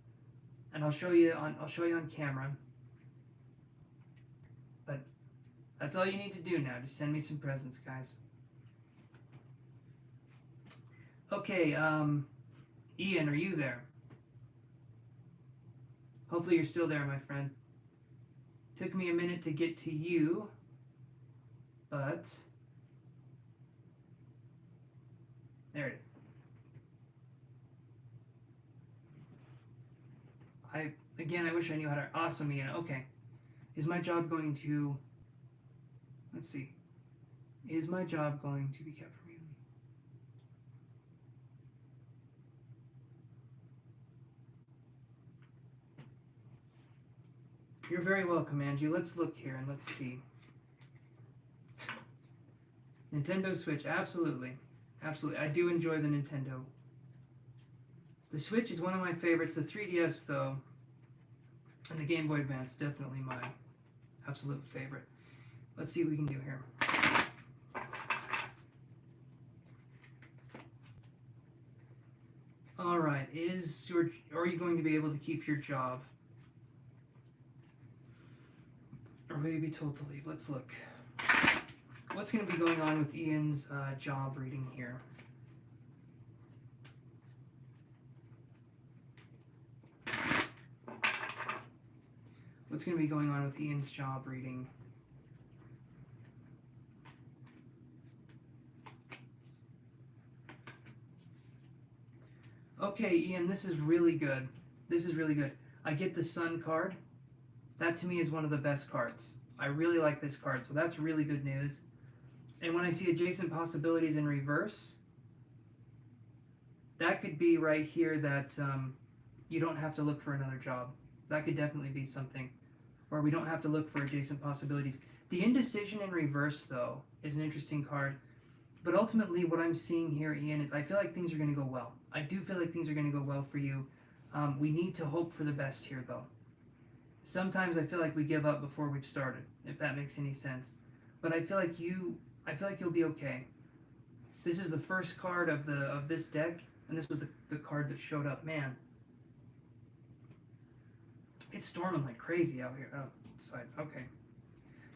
and I'll show you on camera. But that's all you need to do now. Just send me some presents, guys. Okay, Ian, are you there? Hopefully you're still there, my friend. Took me a minute to get to you, but there it is. I wish I knew how to. Awesome, Ian. Okay. Is my job going to. Let's see. Is my job going to be kept from you? You're very welcome, Angie. Let's look here and let's see. Nintendo Switch. Absolutely. I do enjoy the Nintendo. The Switch is one of my favorites. The 3DS, though, and the Game Boy Advance, definitely my absolute favorite. Let's see what we can do here. All right. Are you going to be able to keep your job? Or will you be told to leave? Let's look. What's going to be going on with Ian's job reading here? What's going to be going on with Ian's job reading? Okay, Ian, this is really good. I get the Sun card. That to me is one of the best cards. I really like this card, so that's really good news. And when I see adjacent possibilities in reverse, that could be right here that you don't have to look for another job. That could definitely be something where we don't have to look for adjacent possibilities. The indecision in reverse, though, is an interesting card. But ultimately, what I'm seeing here, Ian, is I feel like things are going to go well. I do feel like things are going to go well for you. We need to hope for the best here, though. Sometimes I feel like we give up before we've started, if that makes any sense. But I feel like you'll be okay. This is the first card of this deck, and this was the card that showed up. Man, it's storming like crazy out here. Outside. Okay.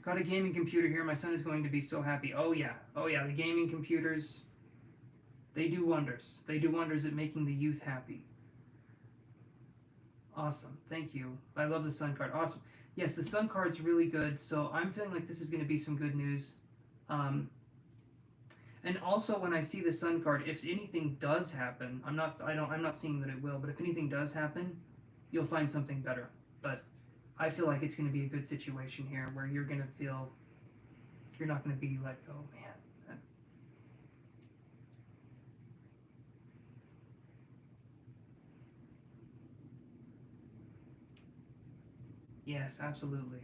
Got a gaming computer here. My son is going to be so happy. Oh yeah. The gaming computers, they do wonders. They do wonders at making the youth happy. Awesome. Thank you. I love the Sun card. Awesome. Yes, the Sun card's really good. So I'm feeling like this is going to be some good news. And And also, when I see the Sun card, if anything does happen, I'm not seeing that it will, but if anything does happen, you'll find something better. But I feel like it's going to be a good situation here where you're going to feel you're not going to be like, oh man. Yes, absolutely.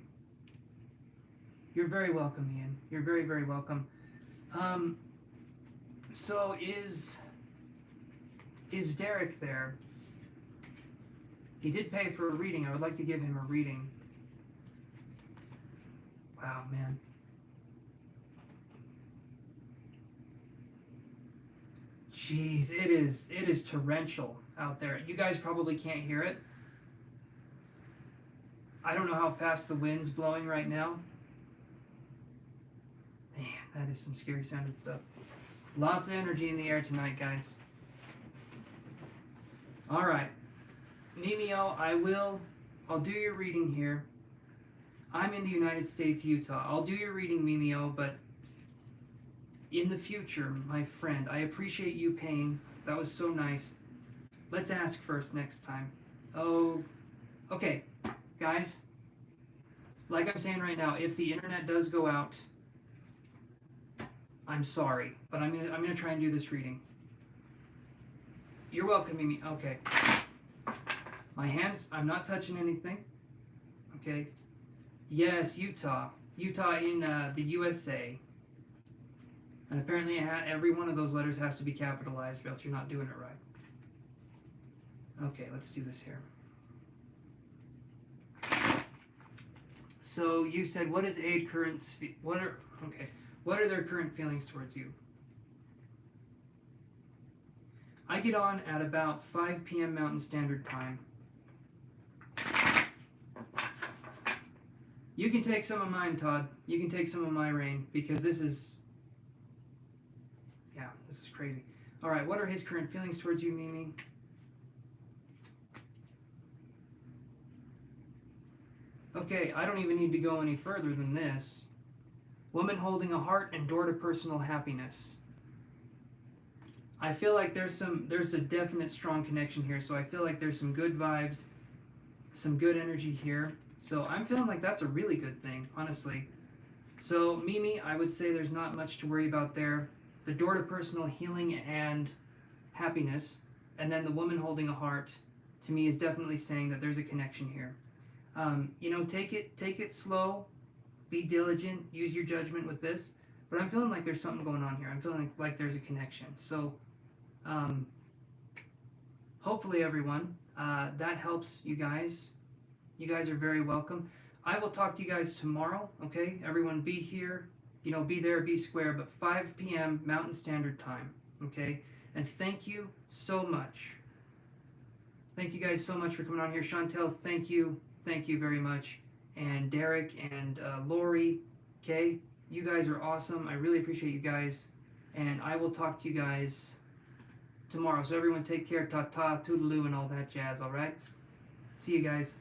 You're very welcome, Ian. You're very, very welcome. So is Derek there? He did pay for a reading. I would like to give him a reading. Wow, man. Jeez, it is torrential out there. You guys probably can't hear it. I don't know how fast the wind's blowing right now. Man, that is some scary sounding stuff. Lots of energy in the air tonight, guys. Alright. Mimio, I'll do your reading here. I'm in the United States, Utah. I'll do your reading, Mimio, but in the future, my friend, I appreciate you paying. That was so nice. Let's ask first next time. Oh, okay. Guys, like I'm saying right now, if the internet does go out, I'm sorry, but I'm gonna try and do this reading. You're welcome, Mimi. Okay. My hands, I'm not touching anything. Okay. Yes, Utah. Utah in the USA. And apparently every one of those letters has to be capitalized or else you're not doing it right. Okay, let's do this here. So you said, what is Aid current? What are their current feelings towards you? I get on at about 5 p.m. Mountain Standard Time. You can take some of mine, Todd. You can take some of my rain because this is crazy. All right, what are his current feelings towards you, Mimi? Okay, I don't even need to go any further than this. Woman holding a heart and door to personal happiness. I feel like there's a definite strong connection here, so I feel like there's some good vibes, some good energy here. So I'm feeling like that's a really good thing, honestly. So Mimi, I would say there's not much to worry about there. The door to personal healing and happiness, and then the woman holding a heart, to me is definitely saying that there's a connection here. Take it slow, be diligent, use your judgment with this. But I'm feeling like there's something going on here. I'm feeling like there's a connection. So, hopefully everyone, that helps you guys. You guys are very welcome. I will talk to you guys tomorrow, okay? Everyone be here, be there, be square, but 5 p.m. Mountain Standard Time, okay? And thank you so much. Thank you guys so much for coming on here. Chantel, thank you. Thank you very much. And Derek and Lori, okay? You guys are awesome. I really appreciate you guys. And I will talk to you guys tomorrow. So everyone take care. Ta-ta, toodaloo, and all that jazz, all right? See you guys.